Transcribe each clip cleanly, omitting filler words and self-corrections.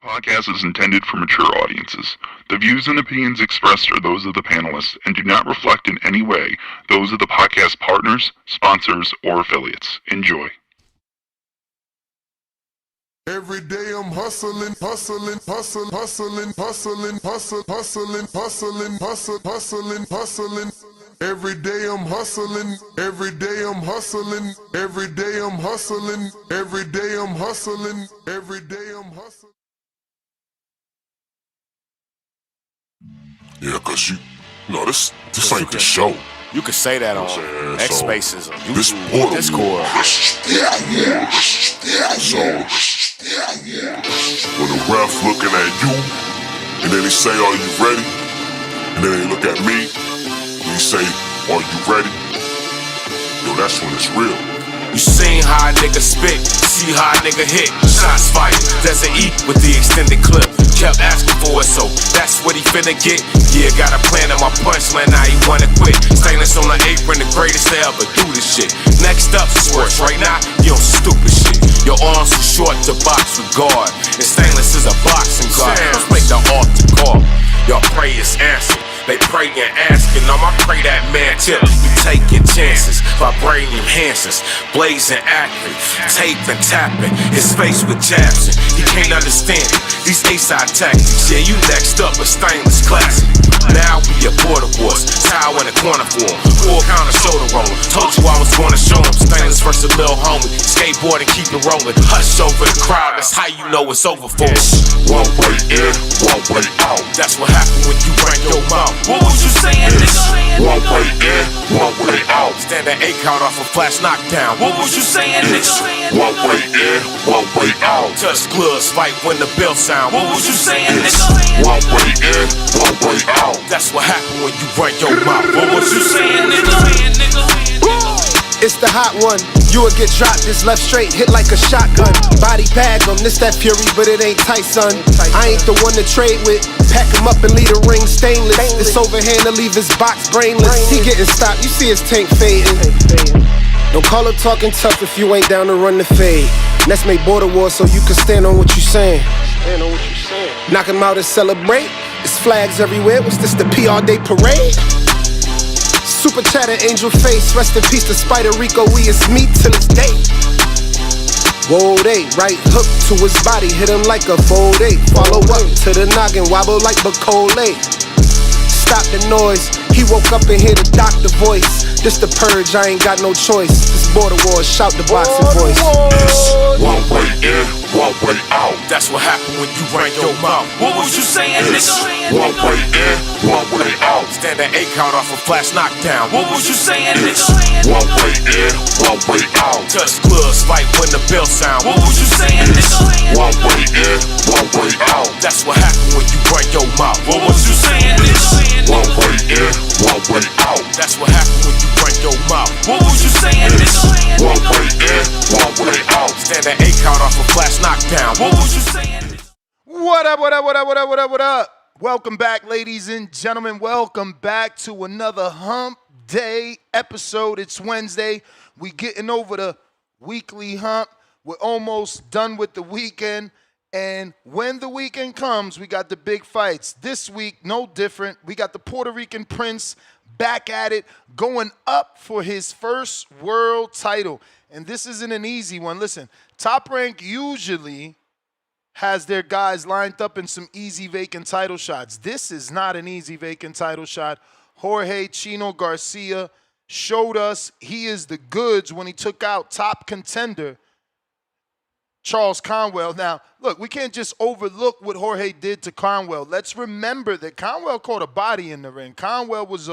Podcast is intended for mature audiences. The views and opinions expressed are those of the panelists and do not reflect in any way those of the podcast partners, sponsors, or affiliates. Enjoy. Every day I'm hustling, hustling, hustling, hustling, hustling, hustling, hustling, hustling, hustling, hustling, hustling. Every day I'm hustling, every day I'm hustling, every day I'm hustling, every day I'm hustling, every day I'm hustling. Yeah, cause you know this ain't the show. You could say that on X Spaces or this YouTube, Discord. So when the ref looking at you, and then he say, "Are you ready?" And then they look at me, and he say, "Are you ready?" Yo, that's when it's real. You seen how a nigga spit, see how a nigga hit. Shots fired, doesn't eat with the extended clip. Kept asking for it, so that's what he finna get. Yeah, got a plan on my punchline, now he wanna quit. Stainless on the apron, the greatest to ever do this shit. Next up, sports. Right now, you on stupid shit. Your arms too short to box with guard, and stainless is a boxing guard. Let's make the altar call. Y'all pray is answered. They pray and asking, I'ma pray that man tip. You taking chances, vibrating enhancers, blazing accurate, taping, tapping, his face with jabs. He can't understand it. These A-side tactics, yeah, you next up a stainless classic. Now we at border wars, towel in the corner for him, full counter shoulder roll. Told you I was gonna show him stainless versus Lil Homie. Skateboard and keep it rolling. Hush over the crowd, that's how you know it's over for us. One way in, one way out. That's what happened when you bring your mouth. What was you saying, nigga? One way in, one way out. Stand an 8 count off a flash knockdown. What was you saying, nigga? One way in, one way out. Touch gloves, fight when the bell sound. What was you saying, nigga? One way in, one way out. That's what happened when you run your mouth. What was you saying, nigga? It's the hot one. You would get dropped, this left straight, hit like a shotgun. Body bag him, this that Fury, but it ain't Tyson. I ain't the one to trade with. Pack him up and leave the ring stainless. This overhand to leave his box brainless. He getting stopped, you see his tank fading. Don't call up talking tough if you ain't down to run the fade. Let's make border wars so you can stand on what you saying. Knock him out and celebrate. It's flags everywhere. What's this, the PR Day parade? Super chatter, angel face. Rest in peace to Spider Rico. We is meat till it's day. Whoa, they right hook to his body, hit him like a fold 8. Follow up to the noggin, wobble like Bacole. Stop the noise. He woke up and hear the doctor voice. This the purge, I ain't got no choice. This border wars, shout the boxing voice. One way in, one way out. That's what happened when you ran your mouth. What was you saying, nigga? One way in, one way out. Stand an 8 count off a flash knockdown. What was you saying, nigga? One way in, one way out. Touch gloves, fight when the bell sound. What was you saying, nigga? One way in, one way out. That's what happened when you run your mouth. What was you saying, nigga? One way in, one way out. That's what happened when you run your mouth. What was you saying, nigga? One way in, one way out. Stand an 8 count off a flash knockdown. What was you saying? What up, what up, what up, what up, what up, what up? Welcome back, ladies and gentlemen. Welcome back to another Hump Day episode. It's Wednesday. We getting over the weekly hump. We're almost done with the weekend. And when the weekend comes, we got the big fights. This week, no different. We got the Puerto Rican Prince back at it, going up for his first world title. And this isn't an easy one. Listen, Top Rank usually has their guys lined up in some easy vacant title shots. This is not an easy vacant title shot. Jorge Chino Garcia showed us he is the goods when he took out top contender Charles Conwell. Now, look, we can't just overlook what Jorge did to Conwell. Let's remember that Conwell caught a body in the ring. Conwell was,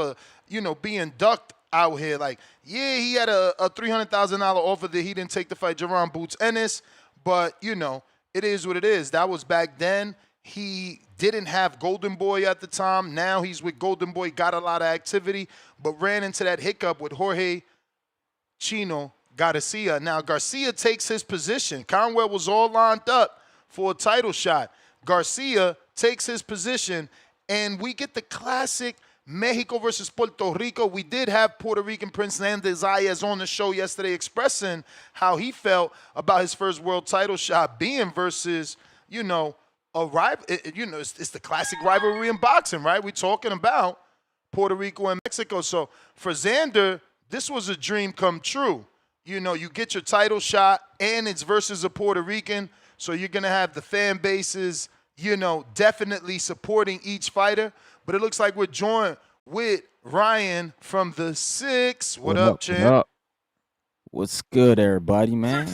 being ducked out here. Like, yeah, he had a $300,000 offer that he didn't take to fight Jerron Boots Ennis, but, it is what it is. That was back then. He didn't have Golden Boy at the time. Now he's with Golden Boy, got a lot of activity, but ran into that hiccup with Jorge Chino Garcia. Now, Garcia takes his position. Conwell was all lined up for a title shot. Garcia takes his position, and we get the classic Mexico versus Puerto Rico. We did have Puerto Rican Prince Xander Zayas on the show yesterday expressing how he felt about his first world title shot being versus, a rival. It's the classic rivalry in boxing, right? We're talking about Puerto Rico and Mexico. So for Xander, this was a dream come true. You get your title shot, and it's versus a Puerto Rican. So you're going to have the fan bases, definitely supporting each fighter. But it looks like we're joined with Ryan from the 6. What up, champ? What up? What's good, everybody, man?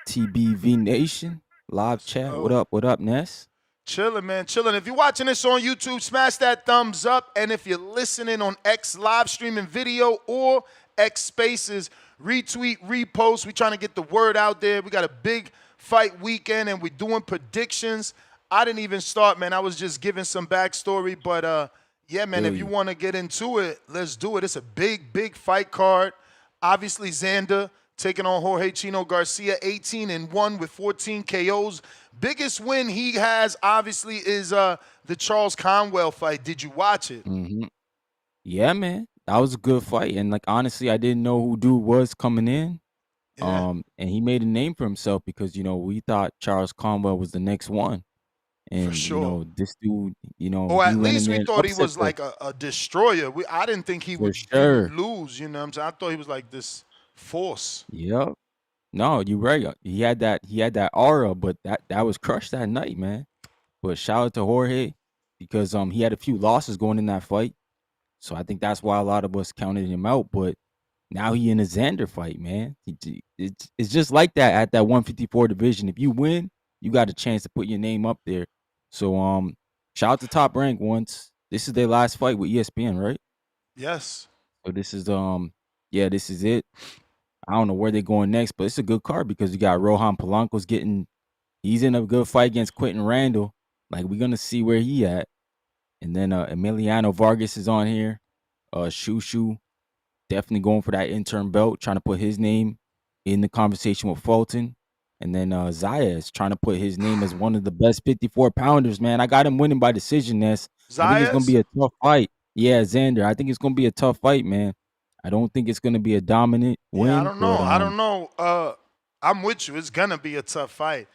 TBV Nation, live chat. What up, Ness? Chilling, man, chilling. If you're watching this on YouTube, smash that thumbs up. And if you're listening on X live streaming video or X Spaces, retweet, repost. We're trying to get the word out there. We got a big fight weekend, and we're doing predictions. I didn't even start, man. I was just giving some backstory. But, yeah, man, if you want to get into it, let's do it. It's a big, big fight card. Obviously, Xander taking on Jorge Chino Garcia, 18-1 with 14 KOs. Biggest win he has, obviously, is the Charles Conwell fight. Did you watch it? Mm-hmm. Yeah, man. That was a good fight. And, honestly, I didn't know who dude was coming in. Yeah. And he made a name for himself because, we thought Charles Conwell was the next one. And, For sure. this dude, Or at he went least in we there thought he upset was like a destroyer. I didn't think he would lose, you know what I'm saying? I thought he was like this force. Yep. No, you're right. He had that aura, but that was crushed that night, man. But shout out to Jorge because he had a few losses going in that fight. So I think that's why a lot of us counted him out. But now he in a Xander fight, man. It's just like that at that 154 division. If you win, you got a chance to put your name up there. So shout out to Top Rank once. This is their last fight with ESPN, right? Yes. So this is this is it. I don't know where they're going next, but it's a good card because you got Rohan Polanco's he's in a good fight against Quentin Randall. Like, we're going to see where he at. And then Emiliano Vargas is on here. Shushu, definitely going for that interim belt, trying to put his name in the conversation with Fulton. And then Zayas trying to put his name as one of the best 54-pounders, man. I got him winning by decision, Ness. Zayas? I think it's going to be a tough fight. Yeah, Xander. I think it's going to be a tough fight, man. I don't think it's going to be a dominant win. Yeah, I don't know. I don't know. I'm with you. It's going to be a tough fight.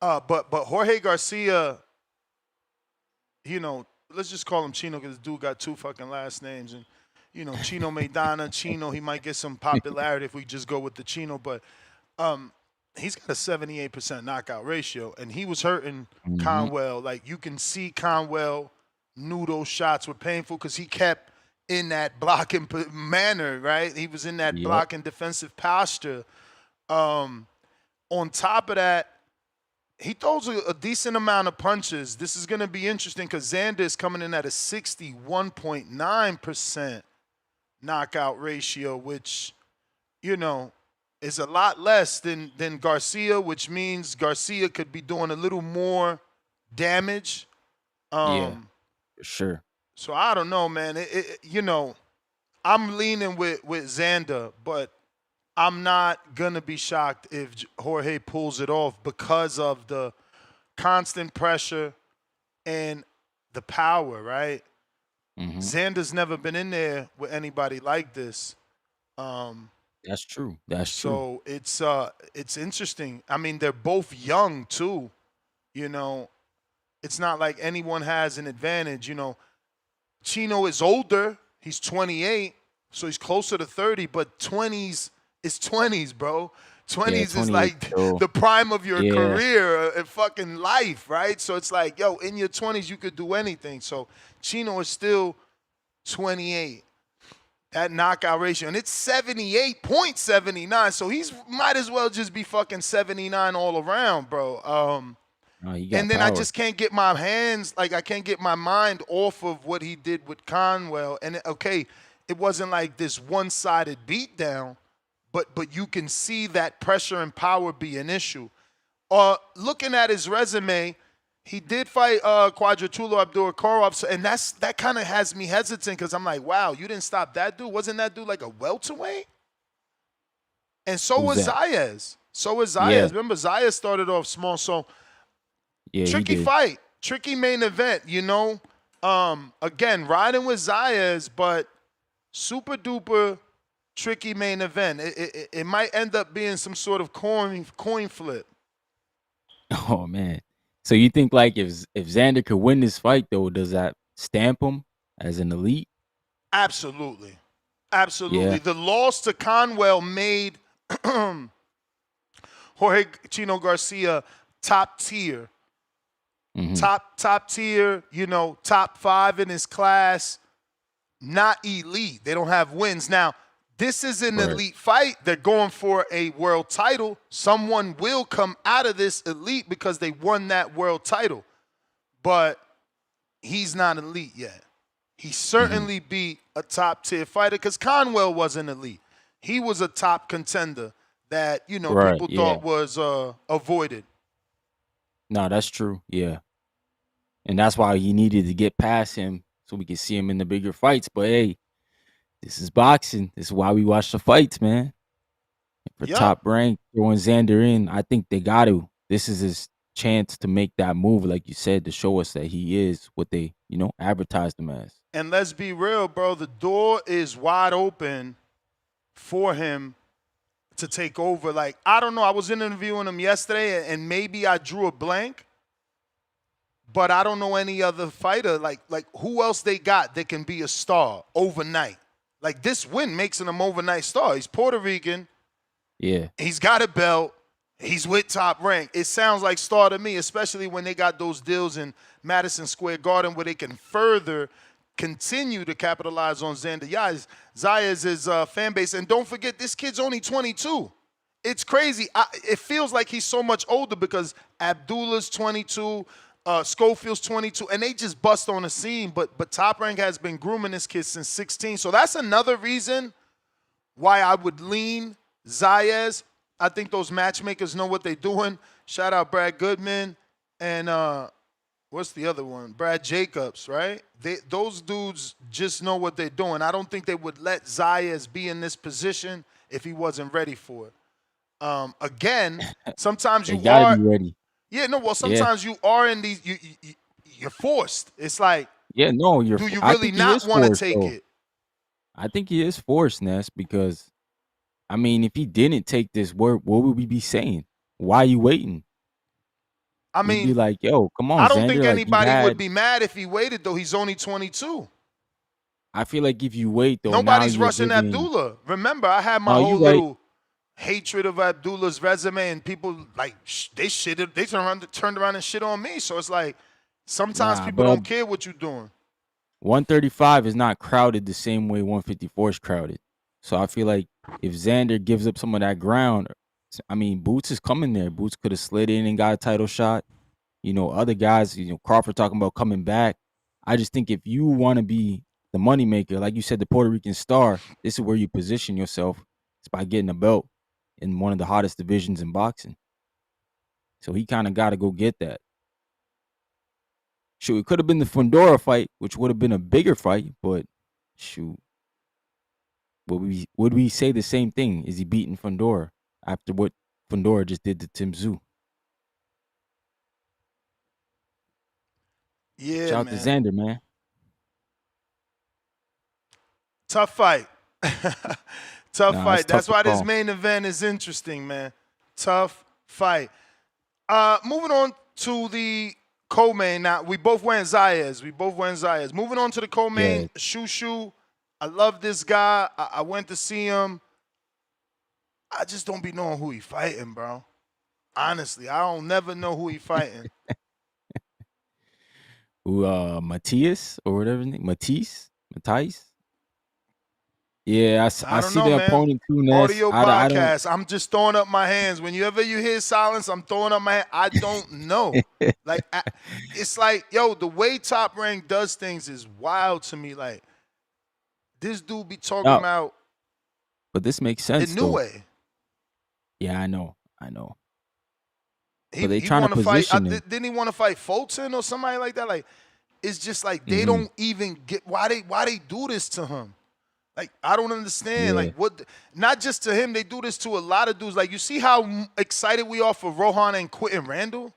But Jorge Garcia, let's just call him Chino because this dude got 2 fucking last names. And, Chino Maidana, Chino, he might get some popularity if we just go with the Chino. But he's got a 78% knockout ratio, and he was hurting Conwell. Like, you can see Conwell knew those shots were painful because he kept in that blocking manner, right? He was in that blocking defensive posture. On top of that, he throws a decent amount of punches. This is going to be interesting because Xander is coming in at a 61.9% knockout ratio, which, is a lot less than Garcia, which means Garcia could be doing a little more damage. Yeah, for sure. So I don't know, man. I'm leaning with Xander, but I'm not going to be shocked if Jorge pulls it off because of the constant pressure and the power, right? Mm-hmm. Xander's never been in there with anybody like this. That's true. That's So true. it's interesting. I mean, they're both young too. It's not like anyone has an advantage. Chino is older. He's 28, so he's closer to 30. But 20s is 20s, bro. 20s is like the prime of your career and fucking life, right? So it's like, yo, in your 20s, you could do anything. So Chino is still 28. That knockout ratio, and it's 78.79. So he's might as well just be fucking 79 all around, bro. And then I just can't get my I can't get my mind off of what he did with Conwell. And okay, it wasn't like this one-sided beatdown, but you can see that pressure and power be an issue. Looking at his resume, he did fight Quadratullo Abdurakhorov, and that kind of has me hesitant because I'm like, wow, you didn't stop that dude? Wasn't that dude like a welterweight? And so was Zayas. Yeah. Remember, Zayas started off small, so tricky fight, tricky main event, Again, riding with Zayas, but super duper tricky main event. It might end up being some sort of coin flip. Oh man, So you think like if Xander could win this fight though, does that stamp him as an elite? Absolutely. Absolutely. Yeah. The loss to Conwell made Jorge Garcia top tier. Top tier, top 5 in his class, not elite. They don't have wins. Now, this is an elite fight. They're going for a world title. Someone will come out of this elite because they won that world title. But he's not elite yet. He certainly beat a top tier fighter because Conwell wasn't elite. He was a top contender that, people thought was avoided. No, that's true. Yeah. And that's why he needed to get past him so we could see him in the bigger fights. But hey, this is boxing. This is why we watch the fights, man. For Top Rank, throwing Xander in, I think they got to. This is his chance to make that move, like you said, to show us that he is what they, advertised him as. And let's be real, bro. The door is wide open for him to take over. Like, I don't know. I was interviewing him yesterday, and maybe I drew a blank. But I don't know any other fighter, like who else they got that can be a star overnight. Like, this win makes him an overnight star. He's Puerto Rican. Yeah. He's got a belt. He's with Top Rank. It sounds like star to me, especially when they got those deals in Madison Square Garden where they can further continue to capitalize on Xander Zayas' fan base. And don't forget, this kid's only 22. It's crazy. It feels like he's so much older because Abdullah's 22, Schofield's 22, and they just bust on the scene. But Top Rank has been grooming this kid since 16. So that's another reason why I would lean Zayas. I think those matchmakers know what they're doing. Shout out Brad Goodman and what's the other one? Brad Jacobs, right? Those dudes just know what they're doing. I don't think they would let Zayas be in this position if he wasn't ready for it. Again, sometimes you gotta be ready. Yeah, no. Well, sometimes you are in these. You're forced. It's like, yeah, no. Do you really not want to take it? I think he is forced, Ness, because I mean, if he didn't take this work, what would we be saying? Why are you waiting? I mean, we'd be like, yo, come on. I don't Xander, think like, anybody would be mad if he waited, though. He's only 22. I feel like if you wait, though, nobody's rushing Abdullah. Remember, I had my whole little hatred of Abdullah's resume, and people like they turned around and shit on me. So it's like sometimes people don't care what you're doing. 135 is not crowded the same way 154 is crowded. So I feel like if Xander gives up some of that ground, I mean, Boots is coming there. Boots could have slid in and got a title shot. Other guys, Crawford talking about coming back. I just think if you want to be the moneymaker, like you said, the Puerto Rican star, this is where you position yourself. It's by getting a belt in one of the hottest divisions in boxing. So he kind of got to go get that. Shoot, it could have been the Fundora fight, which would have been a bigger fight, but shoot. Would we say the same thing? Is he beating Fundora after what Fundora just did to Tim Tszyu? Yeah, shout out to Xander, man. Tough fight. Tough fight. That's why this main event is interesting, man. Tough fight. Moving on to the co-main. Now, we both went Zayas. Moving on to the co-main, Shushu. I love this guy. I went to see him. I just don't be knowing who he fighting, bro. Honestly, I don't never know who he fighting. Matias or whatever his name? Matisse? Yeah, I see the opponent too, Ness. Audio podcast. I'm just throwing up my hands. Whenever you hear silence, I'm throwing up my hand. I don't know. It's like, yo, the way Top Rank does things is wild to me. Like, this dude be talking about. But this makes sense. The new way. Yeah, I know. But they trying to position him. Didn't he want to fight Fulton or somebody like that? Like, it's just like they don't even get why they do this to him. Like, I don't understand. Yeah. Like, what? Not just to him, they do this to a lot of dudes. Like, you see how excited we are for Rohan and Quentin Randall?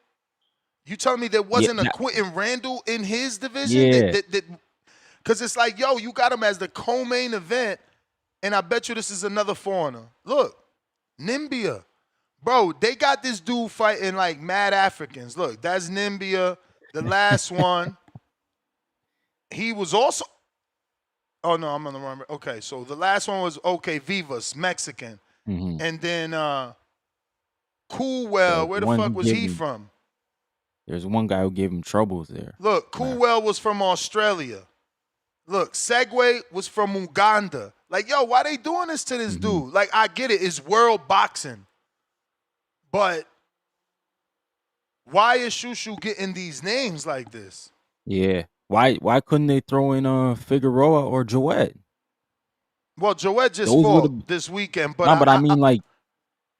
You telling me there wasn't a Quentin Randall in his division? Yeah. Because it's like, yo, you got him as the co-main event, and I bet you this is another foreigner. Look, Nimbia, Bro, they got this dude fighting like mad Africans. Look, that's Nimbia. The last one, he was also. Oh no, I'm on the wrong. Okay, so the last one was Vivas, Mexican, and then Coolwell. Where the fuck was he from? There's one guy who gave him troubles there. Look, Coolwell was from Australia. Look, Segway was from Uganda. Like, yo, why they doing this to this dude? Like, I get it. It's world boxing. But why is Shushu getting these names like this? Yeah. Why couldn't they throw in Figueroa or Joet? Well, Joet just fought this weekend. But I mean, like,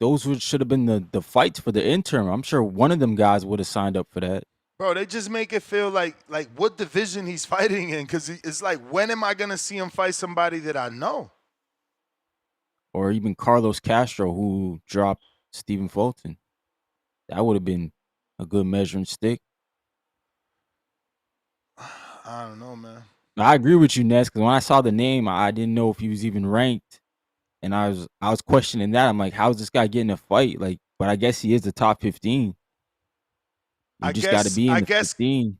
those should have been the fights for the interim. I'm sure one of them guys would have signed up for that. Bro, they just make it feel like what division he's fighting in. Because it's like, when am I going to see him fight somebody that I know? Or even Carlos Castro, who dropped Stephen Fulton. That would have been a good measuring stick. I don't know, man. I agree with you, Ness, because when I saw the name, I didn't know if he was even ranked. And I was questioning that. I'm like, how's this guy getting a fight? Like, but I guess he is the top 15. You just got to be in the 15.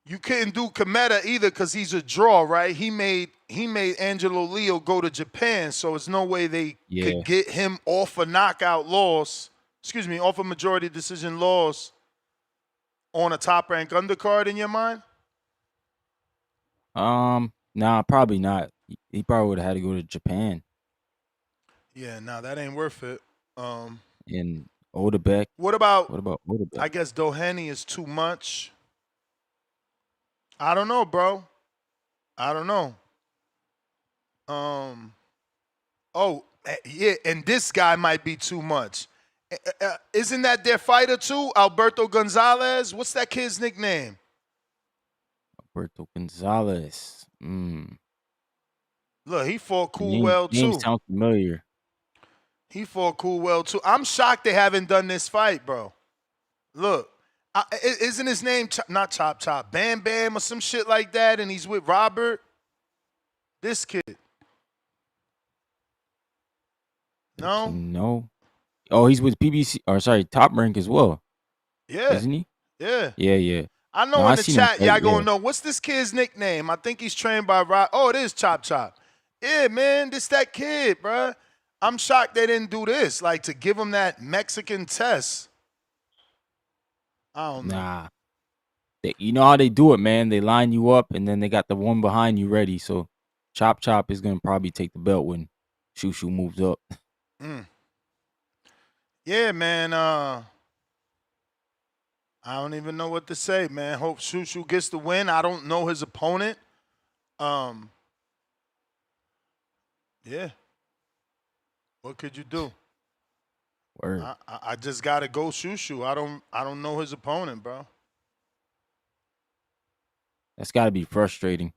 You couldn't do Kometa either because he's a draw, right? He made Angelo Leo go to Japan, so it's no way they could get him off a knockout loss. Excuse me, off a majority decision loss on a top rank undercard in your mind? Nah, probably not. He probably would have had to go to Japan. Yeah, nah, that ain't worth it. And Odebek. What about Odebek? I guess Doheny is too much. I don't know, bro. I don't know. Oh, yeah, and this guy might be too much. Isn't that their fighter too? Alberto Gonzalez? What's that kid's nickname? Alberto Gonzalez. Look, he fought Coolwell too. Name sounds familiar. He fought Coolwell too. I'm shocked they haven't done this fight, bro. Look, isn't his name not Chop Chop, Bam Bam or some shit like that? And he's with Robert. This kid. No. No. Oh, he's with PBC. Or sorry, Top Rank as well. Yeah. Isn't he? Yeah. Yeah. I know in the chat, y'all gonna know. What's this kid's nickname? I think he's trained by Rob. Oh, it is Chop Chop. Yeah, man, this that kid, bruh. I'm shocked they didn't do this, like to give him that Mexican test. I don't know. Nah. You know how they do it, man. They line you up, and then they got the one behind you ready. So Chop Chop is going to probably take the belt when Shushu moves up. Yeah, man. I don't even know what to say, man. Hope Shushu gets the win. I don't know his opponent. Yeah. What could you do? Word. I just gotta go Shushu. I don't know his opponent, bro. That's got to be frustrating.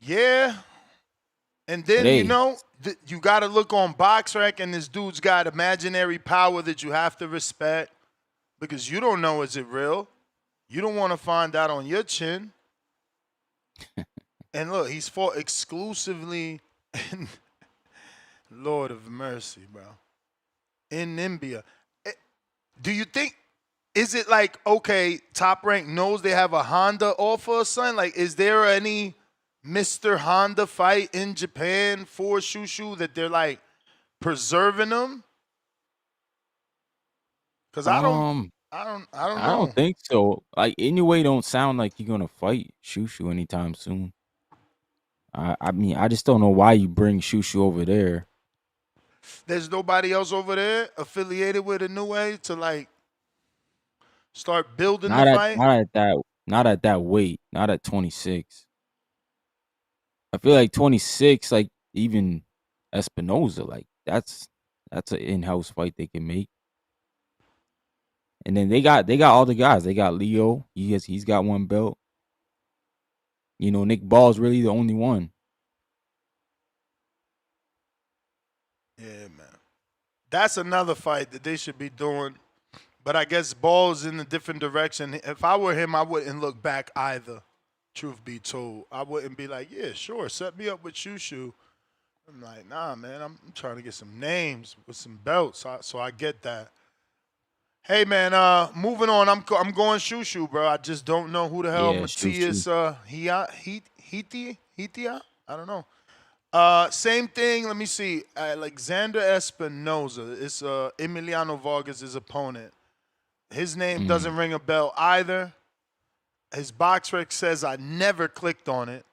Yeah. And then, you know, you got to look on BoxRec, and this dude's got imaginary power that you have to respect because you don't know, is it real? You don't want to find out on your chin. And look, he's fought exclusively in Lord of mercy, bro. In Nimbia. Do you think, is it like, okay, Top Rank knows they have a Honda offer or something? Like, is there any Mr. Honda fight in Japan for Shushu that they're like preserving them? Because I don't know. I don't think so. Like, anyway, don't sound like you're gonna fight Shushu anytime soon. I mean, I just don't know why you bring Shushu over there. There's nobody else over there affiliated with a New Way to like start building the fight. Not at that weight. Not at 26. I feel like 26, like even Espinoza, like that's an in-house fight they can make. And then they got all the guys. They got Leo. He's got one belt. You know, Nick Ball's really the only one. Yeah, man. That's another fight that they should be doing. But I guess Ball's in a different direction. If I were him, I wouldn't look back either. Truth be told, I wouldn't be like, yeah, sure, set me up with Shushu. I'm like, nah, man, I'm trying to get some names with some belts, so I get that. Hey, man, moving on. I'm going shoo, bro. I just don't know who the hell Yeah, Mateus Heita? I don't know. Same thing. Let me see. Alexander Espinoza is Emiliano Vargas' opponent. His name doesn't ring a bell either. His box rec says I never clicked on it.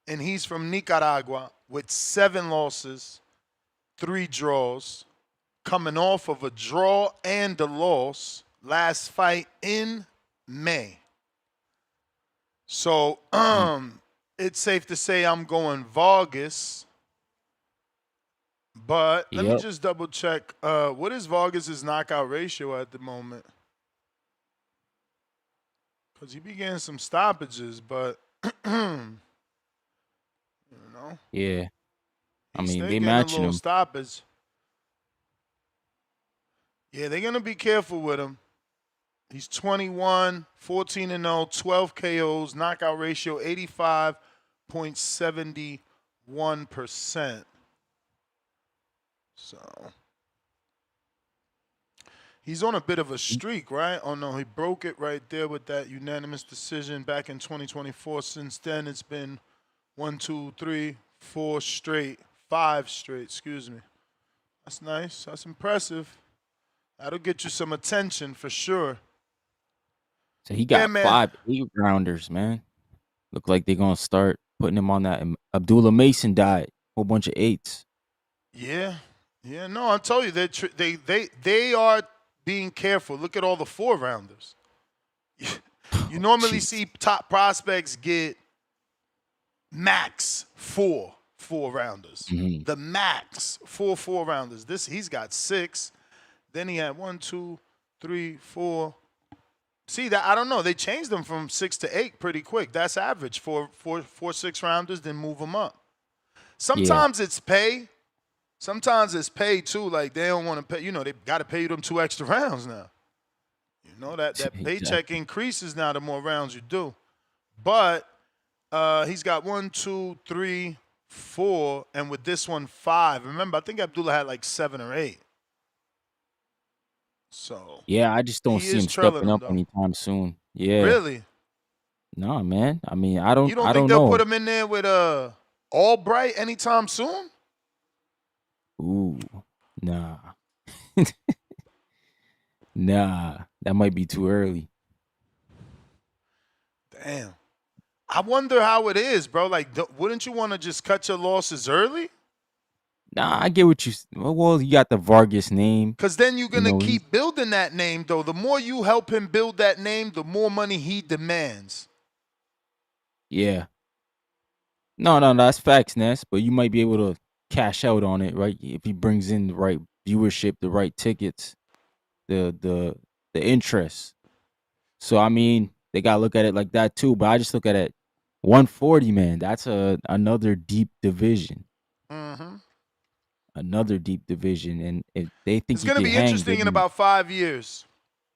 And he's from Nicaragua with 7 losses, 3 draws, coming off of a draw and a loss last fight in May. So it's safe to say I'm going Vargas. But let me just double check. What is Vargas' knockout ratio at the moment? Because he be getting some stoppages, but Yeah. I he's mean, still they getting matching a little him. stoppage. Yeah, they're going to be careful with him. He's 21, 14-0, 12 KOs, knockout ratio 85.71%. So he's on a bit of a streak, right? Oh, no, he broke it right there with that unanimous decision back in 2024. Since then, it's been 1, 2, 3, 4 straight, 5 straight, excuse me. That's nice. That's impressive. That'll get you some attention for sure. So he got 5 8-rounders, man. Look like they're going to start putting him on that Abdullah Mason diet. Whole bunch of 8s. Yeah. Yeah, no, I told you, they are being careful. Look at all the 4-rounders. You normally see top prospects get max 4 4-rounders. The max 4 4-rounders. He's got 6. Then he had 1, 2, 3, 4. See that? I don't know. They changed them from 6 to 8 pretty quick. That's average for 6-rounders. Then move them up. Sometimes it's pay. Sometimes it's pay too. Like they don't want to pay. You know, they got to pay you them 2 extra rounds now. You know that paycheck increases now the more rounds you do. But he's got 1, 2, 3, 4, and with this one 5. Remember, I think Abdullah had like 7 or 8. So yeah, I just don't see him stepping up anytime soon. Yeah, really? No, man. I mean, I don't. You don't I think don't they'll know. put him in there with Albright anytime soon? Ooh, nah, nah. That might be too early. Damn. I wonder how it is, bro. Like, wouldn't you want to just cut your losses early? Nah, I get what you. Well, you got the Vargas name. Because then you're gonna keep building that name, though. The more you help him build that name, the more money he demands. Yeah. No, that's facts, Ness. But you might be able to cash out on it, right? If he brings in the right viewership, the right tickets, the interest. So I mean, they gotta look at it like that too. But I just look at it, 140, man. That's another deep division. Another deep division, and if they think it's gonna be interesting in about 5 years.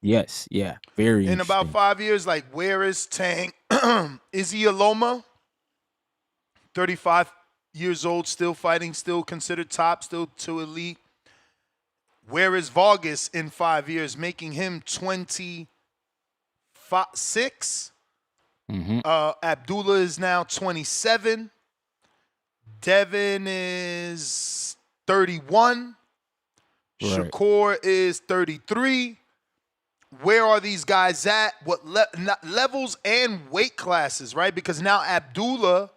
Yes, yeah, very. In about 5 years, like where is Tank? Is he a Loma? 35 years old, still fighting, still considered top, still to elite. Where is Vargas in 5 years, making him 26? Abdullah is now 27. Devin is 31. Right. Shakur is 33. Where are these guys at? What levels and weight classes, right? Because now Abdullah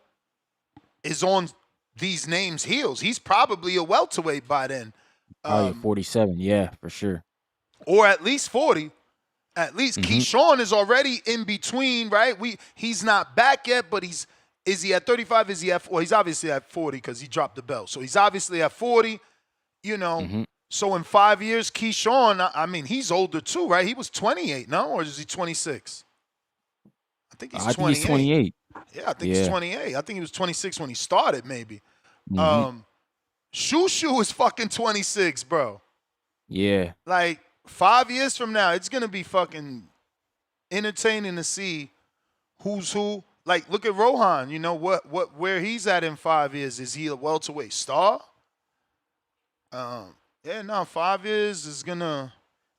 is on these names' heels. He's probably a welterweight by then. 47, yeah, for sure. Or at least 40. At least Keyshawn is already in between, right? He's not back yet, but is he at 35? Is he at, well, he's obviously at 40 because he dropped the belt. So he's obviously at 40, you know. So in 5 years, Keyshawn, I mean, he's older too, right? He was 28, no? Or is he 26? I think he's 28. I think he's 28. Yeah, I think he's 28. I think he was 26 when he started, maybe. Shushu is fucking 26, bro. Yeah. Like, 5 years from now, it's going to be fucking entertaining to see who's who. like look at Rohan. You know where he's at in 5 years. Is he a welterweight star? Yeah, no, 5 years is gonna.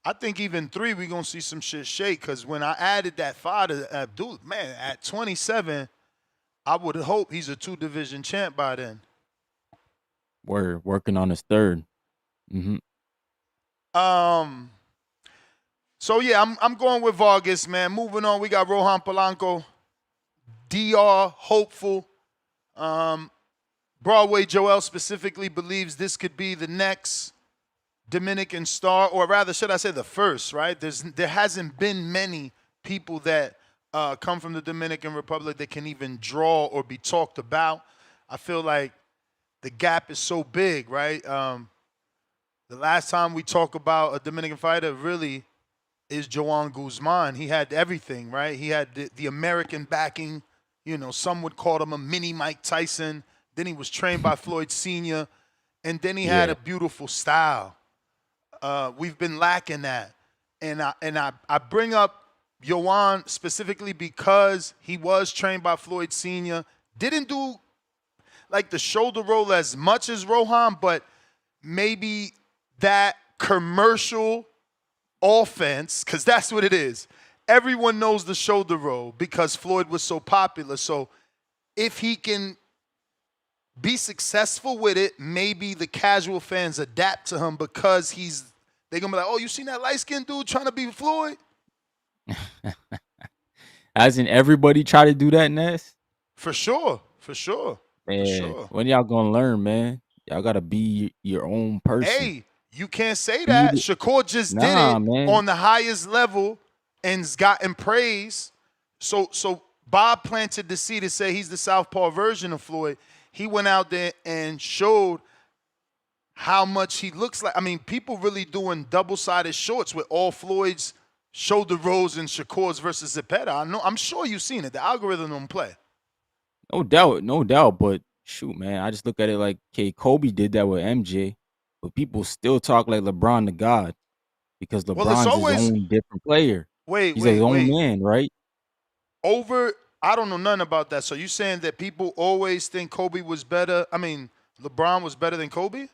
I think even 3 we gonna see some shit shake. Cause when I added that 5 to Abdul, man, at 27, I would hope he's a 2-division champ by then. We're working on his 3rd. Mm-hmm. So yeah, I'm going with Vargas, man. Moving on, we got Rohan Polanco, DR hopeful. Broadway Joel specifically believes this could be the next Dominican star, or rather, should I say the first, right? There hasn't been many people that come from the Dominican Republic that can even draw or be talked about. I feel like the gap is so big, right? The last time we talk about a Dominican fighter really is Joan Guzman. He had everything, right? He had the American backing. You know, some would call him a mini Mike Tyson. Then he was trained by Floyd Sr., and then he had a beautiful style. We've been lacking that. And I bring up Joan specifically because he was trained by Floyd Sr., didn't do like the shoulder roll as much as Rohan, but maybe that commercial offense, because that's what it is. Everyone knows the shoulder roll because Floyd was so popular. So if he can be successful with it, maybe the casual fans adapt to him because they're going to be like, oh, you seen that light-skinned dude trying to be Floyd? Hasn't everybody try to do that, Ness? For sure. Man, when y'all gonna learn, man? Y'all gotta be your own person. Hey, you can't say that. Shakur just did it man. On the highest level and's gotten praise. So Bob planted the seed to say he's the southpaw version of Floyd. He went out there and showed how much he looks like. I mean, people really doing double-sided shorts with all Floyd's shoulder rolls and Shakur's versus Zepeda. I'm sure you've seen it. The algorithm don't play. No doubt. But shoot, man, I just look at it like, Kobe did that with MJ, but people still talk like LeBron the God because LeBron's his own different player. He's his own man, right? I don't know nothing about that. So you saying that people always think Kobe was better? I mean, LeBron was better than Kobe?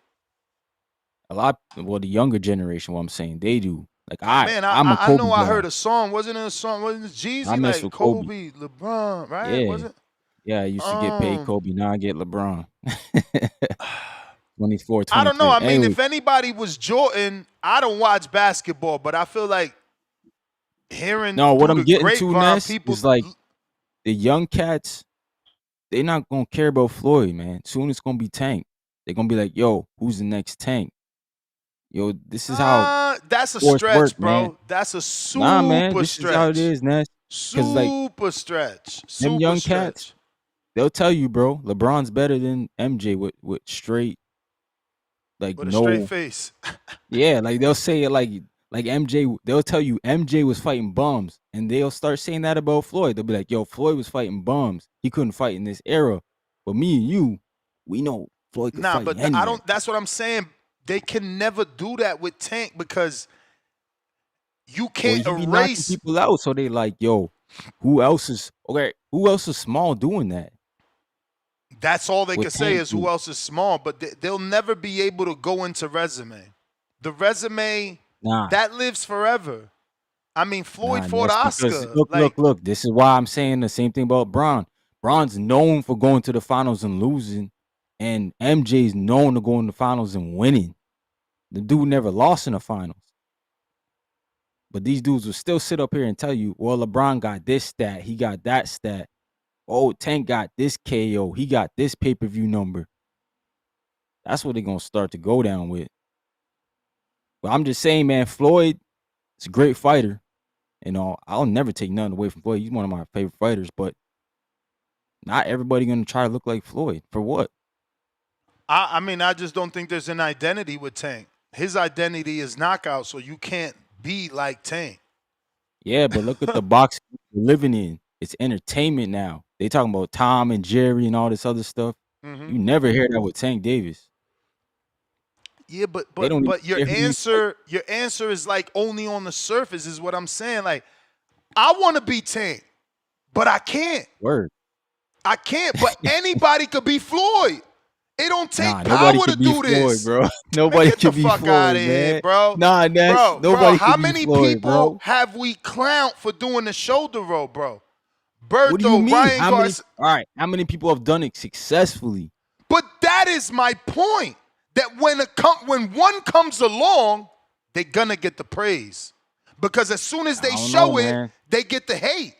The younger generation, what I'm saying, they do. Like I know guy. I heard a song. Wasn't it a song? Wasn't it Jeezy? Like Kobe, LeBron, right? Yeah. Was it? Yeah, I used to get paid Kobe. Now I get LeBron. 24, 23. I don't know. I mean, if anybody was Jordan, I don't watch basketball, but I feel like hearing what I'm getting to, Ness, people is like the young cats, they're not going to care about Floyd, man. Soon it's going to be Tank. They're going to be like, yo, who's the next Tank? Yo, this is how that's a stretch, work, bro. Man. That's a super this stretch. Is how it is, Ness. Super stretch. Them young cats, they'll tell you, bro, LeBron's better than MJ with straight, like with a straight face. Yeah, like they'll say it like MJ. They'll tell you MJ was fighting bums, and they'll start saying that about Floyd. They'll be like, yo, Floyd was fighting bums. He couldn't fight in this era. But me and you, we know Floyd could fight. But anywhere. I don't. That's what I'm saying. They can never do that with Tank because you can't erase people out. So they like, yo, who else is small doing that? That's all they can say is who else is small, but they'll never be able to go into resume. The resume, that lives forever. I mean, Floyd fought Oscar. Look. This is why I'm saying the same thing about Bron. Bron's known for going to the finals and losing, and MJ's known to go in the finals and winning. The dude never lost in the finals. But these dudes will still sit up here and tell you, well, LeBron got this stat, he got that stat. Oh, Tank got this KO, he got this pay-per-view number. That's what they're going to start to go down with. But I'm just saying, man, Floyd is a great fighter. You know, I'll never take nothing away from Floyd. He's one of my favorite fighters, but not everybody going to try to look like Floyd. For what? I mean, I just don't think there's an identity with Tank. His identity is knockout, so you can't be like Tank. Yeah, but look at the boxing we're living in. It's entertainment now. They talking about Tom and Jerry and all this other stuff. Mm-hmm. You never hear that with Tank Davis. Yeah, but your answer is like only on the surface is what I'm saying. Like, I want to be Tank, but I can't. Word. I can't, but anybody could be Floyd. It don't take nobody power to can be do Floyd, this, bro. Man, Nobody get can the be fuck Floyd, out of here, man. bro. Nah, Ness, nobody how can be many Floyd, people bro. have we clowned for doing the shoulder roll, bro? What do you Berto, mean? Ryan Garcia. All right, how many people have done it successfully? But that is my point. That when one comes along, they're gonna get the praise. Because as soon as they show it, man. they get the hate.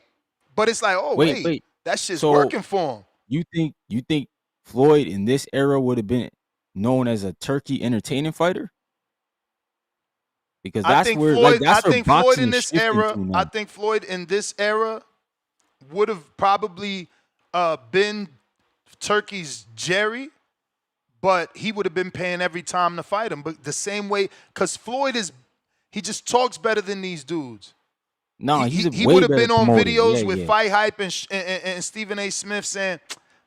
But it's like, oh, wait. That shit's working for them. You think Floyd in this era would have been known as a turkey entertaining fighter? Because that's where Floyd in is this era, to now. I think Floyd in this era would have probably been Turkey's Jerry, but he would have been paying every time to fight him. But the same way, because Floyd he just talks better than these dudes. No, he would have been on videos with Fight Hype and Stephen A. Smith saying,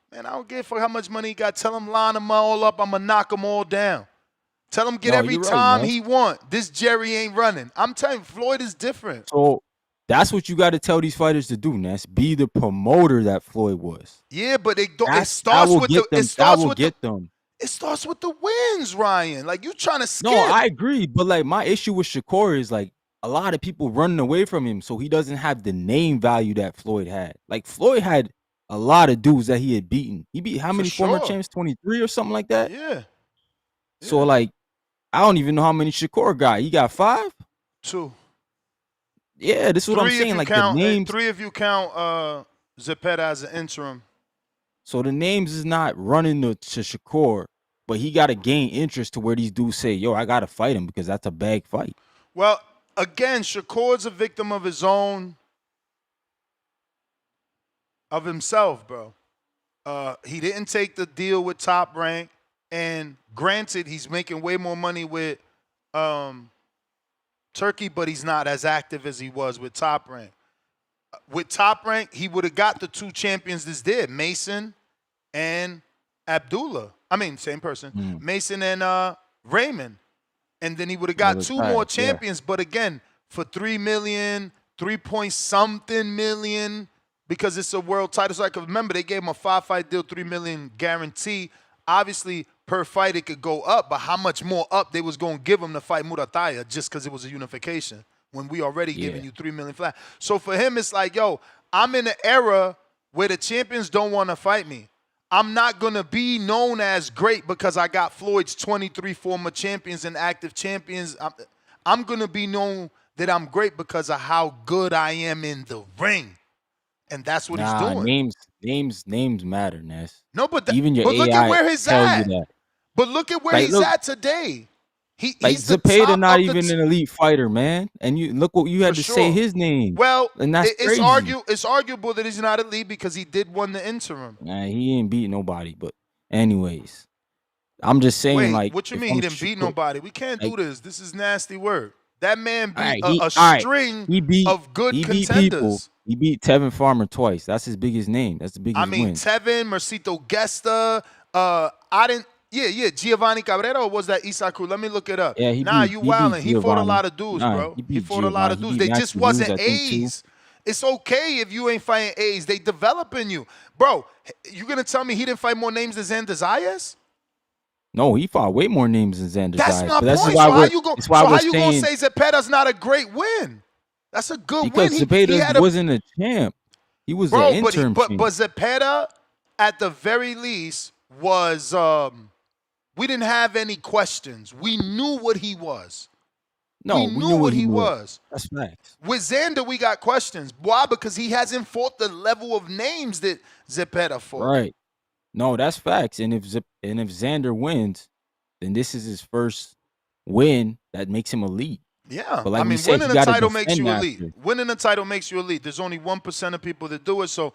man, I don't give a fuck how much money he got. Tell him line them all up. I'm going to knock them all down. Tell him get every time he want. This Jerry ain't running. I'm telling you, Floyd is different. So that's what you got to tell these fighters to do, Ness. Be the promoter that Floyd was. Yeah, but it starts with the wins, Ryan. Like, you trying to skip. No, I agree. But, like, my issue with Shakur is, like, a lot of people running away from him, so he doesn't have the name value that Floyd had. Like, Floyd had a lot of dudes that he had beaten. He beat how many former champs? 23 or something like that? Yeah. So, like, I don't even know how many Shakur got. He got 5? 2. Yeah, this is what I'm saying. Like, the names. 3 if you count Zepeda as an interim. So the names is not running to Shakur, but he got to gain interest to where these dudes say, yo, I got to fight him because that's a bag fight. Well, again, Shakur's a victim of his own, of himself, bro. He didn't take the deal with Top Rank, and granted, he's making way more money with Turkey, but he's not as active as he was with Top Rank. With Top Rank, he would have got the 2 champions this did, Mason and Abdullah. I mean, same person. Mason and Raymond. And then he would have got 2 more champions. Yeah. But again, for $3 million, 3-point-something million, because it's a world title. So I can remember they gave him a 5-fight deal, $3 million guarantee. Obviously, per fight it could go up, but how much more up they was going to give him to fight Murataya just because it was a unification when we already giving you $3 million flat. So for him, it's like, yo, I'm in an era where the champions don't want to fight me. I'm not going to be known as great because I got Floyd's 23 former champions and active champions. I'm going to be known that I'm great because of how good I am in the ring. And that's what he's doing. Names matter, Ness. No, but even your look AI at where he's at. But look at where he's at today. He's Zepeda not even an elite fighter, man. And you look what you had to say his name. Well, and that's it's arguable that he's not elite because he did win the interim. Nah, he ain't beat nobody. But anyways, I'm just saying, Wait, like, what you mean he didn't beat nobody? We can't do this. This is nasty work. That man beat a string of good contenders. He beat Tevin Farmer twice. That's his biggest name. That's the biggest win. Tevin, Mercito Gesta. Giovanni Cabrera, or was that Issa Cruz? Let me look it up. Yeah, you wildin'. He fought a lot of dudes, bro. He fought a lot of dudes. They just wasn't A's. It's okay if you ain't fighting A's. They developing you. Bro, you going to tell me he didn't fight more names than Xander Zayas? No, he fought way more names than Xander Zayas. That's my point. So how you going to say Zepeda's not a great win? That's a good win. Because Zepeda wasn't a champ. He was an interim champ. But Zepeda, at the very least, was we didn't have any questions. We knew what he was. No, we knew what he was. That's facts. With Xander, we got questions. Why? Because he hasn't fought the level of names that Zepeda fought. Right. No, that's facts. And if Xander wins, then this is his first win that makes him elite. Yeah, but like winning a title makes you elite. Winning a title makes you elite. There's only 1% of people that do it. So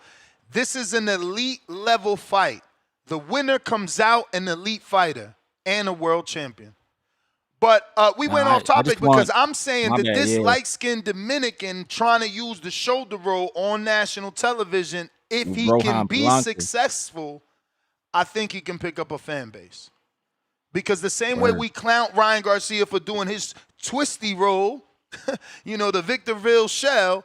this is an elite level fight. The winner comes out an elite fighter and a world champion. But we went off topic because I'm saying that this light-skinned Dominican trying to use the shoulder roll on national television, if he can be successful, I think he can pick up a fan base. Because the same way we clown Ryan Garcia for doing his twisty roll, the Victorville shell,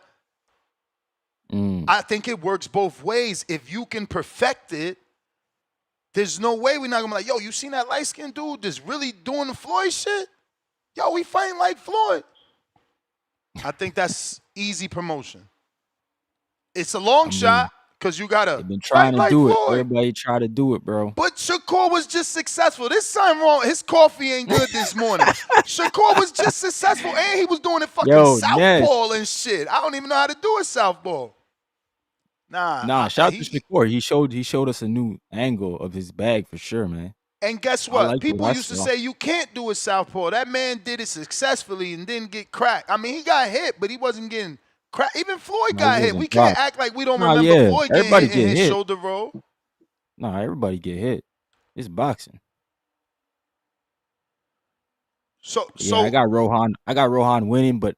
I think it works both ways. If you can perfect it, there's no way we're not gonna be like, yo, you seen that light-skinned dude that's really doing the Floyd shit? Yo, we fighting like Floyd. I think that's easy promotion. It's a long shot because you gotta They've been trying to like do it. Floyd. Everybody try to do it, bro. But Shakur was just successful. There's something wrong. His coffee ain't good this morning. Shakur was just successful, and he was doing it fucking southpaw and shit. I don't even know how to do a southpaw. Nah. Shout out to Shakur. He showed us a new angle of his bag for sure, man. And guess what? People used to say you can't do a southpaw. That man did it successfully and didn't get cracked. I mean, he got hit, but he wasn't getting cracked. Even Floyd got hit. We can't act like we don't remember Floyd getting hit in his shoulder roll. No, everybody get hit. It's boxing. So I got Rohan winning, but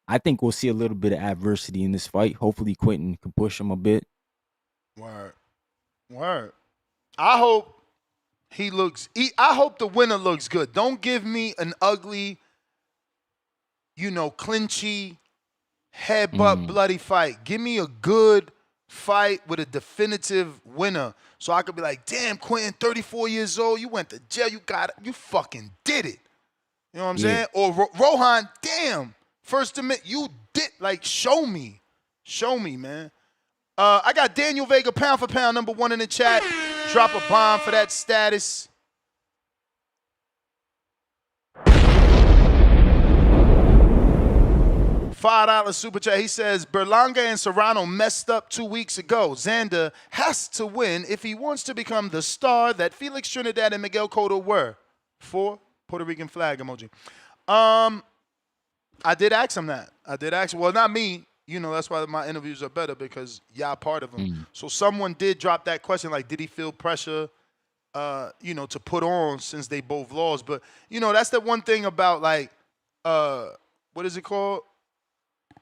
I think we'll see a little bit of adversity in this fight. Hopefully Quentin can push him a bit. Word. I hope I hope the winner looks good. Don't give me an ugly, clinchy, headbutt, bloody fight. Give me a good fight with a definitive winner. So I could be like, damn, Quentin, 34 years old, you went to jail, you fucking did it. You know what I'm saying? Or Rohan, damn, first admit, you did, show me. Show me, man. I got Daniel Vega, pound for pound, #1 in the chat. Drop a bomb for that status. $5 super chat. He says, Berlanga and Serrano messed up 2 weeks ago. Xander has to win if he wants to become the star that Felix Trinidad and Miguel Cotto were. 4 Puerto Rican flag emoji. I did ask him that. Well, not me. That's why my interviews are better, because y'all part of them. So someone did drop that question, did he feel pressure, to put on since they both lost? But, that's the one thing about, what is it called?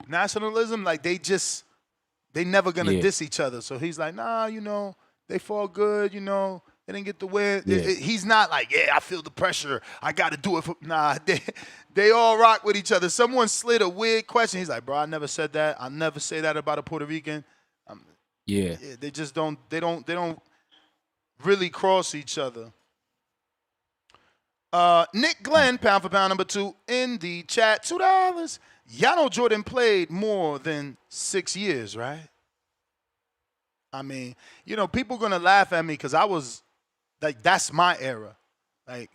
Nationalism. They never going to diss each other. So he's like, nah, they fought good, they didn't get the win. He's not like, I feel the pressure. I got to do it. Nah, they all rock with each other. Someone slid a weird question. He's like, bro, I never said that. I never say that about a Puerto Rican. They just don't. They don't really cross each other. Nick Glenn, pound for pound #2 in the chat. $2. Y'all know Jordan played more than 6 years, right? I mean, people going to laugh at me because I was that's my era. The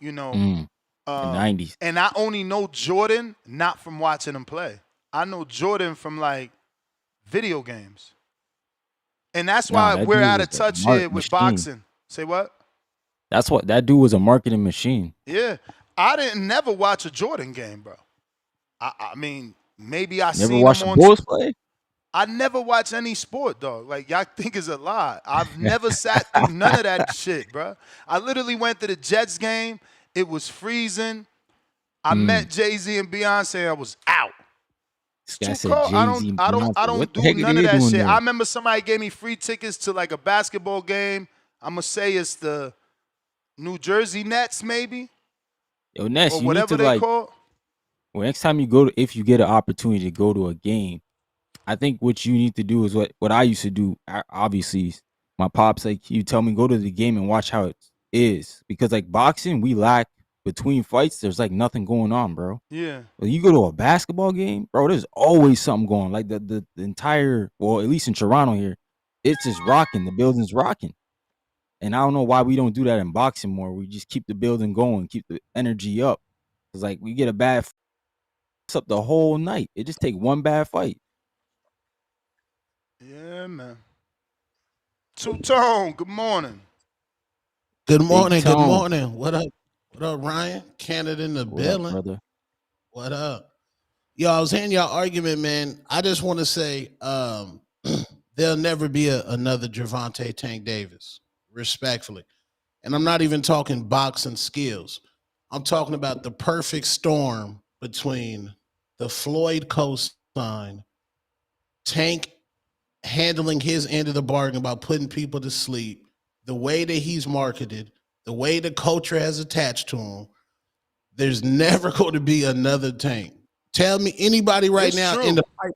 90s. And I only know Jordan not from watching him play. I know Jordan from video games. And that's why we're out of touch here with boxing. Say what? That's what that dude was, a marketing machine. Yeah. I didn't never watch a Jordan game, bro. I mean, maybe I never seen watched him the on Bulls play. I never watch any sport, dog. Y'all think it's a lie. I've never sat through none of that shit, bro. I literally went to the Jets game. It was freezing. I met Jay-Z and Beyonce. I was out. It's too cold. I don't do none of that shit. I remember somebody gave me free tickets to a basketball game. I'm going to say it's the New Jersey Nets, maybe. Yo, Nets, or you whatever need to they call. Well, next time you go if you get an opportunity to go to a game, I think what you need to do is what I used to do. Obviously, my pops you tell me go to the game and watch how it is, because boxing, we lack between fights. There's nothing going on, bro. Yeah. When you go to a basketball game, bro, there's always something going. The entire, well, at least in Toronto here, it's just rocking. The building's rocking, and I don't know why we don't do that in boxing more. We just keep the building going, keep the energy up. Because we get a bad fight, it's up the whole night. It just take one bad fight. Yeah, man. Two-Tone, good morning. Good morning. What up? What up, Ryan? Canada in the building. Brother? What up? Yo, I was hearing y'all argument, man. I just want to say there'll never be another Gervonta Tank Davis, respectfully. And I'm not even talking boxing skills. I'm talking about the perfect storm between the Floyd cosign, Tank handling his end of the bargain about putting people to sleep, the way that he's marketed, the way the culture has attached to him. There's never going to be another Tank. Tell me anybody right now in the fight,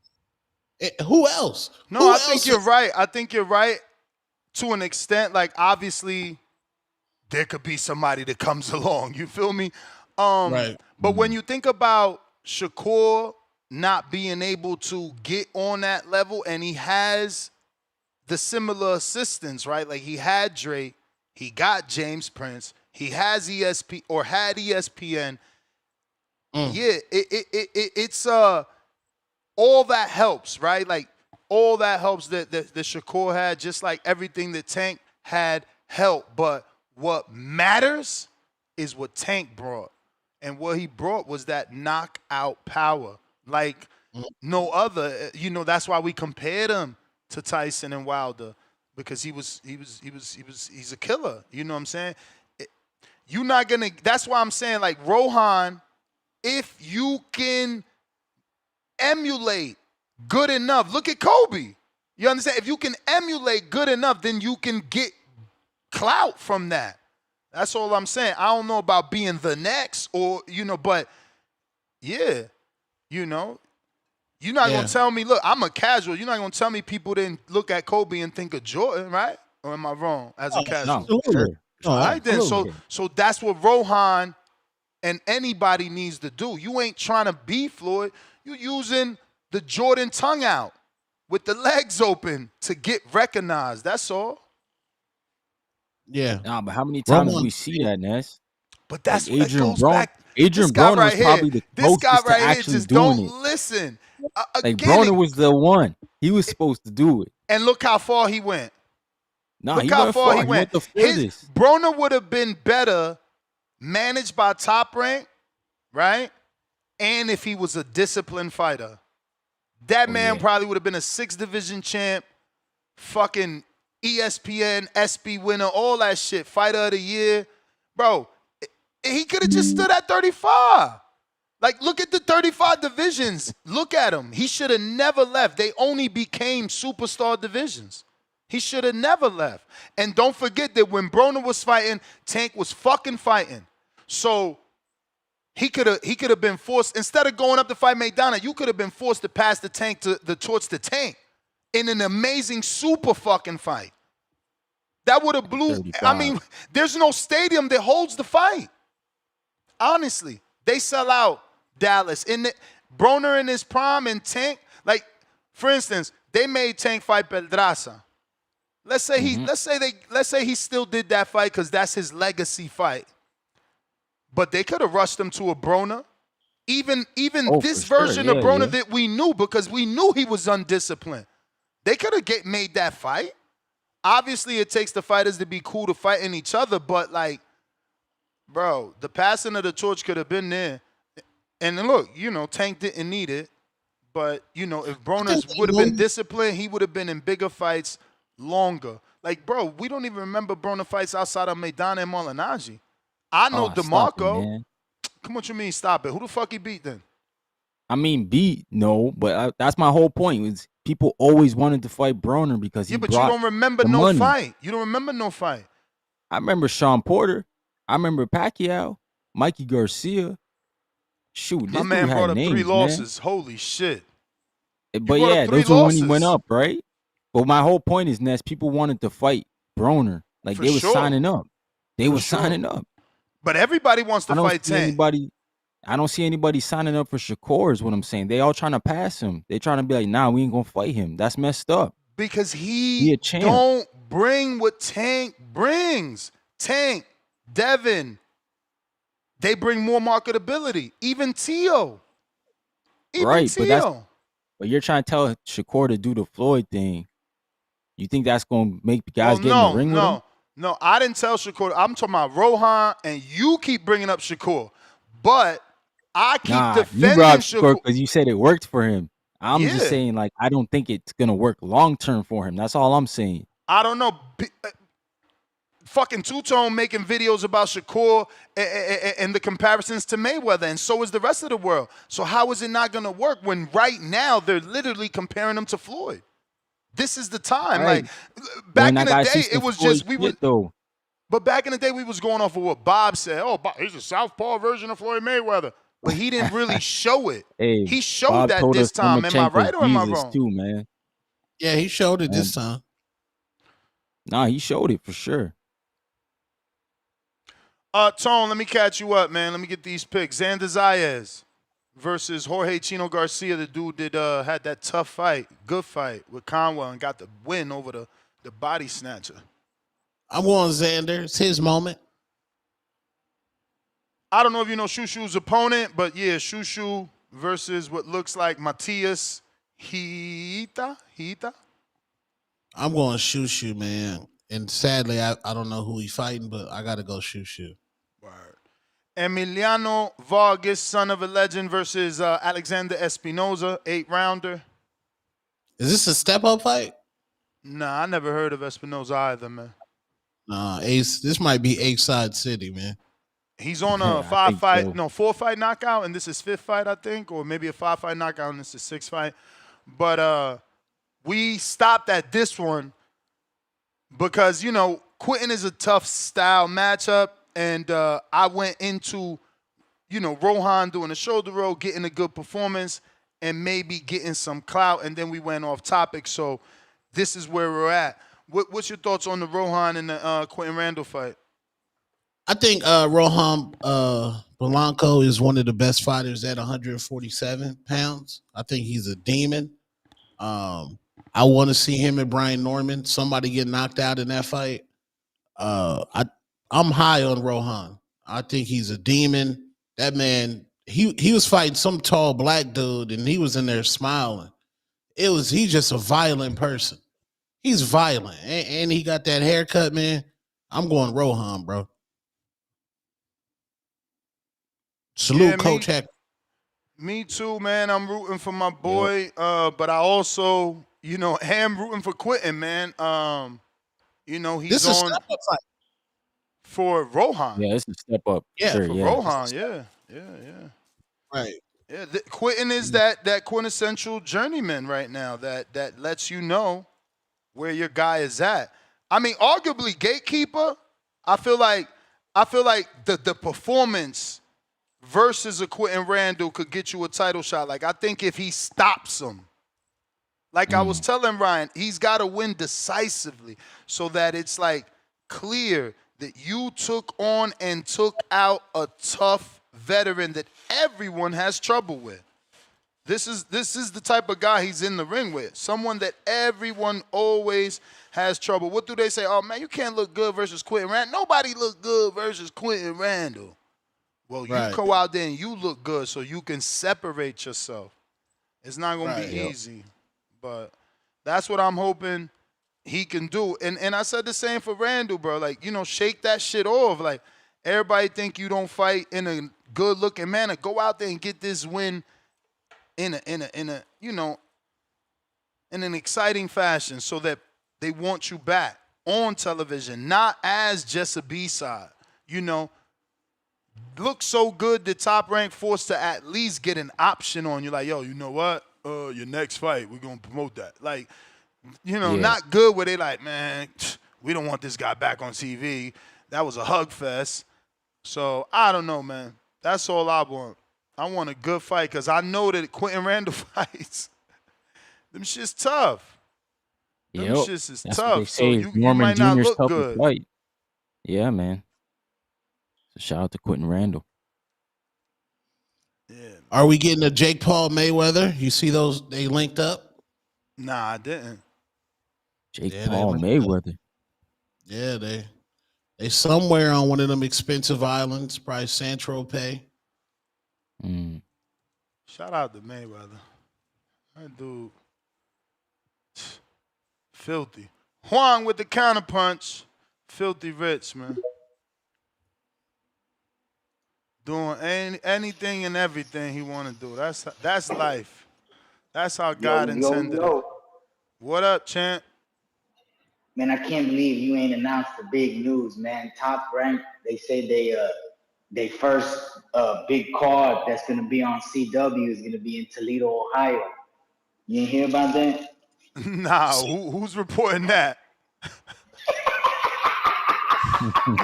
Who else? No, Who I think you're right. I think you're right to an extent. Like, obviously, there could be somebody that comes along. You feel me? Right. But when you think about Shakur not being able to get on that level, and he has the similar assistants, right? Like, he had Drake, he got James Prince, he has ESP or had ESPN. Yeah, it's all that helps, right? Like, all that helps that Shakur had, just like everything that Tank had helped. But what matters is what Tank brought. And what he brought was that knockout power, like no other. You know, that's why we compared him to Tyson and Wilder, because he's a killer. You know what I'm saying? You're not gonna. That's why I'm saying, like, Rohan, if you can emulate good enough, look at Kobe. You understand? If you can emulate good enough, then you can get clout from that. That's all I'm saying. I don't know about being the next, or, you know, but yeah, you know, you're not going to tell me, look, I'm a casual. You're not going to tell me people didn't look at Kobe and think of Jordan, right? Or am I wrong as a casual? No. All right, then. So that's what Rohan and anybody needs to do. You ain't trying to be Floyd. You're using the Jordan tongue out with the legs open to get recognized. That's all. Yeah. Nah, but how many times do we see that, Ness? But that's like Adrian Broner. Adrian Broner was probably the closest to actually doing it. Listen. Like, Broner was the one. He was supposed to do it. And look how far he went. Nah, look he how went far far. he went. The furthest. Broner would have been better managed by Top Rank, right? And if he was a disciplined fighter. That man probably would have been a 6th division champ, fucking ESPN, SB winner, all that shit, fighter of the year. Bro, he could have just stood at 35. Like, look at the 35 divisions. Look at him. He should have never left. They only became superstar divisions. He should have never left. And don't forget that when Broner was fighting, Tank was fucking fighting. So he could have been forced, instead of going up to fight Maidana, you could have been forced to pass the torch to Tank in an amazing super fucking fight. That would have blew. 35. I mean, there's no stadium that holds the fight. Honestly, they sell out Dallas. Broner in his prime and Tank, like, for instance, they made Tank fight Pedraza. Let's say he still did that fight because that's his legacy fight. But they could have rushed him to a Broner. Even this version of Broner that we knew, because we knew he was undisciplined. They could have made that fight. Obviously, it takes the fighters to be cool to fighting each other, but, like, bro, the passing of the torch could have been there. And look, you know, Tank didn't need it. But, you know, if Broner would have been disciplined, he would have been in bigger fights longer. Like, bro, we don't even remember Broner fights outside of Maidana and Molinaggi. I know DeMarco. Come on, what you mean stop it? Who the fuck he beat then? I mean, beat, no, but that's my whole point. Was people always wanted to fight Broner because he but you don't remember no fight. You don't remember no fight. I remember Sean Porter. I remember Pacquiao, Mikey Garcia. Shoot, this my man dude brought had up names, 3 losses. Man. Holy shit. But yeah, those were when he went up, right? But my whole point is, Ness, people wanted to fight Broner. Like, they were signing up. They were signing up. But everybody wants to fight Tank. I don't see anybody signing up for Shakur is what I'm saying. They all trying to pass him. They trying to be like, nah, we ain't going to fight him. That's messed up. Because he don't bring what Tank brings. Tank, Devin, they bring more marketability. Even Tio. But you're trying to tell Shakur to do the Floyd thing. You think that's going to make guys get in the ring with him? No, I didn't tell Shakur. I'm talking about Rohan, and you keep bringing up Shakur. But I keep defending you brought Shakur because you said it worked for him. I'm just saying, like, I don't think it's going to work long-term for him. That's all I'm saying. I don't know. Fucking Two-Tone making videos about Shakur and the comparisons to Mayweather, and so is the rest of the world. So how is it not going to work when right now they're literally comparing him to Floyd? This is the time. Right. Like, back in the day, it was just But back in the day, we was going off of what Bob said. Oh, he's a southpaw version of Floyd Mayweather. but he didn't really show it. Hey, He showed Bob that told this us time. Am I Lomachenko's right or am I Jesus wrong? too, man. Yeah, he showed it this time. Nah, he showed it for sure. Tone, let me catch you up, man. Let me get these picks. Xander Zayas versus Jorge Chino Garcia. The dude had that tough fight, good fight with Conwell and got the win over the body snatcher. I'm going Xander. It's his moment. I don't know if you know Shushu's opponent, but yeah, Shushu versus what looks like Mateus Heita. I'm going Shushu, man. And sadly, I don't know who he's fighting, but I got to go Shushu. Word. Emiliano Vargas, son of a legend, versus Alexander Espinoza, 8-rounder. Is this a step-up fight? Nah, I never heard of Espinoza either, man. Nah, Ace. This might be Ace-Side City, man. He's on a 4-fight knockout, and this is 5th fight, I think, or maybe a 5-fight knockout, and this is 6th fight. But we stopped at this one because, you know, Quentin is a tough style matchup, and I went into, you know, Rohan doing a shoulder roll, getting a good performance, and maybe getting some clout, and then we went off topic. So this is where we're at. What's your thoughts on the Rohan and the Quentin Randall fight? I think Rohan Polanco is one of the best fighters at 147 pounds. I think he's a demon. I want to see him and Brian Norman. Somebody get knocked out in that fight. I'm high on Rohan. I think he's a demon. That man, he was fighting some tall black dude, and he was in there smiling. He's just a violent person. He's violent, and he got that haircut, man. I'm going Rohan, bro. Salute, Coach Heck. Me too, man. I'm rooting for my boy, but I also, you know, am rooting for Quentin, man. You know, he's this is on a step-up fight for Rohan. Yeah, it's a step up. Yeah, sure, for Rohan. Yeah. Right. Yeah, Quentin is that quintessential journeyman right now that lets you know where your guy is at. I mean, arguably gatekeeper. I feel like the performance versus a Quentin Randall could get you a title shot. Like, I think if he stops him, like I was telling Ryan, he's got to win decisively so that it's like clear that you took on and took out a tough veteran that everyone has trouble with. This is the type of guy he's in the ring with. Someone that everyone always has trouble. What do they say? Oh, man, you can't look good versus Quentin Randall. Nobody look good versus Quentin Randall. Well, you go out there and you look good so you can separate yourself. It's not going to be easy. But that's what I'm hoping he can do. And I said the same for Randall, bro. Like, you know, shake that shit off. Like, everybody think you don't fight in a good-looking manner. Go out there and get this win in a you know, in an exciting fashion so that they want you back on television, not as just a B-side. You know, look so good the Top Rank forced to at least get an option on you. Like, yo, you know what? Your next fight, we're going to promote that. Like, you know, not good where they like, man, we don't want this guy back on TV. That was a hug fest. So, I don't know, man. That's all I want. I want a good fight because I know that Quentin Randall fights, them shit's tough. Them shits is tough. So you might not look good. Fight. Yeah, man. So shout out to Quentin Randall. Yeah. Are we getting a Jake Paul Mayweather? You see those? They linked up? Nah, I didn't. Jake Paul Mayweather. Yeah, they somewhere on one of them expensive islands, probably Saint-Tropez. Shout out to Mayweather. That dude, filthy. Juan with the counterpunch. Filthy rich, man. Doing anything and everything he want to do. That's life. That's how God intended it. What up, champ? Man, I can't believe you ain't announced the big news, man. Top Rank, they say they first big card that's gonna be on CW is gonna be in Toledo, Ohio. You ain't hear about that? Nah, who's reporting that?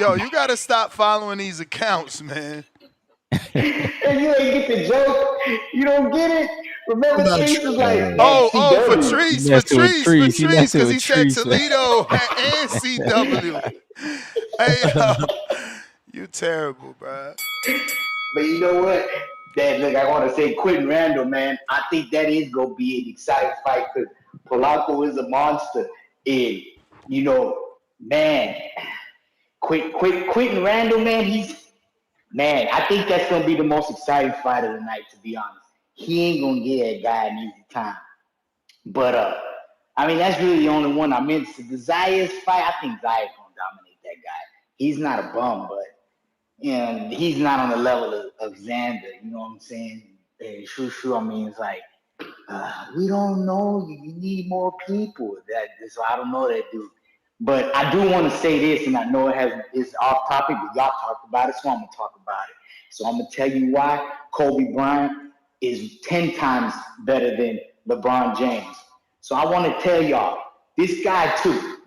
Yo, you gotta stop following these accounts, man. And you ain't get the joke. You don't get it. Remember, About Chase was like, Uh, at For CW. he Treese, messing with trees. He messing because he with said trees, man. Toledo and CW. Hey, yo, you terrible, bro. But you know what? That look, I want to say Quentin Randall, man. I think that is gonna be an exciting fight because Polanco is a monster. And you know, man, Quentin Randall, man, man. I think that's gonna be the most exciting fight of the night. To be honest, he ain't gonna get that guy an easy time. But I mean, that's really the only one I'm into. The Zayas fight, I think Zayas gonna dominate that guy. He's not a bum, but he's not on the level of Xander. You know what I'm saying? And Shushu, I mean, it's like we don't know. You need more people. So I don't know that dude. But I do want to say this, and I know it's off topic, but y'all talked about it, so I'm gonna talk about it. So I'm gonna tell you why Kobe Bryant is 10 times better than LeBron James. So I want to tell y'all, this guy too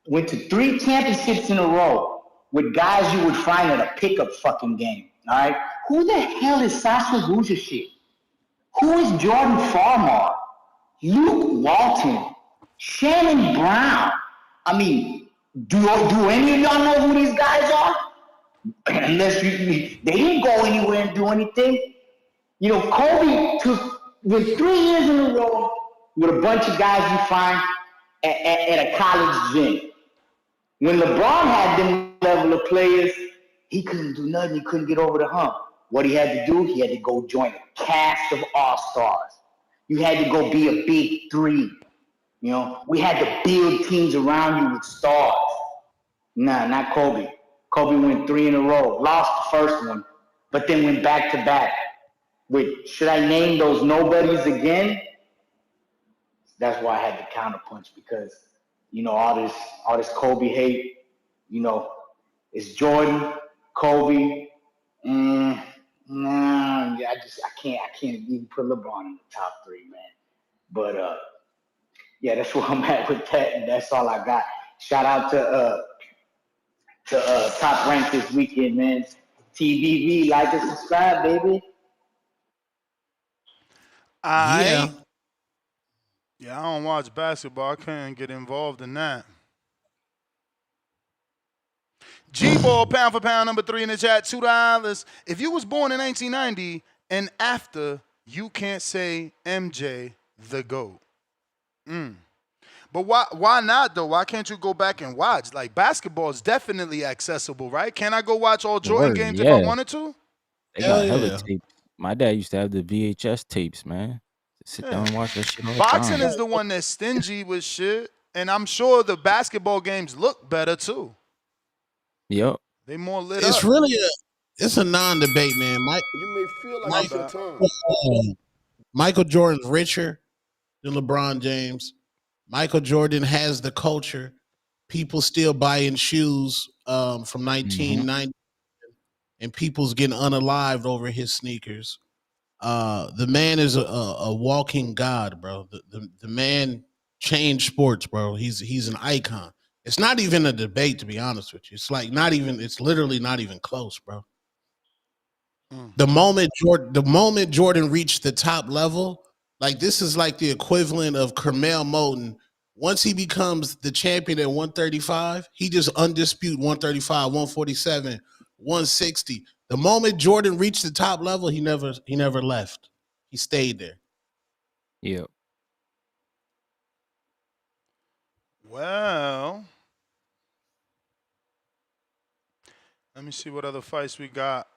went to 3 championships in a row with guys you would find at a pickup fucking game. All right, who the hell is Sasha Vujacic? Who is Jordan Farmar? Luke Walton, Shannon Brown. I mean, do any of y'all know who these guys are? Unless they didn't go anywhere and do anything. You know, Kobe went 3 years in a row with a bunch of guys you find at a college gym. When LeBron had them level of players, he couldn't do nothing. He couldn't get over the hump. What he had to do, he had to go join a cast of all-stars. You had to go be a big 3. You know, we had to build teams around you with stars. Nah, not Kobe. Kobe went 3 in a row, lost the first one, but then went back to back. Should I name those nobodies again? That's why I had to counterpunch because, you know, all this Kobe hate, you know, it's Jordan, Kobe, nah, I can't even put LeBron in the top 3, man. But yeah, that's where I'm at with that, and that's all I got. Shout out to Top Rank this weekend, man. TVV, like and subscribe, baby. Yeah. Yeah, I don't watch basketball. I can't get involved in that. G-Ball, pound for pound, number 3 in the chat, $2. If you was born in 1990 and after, you can't say MJ the GOAT. But why not, though? Why can't you go back and watch? Like, basketball is definitely accessible, right? Can I go watch all Jordan Word, games if I wanted to? They Hell got hella yeah. tapes. My dad used to have the VHS tapes, man. Sit down and watch that shit all the Boxing time. is the one that's stingy with shit, and I'm sure the basketball games look better, too. Yep. They more lit It's up. really it's a non-debate, man. Michael Jordan's richer than LeBron James. Michael Jordan has the culture. People still buying shoes from 1990, and people's getting unalived over his sneakers. The man is a walking god, bro. The man changed sports, bro. He's an icon. It's not even a debate, to be honest with you. It's like it's literally not even close, bro. The moment Jordan reached the top level, like this is like the equivalent of Carmel Moten. Once he becomes the champion at 135, he just undisputed 135, 147, 160. The moment Jordan reached the top level, he never left. He stayed there. Yep. Well, let me see what other fights we got.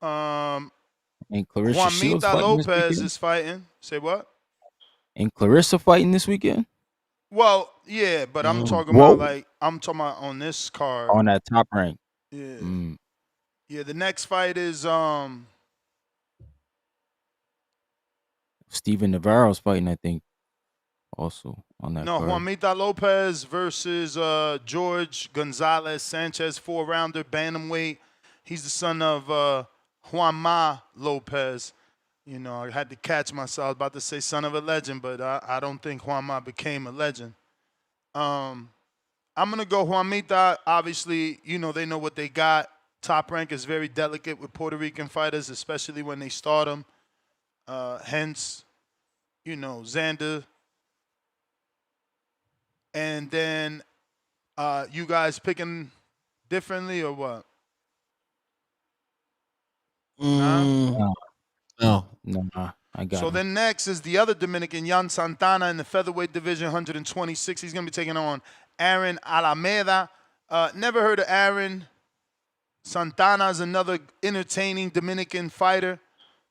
And Clarissa Shields Juanita fighting this Lopez weekend? is fighting. Say what? And Clarissa fighting this weekend? Well, yeah, but I'm talking Whoa. about on this card. On that top rank. Yeah. Mm. Yeah, the next fight is Steven Navarro's fighting, I think, also on that card. Juanita Lopez versus George Gonzalez-Sanchez, 4-rounder, bantamweight. He's the son of Juanma Lopez. You know, I had to catch myself. I was about to say son of a legend, but I don't think Juanma became a legend. I'm going to go Juanita. Obviously, you know, they know what they got. Top Rank is very delicate with Puerto Rican fighters, especially when they start them. Hence, you know, Xander. And then you guys picking differently or what? No. I got So him. then next is the other Dominican, Yan Santana, in the featherweight division, 126. He's going to be taking on Aaron Alameda. Never heard of Aaron. Santana is another entertaining Dominican fighter.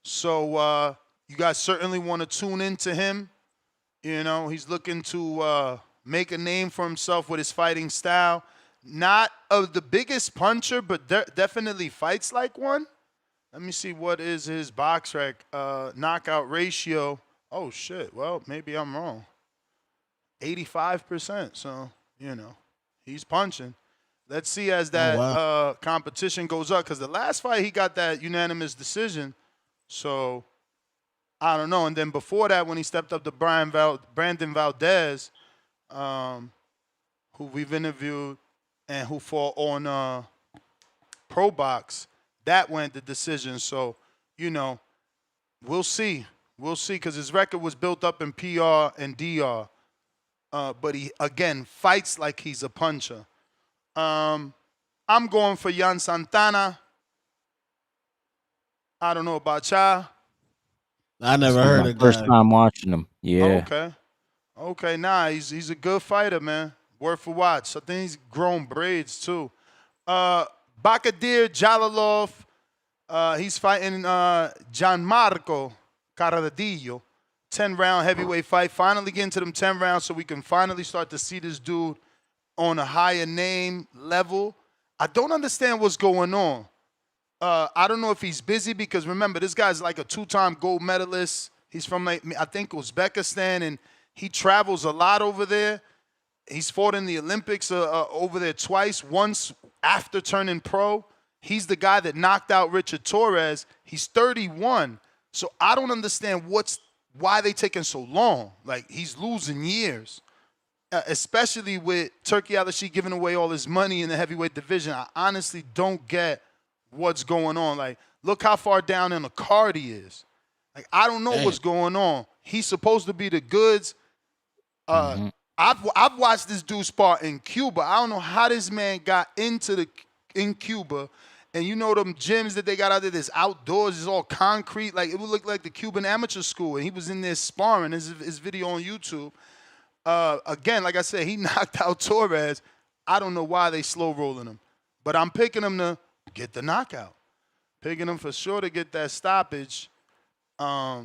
So you guys certainly want to tune into him. You know, he's looking to make a name for himself with his fighting style. Not of the biggest puncher, but definitely fights like one. Let me see what is his box rec knockout ratio. Oh, shit. Well, maybe I'm wrong. 85%. So, you know, he's punching. Let's see as that competition goes up. Because the last fight, he got that unanimous decision. So, I don't know. And then before that, when he stepped up to Brandon Valdez, who we've interviewed and who fought on Pro Box, that went the decision. So, you know, we'll see. We'll see, because his record was built up in PR and DR. But he, again, fights like he's a puncher. I'm going for Yan Santana. I don't know about y'all. I never heard of First time watching him. Yeah. Okay, nah, he's a good fighter, man. Worth a watch. I think he's grown braids, too. Bakadir Jalalov, he's fighting Gianmarco Caradillo. 10-round heavyweight fight. Finally getting to them 10 rounds so we can finally start to see this dude on a higher name level. I don't understand what's going on. I don't know if he's busy, because remember, this guy's like a 2-time gold medalist. He's from, like, I think, Uzbekistan, and he travels a lot over there. He's fought in the Olympics over there twice, once after turning pro. He's the guy that knocked out Richard Torres. He's 31. So I don't understand why they taking so long. Like, he's losing years, especially with Turki Al-Ashi giving away all his money in the heavyweight division. I honestly don't get what's going on. Like, look how far down in the card he is. Like, I don't know what's going on. He's supposed to be the goods. I've watched this dude spar in Cuba. I don't know how this man got in Cuba. And you know them gyms that they got out there, this outdoors, it's all concrete. Like, it would look like the Cuban amateur school. And he was in there sparring. His video on YouTube. Again, like I said, he knocked out Torres. I don't know why they slow rolling him. But I'm picking him to get the knockout. Picking him for sure to get that stoppage. Yeah,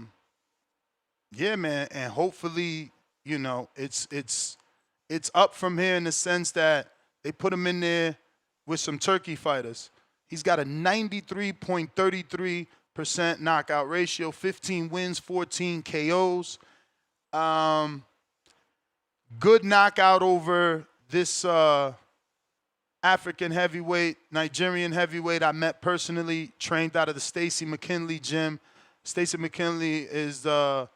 man. And hopefully, you know, it's up from here in the sense that they put him in there with some Turkey fighters. He's got a 93.33% knockout ratio, 15 wins, 14 KOs. Good knockout over this African heavyweight, Nigerian heavyweight I met personally, trained out of the Stacey McKinley gym. Stacey McKinley is the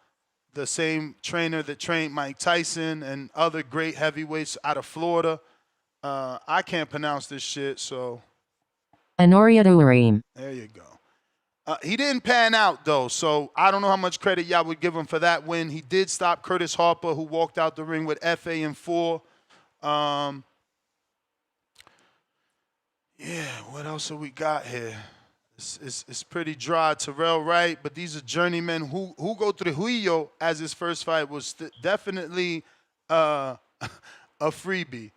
same trainer that trained Mike Tyson and other great heavyweights out of Florida. I can't pronounce this shit, so. Anoriadurim. There you go. He didn't pan out, though, so I don't know how much credit y'all would give him for that win. He did stop Curtis Harper, who walked out the ring with FA in 4. Yeah, what else have we got here? It's pretty dry. Terrell Wright, but these are journeymen. Hugo Trujillo, as his first fight, was definitely a freebie.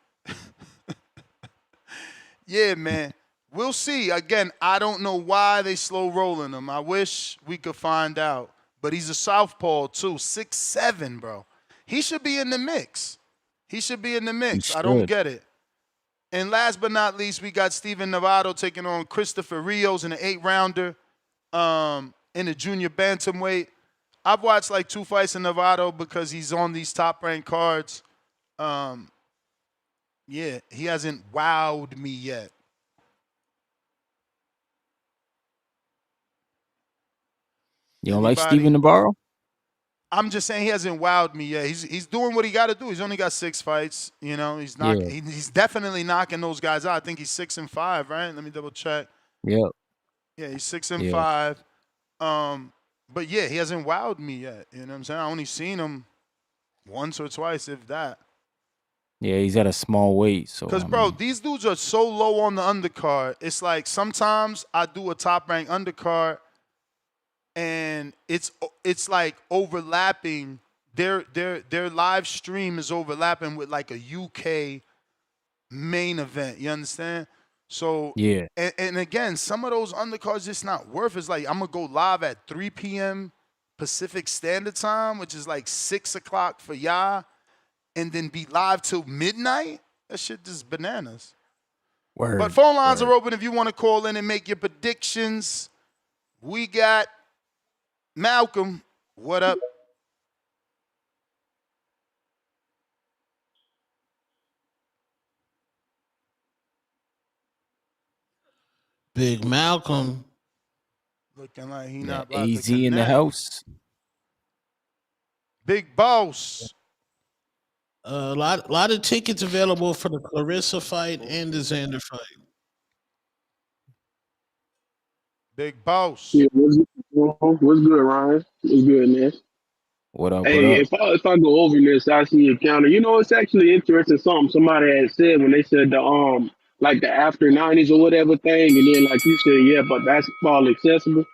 Yeah, man. We'll see. Again, I don't know why they slow rolling him. I wish we could find out. But he's a southpaw, too. 6'7", bro. He should be in the mix. He should be in the mix. I don't get it. And last but not least, we got Steven Novato taking on Christopher Rios in an 8-rounder in the junior bantamweight. I've watched like 2 fights in Novato because he's on these top-ranked cards. Yeah, he hasn't wowed me yet. You don't like Steven Navarro? I'm just saying he hasn't wowed me yet. He's doing what he got to do. He's only got 6 fights. You know, he's definitely knocking those guys out. I think he's 6-5, right? Let me double check. Yep. Yeah, he's Yeah. 6-5. But yeah, he hasn't wowed me yet. You know what I'm saying? I only seen him once or twice, if that. Yeah, he's at a small weight, so Because, bro, these dudes are so low on the undercard. It's like sometimes I do a top-ranked undercard, and it's like overlapping. Their live stream is overlapping with like a UK main event. You understand? So yeah. and again, some of those undercards just not worth. It's like I'm gonna go live at 3 p.m. Pacific Standard Time, which is like 6 o'clock for y'all, and then be live till midnight. That shit just bananas. Word. But phone lines are open if you want to call in and make your predictions. We got Malcolm. What up? Big Malcolm. Looking like he Yeah, not about AZ to in the connect. house. Big Boss. A lot of tickets available for the Clarissa fight and the Xander fight. Big Boss. Yeah, what's good, Ryan? What's good, man? What up? Hey, What up? if I go over this, I see a counter. You know, it's actually interesting. Something somebody had said when they said the like the after 90s or whatever thing, and then like you said, yeah, but basketball accessible.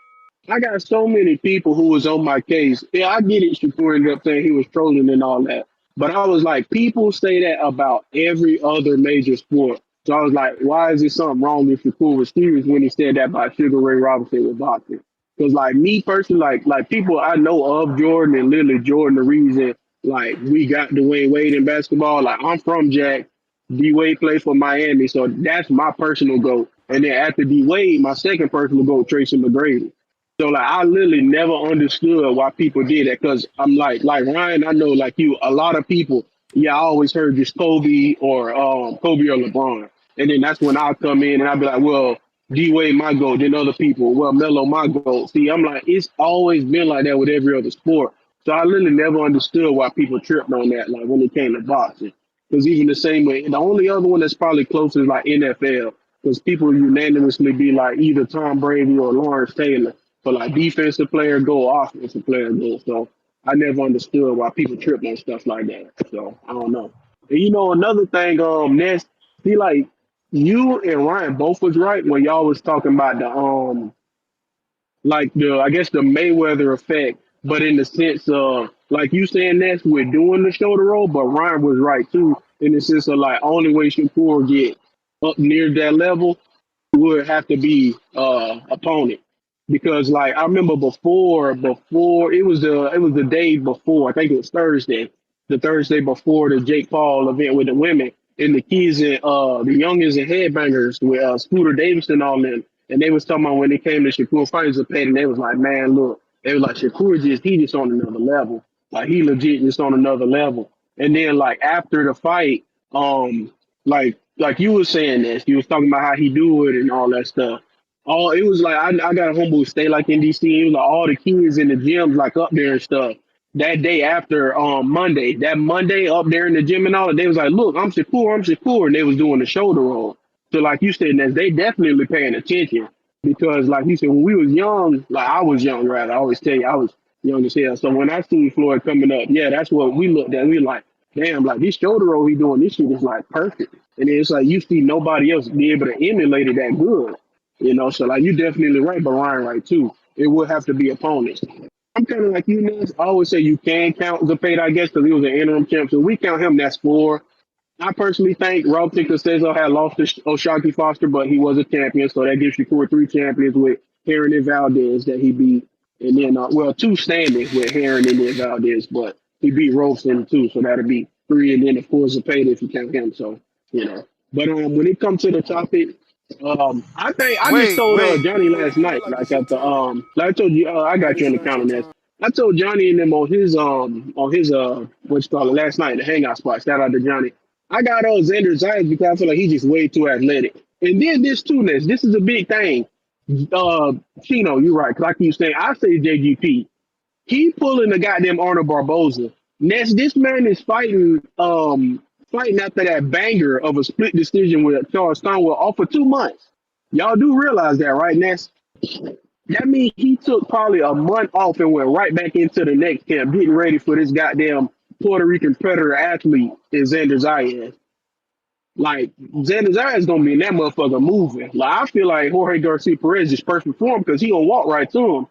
I got so many people who was on my case. Yeah, I get it. Shakur ended up saying he was trolling and all that. But I was like, people say that about every other major sport. So I was like, why is there something wrong if Shakur was serious when he said that about Sugar Ray Robinson with boxing? Because like me personally, like people I know of Jordan and literally Jordan, the reason like we got Dwayne Wade in basketball. Like I'm from Jack. D Wade played for Miami, so that's my personal goal. And then after D Wade, my second personal goal, Tracy McGrady. So like I literally never understood why people did that because I'm like Ryan, I know like you, a lot of people, yeah, I always heard just Kobe or LeBron. And then that's when I come in and I'd be like, well, D Wade my goal, then other people, well, Melo my goal. See, I'm like, it's always been like that with every other sport. So I literally never understood why people tripped on that, like when it came to boxing. Because even the same way, the only other one that's probably close is like NFL. Because people unanimously be like either Tom Brady or Lawrence Taylor. For like defensive player go, offensive player go. So I never understood why people trip on stuff like that. So I don't know. And you know another thing, Ness, see like you and Ryan both was right when y'all was talking about the like the I guess the Mayweather effect, but in the sense of like you saying that's we're doing the shoulder roll, but Ryan was right too in the sense of like only way Shakur get up near that level would have to be opponent because like I remember before it was the day before I think it was the Thursday before the Jake Paul event with the women and the kids and the youngins and headbangers with Scooter Davis and all them and they was talking about when it came to Shakur fights of and they was like man look they was like Shakur just on another level like he legit just on another level and then like after the fight like you was saying this, you was talking about how he do it and all that stuff. All it was like I got a homeboy who stay like in DC. It was like all the kids in the gyms like up there and stuff. That day after Monday, that Monday up there in the gym and all that, they was like, look, I'm Shakur, and they was doing the shoulder roll. So like you said, Ness, they definitely paying attention because like you said, when we was young, like I was young rather, I always tell you I was young as hell. So when I seen Floyd coming up, yeah, that's what we looked at. We like, damn, like this shoulder roll he doing, this shit is like perfect. And then it's like you see nobody else be able to emulate it that good. You know, so like you definitely right, but Ryan right too. It would have to be opponents. I'm kind of like you, Ness. I always say you can count Zepeda, I guess, because he was an interim champ. So we count him, that's 4. I personally think Rob Tinker had lost to O'Shaquie Foster, but he was a champion, so that gives you 3 champions with Heron and Valdez that he beat. And then, 2 standings with Heron and then Valdez, but he beat Robeson too, so that'd be 3. And then, of course, Zepeda if you count him. So, you know. But when it comes to the topic, I think I just told Johnny last night, like at the like I told you, I got you on the counter Ness. I told Johnny and them on his what you call it last night, the hangout spot. Shout out to Johnny. I got Xander Zayas because I feel like he's just way too athletic. And then this too, Ness, this is a big thing. Chino, you're right, because I keep saying I say JGP. He pulling the goddamn Arnold Barboza. Ness, this man is fighting after that banger of a split decision with Charles Stonewall off for 2 months. Y'all do realize that, right, Ness? That means he took probably a month off and went right back into the next camp, getting ready for this goddamn Puerto Rican predator athlete is Xander Zayas. Like Xander Zayas gonna be in that motherfucker moving. Like I feel like Jorge Garcia Perez is perfect for him because he gonna walk right to him.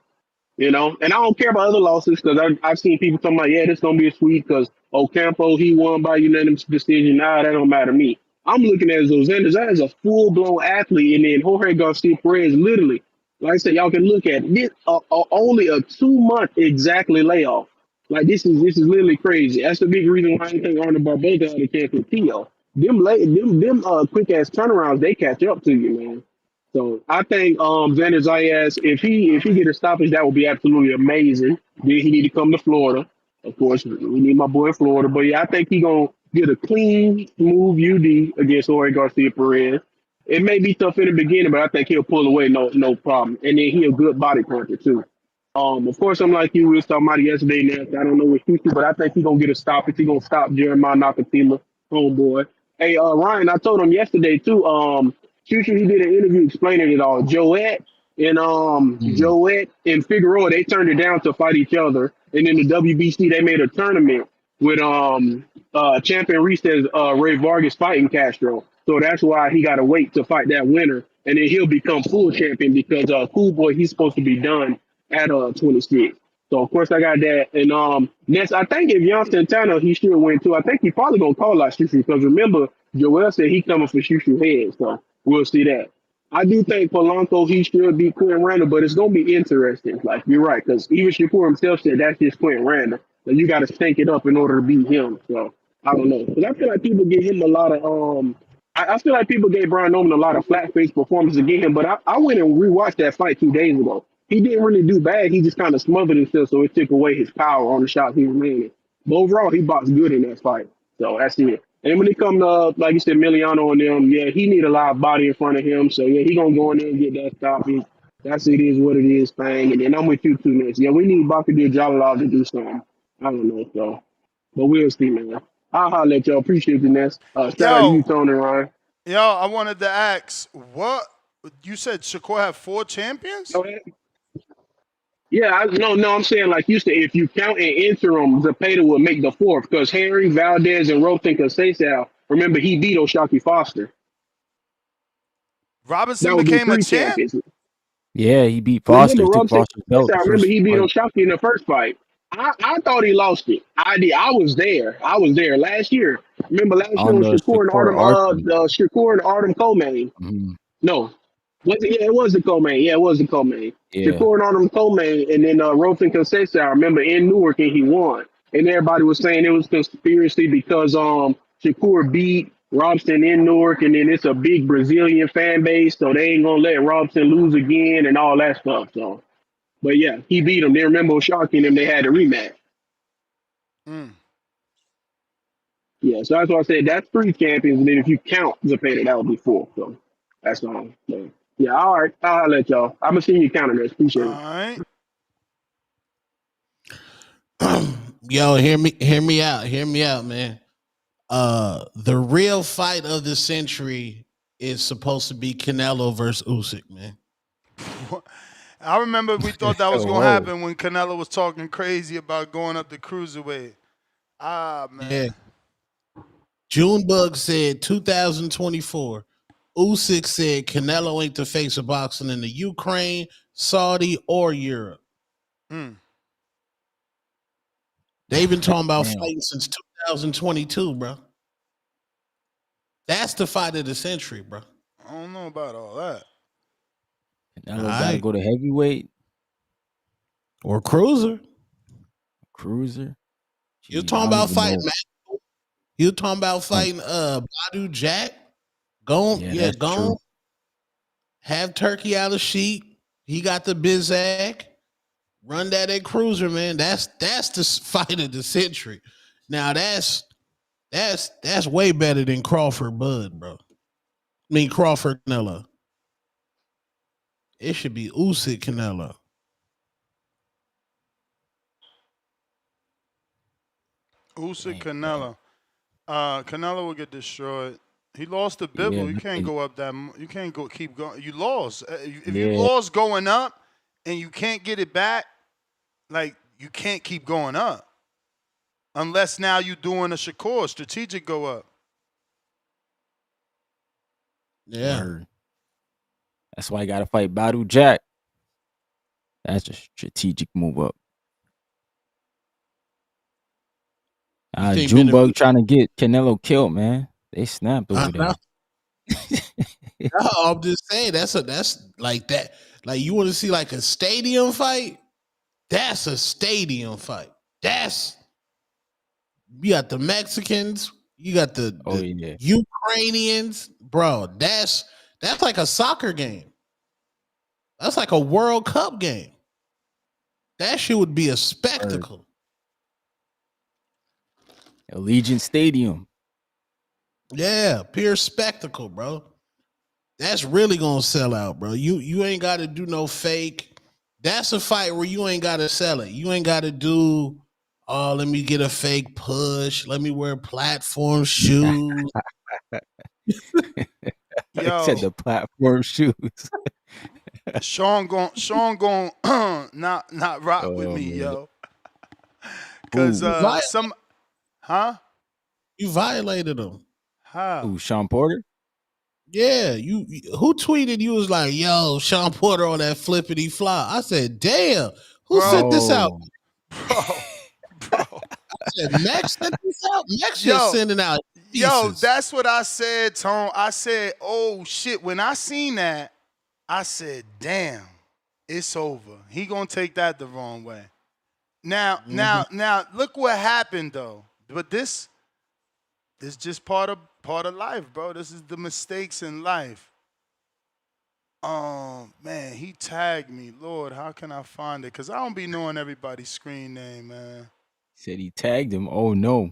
You know, and I don't care about other losses because I've seen people talking about, yeah, this gonna be a sweep because Ocampo he won by unanimous decision. Nah, that don't matter to me. I'm looking at Xander as a full blown athlete, and then Jorge Garcia Perez literally, like I said, y'all can look at this only a 2 month exactly layoff. Like this is literally crazy. That's the big reason why I think Arnold Barboza had a chance with Tio. Them quick ass turnarounds they catch up to you, man. So I think Xander Zayas, if he get a stoppage, that would be absolutely amazing. Then he need to come to Florida. Of course, we need my boy in Florida. But yeah, I think he gonna get a clean, smooth UD against Jorge Garcia Perez. It may be tough in the beginning, but I think he'll pull away no problem. And then he a good body puncher too. Of course, I'm like you. We was talking about it yesterday. Now I don't know what Houston, but I think he gonna get a stoppage. He gonna stop Jeremiah Nakatila, homeboy. Hey, Ryan, I told him yesterday too. Future, he did an interview explaining it all. Joette and Figueroa, they turned it down to fight each other. And in the WBC, they made a tournament with champion Reese says Ray Vargas fighting Castro. So that's why he got to wait to fight that winner, and then he'll become full champion because Cool Boy he's supposed to be done at 26. So of course I got that, and next I think if Young Santana he should win too. I think he probably gonna call out Shushu because remember Joel said he coming for Shushu head, so we'll see that. I do think Polanco he should beat Quentin Randall, but it's gonna be interesting. Like you're right, because even Shakur himself said that's just Quentin Randall. So you got to stake it up in order to beat him. So I don't know, because I feel like people give him a lot of I feel like people gave Brian Norman a lot of flat face performances against him, but I went and rewatched that fight 2 days ago. He didn't really do bad. He just kind of smothered himself, so it took away his power on the shots he was landing. But overall, he boxed good in that fight. So that's it. And when it comes to, like you said, Miliano and them, yeah, he need a lot of body in front of him. So, yeah, he going to go in there and get that stoppage. That's it is what it is, Fang. And then I'm with you, too, next. Yeah, we need Bakadir Jalal to do something. I don't know, so. But we'll see, man. I'll holler at y'all. Appreciate the Ness. Shout out to you, Tony Ryan. Yo, I wanted to ask, what you said Shakur had 4 champions? Yeah, I'm saying like you said, if you count in interim, Zepeda will make the 4th because Henry, Valdez, and Roten Conceição, remember he beat O'Shaquie Foster. Robinson became a champ? Champions. Yeah, he beat Foster. He took Foster's belt. I remember he beat O'Shaquie in the first fight. I thought he lost it. I did. I was there last year. Remember last year was Shakur and Artem co-main. Mm-hmm. No. Was it? Yeah, it was the co-main. Yeah, it was the co-main. Yeah. Shakur and Artem co-main, and then Roten Conceição, I remember in Newark, and he won. And everybody was saying it was conspiracy because Shakur beat Robson in Newark, and then it's a big Brazilian fan base, so they ain't gonna let Robson lose again and all that stuff. So, but yeah, he beat him. They remember O'Shaquie and them. They had a rematch. Yeah, so that's why I said that's 3 champions, and then if you count Zepeda, that would be 4. So that's all. So, yeah, all right. I'll let y'all. I'm gonna see you counting this. Appreciate it. All right. Yo, hear me out, man. The real fight of the century is supposed to be Canelo versus Usyk, man. I remember we thought that was gonna happen when Canelo was talking crazy about going up the cruiserweight. Ah, man. Yeah. Junebug said 2024. Usyk said Canelo ain't the face of boxing in the Ukraine, Saudi, or Europe. They've been talking about fighting since 2022, bro. That's the fight of the century, bro. I don't know about all that. Canelo got to go to heavyweight or cruiser. Cruiser. You're talking about fighting, man. You're talking about fighting Badu Jack. Gone. Have Turkey out of sheet. He got the Bizak. Run that at cruiser, man. That's the fight of the century. Now that's way better than Crawford Bud, bro. I mean Crawford Canelo. It should be Usyk Canelo. Usyk Canelo. Canelo will get destroyed. He lost to Yeah, Bivol. You can't go up that. You can't go keep going. You lost. If you Yeah. lost going up and you can't get it back, like you can't keep going up unless now you doing a Shakur strategic go up. Yeah. Word. That's why you got to fight Badu Jack. That's a strategic move up. think Junebug Benavidez- trying to get Canelo killed, man. They snapped over there. No, I'm just saying that's like that. Like you want to see like a stadium fight? That's a stadium fight. You got the Mexicans, you got the yeah. Ukrainians, bro. That's like a soccer game. That's like a World Cup game. That shit would be a spectacle. Allegiant Stadium. Yeah, pure spectacle, bro. That's really gonna sell out, bro. You ain't got to do no fake. That's a fight where you ain't got to sell it. You ain't got to do, oh, let me get a fake push. Let me wear platform shoes. Yo, said the platform shoes. Sean gon' not rock with me, man. yo. Cause you violated him. How? Who, Sean Porter? Yeah, who tweeted you was like, yo, Sean Porter on that flippity flop. I said, damn, who sent this out? Bro. I said, Max sent this out? Max just sending out pieces. Yo, that's what I said, Tone. I said, oh shit. When I seen that, I said, damn, it's over. He gonna take that the wrong way. Now, look what happened though. But this is just part of life, bro. This is the mistakes in life. Man, he tagged me. Lord, how can I find it? Because I don't be knowing everybody's screen name, man. Said he tagged him. Oh, no.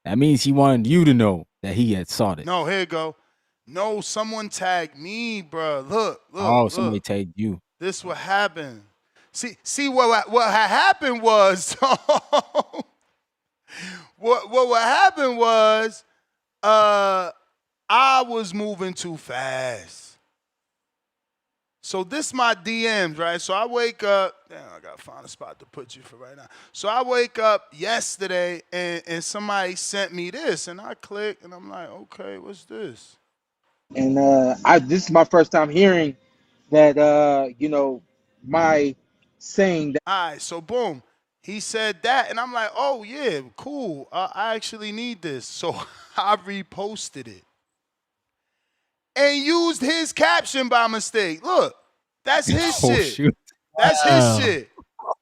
That means he wanted you to know that he had sought it. No, here you go. No, someone tagged me, bro. Look. Oh, somebody tagged you. This what happened. See what had happened was what happened was I was moving too fast. So this my DMs, right? So I wake up. Damn, I gotta find a spot to put you for right now. So I wake up yesterday and somebody sent me this, and I click and I'm like, okay, what's this? And this is my first time hearing that my saying that. All right, so boom. He said that, and I'm like, oh, yeah, cool. I actually need this. So I reposted it and used his caption by mistake. Look, that's his shit. Shoot. That's his shit.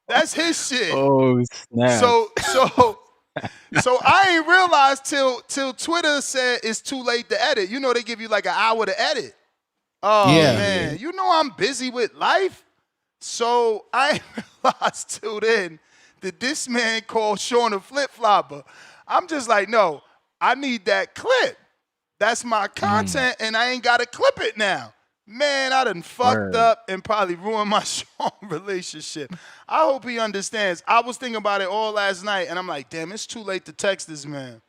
That's his shit. Oh, snap. So I ain't realized till Twitter said it's too late to edit. You know they give you like an hour to edit. Oh, Yeah. man. You know I'm busy with life. So I ain't realized till then that this man called Sean a flip-flopper. I'm just like, no, I need that clip. That's my content, and I ain't got to clip it now. Man, I done fucked up and probably ruined my Sean relationship. I hope he understands. I was thinking about it all last night, and I'm like, damn, it's too late to text this man.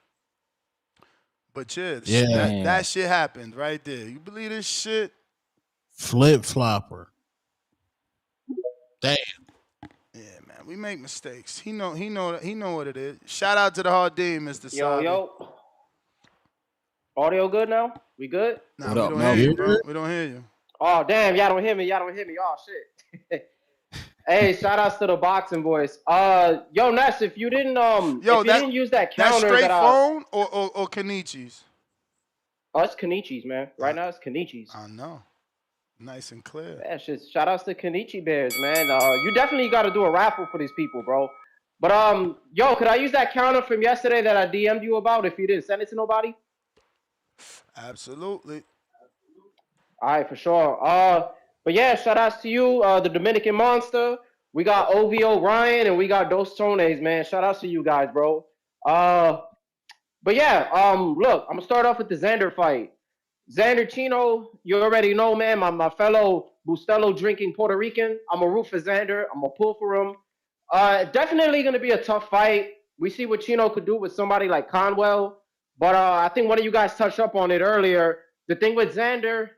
But yeah, that shit happened right there. You believe this shit? Flip-flopper. Damn. Yeah, man, we make mistakes. He know what it is. Shout out to the hard D, Mr. Sabi. Yo. Audio good now? We good? Nah, we don't hear you, bro. We don't hear you. Oh, damn, y'all don't hear me. Oh, shit. Hey, shout outs to the boxing voice. Yo, Ness, if you didn't didn't use that counter, that's straight phone or Kenichi's? Oh, it's Kenichi's, man. Right now, it's Kenichi's. I know. Nice and clear. Yeah, shit. Shout outs to Kenichi Bears, man. You definitely got to do a raffle for these people, bro. But yo, could I use that counter from yesterday that I DM'd you about if you didn't send it to nobody? Absolutely. All right, for sure. But yeah, shout outs to you, the Dominican Monster. We got OVO Ryan and we got Dos Tones, man. Shout outs to you guys, bro. But yeah, look, I'm gonna start off with the Xander fight. Xander Chino, you already know, man, my fellow Bustelo drinking Puerto Rican. I'm gonna root for Xander. I'm gonna pull for him. Definitely gonna be a tough fight. We see what Chino could do with somebody like Conwell. But I think one of you guys touched up on it earlier. The thing with Xander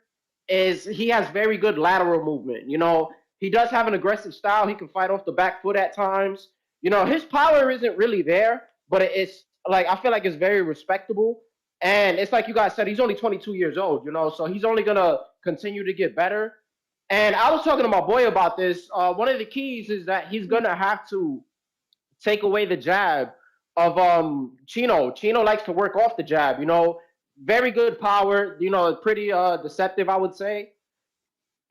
is he has very good lateral movement. You know, he does have an aggressive style. He can fight off the back foot at times. You know, his power isn't really there, but it's like I feel like it's very respectable. And it's like you guys said, he's only 22 years old, you know, so he's only going to continue to get better. And I was talking to my boy about this. One of the keys is that he's going to have to take away the jab of Chino. Chino likes to work off the jab, you know, very good power, you know, pretty deceptive, I would say.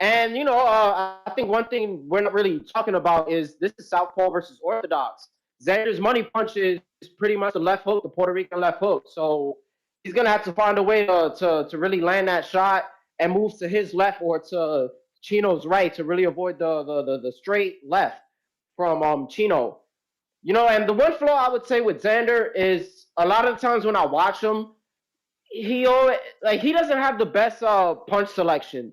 And, you know, I think one thing we're not really talking about is this is Southpaw versus Orthodox. Xander's money punch is pretty much the left hook, the Puerto Rican left hook. So he's going to have to find a way to really land that shot and move to his left or to Chino's right to really avoid the straight left from Chino. You know, and the one flaw I would say with Xander is a lot of the times when I watch him, he doesn't have the best punch selection.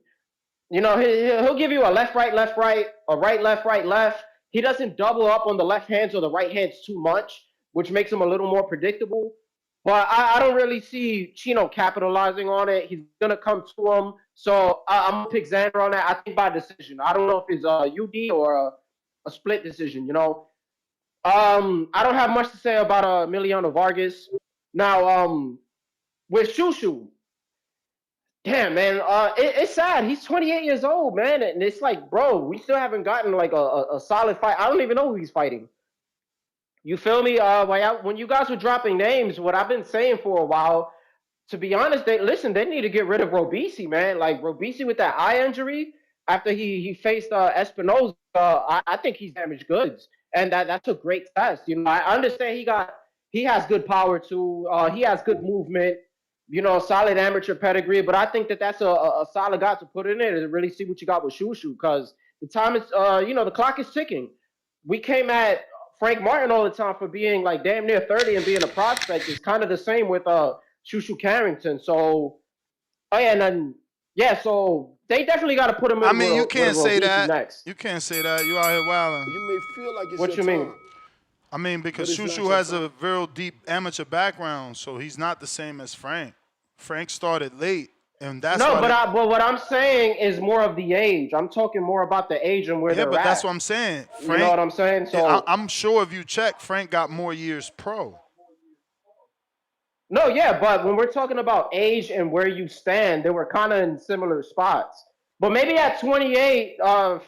You know, he'll give you a left, right, a right, left. He doesn't double up on the left hands or the right hands too much, which makes him a little more predictable. But I don't really see Chino capitalizing on it. He's going to come to him. So I'm going to pick Xander on that. I think by decision. I don't know if it's a UD or a split decision, you know. I don't have much to say about Emiliano Vargas. Now, with Shushu, damn, man, it's sad. He's 28 years old, man. And it's like, bro, we still haven't gotten like a solid fight. I don't even know who he's fighting. You feel me? When you guys were dropping names, what I've been saying for a while, to be honest, they need to get rid of Robisi, man. Like Robisi with that eye injury after he faced Espinoza, I think he's damaged goods. And that's a great test. You know, I understand he has good power too. He has good movement, you know, solid amateur pedigree. But I think that's a solid guy to put in there to really see what you got with Shushu, because the time is, you know, the clock is ticking. We came at Frank Martin all the time for being like damn near 30 and being a prospect. It's kind of the same with Shushu Carrington. So, so they definitely got to put him in. I mean, you can't say that. Next. You can't say that. You out here wilding. You may feel like it's what you mean? I mean, because Shushu has a real deep amateur background, so he's not the same as Frank. Frank started late, and that's but what I'm saying is more of the age. I'm talking more about the age and where they're at. Yeah, but that's what I'm saying. Frank, you know what I'm saying? So I'm sure if you check, Frank got more years pro. No, yeah, but when we're talking about age and where you stand, they were kind of in similar spots. But maybe at 28,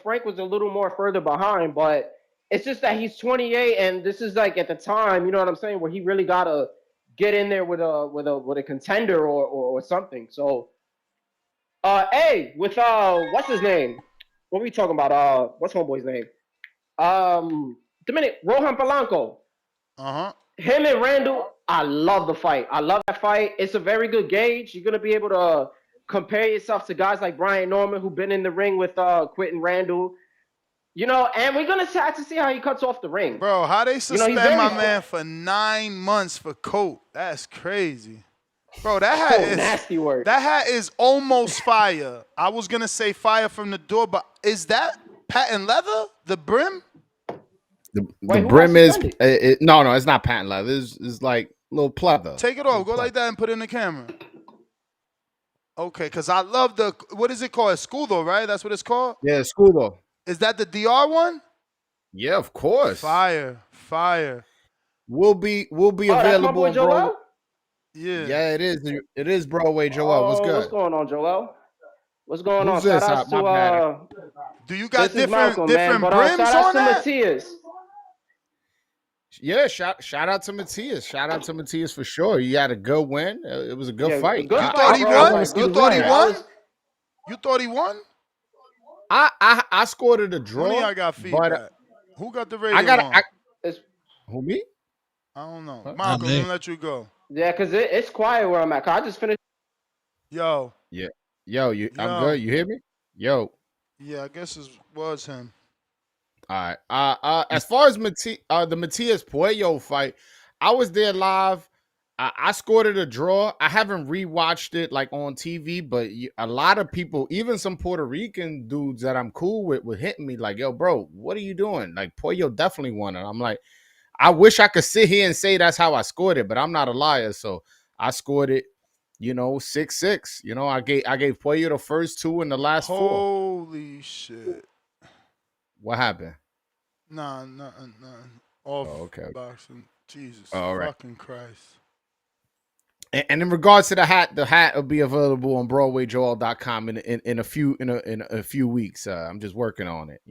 Frank was a little more further behind. But it's just that he's 28, and this is like at the time, you know what I'm saying, where he really gotta get in there with a contender or something. So, with what's his name? What are we talking about? What's homeboy's name? Rohan Polanco. Him and Randall. I love the fight. I love that fight. It's a very good gauge. You're going to be able to compare yourself to guys like Brian Norman, who've been in the ring with Quentin Randall. You know, and we're going to have to see how he cuts off the ring. Bro, how they suspend my man for 9 months for coke? That's crazy. Bro, that hat is nasty work. That hat is almost fire. I was going to say fire from the door, but is that patent leather? The brim? The brim is no, it's not patent leather. It's like a little pleather. Take it off. Go like that and put it in the camera. Okay, because I love what is it called? Escudo, right? That's what it's called? Yeah, Escudo. Is that the DR one? Yeah, of course. Fire. We'll be available, that's my boy Joel? Yeah, it is. It is Broadway Joel. What's good? What's going on, Joel? What's going on? This? Shout out to do you got different Malcolm, brims shout out on to that? Matthias. Yeah, shout out to Mateus. Shout out to Mateus for sure. You had a good win. It was a good fight. You thought he won? You thought he won? I scored it a draw. I got feedback. Who got the radio on? Who, me? I don't know. Malcolm, I'm going to let you go. Yeah, because it's quiet where I'm at. I just finished. Yo. Yeah. Yo, I'm good. You hear me? Yo. Yeah, I guess it was him. All right. As far as the Matias Puello fight, I was there live. I scored it a draw. I haven't rewatched it like on TV, but a lot of people, even some Puerto Rican dudes that I'm cool with, were hitting me like, "Yo, bro, what are you doing?" Like Puello definitely won, and I'm like, I wish I could sit here and say that's how I scored it, but I'm not a liar, so I scored it, 6-6. I gave Puello the first 2 and the last 4. Holy shit. What happened? Nah. Off okay. boxing. Jesus fucking Christ. And in regards to the hat will be available on BroadwayJoel.com in a few weeks. I'm just working on it.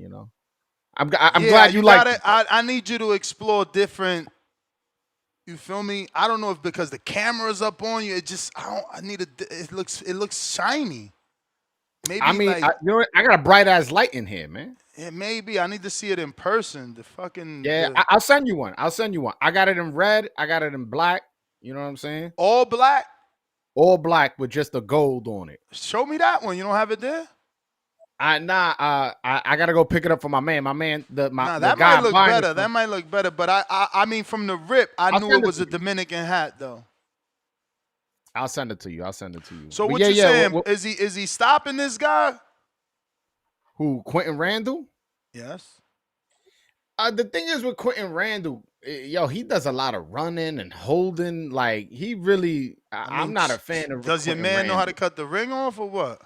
I'm glad you like it. I need you to explore different. You feel me? I don't know if because the camera's up on you, it looks shiny. Maybe I got a bright ass light in here, man. Yeah, maybe I need to see it in person. I'll send you one. I got it in red. I got it in black. You know what I'm saying? All black? All black with just the gold on it. Show me that one. You don't have it there? I gotta go pick it up for my man. That might look better. That might look better. But I mean, from the rip, I knew it was a Dominican hat, though. I'll send it to you. So what you saying? Is he stopping this guy? Who? Quentin Randall? Yes. The thing is with Quentin Randall, he does a lot of running and holding. Like he really, I'm not a fan of. Does your man know how to cut the ring off or what?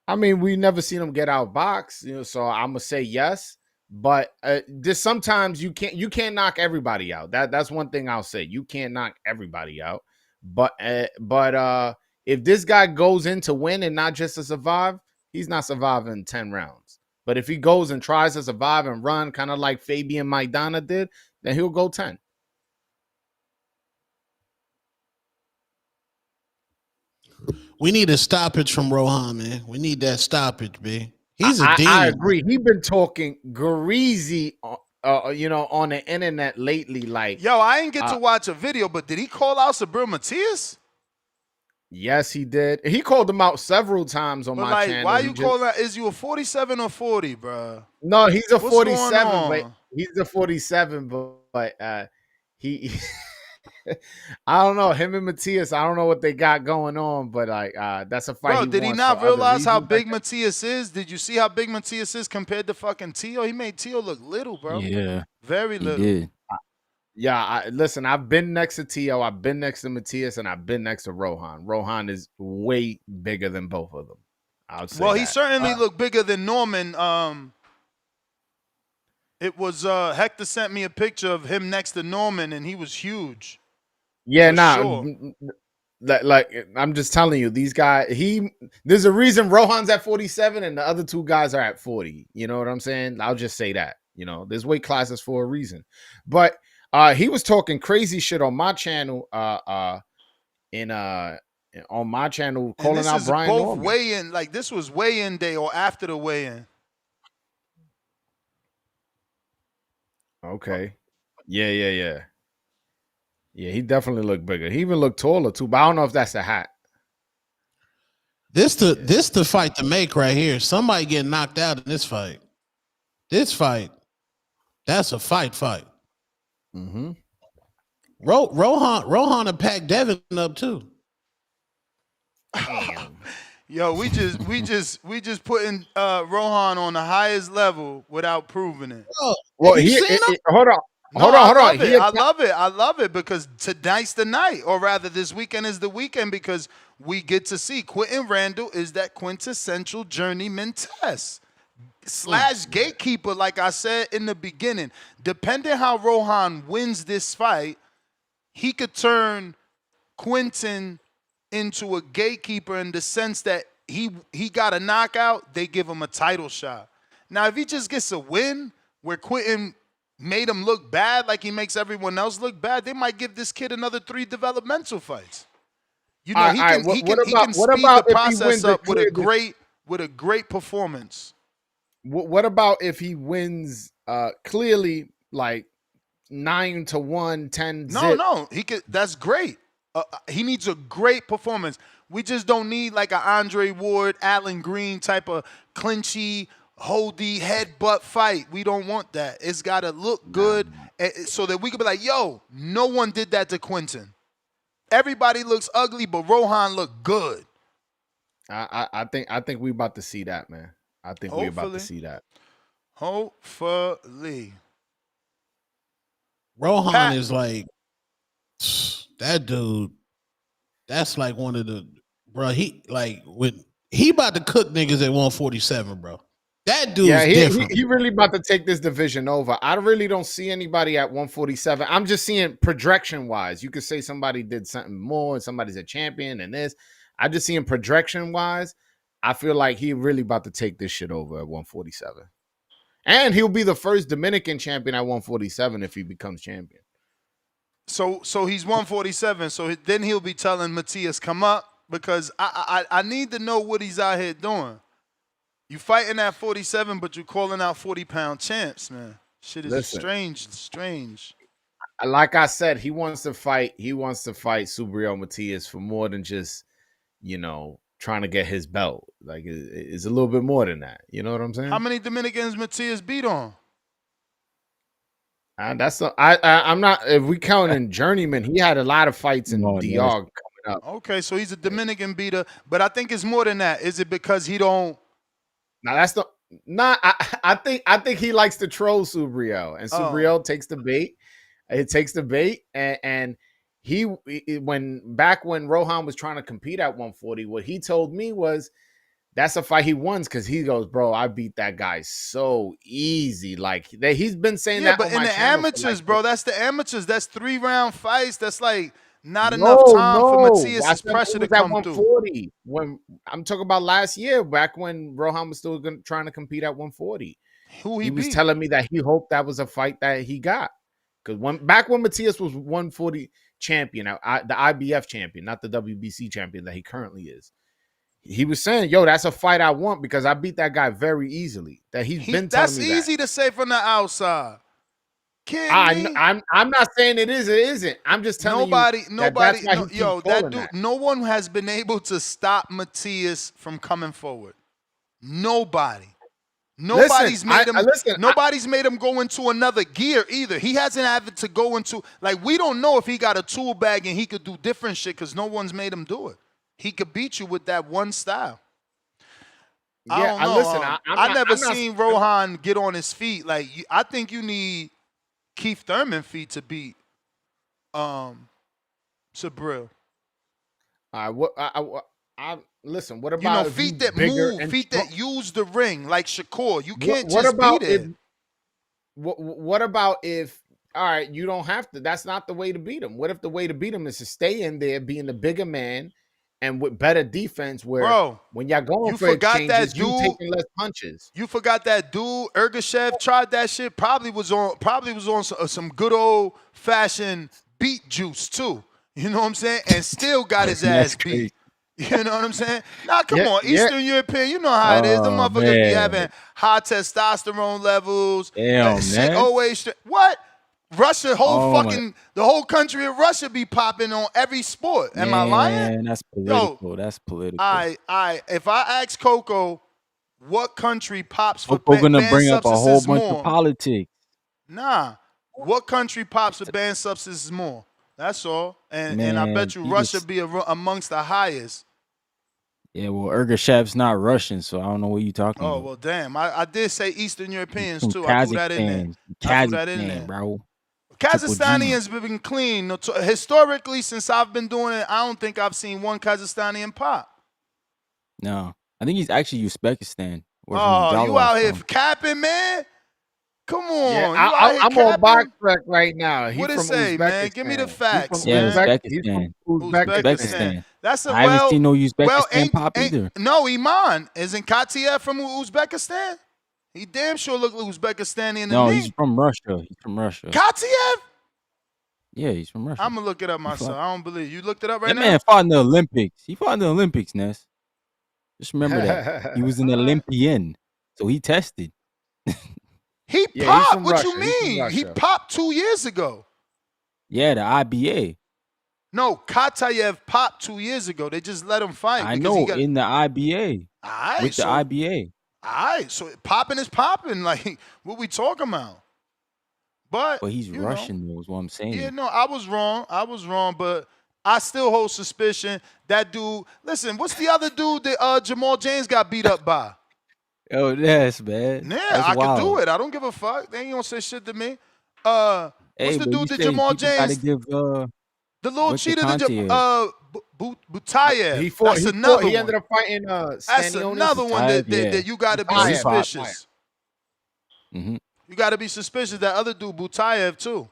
I mean, we never seen him get out box, so I'm gonna say yes. But there's sometimes you can't knock everybody out. That's one thing I'll say. You can't knock everybody out. But if this guy goes in to win and not just to survive, he's not surviving 10 rounds. But if he goes and tries to survive and run, kind of like Fabian Maidana did, then he'll go 10. We need a stoppage from Rohan, man. We need that stoppage, man. He's a demon. I agree. He's been talking greasy, on the internet lately. Like, yo, I ain't get to watch a video, but did he call out Sabril Matias? Yes, he did. He called him out several times on my channel. Why you calling out? Is you a 47 or 40, bro? No, he's a 47. But he's a 47, but he. I don't know him and Matias. I don't know what they got going on, but that's a fight. Bro, did he not realize how big Matias is? Did you see how big Matias is compared to fucking Tio? He made Tio look little, bro. Yeah, very little. He did. Listen, I've been next to Tio, I've been next to Matias, and I've been next to Rohan. Rohan is way bigger than both of them. I would say. He certainly looked bigger than Norman. It was Hector sent me a picture of him next to Norman, and he was huge. Yeah, Sure. Like I'm just telling you, these guys. There's a reason Rohan's at 47 and the other two guys are at 40. You know what I'm saying? I'll just say that. There's weight classes for a reason. But he was talking crazy shit on my channel. On my channel, calling out Brian both Norman. Weigh-in, like this was weigh-in day or after the weigh-in. Okay. Yeah. Yeah, he definitely looked bigger. He even looked taller too, but I don't know if that's a hat. This the fight to make right here. Somebody get knocked out in this fight. This fight, that's a fight. Mm-hmm. Rohan and pack Devin up too. Damn. Yo, we just putting Rohan on the highest level without proving it. Oh, well, hold on. Hold on. I love it because tonight's the night, or rather this weekend is the weekend because we get to see Quentin Randall is that quintessential journeyman test / gatekeeper, like I said in the beginning. Depending how Rohan wins this fight, he could turn Quentin into a gatekeeper in the sense that he got a knockout, they give him a title shot. Now, if he just gets a win where Quentin made him look bad like he makes everyone else look bad, they might give this kid another 3 developmental fights. He can speed the process up with a great performance. What about if he wins clearly like 9-1, 10? No, he could. That's great. He needs a great performance. We just don't need like an Andre Ward, Alan Green type of clinchy, holdy headbutt fight. We don't want that. It's got to look good so that we could be like, yo, no one did that to Quentin. Everybody looks ugly, but Rohan looked good. I think we about to see that, man. I think we about to see that. Hopefully. Rohan is like that dude. That's like one of the bro. He about to cook niggas at 147, bro. That dude's different. He really about to take this division over. I really don't see anybody at 147. I'm just seeing projection wise. You could say somebody did something more, and somebody's a champion, and this. I just seeing projection wise. I feel like he really about to take this shit over at 147, and he'll be the first Dominican champion at 147 if he becomes champion. So he's 147. So then he'll be telling Mateus come up because I need to know what he's out here doing. You fighting at 47, but you calling out 40-pound champs, man. Shit is strange. Like I said, he wants to fight. He wants to fight Subriel Matias for more than just, trying to get his belt. Like it's a little bit more than that. You know what I'm saying? How many Dominicans Matias beat on? I'm not. If we count in journeyman, he had a lot of fights in DR coming up. Okay, so he's a Dominican beater, but I think it's more than that. Is it because he don't? Now that's the not. I think he likes to troll Subriel, and Subriel takes the bait. It takes the bait, and when Rohan was trying to compete at 140, what he told me was that's a fight he wins because he goes, bro, I beat that guy so easy. Like he's been saying that. But in the amateurs, bro, that's the amateurs. That's 3-round fights. That's like not enough time for Matias' pressure to come through. When I'm talking about last year, back when Rohan was still trying to compete at 140. He was telling me that he hoped that was a fight that he got. Because back when Matias was 140 champion, the IBF champion, not the WBC champion that he currently is, he was saying, yo, that's a fight I want because I beat that guy very easily. That he's been telling me easy to say from the outside. I'm not saying it is. It isn't. I'm just telling no one has been able to stop Matias from coming forward. Nobody. Nobody's made him go into another gear either. He hasn't had to go into, like, we don't know if he got a tool bag and he could do different shit because no one's made him do it. He could beat you with that one style. I don't know. I never seen Rohan get on his feet. Like, I think you need Keith Thurman feet to beat Subriel. Listen, what about feet that move, feet that use the ring like Shakur? You can't just beat it. What about if, all right, you don't have to. That's not the way to beat him. What if the way to beat him is to stay in there, being the bigger man, and with better defense where when y'all going for exchanges, you taking less punches. You forgot that dude, Ergashev, tried that shit, probably was on some good old-fashioned beet juice too. You know what I'm saying? And still got his ass beat. You know what I'm saying? Nah, come on. Eastern European, you know how it is. The motherfuckers be having high testosterone levels. Damn, shit always. What? Russia, the whole country of Russia be popping on every sport. Am I lying? That's political. That's political. If I ask Coco what country pops for Coco gonna banned bring up a whole bunch more, of politics. Nah. What country pops for banned substances more? That's all. And I bet you Russia be amongst the highest. Yeah, well, Ergashev's not Russian, so I don't know what you're talking about. Oh, well, damn. I did say Eastern Europeans, too. I threw that in there. Kazakhstan, bro. Kazakhstanians been clean. Historically, since I've been doing it, I don't think I've seen one Kazakhstanian pop. No. I think he's actually Uzbekistan. Oh, you out here capping, man? Come on. Yeah, I'm on box track right now. What it say, man? Give me the facts. Uzbekistan. I haven't seen no Uzbekistan pop either. No, Iman. Isn't Katiev from Uzbekistan? He damn sure look like Uzbekistani in the No, knee. he's from Russia. Katiev? Yeah, he's from Russia. I'm going to look it up myself. I don't believe you. Looked it up right now? That man fought in the Olympics. He fought in the Olympics, Ness. Just remember that. He was an Olympian. So he tested. He popped? What you mean? He popped 2 years ago. Yeah, the IBA. No, Katayev popped 2 years ago. They just let him fight. I know, in the IBA. All right, with the IBA. All right, so popping is popping. Like, what we talking about? But he's Russian, though, is what I'm saying. Yeah, no, I was wrong, but I still hold suspicion that dude. Listen, what's the other dude that Jamal James got beat up by? Oh, yes, man. Yeah, that's I wild. can do it. I don't give a fuck. They ain't gonna say shit to me. What's the dude that Jamal James? Give, the little cheater that Butayev. He fought. That's another one. He ended up fighting That's Stanionis. another one that you got to be suspicious. Mm-hmm. You got to be suspicious. That other dude, Butayev, too.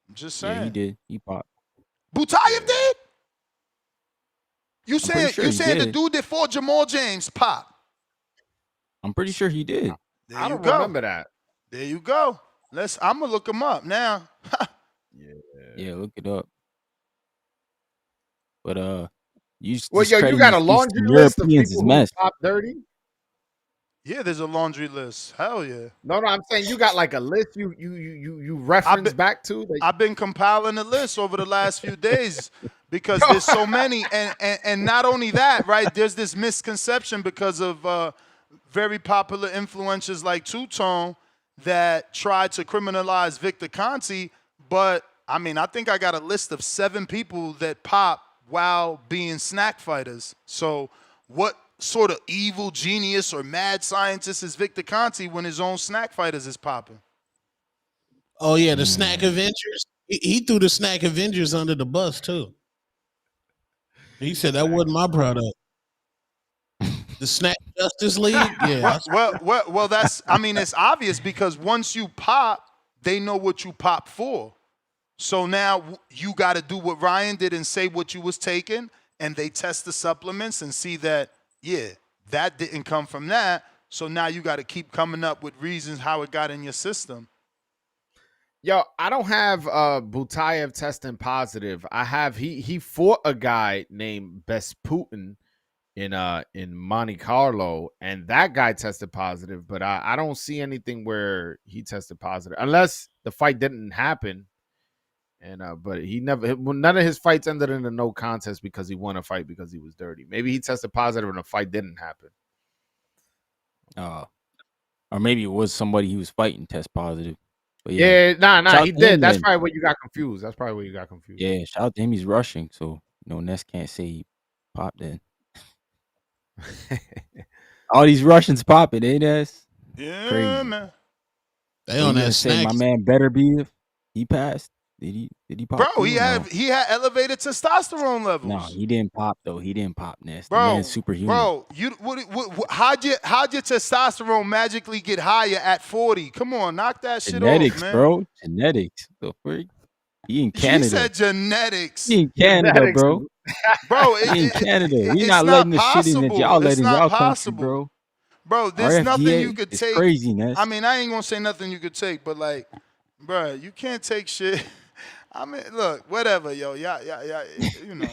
I'm just saying. Yeah, he did. He popped. Butayev did? You saying Sure the dude that fought Jamal James pop? I'm pretty sure he did. There I you don't go. remember that. There you go. I'm gonna look him up now. Yeah, look it up. But you you got a laundry list of people who pop dirty? Yeah, there's a laundry list. Hell yeah. No, I'm saying you got like a list you reference back to. I've been compiling a list over the last few days because there's so many, and not only that, right? There's this misconception because of very popular influencers like Two Tone that tried to criminalize Victor Conti. But I mean, I think I got a list of 7 people that pop while being snack fighters. So what sort of evil genius or mad scientist is Victor Conti when his own snack fighters is popping? Oh yeah, the Snack Avengers. He threw the Snack Avengers under the bus too. He said that wasn't my product. The Snack Justice League. Yeah. Well, that's. I mean, it's obvious because once you pop, they know what you pop for. So now you got to do what Ryan did and say what you was taking, and they test the supplements and see that, yeah, that didn't come from that. So now you got to keep coming up with reasons how it got in your system. Yo, I don't have Butayev testing positive. I have he fought a guy named Besputin in Monte Carlo, and that guy tested positive, but I don't see anything where he tested positive unless the fight didn't happen. And but none of his fights ended in a no contest because he won a fight because he was dirty. Maybe he tested positive and the fight didn't happen. Or maybe it was somebody he was fighting test positive. But nah, he did. That's probably what you got confused. Yeah, shout out to him. He's rushing, so Ness can't say he popped in. All these Russians popping, ain't this? Yeah, crazy. man. They on that say my man better be if he passed. Did he pop? Bro, he had elevated testosterone levels. No, he didn't pop though. He didn't pop, Ness. Bro, the man's superhuman. Bro, how'd your testosterone magically get higher at 40? Come on, knock that shit off, man. Bro. Genetics. The freak. He in Canada. He said genetics. He in Canada, bro. Bro, he in Canada. We not letting this shit in that y'all letting y'all country, bro. Bro, there's nothing you could take. Craziness. I mean, I ain't gonna say nothing you could take, but like, bro, you can't take shit. I mean, look, whatever, yo, yeah, you know.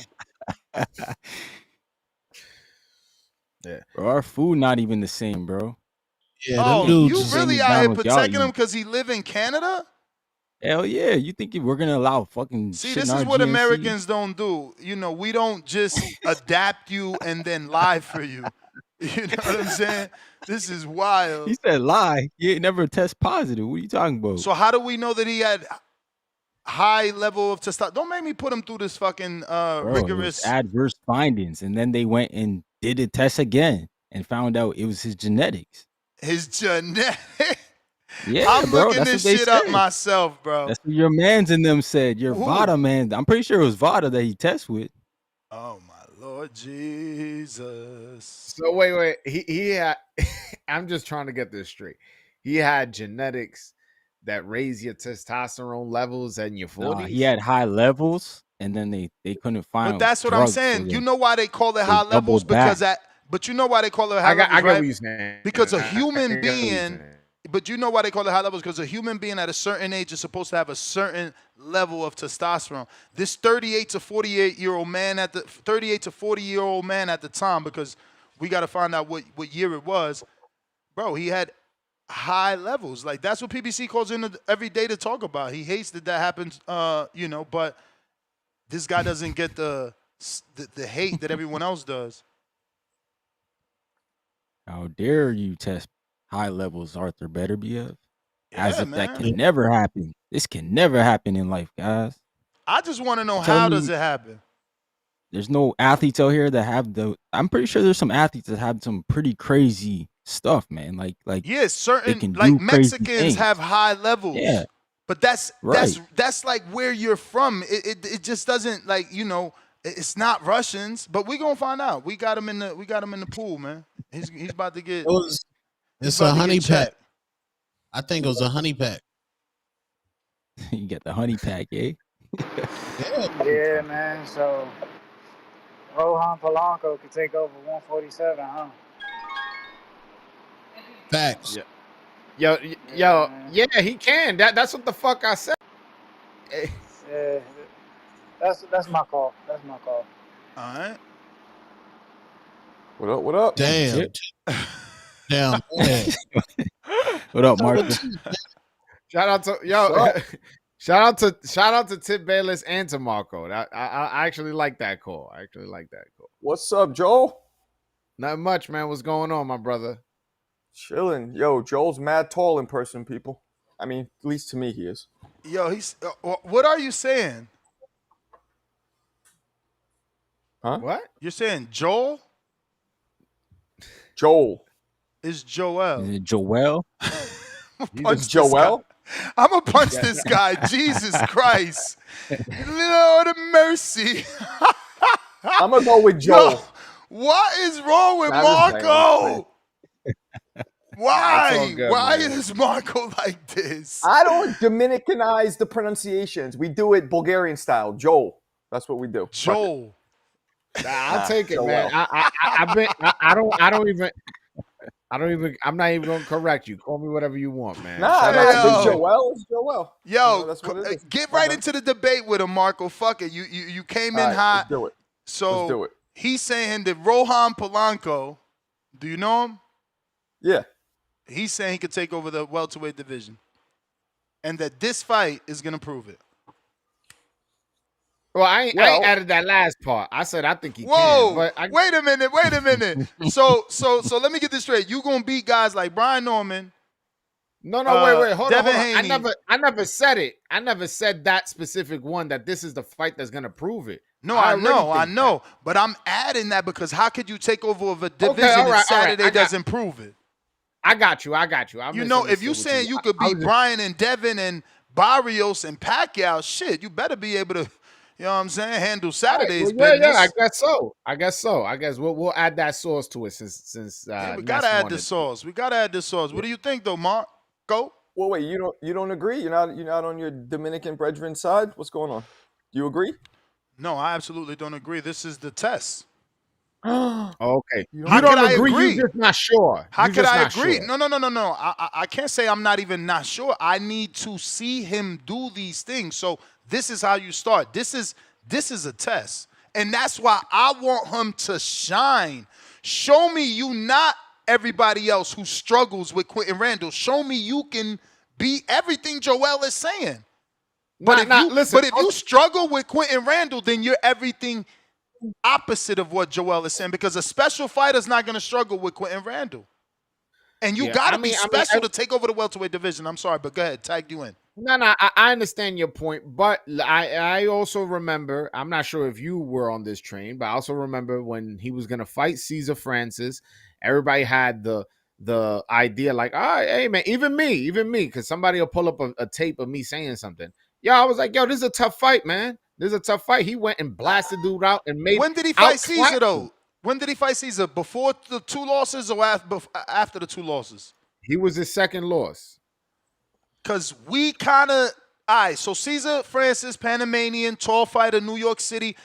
Yeah, bro, our food not even the same, bro. Yeah, you really out here protecting him because he live in Canada? Hell yeah! You think we're gonna allow fucking? See, this is what GNC? Americans don't do. You know, we don't just adapt you and then lie for you. You know what I'm saying? This is wild. He said lie. He never test positive. What are you talking about? So how do we know that he had high level of testosterone? Don't make me put him through this fucking rigorous adverse findings, and then they went and did a test again and found out it was his genetics. His genetics. Yeah, I'm bro, looking this shit up myself, bro. That's what your mans in them said. Your Vada man. I'm pretty sure it was Vada that he tests with. Oh my Lord Jesus. So wait. He had I'm just trying to get this straight. He had genetics that raise your testosterone levels and your 40s. He had high levels, and then they couldn't find. But that's what I'm saying. You know why they call it high levels? But you know why they call it high levels, I get right? what you're saying. Because a human being. But you know why they call it high levels? Because a human being at a certain age is supposed to have a certain level of testosterone. This 38 to 40-year-old man at the 40-year-old man at the time, because we got to find out what year it was, bro. He had high levels. Like that's what PBC calls in every day to talk about. He hates that happens, but this guy doesn't get the hate that everyone else does. How dare you test high levels, Arthur Beterbiev? As if that can man. never happen. This can never happen in life, guys. I just want to know how does it happen? There's no athletes out here that have I'm pretty sure there's some athletes that have some pretty crazy stuff, man. Like certain like Mexicans have high levels. Yeah. But that's like where you're from. It just doesn't, like, It's not Russians, but we gonna find out. We got him in the pool, man. He's about to get. It's a honey pack. I think it was a honey pack. You get the honey pack, eh? Yeah, man. So Rohan Polanco could take over 147, huh? Facts. Yeah. Yeah, he can. That's what the fuck I said. Yeah, that's my call. That's my call. All right. What up? What up? Damn. Damn. What up, Mark? Shout out to shout out to Tip Bayless and to Marco. I actually like that call. What's up, Joel? Not much, man. What's going on, my brother? Chilling. Yo, Joel's mad tall in person, people. I mean, at least to me, he is. Yo, he's. What are you saying? Huh? What? You're saying Joel? Joel. Is Joel? Is it Joel? It's Joel? I'm gonna punch this guy. Jesus Christ. Lord of mercy. I'm gonna go with Joel. Yo, what is wrong with That is Marco? Why? good, Why man. is Marco like this? I don't Dominicanize the pronunciations. We do it Bulgarian style. Joel. That's what we do. Joel. I'll take it, Joel. man. I'm not even gonna correct you. Call me whatever you want, man. Nah, Shout nah, out to it's you. Joel. It's Joel. Yo, that's what it is. get right into the debate with him, Marco. Fuck it. You came in All right, hot. let's do it. So Let's do it. he's saying that Rohan Polanco, do you know him? Yeah. He's saying he could take over the welterweight division. And that this fight is gonna prove it. Well, I ain't added that last part. I said I think he Whoa! can. But Wait a minute. So let me get this straight. You gonna beat guys like Brian Norman? No, wait. Hold Devin on. Haney. I never said it. I never said that specific one. That this is the fight that's gonna prove it. No, I know. But I'm adding that because how could you take over a division if Saturday doesn't prove it? I got you. You know, if you saying you could beat Brian and Devin and Barrios and Pacquiao, shit, you better be able to. You know what I'm saying? Handle Saturday's business. Yeah, I guess so. I guess we'll add that sauce to it since we gotta add the sauce. What do you think though, Mark? Go. Well, wait, you don't agree? You're not on your Dominican brethren side? What's going on? Do you agree? No, I absolutely don't agree. This is the test. Okay. You How don't could I agree. You're just not sure. How You're could just I not agree? sure. No. I can't say I'm not even not sure. I need to see him do these things. So this is how you start. This is a test. And that's why I want him to shine. Show me you not everybody else who struggles with Quentin Randall. Show me you can be everything Joel is saying. But if you struggle with Quentin Randall, then you're everything opposite of what Joel is saying, because a special fighter's not going to struggle with Quentin Randall. And you got to be special to take over the welterweight division. I'm sorry, but go ahead. Tagged you in. No, I understand your point, but I also remember, I'm not sure if you were on this train, but I also remember when he was going to fight Cesar Francis, everybody had the idea like, all right, hey, man, even me, because somebody will pull up a tape of me saying something. Yo, I was like, yo, this is a tough fight, man. This is a tough fight. He went and blasted dude out and made. When did he fight Cesar, though? When did he fight Cesar? Before the 2 losses or after the 2 losses? He was his second loss. Because we kind of, all right, so Cesar Francis, Panamanian, tall fighter, New York City,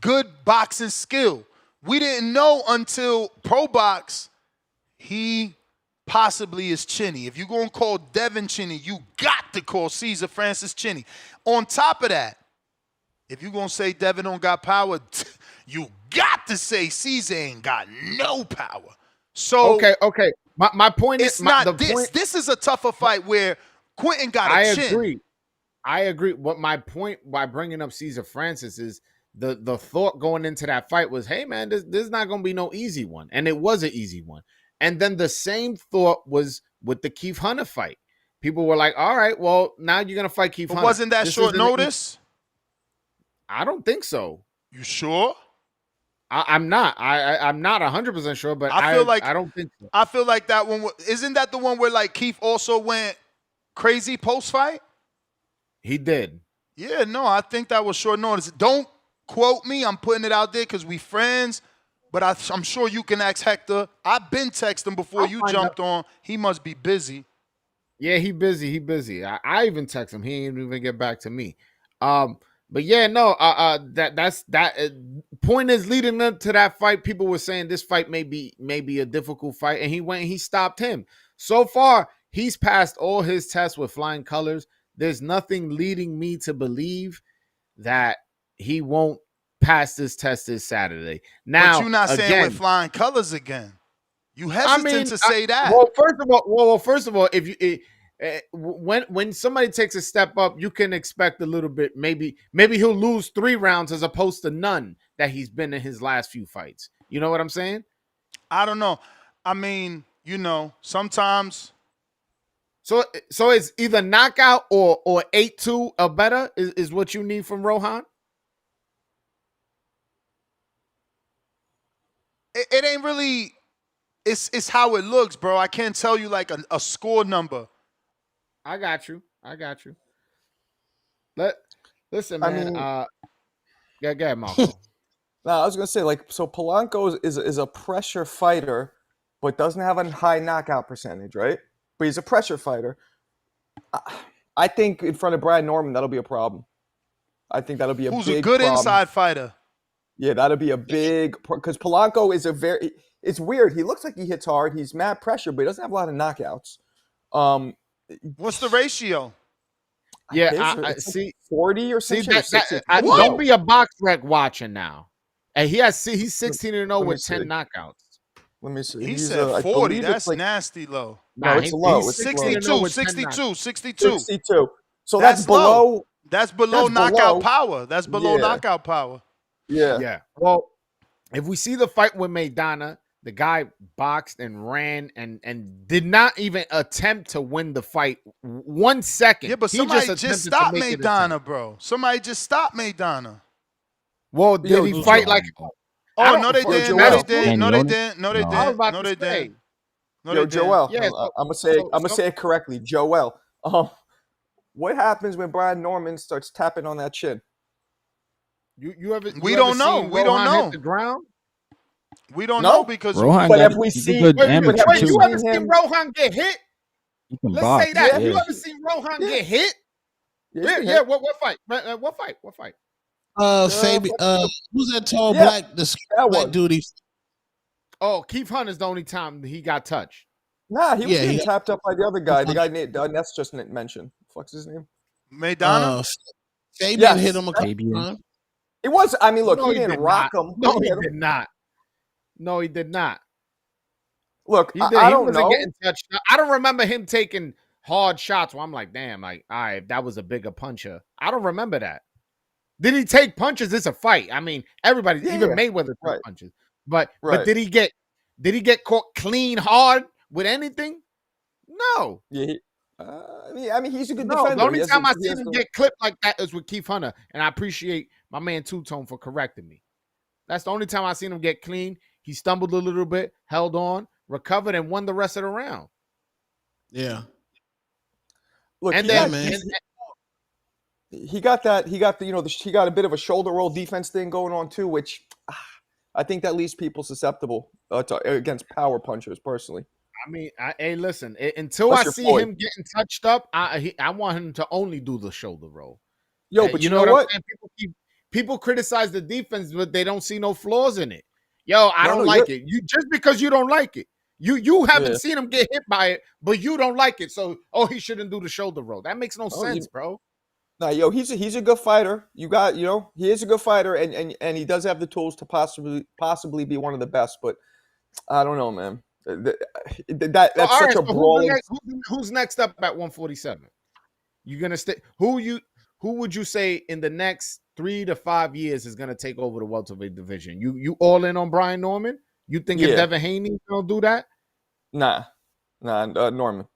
good boxing skill. We didn't know until Pro Box he possibly is chinny. If you're going to call Devin chinny, you got to call Cesar Francis chinny. On top of that, if you're going to say Devin don't got power, you got to say Cesar ain't got no power. So okay. My point is, it's not this. This is a tougher fight where Quentin got a chin. I agree. What my point by bringing up Cesar Francis is the thought going into that fight was, hey, man, this is not going to be no easy one. And it was an easy one. And then the same thought was with the Keith Hunter fight. People were like, all right, well, now you're going to fight Keith Hunter. Wasn't that short notice? I don't think so. You sure? I'm not. I'm not 100% sure, but I don't think so. I feel like that one. Isn't that the one where like Keith also went crazy post fight? He did. Yeah, no, I think that was short notice. Don't quote me. I'm putting it out there because we friends. But I'm sure you can ask Hector. I've been texting before you jumped on. He must be busy. Yeah, he busy. He busy. I even text him. He didn't even get back to me. But yeah, no. That's point is leading up to that fight. People were saying this fight may be a difficult fight, and he went and he stopped him. So far, he's passed all his tests with flying colors. There's nothing leading me to believe that he won't pass this test this Saturday. Now, but you're not saying with flying colors again. You hesitant to say that. Well, first of all, if you when somebody takes a step up, you can expect a little bit. Maybe he'll lose 3 rounds as opposed to none that he's been in his last few fights. You know what I'm saying? I don't know. I mean, sometimes. So it's either knockout or 8-2 or better is what you need from Rohan. It ain't really. It's how it looks, bro. I can't tell you like a score number. I got you. Listen, man. Go ahead, Marco. No, I was gonna say so Polanco is a pressure fighter, but doesn't have a high knockout percentage, right? But he's a pressure fighter. I think in front of Brad Norman that'll be a problem. I think that'll be a who's big a good problem. Inside fighter. Yeah, that'll be a big because Polanco is it's weird. He looks like he hits hard. He's mad pressure, but he doesn't have a lot of knockouts. What's the ratio? Yeah, I see 40 or something. Don't be a box rec watching now. And he's 16-0 with 10 knockouts. Let me see. He said 40. That's nasty low. No, it's low. He's 62. So that's below. Low. That's below knockout power. That's below knockout power. Yeah. Well, if we see the fight with Maidana, the guy boxed and ran and did not even attempt to win the fight 1 second. Yeah, but somebody just stopped Maidana, bro. Somebody just stopped Maidana. Well, did he fight like? Oh, no, they didn't. No, they didn't. No, they didn't. No, they I was didn't. about No, to they say. didn't. No, Yo, they Joel. didn't. Yeah, I'm gonna say it correctly. Joel. What happens when Brad Norman starts tapping on that chin? You ever? We don't know. We don't know. Hit the ground? We don't know because. Rohan but got have we he's seen? a good amateur Wait, too. you ever seen Rohan get hit? He can Let's box. say that. Yeah. You ever seen Rohan get hit? Yeah. What fight? What fight? Fabian. Who's that tall black? Black dude. Oh, Keith Hunt is the only time he got touched. Nah, he was getting tapped up by the other guy. The guy Ness just mentioned. What's his name? Maidana. Fabian hit him a couple times. It was. I mean, look, No, he didn't rock him. No, he did not. No, he did not. Look, I don't know. Getting touched. I don't remember him taking hard shots where I'm like, damn, all right, that was a bigger puncher. I don't remember that. Did he take punches? It's a fight. I mean, everybody, even Mayweather took punches. But did he get caught clean hard with anything? No. Yeah. I mean, he's a good defender. The only time I seen him get clipped like that is with Keith Hunter, and I appreciate my man Two Tone for correcting me. That's the only time I seen him get clean. He stumbled a little bit, held on, recovered, and won the rest of the round. Yeah. Look, and he got that. He got he got a bit of a shoulder roll defense thing going on too, which I think that leaves people susceptible against power punchers. Personally, I mean, hey, listen. Until I see him getting touched up, I want him to only do the shoulder roll. Yo, but you know what? People criticize the defense, but they don't see no flaws in it. Yo, I don't like it. You just because you don't like it, you haven't seen him get hit by it, but you don't like it. So, he shouldn't do the shoulder roll. That makes no sense, bro. No, yo, he's a good fighter. He is a good fighter, and he does have the tools to possibly be one of the best. But I don't know, man. That's such a brawl. Who's next up at 147? You gonna stay? Who would you say in the next 3 to 5 years is gonna take over the welterweight division? You all in on Brian Norman? You think if Devin Haney don't do that? Nah, Norman.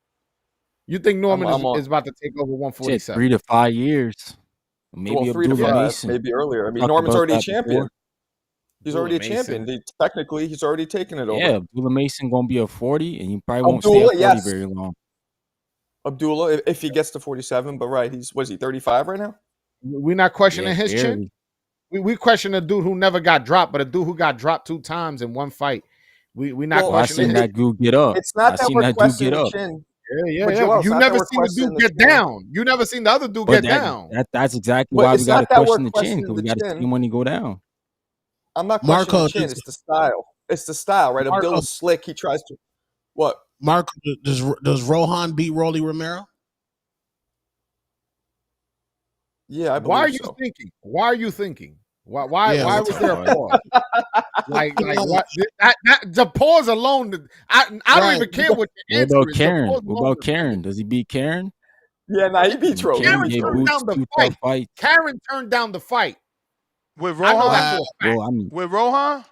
You think Norman is about to take over 147? 3 to 5 years. Maybe 3 to 5, maybe earlier. I mean, Norman's already a champion. He's already a champion. Technically, he's already taken it over. Yeah, Abdullah Mason gonna be a 40, and he probably won't stay at 40 very long. Abdullah, if he gets to 47, but he's 35 right now? We're not questioning his chin. we question a dude who never got dropped, but a dude who got dropped 2 times in one fight. We not Well, I questioning seen him. that dude get up. It's not I that seen we're that dude questioning get the up. chin. Yeah. But Joel, it's You not that never we're seen the questioning dude the get chin. down. You never seen the other dude But get down. that's exactly But why we it's gotta not that we're question the chin, questioning because we the gotta see chin. him when he go down. I'm not questioning Marco, the chin. It's the style. It's the style, right? Marco, Abdullah's slick. He tries to what? Marco, does Rohan beat Rolly Romero? Yeah, I Why are believe you so. thinking? Why are you thinking? Why Yeah, was there a pause? Like what? That the pause alone. I don't Right. even care what the What answer about is. The Karen? pause What alone about is Karen? Does he beat Karen? Yeah, nah, he beats Rolly. Karen Karen gave turned Boots down the 2 fight. tough fights. Karen turned down the fight. With I know Rohan? that for a fact. Well, I mean, With Rohan?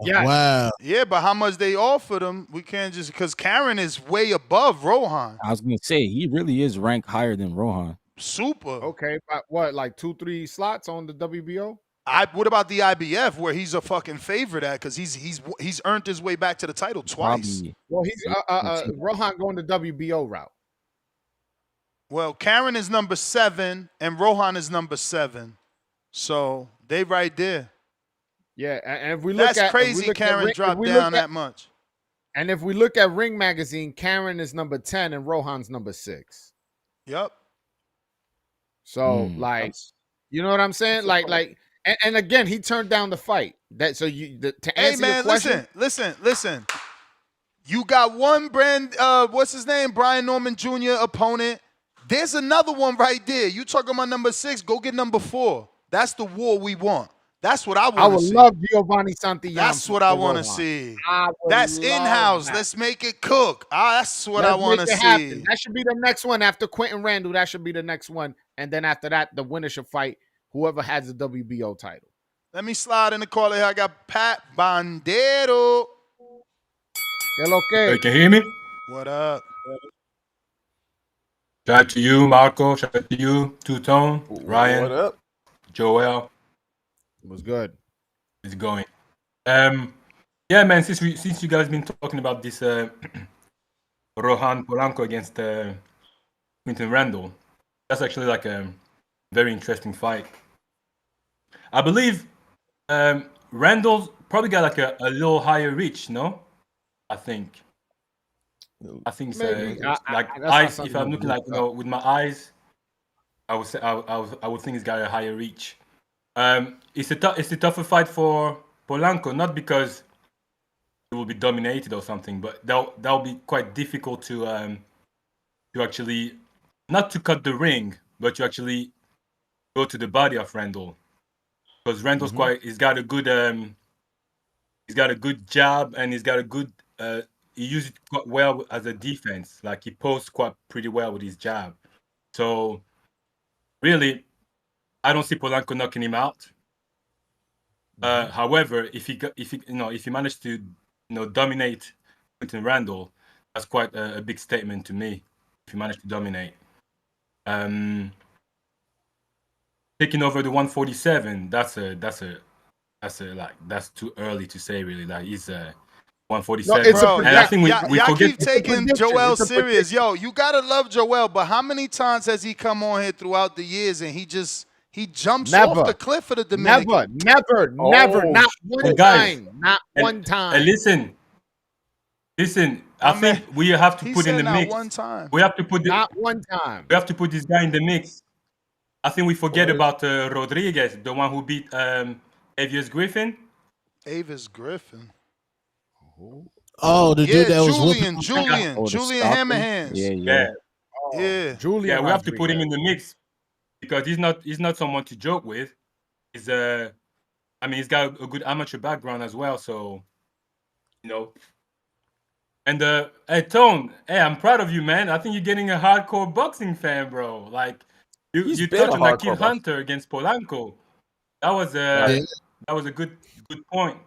Yes. Wow. Yeah, but how much they offered him? We can't just because Karen is way above Rohan. I was gonna say he really is ranked higher than Rohan. Super. Okay, but what, like 2-3 slots on the WBO? What about the IBF where he's a fucking favorite at? Because he's earned his way back to the title twice. Probably. Well, he's Rohan going the WBO route. Well, Karen is number 7 and Rohan is number 7. So they right there. Yeah, and if we look That's at crazy Karen dropped down that much. And if we look at Ring Magazine, Karen is number 10 and Rohan's number 6. Yep. So you know what I'm saying? And again, he turned down the fight. That so you to answer Hey man, your question. listen. You got one what's his name? Brian Norman Jr. opponent. There's another one right there. You talking about number 6, go get number 4. That's the war we want. That's what I want to see. I would love Giovanni Santillán. That's what I want to see. That's in-house. Let's make it cook. That's what I want to see. Happen. That should be the next one after Quentin Randall. That should be the next one. And then after that, the winner should fight whoever has the WBO title. Let me slide in the call here. I got Pat Bandero. Okay. Can you hear me? What up? Shout out to you, Marco. Shout out to you, Two Tone, Ryan. What up? Joel. It was good. It's going. Yeah, man. Since you guys been talking about this Rohan Polanco against Quinton Randall, that's actually like a very interesting fight. I believe Randall's probably got like a little higher reach, no? I think so. If I'm looking like with my eyes, I would say I would think he's got a higher reach. It's a tougher fight for Polanco, not because he will be dominated or something, but that'll be quite difficult to actually not to cut the ring, but to actually go to the body of Randall, because Randall's he's got a good jab, and he's got a good he uses it quite well as a defense. Like he posts quite pretty well with his jab. So really, I don't see Polanco knocking him out. However, if he managed to dominate Quinton Randall, that's quite a big statement to me. If he managed to dominate, taking over the 147, that's too early to say really. Like he's 147. Bro, and I think we y'all forget keep taking Joel serious. Yo, you gotta love Joel, but how many times has he come on here throughout the years and he jumps off the cliff of the Dominican? Never, not one time. Not one time. And listen. I think we have to put in the mix. One time. We have to put not one time. We have to put this guy in the mix. I think we forget about Rodriguez, the one who beat Avius Griffin. Avis Griffin. Oh, the dude that was Julian Hammerhands. Yeah. Julian. Yeah, we have to put him in the mix because he's not someone to joke with. He's he's got a good amateur background as well, so And hey Tone, hey, I'm proud of you, man. I think you're getting a hardcore boxing fan, bro. Like you touched on Akil Hunter against Polanco. That was a good point.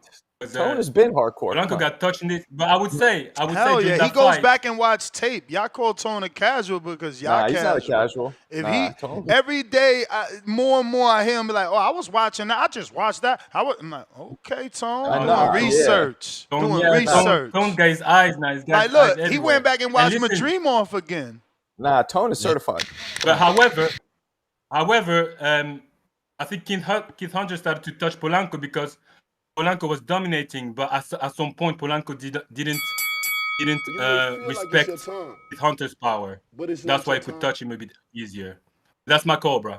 Tone has been hardcore. Polanco got touched in this, but I would say hell yeah, he goes back and watch tape. Y'all call Tone a casual because y'all he's not a casual. Every day, more and more I hear him be like, "Oh, I was watching that. I just watched that." I'm like, "Okay, Tone, doing research, research." Tone got his eyes now. Like, look, he went back and watched Madream again. Nah, Tone is certified. But however, I think Keith Hunter started to touch Polanco because Polanco was dominating, but at some point Polanco didn't respect Keith Hunter's power. That's why he could touch him a bit easier. That's my call, bro.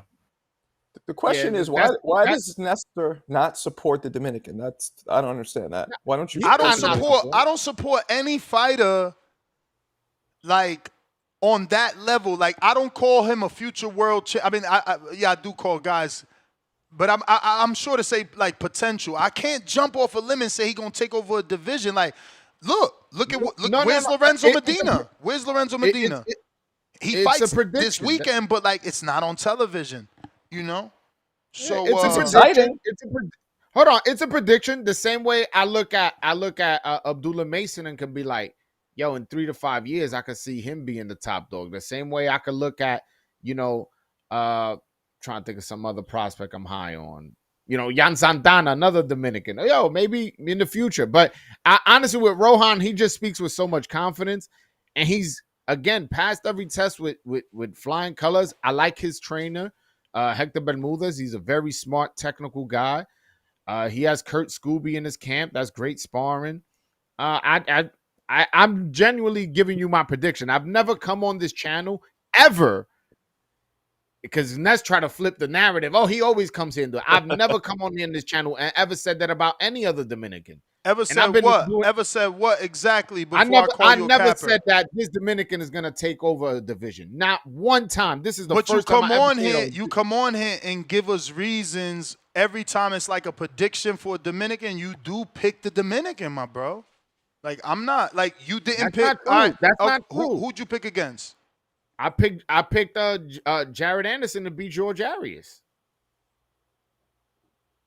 The question is why does Nestor not support the Dominican? I don't understand that. Why don't you? I don't support any fighter like on that level. Like I don't call him a future world. I mean, I do call guys, but I'm sure to say like potential. I can't jump off a limb and say he's gonna take over a division. Like, look where's Lorenzo Medina? Where's Lorenzo Medina? He fights this weekend, but like it's not on television. You know, so it's exciting. Hold on, it's a prediction. The same way I look at Abdullah Mason and can be like, yo, in 3 to 5 years, I could see him being the top dog. The same way I could look at, trying to think of some other prospect I'm high on. Jan Santana, another Dominican. Yo, maybe in the future. But honestly, with Rohan, he just speaks with so much confidence, and he's again passed every test with flying colors. I like his trainer. Hector Bermudez, he's a very smart, technical guy. He has Kurt Scooby in his camp. That's great sparring. I'm genuinely giving you my prediction. I've never come on this channel ever because Ness try to flip the narrative. Oh, he always comes here and do it. I've never come on here in this channel and ever said that about any other Dominican. Ever said what exactly? Before I never said that this Dominican is gonna take over a division. Not one time. This is the first time. You come on here and give us reasons every time. It's like a prediction for a Dominican. You do pick the Dominican, my bro. Like I'm not like you didn't pick. That's not true. Who'd you pick against? I picked Jared Anderson to beat George Arias.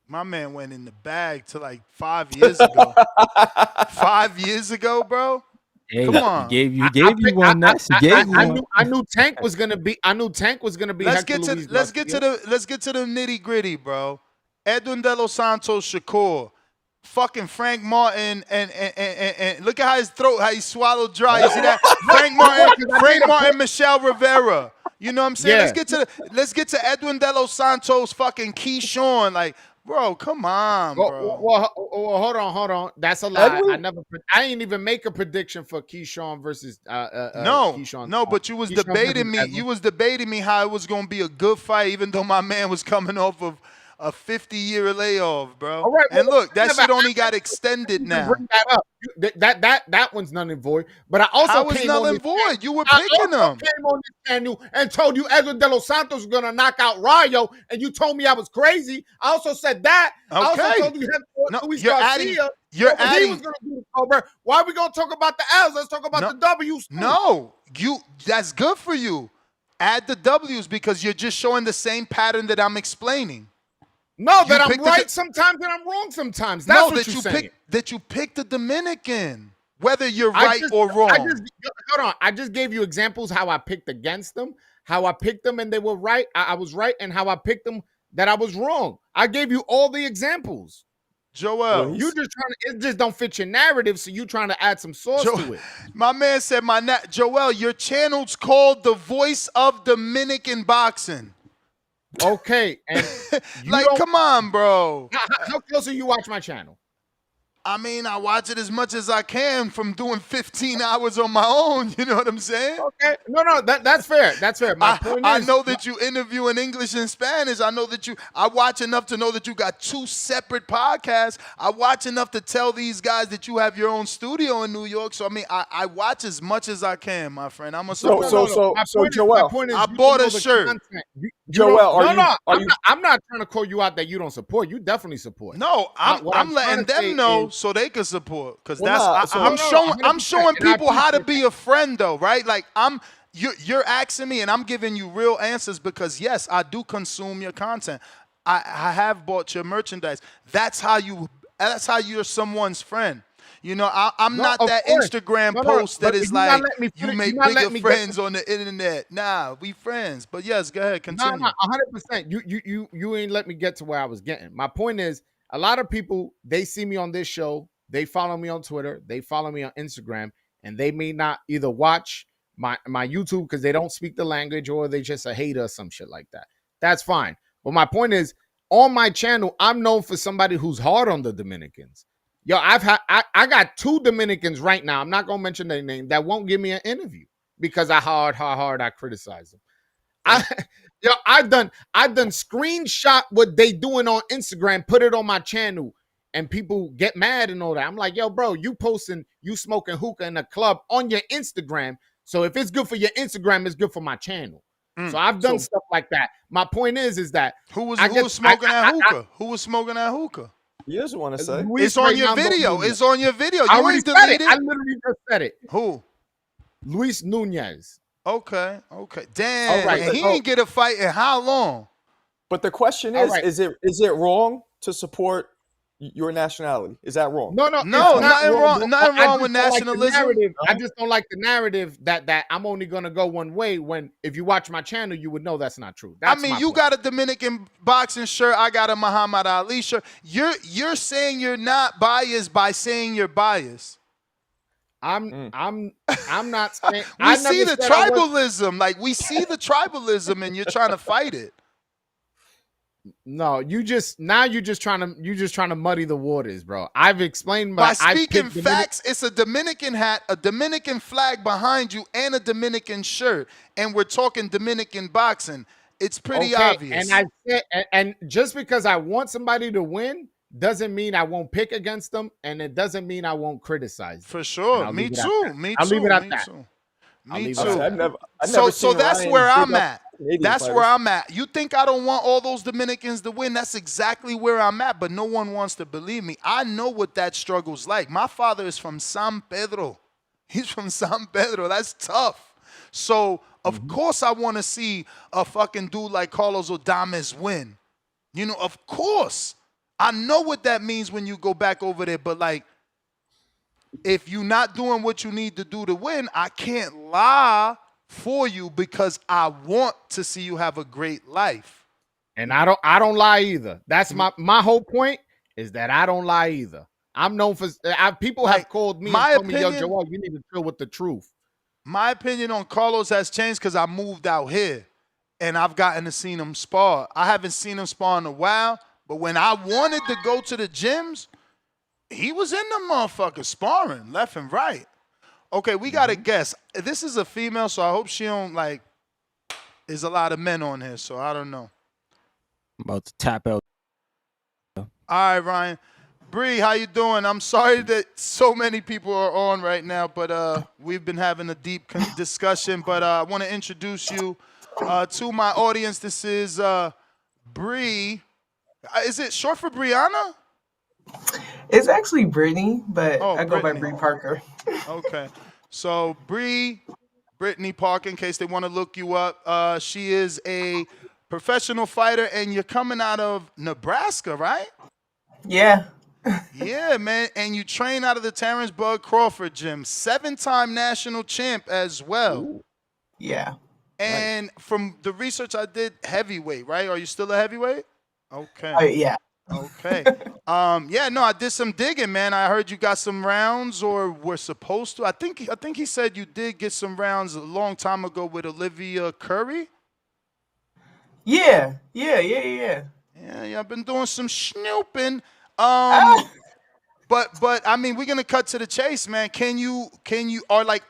My man went in the bag to like 5 years ago. 5 years ago, bro. Hey, come on. He gave you one. I knew Tank was gonna be. Let's get to the nitty gritty, bro. Edwin De Los Santos Shakur, fucking Frank Martin, and look at how his throat, how he swallowed dry. You see that? Frank Martin, Michelle Rivera. You know what I'm saying? Yeah. Let's get to Edwin De Los Santos, fucking Keyshawn. Like, bro, come on, bro. Well, hold on. That's a lie. I didn't even make a prediction for Keyshawn versus Keyshawn. No, but you was debating me. You was debating me how it was gonna be a good fight, even though my man was coming off of a 50-year layoff, bro. All right, and look, that shit only got extended now. Bring that up. That one's null and void. But I also How was null and void? You were picking them. I came on this channel and told you Edwin De Los Santos was gonna knock out Rayo, and you told me I was crazy. I also said that. Okay. I also told you Luis Garcia. You're He adding. was gonna do the Cobra. Why are we gonna talk about the L's? Let's talk about the W's. Too. No, that's good for you. Add the W's because you're just showing the same pattern that I'm explaining. No, that I'm right sometimes and I'm wrong sometimes. That's what you're saying. That you picked the Dominican, whether you're right or wrong. Hold on. I just gave you examples how I picked against them, how I picked them and they were right. I was right, and how I picked them that I was wrong. I gave you all the examples. Joel, you just trying to, it just don't fit your narrative, so you trying to add some sauce to it. My man said, Joel, your channel's called The Voice of Dominican Boxing. Okay, and like, come on, bro. How close are you watch my channel? I mean, I watch it as much as I can from doing 15 hours on my own. You know what I'm saying? Okay. No, that's fair. That's fair. My point is, I know that you interview in English and Spanish. I know that I watch enough to know that you got 2 separate podcasts. I watch enough to tell these guys that you have your own studio in New York. So, I mean, I watch as much as I can, my friend. I'm a supporter. So Joel, I bought a shirt. Joel, I'm not trying to call you out that you don't support. You definitely support. No, I'm letting them know so they can support. Because I'm showing people how to be a friend, though, right? Like you're asking me, and I'm giving you real answers because yes, I do consume your content. I have bought your merchandise. That's how you're someone's friend. You know, I'm not that Instagram post that is like you make bigger friends on the internet. Nah, we friends. But yes, go ahead, continue. No, 100%. You ain't let me get to where I was getting. My point is, a lot of people, they see me on this show, they follow me on Twitter, they follow me on Instagram, and they may not either watch my YouTube because they don't speak the language or they just a hater or some shit like that. That's fine. But my point is, on my channel, I'm known for somebody who's hard on the Dominicans. Yo, I got 2 Dominicans right now. I'm not gonna mention their name that won't give me an interview because how hard I criticize them. I done screenshot what they doing on Instagram, put it on my channel, and people get mad and all that. I'm like, yo, bro, you posting you smoking hookah in a club on your Instagram. So if it's good for your Instagram, it's good for my channel. So I've done stuff like that. My point is that who was smoking that hookah? Who was smoking that hookah? He doesn't want to say. It's on your video. It's on your video. You already ain't said deleted it. I literally just said it. Who? Luis Nunez. Okay. Damn. All right, And he ain't get a fight in how long? But the question is it wrong to support your nationality? Is that wrong? No, nothing wrong with nationalism. I just don't like the narrative that I'm only gonna go one way. When if you watch my channel, you would know that's not true. That's you got a Dominican boxing shirt. I got a Muhammad Ali shirt. You're saying you're not biased by saying you're biased. I'm not saying. We see the tribalism. Like we see the tribalism, and you're trying to fight it. No, you're just trying to muddy the waters, bro. I've explained by speaking facts. It's a Dominican hat, a Dominican flag behind you, and a Dominican shirt, and we're talking Dominican boxing. It's pretty obvious. And I said, and just because I want somebody to win doesn't mean I won't pick against them, and it doesn't mean I won't criticize them. For sure, me too. I'll leave it at that. Me too. I've never so that's where I'm at. That's where I'm at. You think I don't want all those Dominicans to win? That's exactly where I'm at, but no one wants to believe me. I know what that struggle's like. My father is from San Pedro. He's from San Pedro. That's tough. So, of course, I want to see a fucking dude like Carlos Adames win. You know, of course. I know what that means when you go back over there, but like, if you're not doing what you need to do to win, I can't lie for you because I want to see you have a great life. And I don't lie either. That's my whole point is that I don't lie either. I'm known for people have called me and told me, yo, Joel, you need to chill with the truth. My opinion on Carlos has changed because I moved out here and I've gotten to see him spar. I haven't seen him spar in a while, but when I wanted to go to the gyms, he was in the motherfucker sparring left and right. Okay, we got to guess. This is a female, so I hope she don't, like, there's a lot of men on here, so I don't know. I'm about to tap out. All right, Ryan. Bree, how you doing? I'm sorry that so many people are on right now, but we've been having a deep discussion, but I want to introduce you to my audience. This is Bree. Is it short for Brianna? It's actually Brittany, but I go by Brittany. Bree Parker. Okay. So Brittany Parker, in case they want to look you up, she is a professional fighter, and you're coming out of Nebraska, right? Yeah. Yeah, man. And you train out of the Terrence Bud Crawford gym. 7-time national champ as well. Ooh. Yeah. And from the research I did, heavyweight, right? Are you still a heavyweight? Okay. Yeah. Okay. Yeah, no, I did some digging, man. I heard you got some rounds or were supposed to. I think he said you did get some rounds a long time ago with Olivia Curry. Yeah. Yeah, I've been doing some snooping. But I mean, we're gonna cut to the chase, man.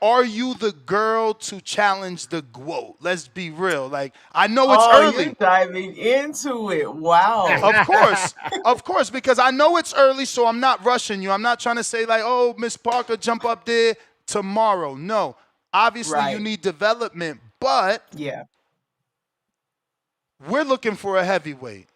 Are you the girl to challenge the GWOAT? Let's be real. Like, I know it's early. You're diving into it. Wow. Of course, because I know it's early, so I'm not rushing you. I'm not trying to say like, oh, Miss Parker, jump up there tomorrow. No, obviously you need development, but yeah, we're looking for a heavyweight.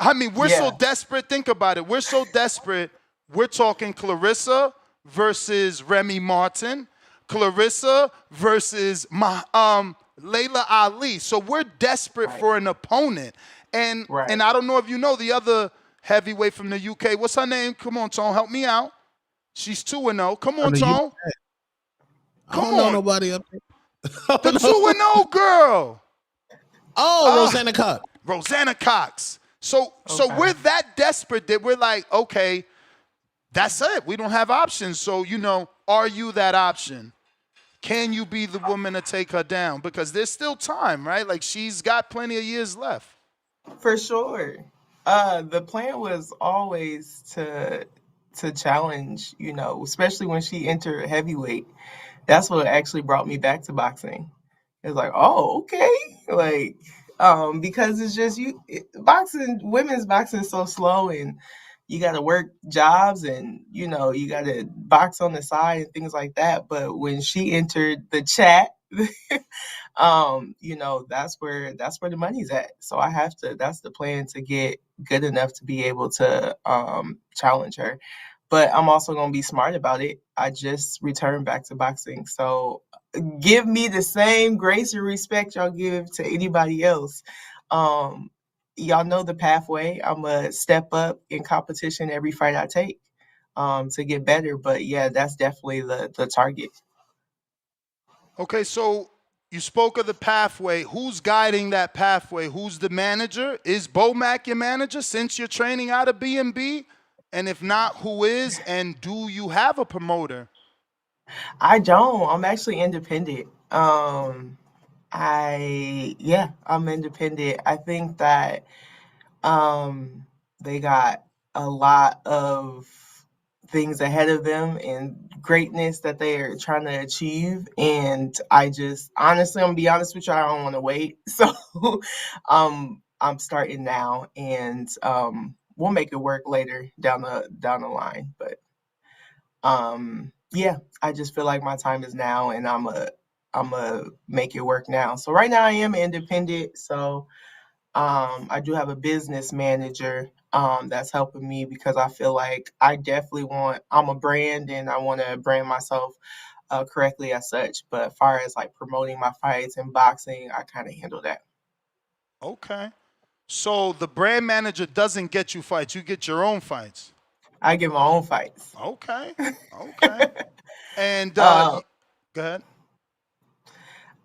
I mean, we're so desperate. Think about it. We're so desperate. We're talking Clarissa versus Remy Martin, Clarissa versus Layla Ali. So we're desperate for an opponent. And I don't know if you know the other heavyweight from the UK. What's her name? Come on, Tone, help me out. She's 2-0. Come on, Tone. I don't know nobody up there. The 2-0 girl. Oh, Rosanna Cox. Rosanna Cox. So we're that desperate that we're like, okay, that's it. We don't have options. So, are you that option? Can you be the woman to take her down? Because there's still time, right? Like, she's got plenty of years left. For sure. The plan was always to challenge, especially when she entered heavyweight. That's what actually brought me back to boxing. It's like, oh, okay. Like, because it's just boxing, women's boxing is so slow, and you got to work jobs, and you got to box on the side and things like that. But when she entered the chat, that's where the money's at. So I have to. That's the plan, to get good enough to be able to challenge her. But I'm also gonna be smart about it. I just returned back to boxing, so give me the same grace and respect y'all give to anybody else. Y'all know the pathway. I'm a step up in competition every fight I take to get better. But yeah, that's definitely the target. Okay, so you spoke of the pathway. Who's guiding that pathway? Who's the manager? Is Bomac your manager since you're training out of B&B? And if not, who is? And do you have a promoter? I don't. I'm actually independent. I'm independent. I think that they got a lot of things ahead of them and greatness that they are trying to achieve. And I just honestly, I'm gonna be honest with you, I don't want to wait. So I'm starting now, and we'll make it work later down the line. But yeah, I just feel like my time is now, and I'm a make it work now. So right now I am independent. So I do have a business manager that's helping me, because I feel like I'm a brand, and I want to brand myself correctly as such. But as far as like promoting my fights and boxing, I kind of handle that. Okay. So the brand manager doesn't get you fights. You get your own fights. I get my own fights. Okay. Okay. And go ahead.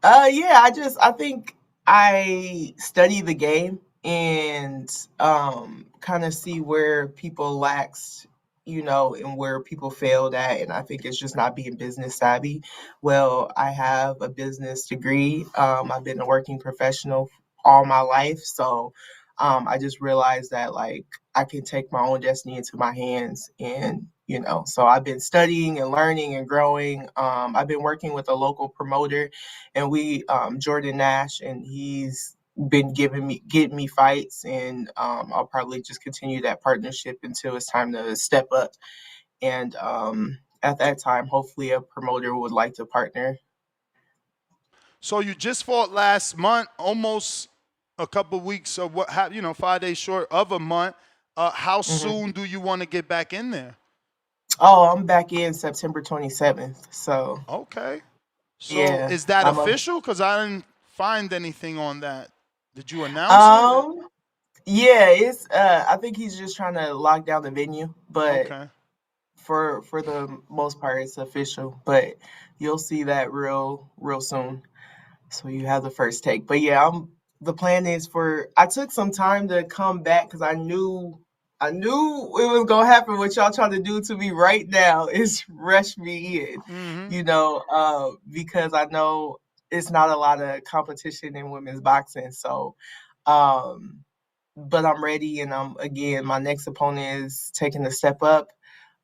Yeah, I think I study the game and kind of see where people lacks, and where people failed at. And I think it's just not being business savvy. Well, I have a business degree. I've been a working professional all my life. So I just realized that like I can take my own destiny into my hands, and so I've been studying and learning and growing. I've been working with a local promoter, and Jordan Nash, and he's been getting me fights, and I'll probably just continue that partnership until it's time to step up. And at that time, hopefully a promoter would like to partner. So you just fought last month, almost a couple weeks of 5 days short of a month. How soon do you want to get back in there? Oh, I'm back in September 27th. So okay. So yeah, is that official? Because I didn't find anything on that. Did you announce it? Yeah, it's I think he's just trying to lock down the venue, but okay. For the most part it's official. But you'll see that real soon. So you have the first take. But yeah, the plan is I took some time to come back because I knew it was gonna happen. What y'all trying to do to me right now is rush me in, because I know it's not a lot of competition in women's boxing. So, but I'm ready, and my next opponent is taking a step up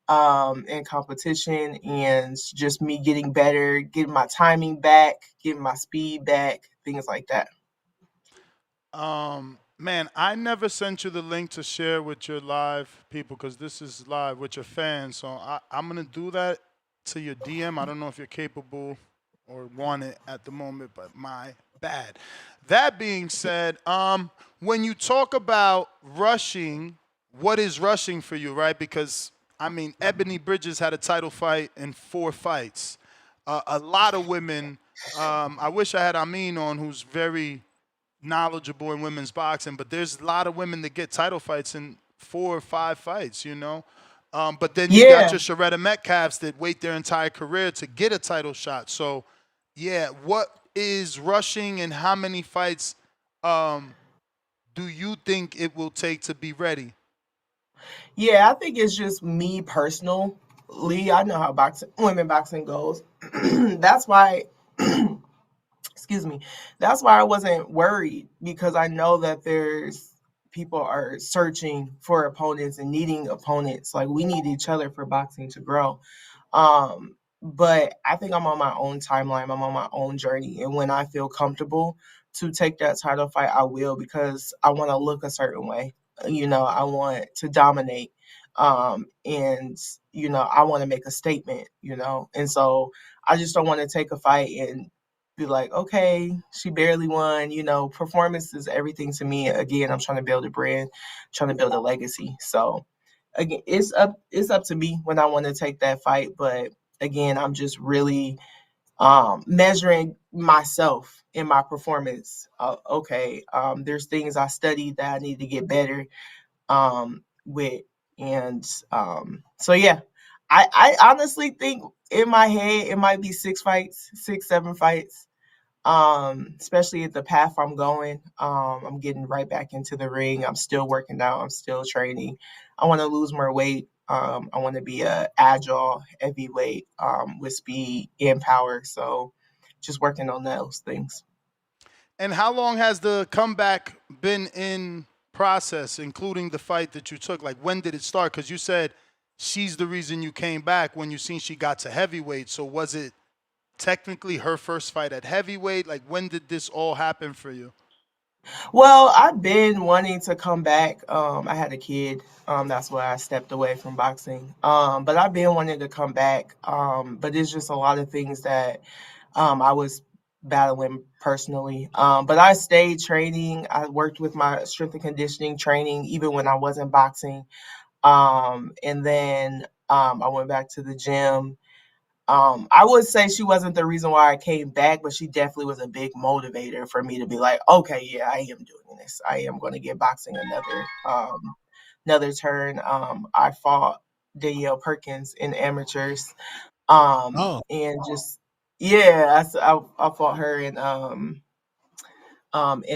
in competition, and just me getting better, getting my timing back, getting my speed back, things like that. Man, I never sent you the link to share with your live people, because this is live with your fans. So I'm going to do that to your DM. I don't know if you're capable or want it at the moment, but my bad. That being said, when you talk about rushing, what is rushing for you, right? Because, I mean, Ebony Bridges had a title fight in 4 fights. A lot of women, I wish I had Amin on, who's very knowledgeable in women's boxing, but there's a lot of women that get title fights in 4 or 5 fights, but then you got your Sharetta Metcalfs that wait their entire career to get a title shot. So yeah, what is rushing, and how many fights do you think it will take to be ready? Yeah, I think it's just me personally. I know how women boxing goes. That's why excuse me. That's why I wasn't worried, because I know that there's people are searching for opponents and needing opponents. Like, we need each other for boxing to grow. But I think I'm on my own timeline. I'm on my own journey. And when I feel comfortable to take that title fight, I will, because I want to look a certain way. You know, I want to dominate. And, you know, I want to make a statement, you know. And so I just don't want to take a fight and be like, okay, she barely won. You know, performance is everything to me. Again, I'm trying to build a brand, trying to build a legacy. So again, it's up to me when I want to take that fight. But again, I'm just really measuring myself in my performance. There's things I studied that I need to get better with. And so yeah, I honestly think in my head it might be 7 fights. Especially at the path I'm going. I'm getting right back into the ring. I'm still working out. I'm still training. I want to lose more weight. I want to be a agile heavyweight with speed and power. So just working on those things. And how long has the comeback been in process, including the fight that you took? Like, when did it start? Because you said she's the reason you came back when you seen she got to heavyweight. So was it technically her first fight at heavyweight? Like, when did this all happen for you? Well, I've been wanting to come back. I had a kid. That's why I stepped away from boxing. But I've been wanting to come back. But it's just a lot of things that I was battling personally. But I stayed training. I worked with my strength and conditioning training even when I wasn't boxing. And then I went back to the gym. I would say she wasn't the reason why I came back, but she definitely was a big motivator for me to be like, okay, yeah, I am doing this. I am going to get boxing another turn. I fought Danielle Perkins in amateurs. And just, yeah, I fought her in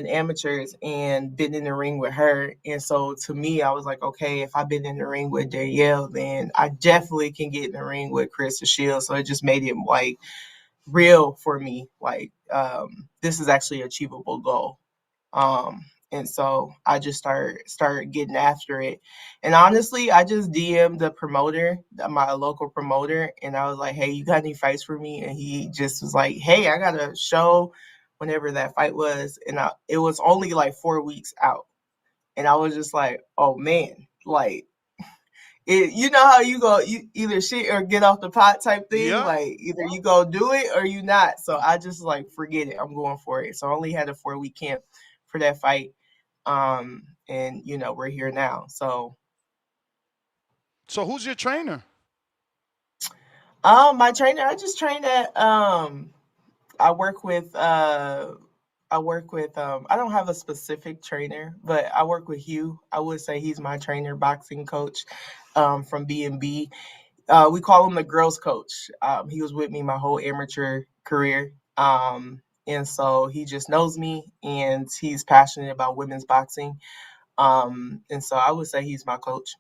amateurs and been in the ring with her. And so to me, I was like, okay, if I've been in the ring with Danielle, then I definitely can get in the ring with Krista Shields. So it just made it like real for me. Like, this is actually an achievable goal. And so I just started getting after it. And honestly, I just DM'd the promoter, my local promoter, and I was like, hey, you got any fights for me? And he just was like, hey, I got a show whenever that fight was. And it was only like 4 weeks out. And I was just like, oh man, like, you know how you go, you either shit or get off the pot type thing. Yeah. Like, either you go do it or you not. So I just like, forget it. I'm going for it. So I only had a 4-week camp for that fight. And you know, we're here now. So who's your trainer? My trainer, I just train at I work with I don't have a specific trainer, but I work with Hugh. I would say he's my trainer, boxing coach from B&B. We call him the girls coach. He was with me my whole amateur career. And so he just knows me and he's passionate about women's boxing. And so I would say he's my coach.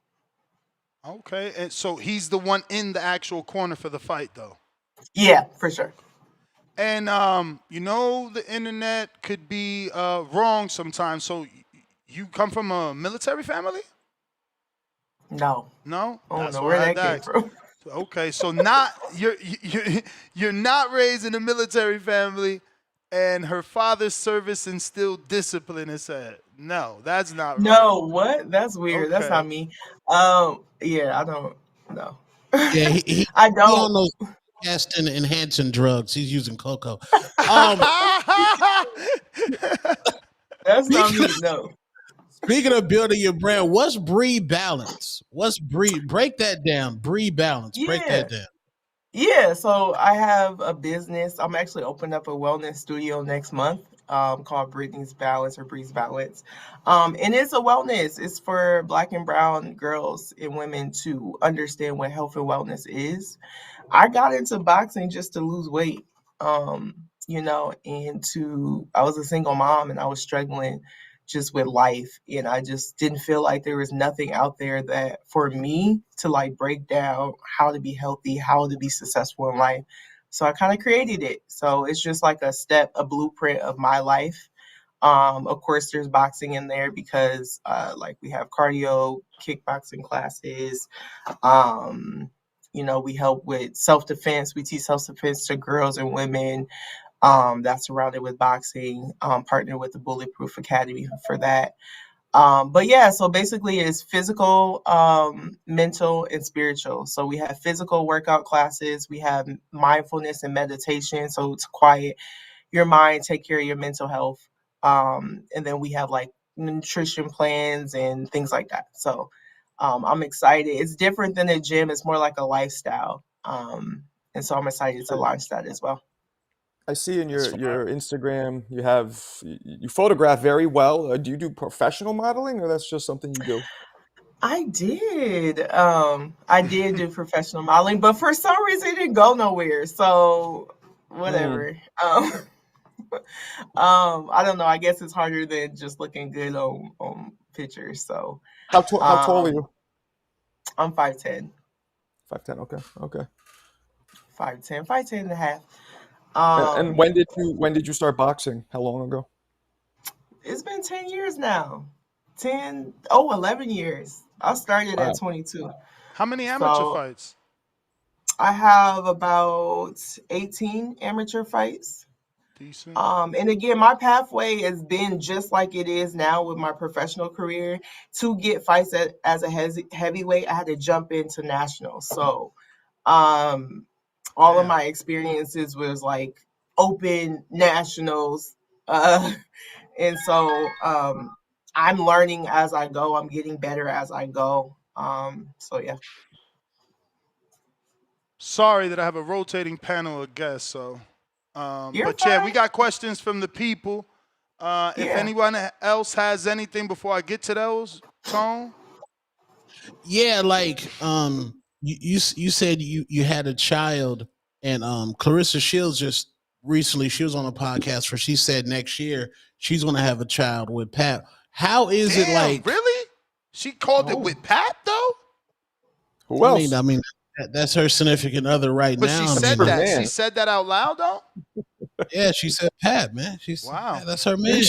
Okay. And so he's the one in the actual corner for the fight, though? Yeah, for sure. And, you know, the internet could be wrong sometimes. So you come from a military family? No. No? I don't know where that came from. Okay, so you're not raised in a military family, and her father's service instilled discipline. It said, no, that's not right. No, what? That's weird. Okay. That's not me. Yeah, I don't know. Yeah, he I don't. on those casting enhancing drugs. He's using cocoa. That's not me. No. Speaking of building your brand, what's Bree Balance? What's Bree? Break that down. Bree Balance. Break that down. Yeah, so I have a business. I'm actually opening up a wellness studio next month called Breathes Balance or Breeze Balance. And it's a wellness. It's for Black and brown girls and women to understand what health and wellness is. I got into boxing just to lose weight, you know, and I was a single mom and I was struggling just with life. And I just didn't feel like there was nothing out there that for me to like break down how to be healthy, how to be successful in life. So I kind of created it. So it's just like a blueprint of my life. Of course, there's boxing in there because like we have cardio, kickboxing classes. We help with self-defense. We teach self-defense to girls and women. That's surrounded with boxing. Partner with the Bulletproof Academy for that. But yeah, so basically it's physical, mental, and spiritual. So we have physical workout classes, we have mindfulness and meditation, so to quiet your mind, take care of your mental health. And then we have like nutrition plans and things like that. So I'm excited. It's different than a gym, it's more like a lifestyle. And so I'm excited to launch that as well. I see in your Instagram you photograph very well. Do you do professional modeling, or that's just something you do? I did. I did do professional modeling, but for some reason it didn't go nowhere. So whatever. I don't know. I guess it's harder than just looking good on pictures. So how tall are you? I'm 5'10". 5'10". Okay. 5'10", 5'10" and a half. And when did you start boxing? How long ago? It's been 10 years now. 11 years. I started at 22. How many amateur fights? I have about 18 amateur fights. Decent. And again, my pathway has been just like it is now with my professional career. To get fights as a heavyweight, I had to jump into nationals. So all of my experiences was like open nationals. And so I'm learning as I go. I'm getting better as I go. So yeah. Sorry that I have a rotating panel of guests. So, but fine. yeah, we got questions from the people. If anyone else has anything before I get to those, Tone. Yeah, like you said you had a child, and Clarissa Shields just recently she was on a podcast where she said next year she's gonna have a child with Pat. How is it like? Really? She called it with Pat though? Who else? I mean that's her significant other right But now. she said that. She said that out loud though? Yeah, she said Pat, man. Wow. That's her man.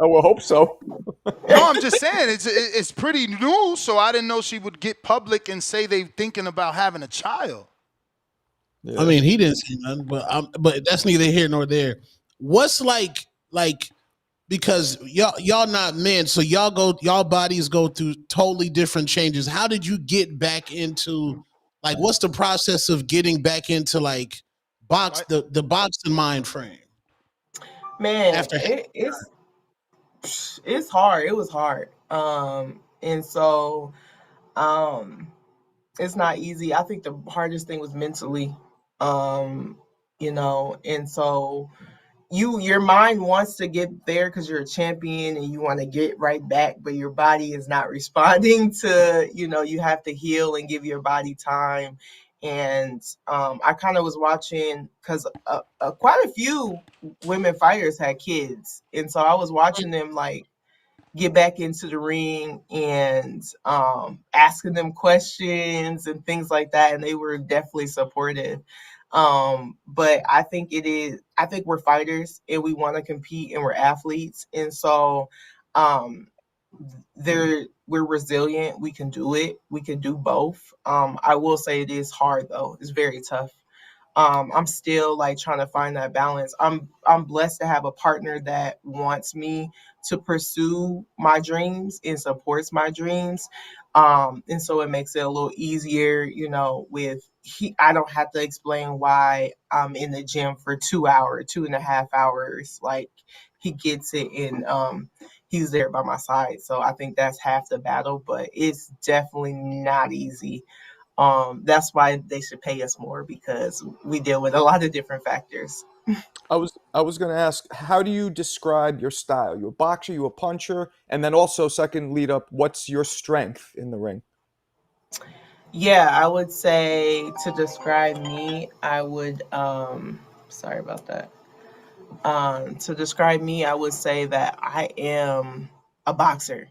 I will hope so. No, I'm just saying it's pretty new, so I didn't know she would get public and say they thinking about having a child. I mean, he didn't say nothing, but that's neither here nor there. What's like because y'all not men, so y'all bodies go through totally different changes. How did you get back into like what's the process of getting back into like the boxing mind frame? Man, it's hard. It was hard. And so it's not easy. I think the hardest thing was mentally. And so your mind wants to get there because you're a champion and you want to get right back, but your body is not responding to, you have to heal and give your body time. And I kind of was watching because quite a few women fighters had kids. And so I was watching them like get back into the ring and asking them questions and things like that. And they were definitely supportive. But I think we're fighters and we want to compete and we're athletes. And so we're resilient. We can do it. We can do both. I will say it is hard though. It's very tough. I'm still like trying to find that balance. I'm blessed to have a partner that wants me to pursue my dreams and supports my dreams. And so it makes it a little easier, I don't have to explain why I'm in the gym for 2.5 hours. Like he gets it and he's there by my side. So I think that's half the battle, but it's definitely not easy. That's why they should pay us more because we deal with a lot of different factors. I was going to ask, how do you describe your style? You a boxer, you a puncher, and then also second lead up, what's your strength in the ring? Yeah, I would say to describe me, I would sorry about that. To describe me, I would say that I am a boxer,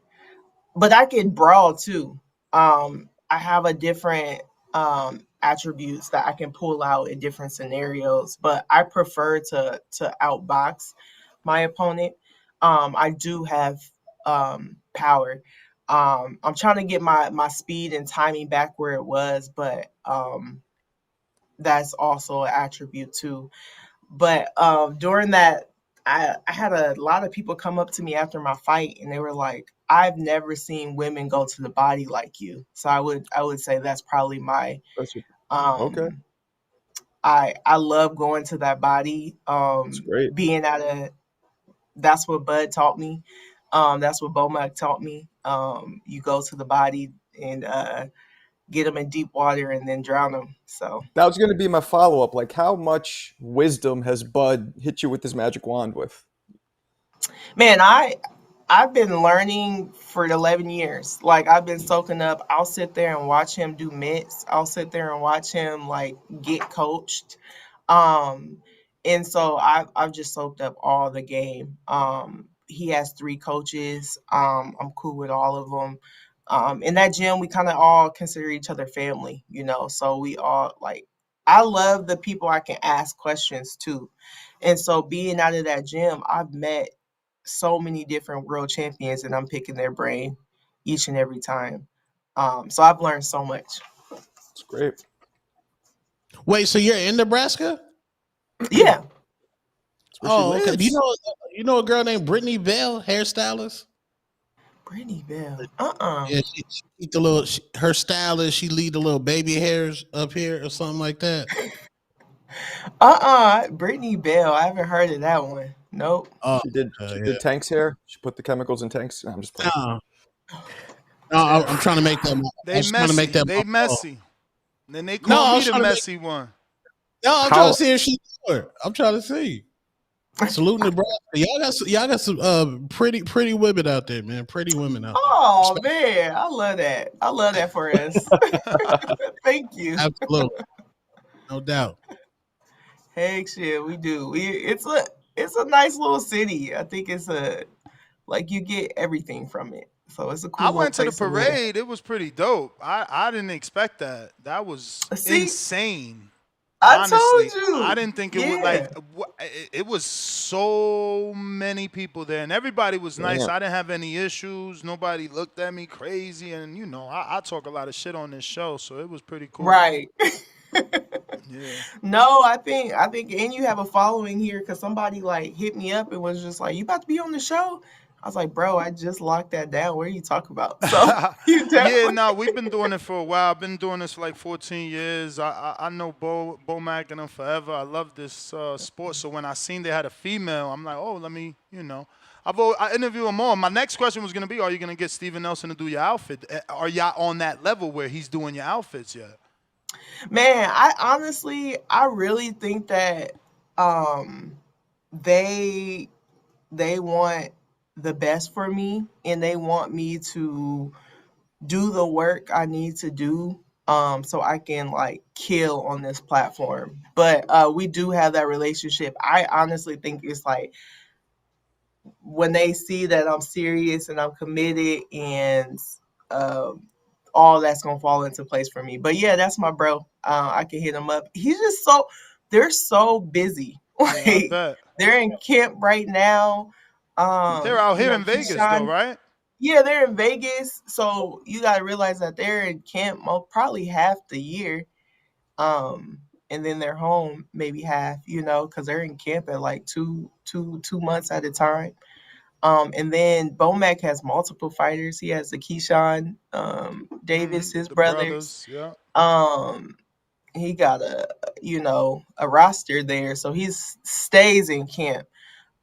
but I can brawl too. I have a different attributes that I can pull out in different scenarios, but I prefer to outbox my opponent. I do have power. I'm trying to get my speed and timing back where it was, but that's also an attribute too. But during that, I had a lot of people come up to me after my fight, and they were like, "I've never seen women go to the body like you." So I would say that's probably my Okay. I love going to that body. That's great. Being at a That's what Bud taught me. That's what Bomac taught me. You go to the body and get them in deep water and then drown them. So That was going to be my follow up. Like, how much wisdom has Bud hit you with his magic wand with? man, I've been learning for 11 years. Like, I've been soaking up. I'll sit there and watch him do mitts. I'll sit there and watch him like get coached. Um, and so I've just soaked up all the game. He has 3 coaches. I'm cool with all of them. In that gym, we kind of all consider each other family, you know. So we all like. I love the people I can ask questions to, and so being out of that gym, I've met so many different world champions, and I'm picking their brain each and every time. So I've learned so much. It's great. Wait, so you're in Nebraska? Yeah. Oh, okay. Do you know a girl named Brittany Bell, hairstylist? Brittany Bell. Yeah, she eat the little. Her stylist. She leave the little baby hairs up here or something like that. Brittany Bell. I haven't heard of that one. Nope. She did Tank's hair. She put the chemicals in Tank's. I'm just playing. No, I'm trying to make that. Trying to make that. They messy. Then they call me the messy one. No, I'm trying to see if she's good. I'm trying to see. Salute Nebraska. Y'all got some pretty women out there, man. Pretty women out there. Oh man, I love that. I love that for us. Thank you. Absolutely, no doubt. Heck shit, we do. It's a nice little city. I think it's like you get everything from it. So it's a cool. I went to the place live. parade. It was pretty dope. I didn't expect that. That was insane. Honestly, told you. I didn't think it would it was so many people there, and everybody was nice. Yeah. I didn't have any issues. Nobody looked at me crazy, and you know, I talk a lot of shit on this show, so it was pretty cool. Right. Yeah. No, I think, and you have a following here because somebody like hit me up and was just like, "You about to be on the show?" I was like, "Bro, I just locked that down. What are you talking about?" So Yeah, no, we've been doing it for a while. I've been doing this for like 14 years. I know Bo Mac and them forever. I love this sport. So when I seen they had a female, I'm like, oh, let me, you know. I interview him all. My next question was going to be, are you going to get Steven Nelson to do your outfit? Are y'all on that level where he's doing your outfits yet? Man, I really think that they want the best for me, and they want me to do the work I need to do so I can like kill on this platform. But we do have that relationship. I honestly think it's like when they see that I'm serious and I'm committed, and all that's gonna fall into place for me. But yeah, that's my bro. I can hit him up. He's just they're so busy. Like they're in camp right now. They're out here in Vegas though, right? Yeah, they're in Vegas. So you gotta realize that they're in camp probably half the year. And then they're home maybe half, you know, because they're in camp at like two months at a time. And then Bomac has multiple fighters. He has the Keyshawn Davis, his brothers. Yeah. He got a roster there, so he stays in camp.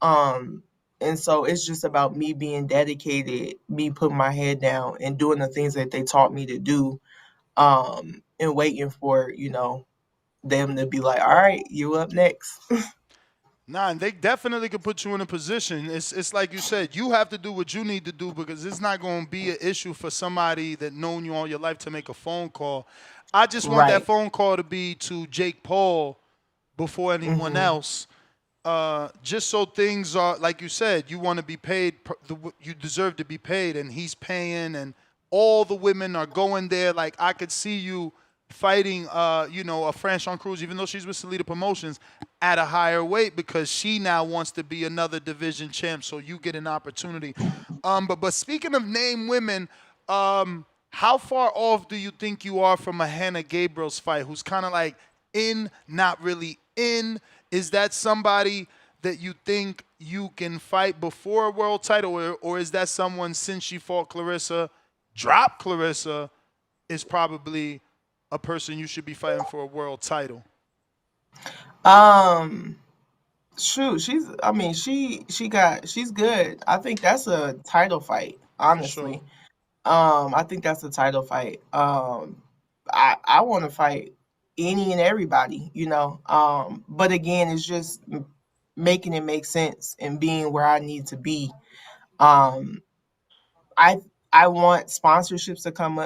And so it's just about me being dedicated, me putting my head down and doing the things that they taught me to do, and waiting for, you know, them to be like, all right, you up next. Nah, and they definitely could put you in a position. It's like you said, you have to do what you need to do because it's not going to be an issue for somebody that known you all your life to make a phone call. I just want that phone call to be to Jake Paul before anyone else. Just so things are, like you said, you want to be paid, you deserve to be paid, and he's paying, and all the women are going there. Like, I could see you fighting, a Franchon Cruz, even though she's with Salida Promotions, at a higher weight because she now wants to be another division champ. So you get an opportunity. But speaking of name women, how far off do you think you are from a Hannah Gabriel's fight, who's kind of like in, not really in? Is that somebody that you think you can fight before a world title, or is that someone, since she fought Clarissa, dropped Clarissa, is probably a person you should be fighting for a world title? Shoot, she's good. I think that's a title fight, honestly. I think that's a title fight. I want to fight any and everybody, but again, it's just making it make sense and being where I need to be. I want sponsorships to come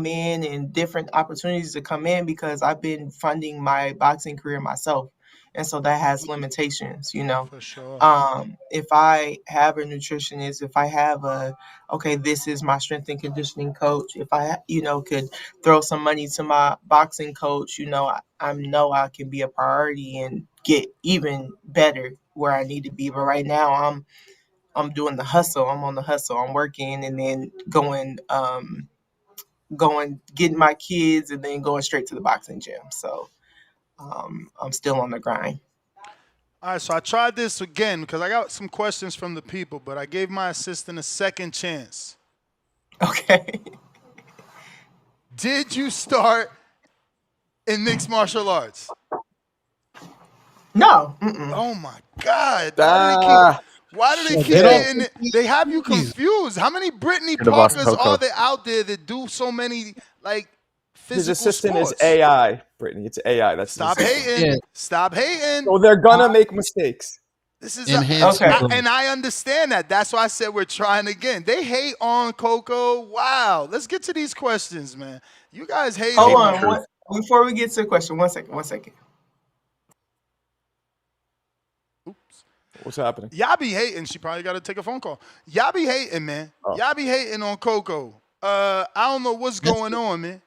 in and different opportunities to come in because I've been funding my boxing career myself. And so that has limitations, For sure. If I have a nutritionist, if I have this is my strength and conditioning coach, if I, could throw some money to my boxing coach, I know I can be a priority and get even better where I need to be. But right now I'm doing the hustle. I'm on the hustle. I'm working and then going, getting my kids and then going straight to the boxing gym. So I'm still on the grind. All right, so I tried this again because I got some questions from the people, but I gave my assistant a second chance. Okay. Did you start in mixed martial arts? No. Oh my God! Why do they keep Shut up. hitting it? They have you confused. How many Brittany Should've asked Parkers Coco. are there out there that do so many His physical assistant sports? is AI, Brittany. It's AI. That's Stop his assistant. hating. Yeah. Stop hating. So they're gonna make mistakes. This is Enhancement. and I understand that. That's why I said we're trying again. They hate on Coco. Wow. Let's get to these questions, man. You guys hate. Hold on. Before we get to the question, one second. What's happening? Y'all be hating. She probably got to take a phone call. Y'all be hating, man. Y'all be hating on Coco. I don't know what's going on, man.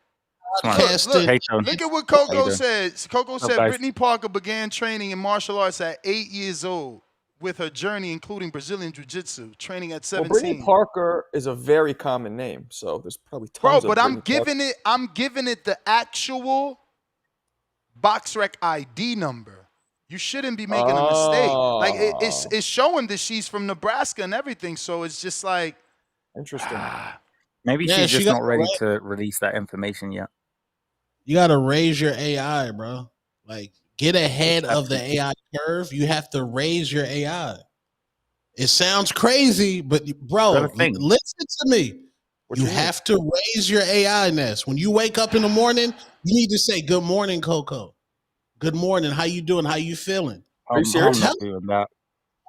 Look at what Coco said. Coco said Brittany Parker began training in martial arts at 8 years old, with her journey including Brazilian Jiu-Jitsu, training at 17. Well, Brittany Parker is a very common name, so there's probably tons of but I'm Brittany giving it the actual BoxRec ID number. You shouldn't be making a mistake. Like it's showing that she's from Nebraska and everything, so it's just like interesting. Maybe Yeah, she's she just got not ready right. to release that information yet. You got to raise your AI, bro. Like, get ahead of the AI curve. You have to raise your AI. It sounds crazy, but bro, listen to me. You have to raise your AI nest. When you wake up in the morning, you need to say, "Good morning, Coco. Good morning. How you doing? How you feeling?" Are you serious? I'm not doing that.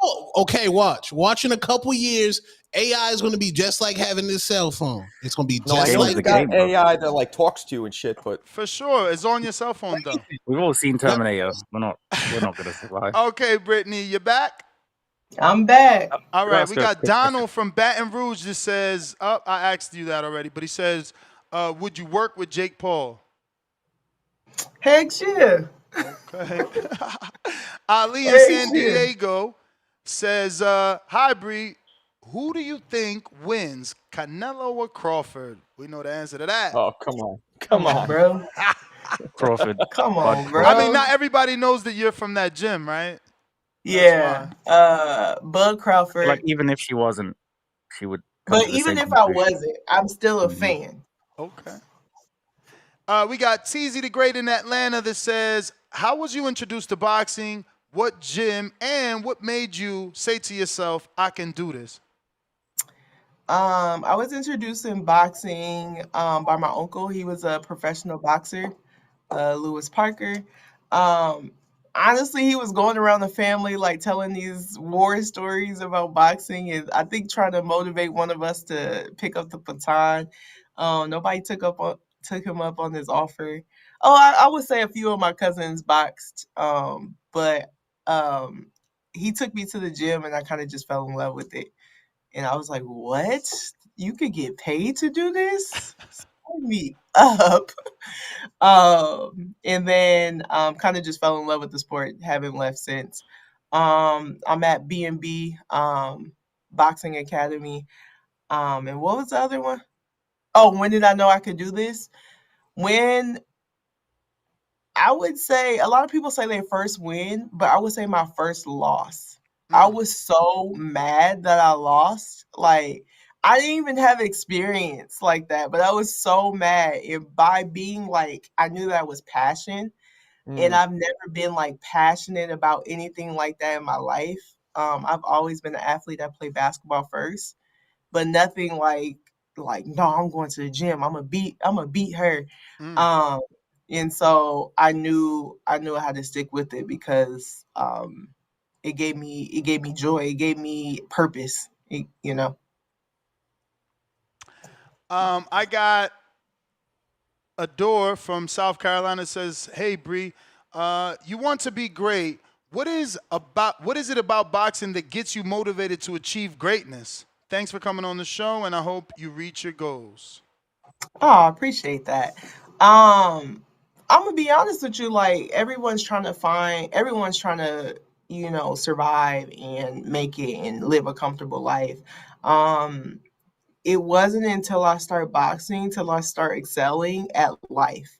Oh, okay, watch. Watch in a couple years, AI is going to be just like having this cell phone. It's going to be No, I just know like you that. got AI that like talks to you and shit, but for sure, it's on your cell phone though. We've all seen Terminator. We're not gonna survive. Okay, Brittany, you back? I'm back. All right, Let's we go. got Donald from Baton Rouge that says, I asked you that already, but he says, would you work with Jake Paul? Heck yeah. Okay. Ali in San Diego says, hi, Bree. Who do you think wins, Canelo or Crawford? We know the answer to that. oh, come on, bro. Crawford. Come on, bro. I mean, not everybody knows that you're from that gym, right? Yeah. Bud Crawford. Like even if she wasn't, she would. But even if I wasn't, I'm still a fan. Okay. We got TZ the Great in Atlanta that says, how was you introduced to boxing? What gym and what made you say to yourself, I can do this? I was introduced in boxing by my uncle. He was a professional boxer, Lewis Parker. Honestly, he was going around the family like telling these war stories about boxing and I think trying to motivate one of us to pick up the baton. Nobody took him up on his offer. Oh, I would say a few of my cousins boxed, but he took me to the gym and I kind of just fell in love with it. And I was like, what? You could get paid to do this? me up. And then kind of just fell in love with the sport, haven't left since. I'm at B&B Boxing Academy. And what was the other one? Oh, when did I know I could do this? When I would say a lot of people say their first win, but I would say my first loss. I was so mad that I lost. Like, I didn't even have experience like that, but I was so mad. And by being like, I knew that was passion, and I've never been like passionate about anything like that in my life. I've always been an athlete that played basketball first, but nothing like no, I'm going to the gym. I'm gonna beat her. And so I knew I had to stick with it because it gave me joy. It gave me purpose. You know. I got a door from South Carolina says, "Hey Bree, you want to be great. What is it about boxing that gets you motivated to achieve greatness? Thanks for coming on the show, and I hope you reach your goals." Oh, I appreciate that. I'm gonna be honest with you. Like everyone's trying to, survive and make it and live a comfortable life. It wasn't until I started boxing till I start excelling at life.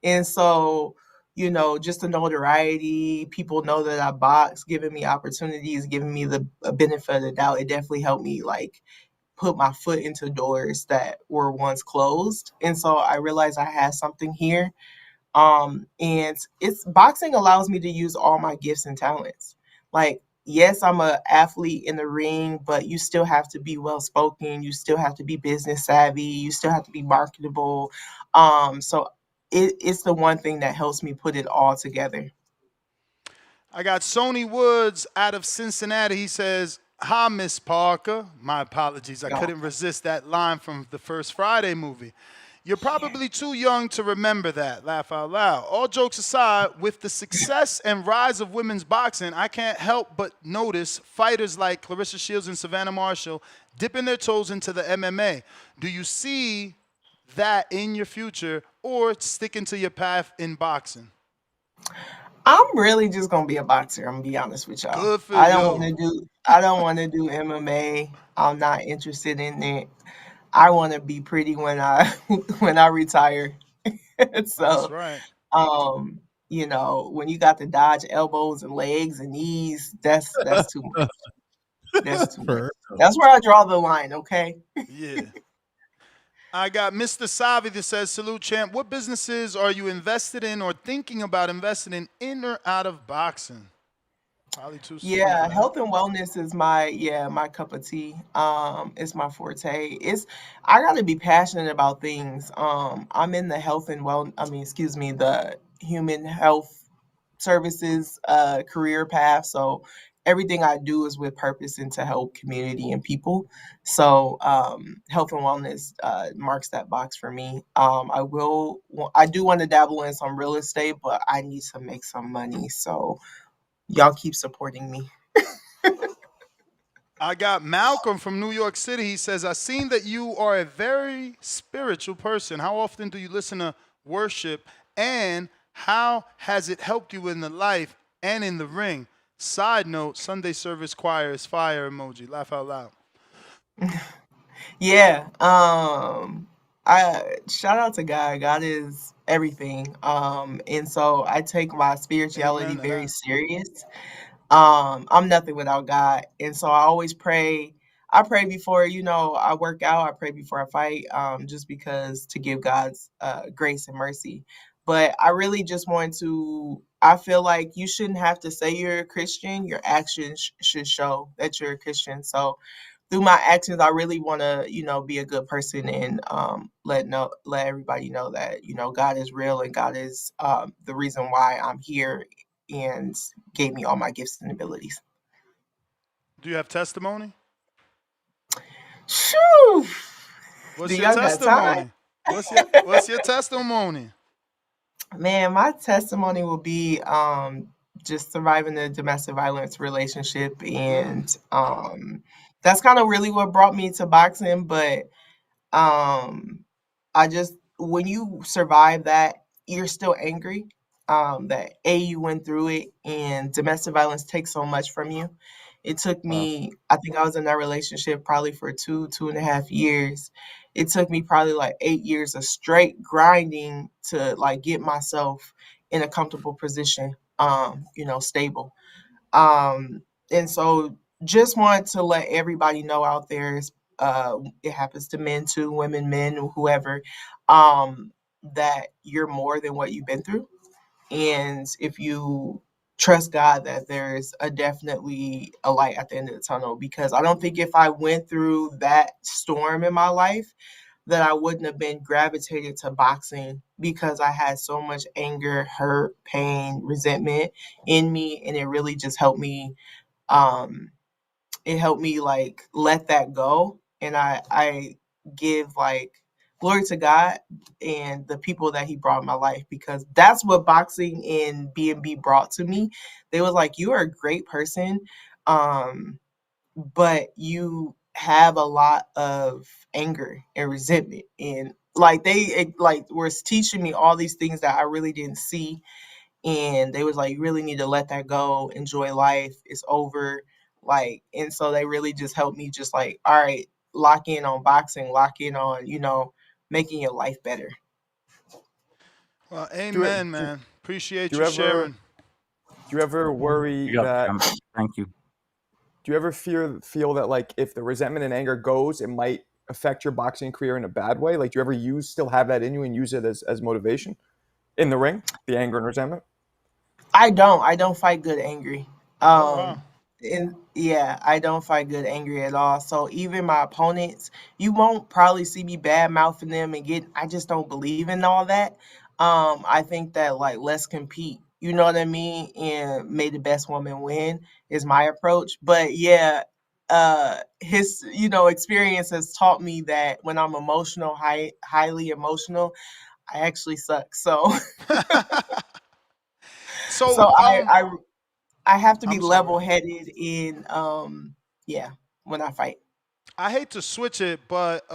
And so, just the notoriety, people know that I box, giving me opportunities, giving me the benefit of the doubt. It definitely helped me like put my foot into doors that were once closed. And so I realized I had something here. And it's boxing allows me to use all my gifts and talents. Like, yes, I'm an athlete in the ring, but you still have to be well spoken. You still have to be business savvy. You still have to be marketable. So it's the one thing that helps me put it all together. I got Sony Woods out of Cincinnati. He says, "Hi, Miss Parker." My apologies. I couldn't resist that line from the first Friday movie. "You're probably too young to remember that." Laugh out loud. All jokes aside, with the success and rise of women's boxing, I can't help but notice fighters like Clarissa Shields and Savannah Marshall dipping their toes into the MMA. Do you see that in your future or sticking to your path in boxing? I'm really just gonna be a boxer. I'm gonna be honest with y'all. Good for I you. don't want to do MMA. I'm not interested in it. I want to be pretty when I when I retire. So, That's right. when you got to dodge elbows and legs and knees, that's too much. That's too much. That's where I draw the line. Okay. Yeah. I got Mr. Savi that says, "Salute, champ. What businesses are you invested in or thinking about investing in or out of boxing?" Probably too soon. Yeah, health and wellness is my cup of tea. It's my forte. I got to be passionate about things. I'm in the the human health services career path. Everything I do is with purpose and to help community and people. So health and wellness marks that box for me. I do want to dabble in some real estate, but I need to make some money. So y'all keep supporting me. I got Malcolm from New York City. He says, "I've seen that you are a very spiritual person. How often do you listen to worship, and how has it helped you in the life and in the ring? Side note, Sunday service choir is fire emoji." Laugh out loud. Yeah. I shout out to God. God is everything. And so I take my spirituality very serious. I'm nothing without God. And so I always pray. I pray before, I work out. I pray before I fight, just because to give God's grace and mercy. But I really just I feel like you shouldn't have to say you're a Christian. Your actions should show that you're a Christian. So through my actions, I really want to, be a good person and let everybody know that, God is real and God is the reason why I'm here and gave me all my gifts and abilities. Do you have testimony? Shoo! What's your testimony? What's your testimony? Man, my testimony will be just surviving a domestic violence relationship, and that's kind of really what brought me to boxing. But I just when you survive that, you're still angry. That you went through it, and domestic violence takes so much from you. It took me, I think I was in that relationship probably for 2.5 years. It took me probably like 8 years of straight grinding to like get myself in a comfortable position, stable. And so just wanted to let everybody know out there, it happens to men too, women, men, whoever, that you're more than what you've been through. And if you trust God, that there's definitely a light at the end of the tunnel, because I don't think if I went through that storm in my life that I wouldn't have been gravitated to boxing, because I had so much anger, hurt, pain, resentment in me, and it really just helped me. It helped me like let that go, and I give like glory to God and the people that He brought in my life, because that's what boxing and B&B brought to me. They was like, you are a great person, but you have a lot of anger and resentment, and like they like was teaching me all these things that I really didn't see. And they was like, you really need to let that go, enjoy life, it's over. Like, and so they really just helped me just like, all right, lock in on boxing, lock in on, making your life better. Well, Do it- amen, do- man. Appreciate do you you ever sharing. do you ever worry that Thank you. do you ever feel that like if the resentment and anger goes, it might affect your boxing career in a bad way? Like, do you ever still have that in you and use it as motivation in the ring, the anger and resentment? I don't fight good angry. Oh, wow. And yeah, I don't fight good angry at all. So even my opponents, you won't probably see me bad mouthing them I just don't believe in all that. I think that like, let's compete, you know what I mean? And may the best woman win is my approach. But yeah, his, experience has taught me that when I'm emotional, highly emotional, I actually suck. So So, so I have to be I'm sorry. level-headed in when I fight. I hate to switch it, but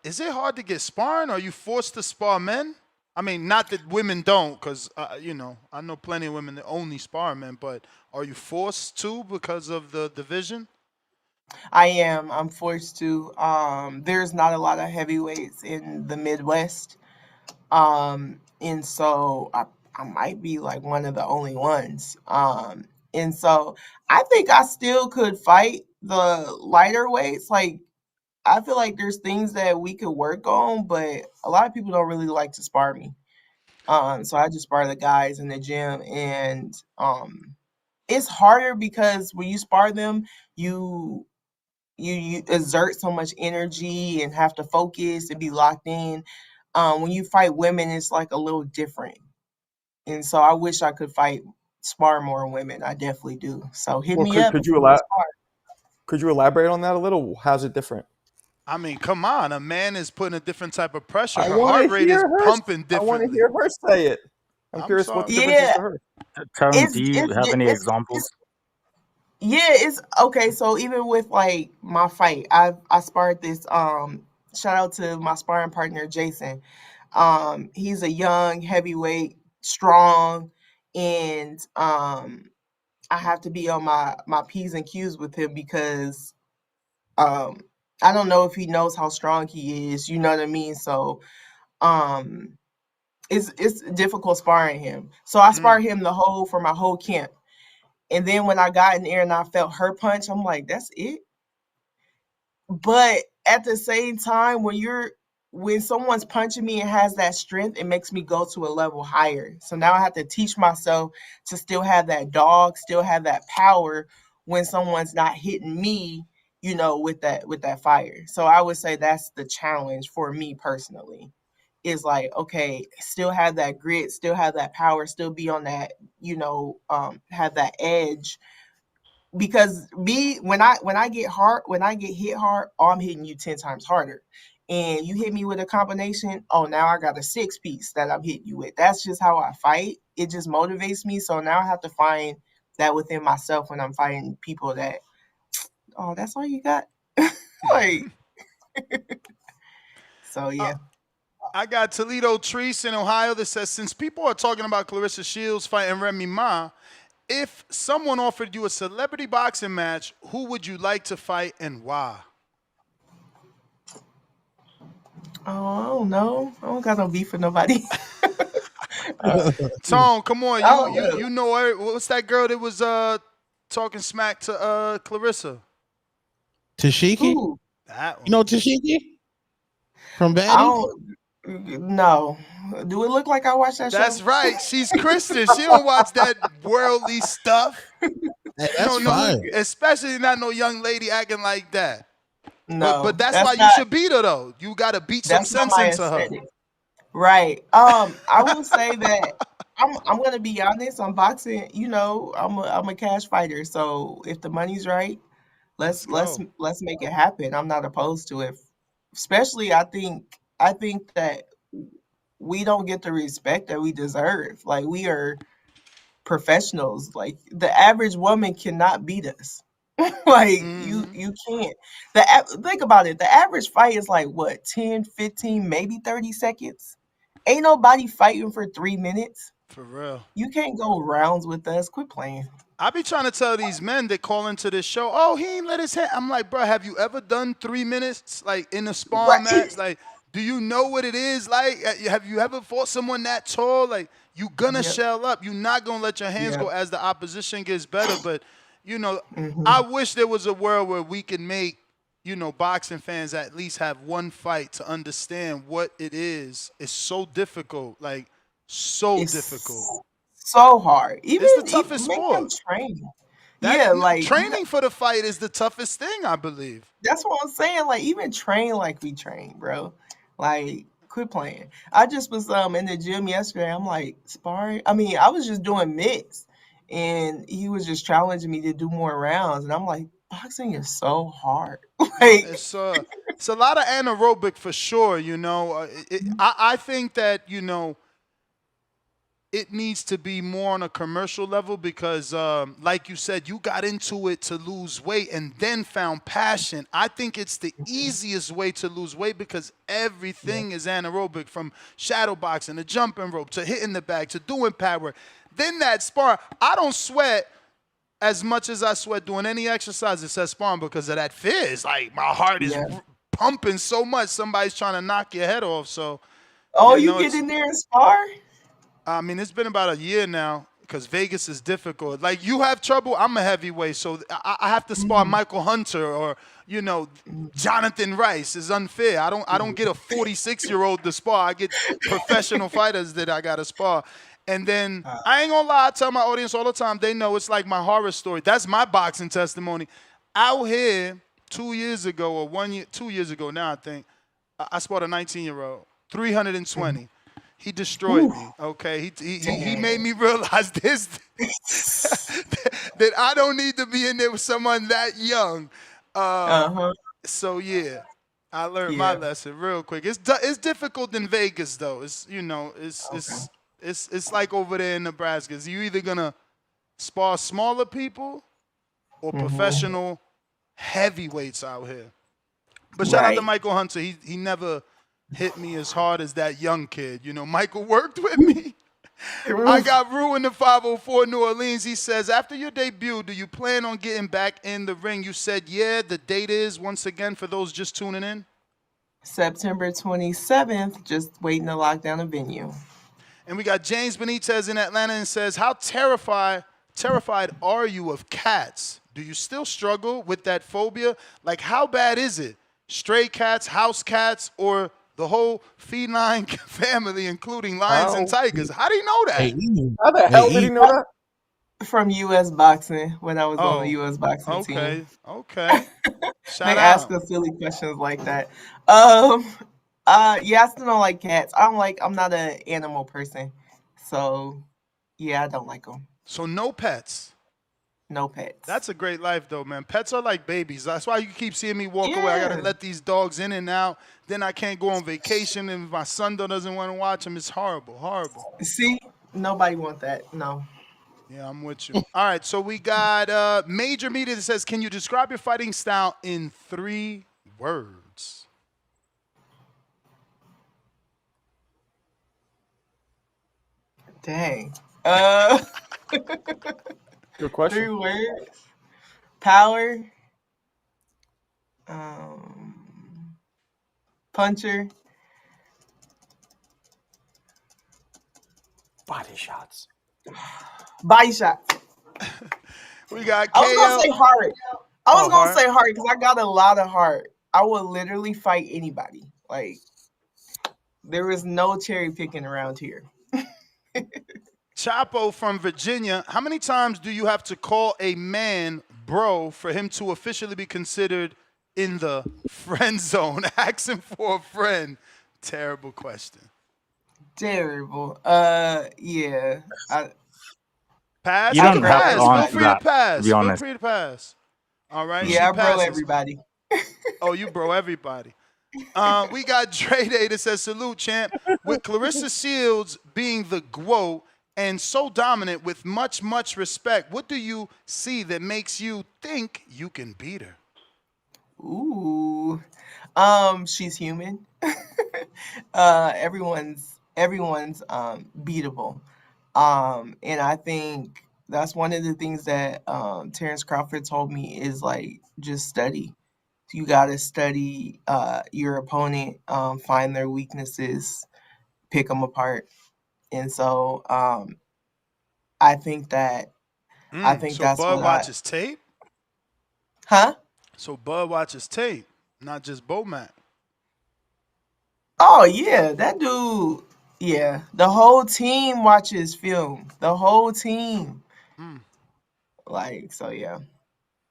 is it hard to get sparring? Are you forced to spar men? I mean, not that women don't, because, I know plenty of women that only spar men, but are you forced to because of the division? I am. I'm forced to. There's not a lot of heavyweights in the Midwest. And so I might be like one of the only ones. And so I think I still could fight the lighter weights. Like, I feel like there's things that we could work on, but a lot of people don't really like to spar me. So I just spar the guys in the gym, and it's harder because when you spar them, you you exert so much energy and have to focus and be locked in. When you fight women, it's like a little different. And so I wish I could spar more women. I definitely do. So hit Well, me up could if you you want to spar. could you elaborate on that a little? How's it different? I mean, come on. A man is putting a different type of pressure. I Her want heart to rate is hear her. pumping I want to differently. hear her say it. I'm I'm curious what the sorry. difference is Yeah, to her. Tone, do you have any it's examples? it's okay. So even with like my fight, I sparred this. Shout out to my sparring partner Jason. He's a young heavyweight, strong, and I have to be on my P's and Q's with him because um I don't know if he knows how strong he is. You know what I mean? So um it's difficult sparring him. So I sparred him for my whole camp. And then when I got in there and I felt her punch, I'm like, that's it. But at the same time, when someone's punching me and has that strength, it makes me go to a level higher. So now I have to teach myself to still have that dog, still have that power when someone's not hitting me, with that fire. So I would say that's the challenge for me personally. Is like, okay, still have that grit, still have that power, still be on that, have that edge, because when I get hit hard, oh, I'm hitting you 10 times harder. And you hit me with a combination, oh, now I got a 6-piece that I'm hitting you with. That's just how I fight. It just motivates me. So now I have to find that within myself when I'm fighting people that, oh, that's all you got. Like, so yeah. I got Toledo Treese in Ohio that says, since people are talking about Clarissa Shields fighting Remy Ma, if someone offered you a celebrity boxing match, who would you like to fight and why? Oh, I don't know. I don't got no beef with nobody. Tone, come on. I don't know. You know her. What's that girl that was talking smack to Clarissa? Tashiki? Ooh, That one. You know Tashiki? From I Batty? don't. No. Do it look like I watched that show? That's right. She's Christian. She don't watch that worldly stuff. That's fine. Especially not no young lady acting like that. No. But that's why you should beat her though. You got to beat some That's not sense my into her. aesthetic. Right. I will say that I'm gonna be honest. On boxing, you know, I'm a cash fighter. So if the money's right, let's make it happen. I'm not opposed to it. Especially, I think that we don't get the respect that we deserve. Like, we are professionals. Like, the average woman cannot beat us. Like, you can't. Think about it. The average fight is like what, 10, 15, maybe 30 seconds. Ain't nobody fighting for 3 minutes. For real. You can't go rounds with us. Quit playing. I be trying to tell these men that call into this show, oh, he ain't let his hand. I'm like, bro, have you ever done 3 minutes like in a sparring match? Like, do you know what it is like? Have you ever fought someone that tall? Like, you gonna shell up. You're not gonna let your hands go as the opposition gets better. But, you know, I wish there was a world where we can make, you know, boxing fans at least have one fight to understand what it is. It's so difficult. Like, so difficult. So hard. It's the toughest make sport. them train. Like training for the fight is the toughest thing, I believe. That's what I'm saying. Like, even train like we train, bro. Like, quit playing. I just was in the gym yesterday. I'm like, sparring. I mean, I was just doing mix, and he was just challenging me to do more rounds, and I'm like, boxing is so hard. Like, it's a lot of anaerobic for sure. You know, I think that, you know, it needs to be more on a commercial level because, like you said, you got into it to lose weight and then found passion. I think it's the easiest way to lose weight because everything is anaerobic, from shadow boxing to jumping rope to hitting the bag to doing pad work. Then that spar, I don't sweat as much as I sweat doing any exercise that says sparring because of that fear. It's like my heart is pumping so much, somebody's trying to knock your head off. So, you get in there and spar? I mean, it's been about a year now because Vegas is difficult. Like, you have trouble, I'm a heavyweight, so I have to spar Michael Hunter or, you know, Jonathan Rice. Is unfair. I don't get a 46-year-old to spar. I get professional fighters that I got to spar. And then, I ain't gonna lie, I tell my audience all the time, they know it's like my horror story. That's my boxing testimony. Out here, 2 years ago, or 1 year, 2 years ago now, I think, I sparred a 19-year-old, 320. He destroyed me, okay? He made me realize this, that I don't need to be in there with someone that young. So, yeah, I learned my lesson real quick. It's difficult in Vegas, though. It's, you know, it's like over there in Nebraska. You either going to spar smaller people or professional heavyweights out here. But shout out to Michael Hunter. He never hit me as hard as that young kid. You know, Michael worked with me. I got ruined in 504 New Orleans. He says, after your debut, do you plan on getting back in the ring? You said, yeah. The date is, once again, for those just tuning in, September 27th. Just waiting to lock down a venue. And we got James Benitez in Atlanta and says, how terrified are you of cats? Do you still struggle with that phobia? Like, how bad is it? Stray cats, house cats, or the whole feline family, including lions and tigers? How do you know that? How the hell did he know that? From U.S. Boxing, when I was on the U.S. Boxing team. Okay. They ask us silly questions like that. Yeah, I still don't like cats. I'm not an animal person. So, yeah, I don't like them. So no pets? No pets. That's a great life, though, man. Pets are like babies. That's why you keep seeing me walk away. I got to let these dogs in and out. Then I can't go on vacation. And if my son doesn't want to watch them, it's horrible, horrible. See? Nobody want that. No. Yeah, I'm with you. All right, so we got Major Media that says, can you describe your fighting style in 3 words? Dang. Good question. 3 words. Power. Puncher. Body shots. Body shots. We got I was gonna say heart. I was gonna heart. say heart because I got a lot of heart. I would literally fight anybody. Like, there is no cherry picking around here. Chapo from Virginia, how many times do you have to call a man bro for him to officially be considered in the friend zone? Asking for a friend. Terrible question. Terrible. Yeah. Pass. You don't have to Feel answer free that, to pass. to be Feel honest. free to pass. All right. Yeah, I she bro passes. everybody. Oh, you bro everybody. We got Dre Day that says, salute, champ. With Clarissa Shields being the GWO and so dominant with much, much respect, what do you see that makes you think you can beat her? Ooh. She's human. Everyone's beatable. And I think that's one of the things that Terrence Crawford told me is like, just study. You gotta study your opponent, find their weaknesses, pick them apart. And so I think that So that's Bud what watches tape? Huh? So Bud watches tape, not just Bomac. Oh yeah, that dude. Yeah, the whole team watches film. The whole team. Like, so yeah.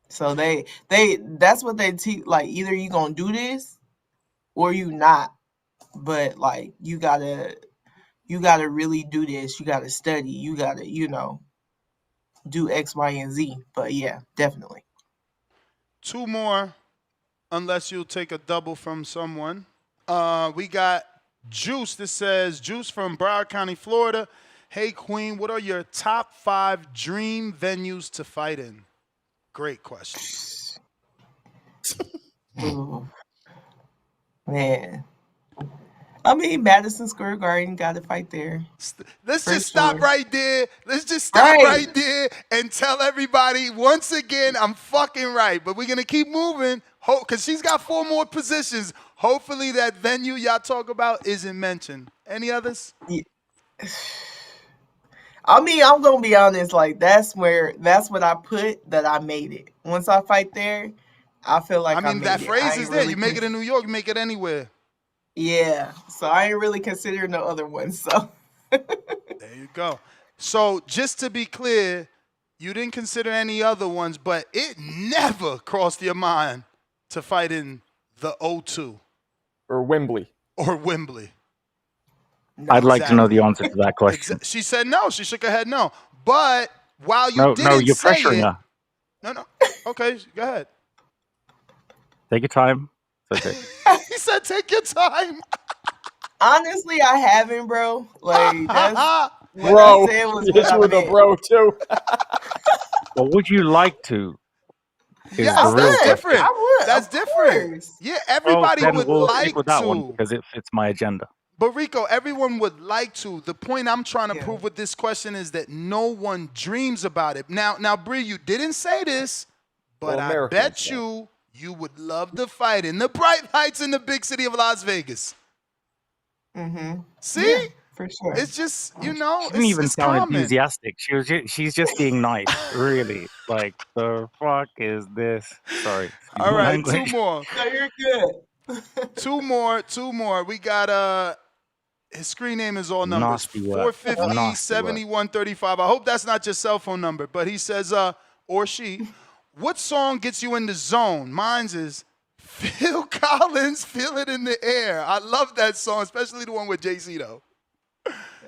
So they that's what they teach. Like, either you gonna do this or you not. But like, you gotta really do this. You gotta study. You gotta, do X, Y, and Z. But yeah, definitely. 2 more, unless you'll take a double from someone. We got Juice that says, Juice from Broward County, Florida. Hey, Queen, what are your top 5 dream venues to fight in? Great question. Ooh. Man. I mean, Madison Square Garden, got to fight there. Let's For just stop sure. right there. Let's just stop right there and tell everybody once again I'm fucking right. But we're going to keep moving because she's got 4 more positions. Hopefully that venue y'all talk about isn't mentioned. Any others? Yeah. I mean, I'm going to be honest. Like, that's what I put that I made it. Once I fight there, I feel like I made that it. phrase is there. You make it in New York, you make it anywhere. Yeah. So I ain't really considering no other ones. So there you go. So just to be clear, you didn't consider any other ones, but it never crossed your mind to fight in the O2. Or Wembley. I'd like to know the answer to that question. She said no. She shook her head no. But while you No, didn't you're say pressuring it, her. No. Okay, go ahead. Take your time. It's okay. He said, "Take your time." honestly, I haven't, bro. Like, that's what Bro, I said was yes, what I with a meant. bro too. But would you like to? Is Yes, the real that's different. question. I would. That's of different. course. Yeah, everybody Well, then would we'll like stick with that to. one because it fits my agenda. But Rico, everyone would like to. The point I'm trying to prove with this question is that no one dreams about it. Now, Bree, you didn't say this, but Well, I Americans bet say. you would love to fight in the bright lights in the big city of Las Vegas. Mm-hmm. See? Yeah, for sure. It's just, She didn't even it's sound common. enthusiastic. She's just being nice. Really, like the fuck is this? Sorry. Excuse All my right, language. 2 more. No, you're good. 2 more. We got his screen name is all numbers. Nasty word. 450 Nasty word. 7135. I hope that's not your cell phone number, but he says, or she, what song gets you in the zone? Mine's is Phil Collins, Feel It in the Air. I love that song, especially the one with Jay-Z though.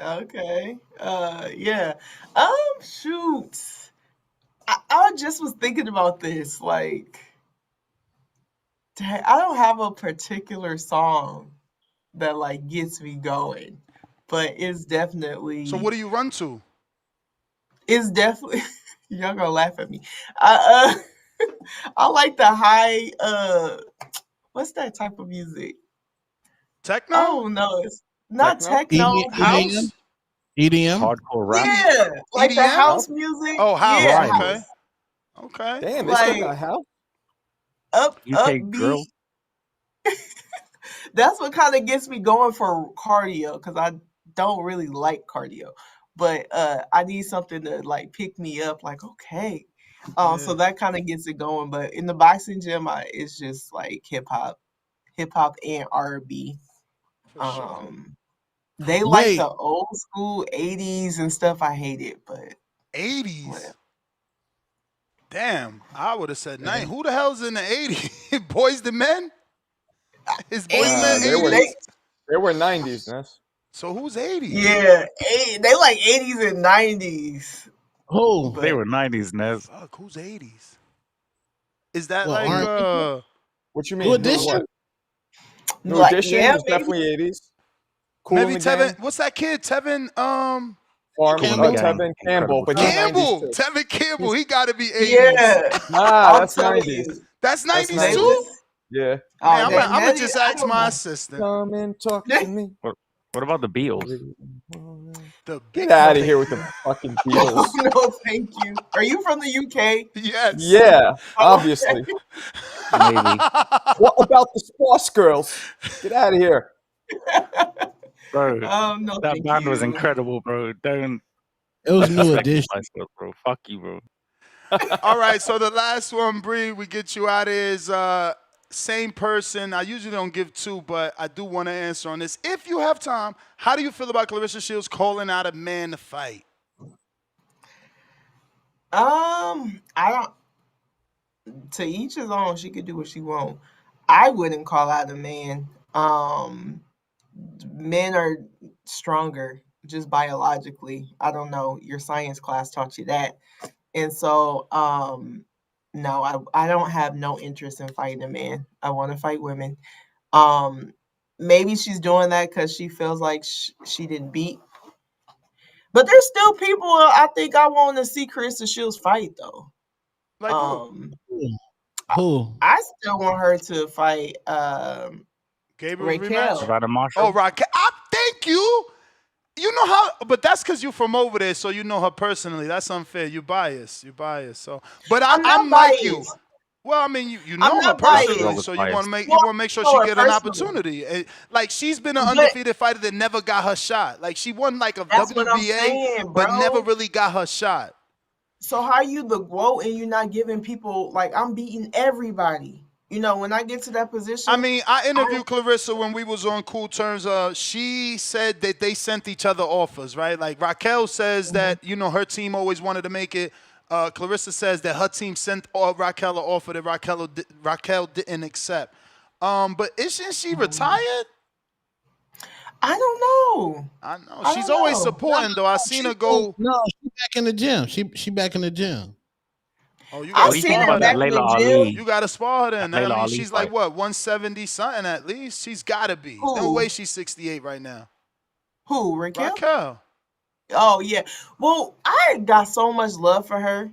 Okay. Yeah. Shoot. I just was thinking about this. Like, dang, I don't have a particular song that like gets me going, but it's definitely. So what do you run to? It's definitely. Y'all gonna laugh at me. I like the high. What's that type of music? Techno? Oh no, it's not Techno? techno. EDM? EDM? hardcore rap. Yeah, like the EDM? house music. Oh, house. Yeah, Okay. house. Okay. Damn, they still Like got house. UK upbeat. drill. That's what kind of gets me going for cardio because I don't really like cardio, but I need something to like pick me up. Like okay, so that kind of gets it going. But in the boxing gym, it's just like hip hop and R&B. They like Wait. the old school 80s and stuff. I hate it, but 80s. Damn, I would have said 90. Who the hell's in the 80s? Boys to Men? Is Boys to Men They were 80s? they were 90s, Ness. So who's 80s? yeah, they like 80s and 90s. Who? They were 90s, Nez. Fuck, who's 80s? Is that What, like R&B? What you New mean? Edition? What? New Like, Edition yeah, was maybe. definitely 80s. Cool maybe in the Tevin? Gang. What's that kid? Tevin? Farm, Campbell? Tevin Campbell, but he's 90s Campbell. too. Tevin Campbell. He got to be 80s. Yeah, Nah, I'm that's telling 90s. you. That's 90s They too? was- Yeah. Oh, Man, I'm that- going that to is- just I ask don't my know. assistant. Come and talk to me. What about the Beatles? The Get big out of mother- here with the fucking Beatles. No, thank you. Are you from the UK? Yes. Yeah, obviously. Maybe. What about the Spice Girls? Get out of here. Bro, No, that thank band was you. incredible, bro. Don't It was New disrespect Edition. myself, bro. Fuck you, bro. All right, so the last one, Bree, we get you out is same person. I usually don't give two, but I do want to answer on this. If you have time, how do you feel about Clarissa Shields calling out a man to fight? I don't. To each his own. She could do what she want. I wouldn't call out a man. Men are stronger just biologically. I don't know. Your science class taught you that, and so no, I don't have no interest in fighting a man. I want to fight women. Maybe she's doing that because she feels like she didn't beat. But there's still people I think I want to see Clarissa Shields fight though. Like Who? I still want her to fight Gabriel Raquel. rematch? Ravana Marshall? Oh, Raquel. Thank you. You know how, but that's because you're from over there, so you know her personally. That's unfair. You biased. So, but I'm like you. biased. Well, I mean, you I'm know her not personally, biased. so you want to Well, make sure I she know her get an personally. opportunity. Like she's been an But- undefeated fighter that never got her shot. Like she won like a That's what I'm WBA, saying, but bro. never really got her shot. So how you the GOAT and you're not giving people like I'm beating everybody? You know, when I get to that position. I mean, I interviewed Clarissa when we was on Cool Terms. She said that they sent each other offers, right? Like Raquel says that, you know, her team always wanted to make it. Clarissa says that her team sent Raquel an offer that Raquel didn't accept. But isn't she retired? I don't know. I know. I She's don't always know. supporting, though. I seen her go. No, she back in the gym. She back in the gym. Oh, you I've got to seen spar her her back then. in the Layla gym. Ali. You got to spar her then. I Layla mean, Ali she's like, fight. what, 170 something at least? She's got to be. Who? No way she's 68 right now. Who, Raquel? Raquel. Oh yeah. Well, I got so much love for her.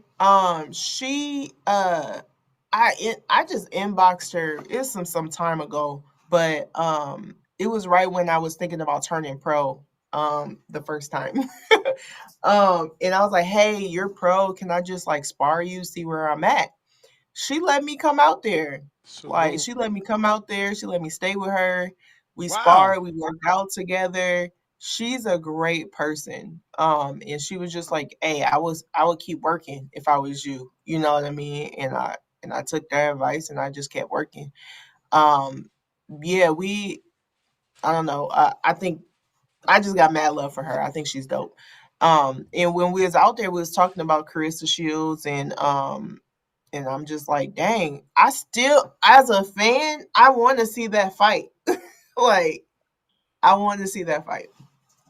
She I just inboxed her. It's some time ago, but it was right when I was thinking about turning pro the first time. And I was like, "Hey, you're pro. Can I just like spar you, see where I'm at?" She let me come out there. Like she let me come out there. She let me stay with her. We sparred. We worked out together. She's a great person. And she was just like, "Hey, I would keep working if I was you." You know what I mean? And I took their advice and I just kept working. Yeah, I don't know. I think I just got mad love for her. I think she's dope. And when we was out there, we was talking about Clarissa Shields and I'm just like, dang, I still, as a fan, I want to see that fight. Like, I want to see that fight.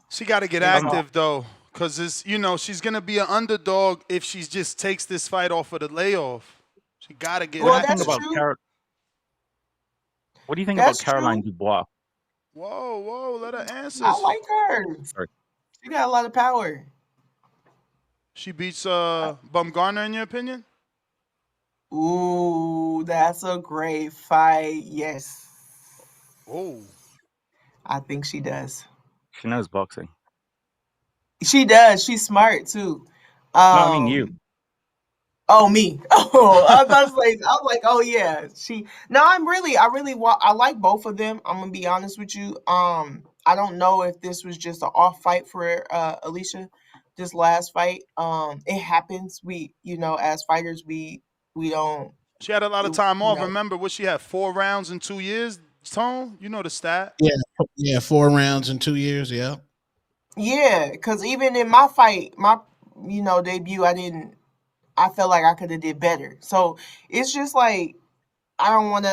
She got to get active, though, because it's, you know, she's going to be an underdog if she just takes this fight off of the layoff. She got to get active. What do you think That's about Caroline Dubois? Whoa, let her answer. I like her. Sorry. She got a lot of power. She beats Bumgarner, in your opinion? Ooh, that's a great fight. Yes. Oh. I think she does. She knows boxing. She does. She's smart too. No, I mean you. Oh, me. Oh, I was like, oh yeah. I like both of them. I'm gonna be honest with you. I don't know if this was just an off fight for Alicia, this last fight. It happens. We, as fighters, we don't. She had a lot of time you off. know. Remember what she had? 4 rounds in 2 years. Tone, you know the stat. Yeah, 4 rounds in 2 years. Yeah. Yeah, because even in my fight, my debut, I felt like I could have did better. So it's just like I don't want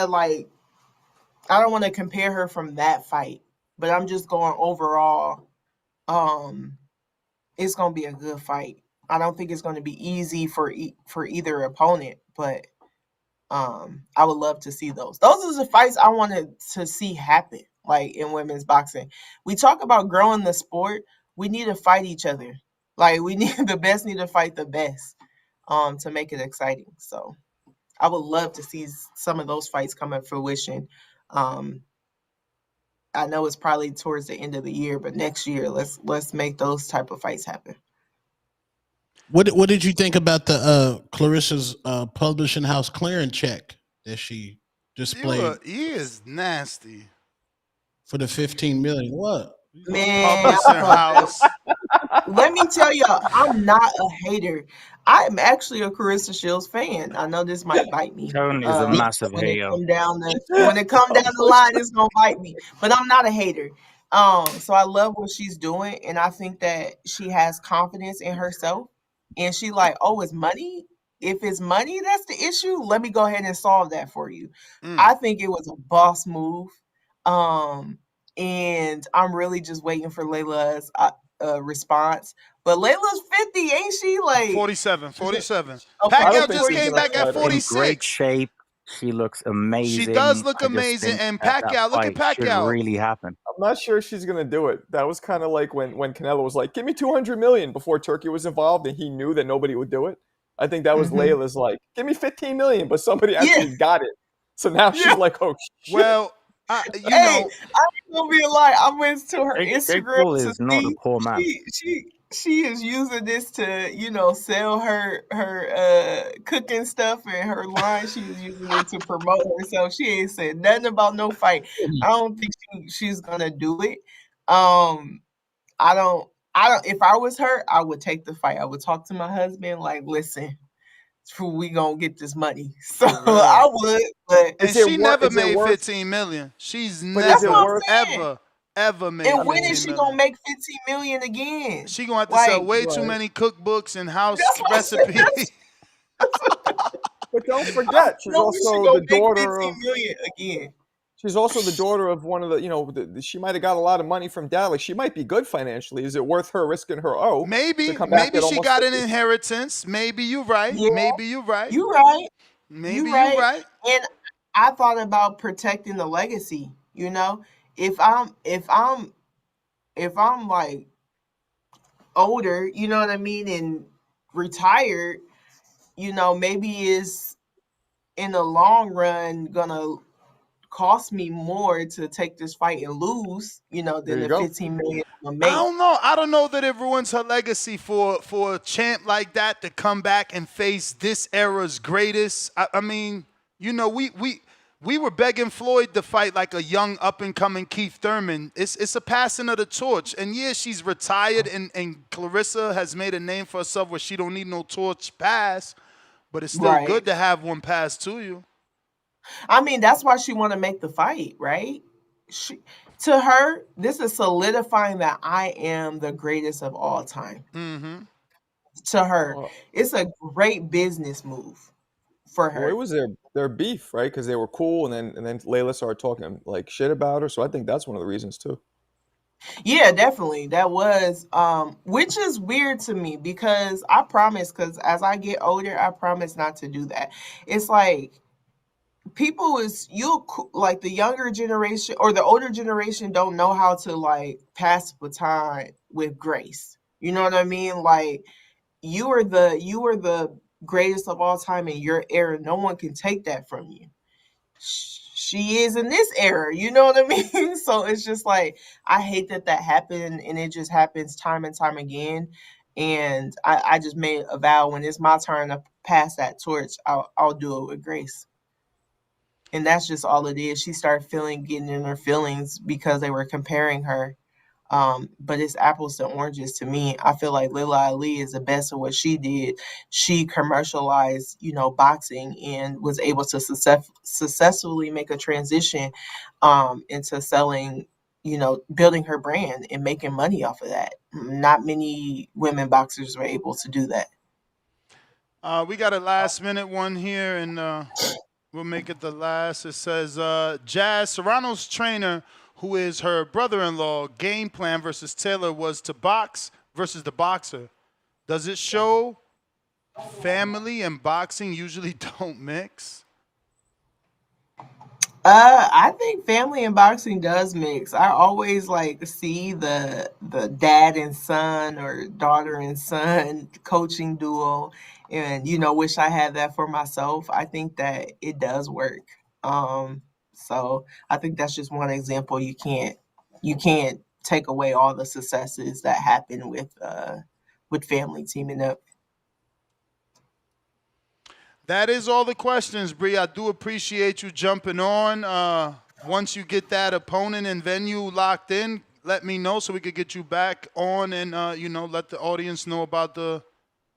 to compare her from that fight, but I'm just going overall. It's gonna be a good fight. I don't think it's gonna be easy for either opponent, but I would love to see those. Those are the fights I wanted to see happen, like in women's boxing. We talk about growing the sport. We need to fight each other. Like the best need to fight the best, to make it exciting. So I would love to see some of those fights come to fruition. I know it's probably towards the end of the year, but next year let's make those type of fights happen. What did you think about the Clarissa's publishing house clearing check that she displayed He is nasty. for the 15 million? What? Man, Publishing house. let me tell y'all, I'm not a hater. I'm actually a Carissa Shields fan. I know this might bite me. Tone is a massive When it hater. come down the line, it's gonna bite me. But I'm not a hater. So I love what she's doing, and I think that she has confidence in herself. And she like, oh, it's money. If it's money that's the issue, let me go ahead and solve that for you. I think it was a boss move. And I'm really just waiting for Layla's response. But Layla's 50, ain't she? Like 47. Okay, Pacquiao just came back at In 46. great shape. She looks amazing. She does look I just amazing. think And that Pacquiao, look at fight should Pacquiao. really happen. I'm not sure she's gonna do it. That was kind of like when Canelo was like, "Give me 200 million" before Turkey was involved, and he knew that nobody would do it. I think that was Layla's like, "Give me 15 million," but somebody actually got it. So now she's like, "Oh shit." Well, I ain't gonna be a lie. I went to her Jake Instagram Paul to is not a see poor man. she is using this to sell her cooking stuff and her line. She is using it to promote herself. She ain't said nothing about no fight. I don't think she's gonna do it. I don't. If I was her, I would take the fight. I would talk to my husband like, listen, we gonna get this money. So I would, but And she never made 15 million. She's never, ever made 15 and when is she million. gonna make 15 million again? She gonna have to sell way too many cookbooks and house recipes. But don't forget, she's also the daughter of. 15 million again. She's also the daughter of one of the. She might have got a lot of money from dad. Like she might be good financially. Is it worth her risking her oath? Maybe she got an inheritance. Maybe you're right. Yeah. Maybe you're right. You're right. Maybe you're right. And I thought about protecting the legacy. If I'm like older, you know what I mean, and retired, maybe it's in the long run gonna cost me more to take this fight and lose, than the 15 million I'm gonna make. I don't know that it ruins her legacy for a champ like that to come back and face this era's greatest. I mean, we were begging Floyd to fight like a young up-and-coming Keith Thurman. It's a passing of the torch. And yeah, she's retired, and Clarissa has made a name for herself where she don't need no torch pass, but it's still good to have one pass to you. I mean, that's why she want to make the fight, right? To her, this is solidifying that I am the greatest of all time. Mm-hmm. To her, it's a great business move for her. Well, it was their beef, right? Because they were cool, and then Layla started talking like shit about her. So I think that's one of the reasons too. Yeah, definitely. That was, which is weird to me because I promise, because as I get older, I promise not to do that. It's like like the younger generation or the older generation don't know how to like pass the baton with grace. You know what I mean? Like you are the greatest of all time in your era. No one can take that from you. she is in this era. You know what I mean? So it's just like, I hate that happened, and it just happens time and time again. And I just made a vow, when it's my turn to pass that torch, I'll do it with grace. And that's just all it is. She started getting in her feelings because they were comparing her. But it's apples to oranges to me. I feel like Lila Ali is the best of what she did. She commercialized, boxing, and was able to successfully make a transition into selling, building her brand and making money off of that. Not many women boxers were able to do that. We got a last minute one here, and we'll make it the last. It says, Jazz Serrano's trainer, who is her brother-in-law, game plan versus Taylor was to box versus the boxer. Does it show family and boxing usually don't mix? I think family and boxing does mix. I always see the dad and son or daughter and son coaching duo, and wish I had that for myself. I think that it does work. So I think that's just one example. You can't take away all the successes that happen with family teaming up. That is all the questions, Bree. I do appreciate you jumping on. Once you get that opponent and venue locked in, let me know so we could get you back on and, let the audience know about the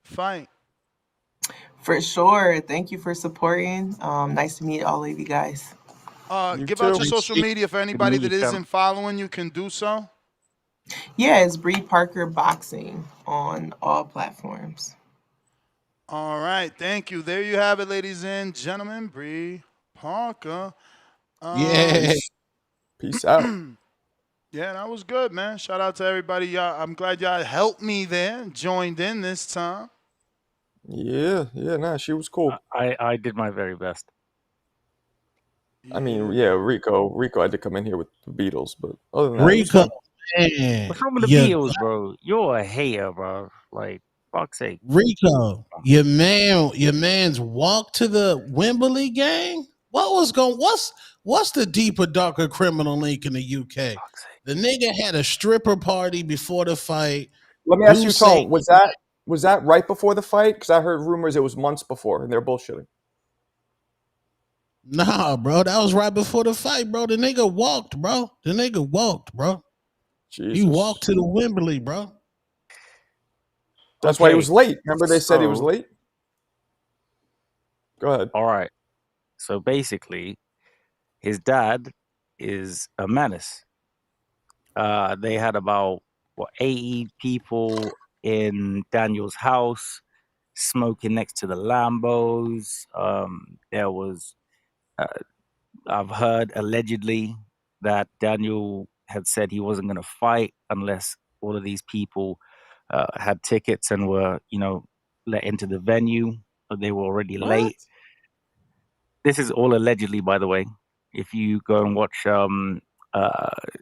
fight. For sure. Thank you for supporting. Nice to meet all of you guys. Give out your social media for anybody that isn't following you can do so. Yeah, it's Bree Parker Boxing on all platforms. All right, thank you. There you have it, ladies and gentlemen. Bree Parker. Yeah. Peace out. Yeah, that was good, man. Shout out to everybody. Y'all, I'm glad y'all helped me there, joined in this time. Yeah, nah, she was cool. I did my very best. I mean, yeah, Rico had to come in here with the Beatles, but other than that, Rico, man, what's wrong with the Beatles, bro? You're a hater, bro. Like, fuck's sake. Rico, your man's walk to the Wembley game. What's the deeper, darker criminal link in the UK? The nigga had a stripper party before the fight. Let me ask you, Tone, was that right before the fight? Because I heard rumors it was months before, and they're bullshitting. Nah, bro, that was right before the fight, bro. The nigga walked, bro. Jesus. He walked to the Wembley, bro. That's why he was late. Remember they said he was late? Go ahead. All right. So basically, his dad is a menace. They had about 80 people in Daniel's house smoking next to the Lambos. There was, I've heard allegedly that Daniel had said he wasn't going to fight unless all of these people had tickets and were, let into the venue, but they were already late. This is all allegedly, by the way. If you go and watch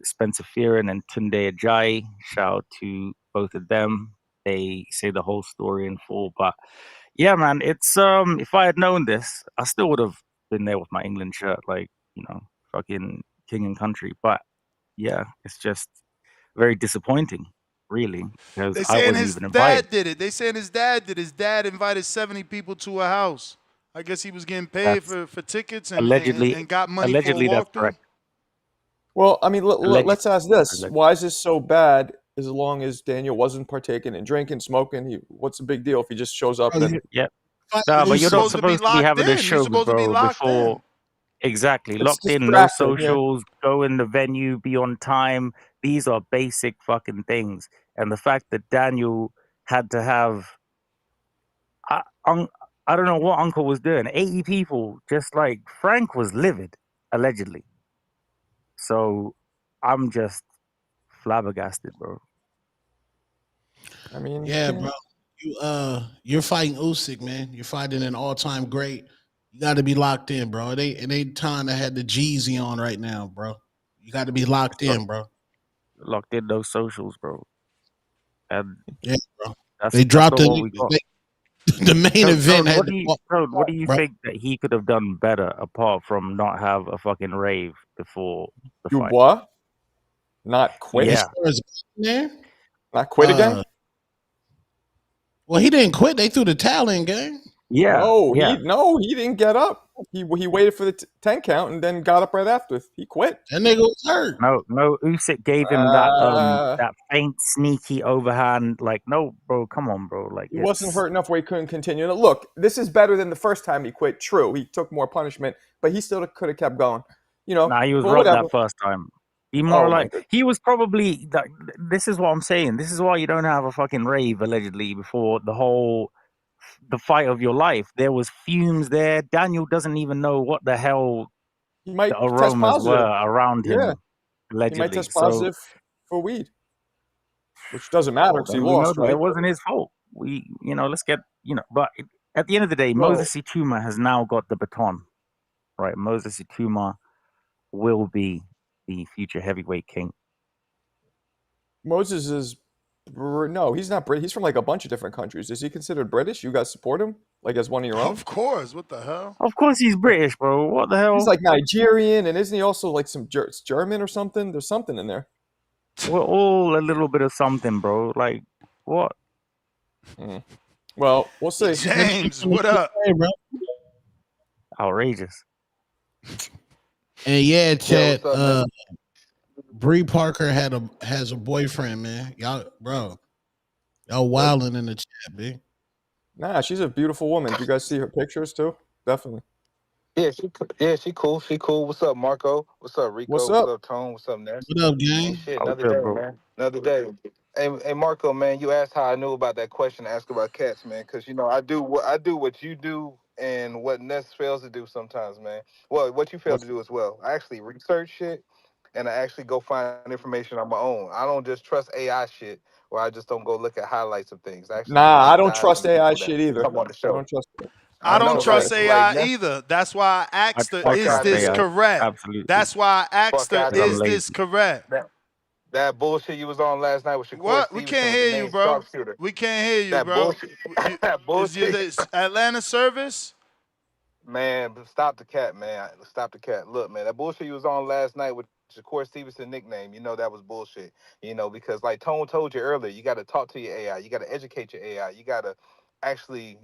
Spencer Fearon and Tunde Ajayi, shout out to both of them. They say the whole story in full. But yeah, man, it's if I had known this, I still would have been there with my England shirt, like, fucking king and country. But yeah, it's just very disappointing, really, because They I saying wasn't his even dad invited. did it. They saying his dad did. His dad invited 70 people to a house. I guess he was getting paid for tickets and got money for a allegedly that's walkthrough. correct. Well, I mean, let's ask this. Why is this so bad as long as Daniel wasn't partaking in drinking, smoking? What's the big deal if he just shows up and... Yeah. No, but you're not supposed to be having the shows, bro, before... Exactly. Locked in, no socials, go in the venue, be on time. These are basic fucking things. And the fact that Daniel had to have... I don't know what Uncle was doing. 80 people, just like Frank was livid, allegedly. So I'm just flabbergasted, bro. I mean, yeah, bro. You're fighting Usyk, man. You're fighting an all-time great. You got to be locked in, bro. It ain't time to have the Jeezy on right now, bro. You got to be locked in, bro. Locked in those socials, bro. And yeah, bro. That's, they dropped all we got. The main event had what do you think that he could have done better apart from not have a fucking rave before the You fight? what? Not quit? Yeah. Not quit again? Well, he didn't quit. They threw the towel in, gang. Yeah. No, he didn't get up. He waited for the 10 count and then got up right after. He quit. That nigga was hurt. No, Usyk gave him that faint, sneaky overhand. Like, no, bro, come on, bro. Like, He wasn't hurt enough where he couldn't continue. Now, look, this is better than the first time he quit. True, he took more punishment, but he still could have kept going. You know, nah, he was but right whatever. that first time. He more Oh, my like he was probably. This is what I'm saying. This is why you don't have a fucking rave allegedly before the fight of your life. There was fumes there. Daniel doesn't even know what the hell He might the test aromas positive. were around Yeah. him. Allegedly, He might test so positive for weed, which doesn't matter because he then we know lost, that right? it wasn't his fault. Let's get But at the end of the day, Well- Moses Ituma has now got the baton, right? Moses Ituma will be the future heavyweight king. Moses is no, he's not British. He's from like a bunch of different countries. Is he considered British? You guys support him like as one of your own? Of course. What the hell? Of course, he's British, bro. What the hell? He's like Nigerian, and isn't he also like some German or something? There's something in there. We're all a little bit of something, bro. Like what? Well, we'll see. James, what up? Hey, bro. Outrageous. And yeah, Chad, what's up, Bree Parker has a boyfriend, man. Y'all wilding in the chat, B. Nah, she's a beautiful woman. Do you guys see her pictures too? Definitely. Yeah, she cool. She cool. What's up, Marco? What's up, Rico? What's up? Tone? What's up, Ness? What up, gang? Ain't shit. Oh, Another good, day, bro. man. Another day. Hey, Marco, man, you asked how I knew about that question. Ask about cats, man, because I do what you do and what Ness fails to do sometimes, man. Well, what you fail to do as well. I actually research shit, and I actually go find information on my own. I don't just trust AI shit, or I just don't go look at highlights of things. I actually Nah, I deep don't dive trust on the AI people shit that either. come on the I show. don't trust it. I don't know, trust right? AI Like, either. That's why I asked her, I is trust this AI. correct? Absolutely. That's why I asked Fuck her, outta I'm is here. this lazy. correct? That bullshit you was on last night with Shakur What? We Stevenson can't with the hear you, name bro. sharpshooter. We can't hear you, That bro. bullshit. That Is you bullshit. the Atlanta service? Man, stop the cat, man. Stop the cat. Look, man, that bullshit you was on last night with Shakur Stevenson nickname, that was bullshit. Because like Tone told you earlier, you got to talk to your AI. You got to educate your AI. You got to actually,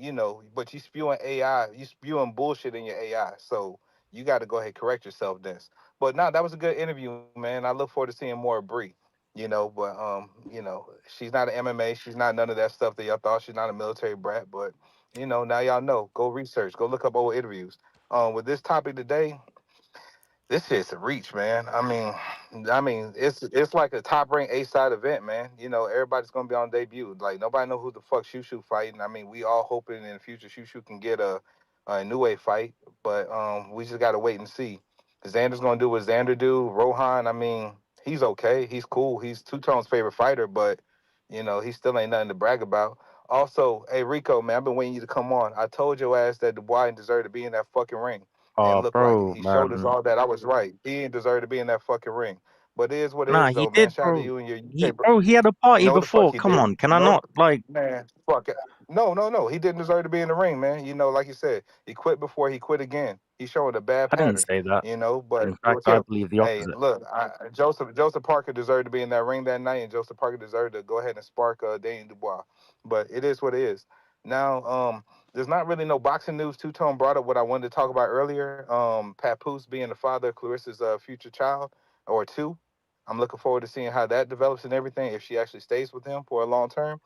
but you spewing AI, you spewing bullshit in your AI. So you got to go ahead and correct yourself, Dennis. But no, that was a good interview, man. I look forward to seeing more of Bree. She's not an MMA. She's not none of that stuff that y'all thought. She's not a military brat, but now y'all know. Go research. Go look up old interviews. With this topic today, this is a reach, man. I mean, it's like a top ranked A-side event, man. Everybody's gonna be on debut. Like nobody know who the fuck Shushu fighting. I mean, we all hoping in the future Shushu can get a new way fight, but we just gotta wait and see. Xander's gonna do what Xander do. Rohan, I mean, he's okay. He's cool. He's Two-Tone's favorite fighter, but he still ain't nothing to brag about. Also, hey Rico, man, I've been waiting you to come on. I told your ass that Dubois ain't deserve to be in that fucking ring. And Oh, look bro, like he showed us man. all that I was right. He ain't deserve to be in that fucking ring. But it is what it Nah, is, he though, man. did, Shout out to bro. you and your UK, bro. He had a party No, the fuck before. he Come on, didn't. can I No, not like? man, fuck it. No. He didn't deserve to be in the ring, man. Like you said, he quit before he quit again. He's showing a bad I didn't pattern, say that. but In it fact, was I him. believe the Hey, opposite. look, Joseph Parker deserved to be in that ring that night, and Joseph Parker deserved to go ahead and spark Daniel Dubois. But it is what it is. Now, there's not really no boxing news. Two-Tone brought up what I wanted to talk about earlier. Papoose being the father of Clarissa's future child, or two. I'm looking forward to seeing how that develops and everything, if she actually stays with him for a long term.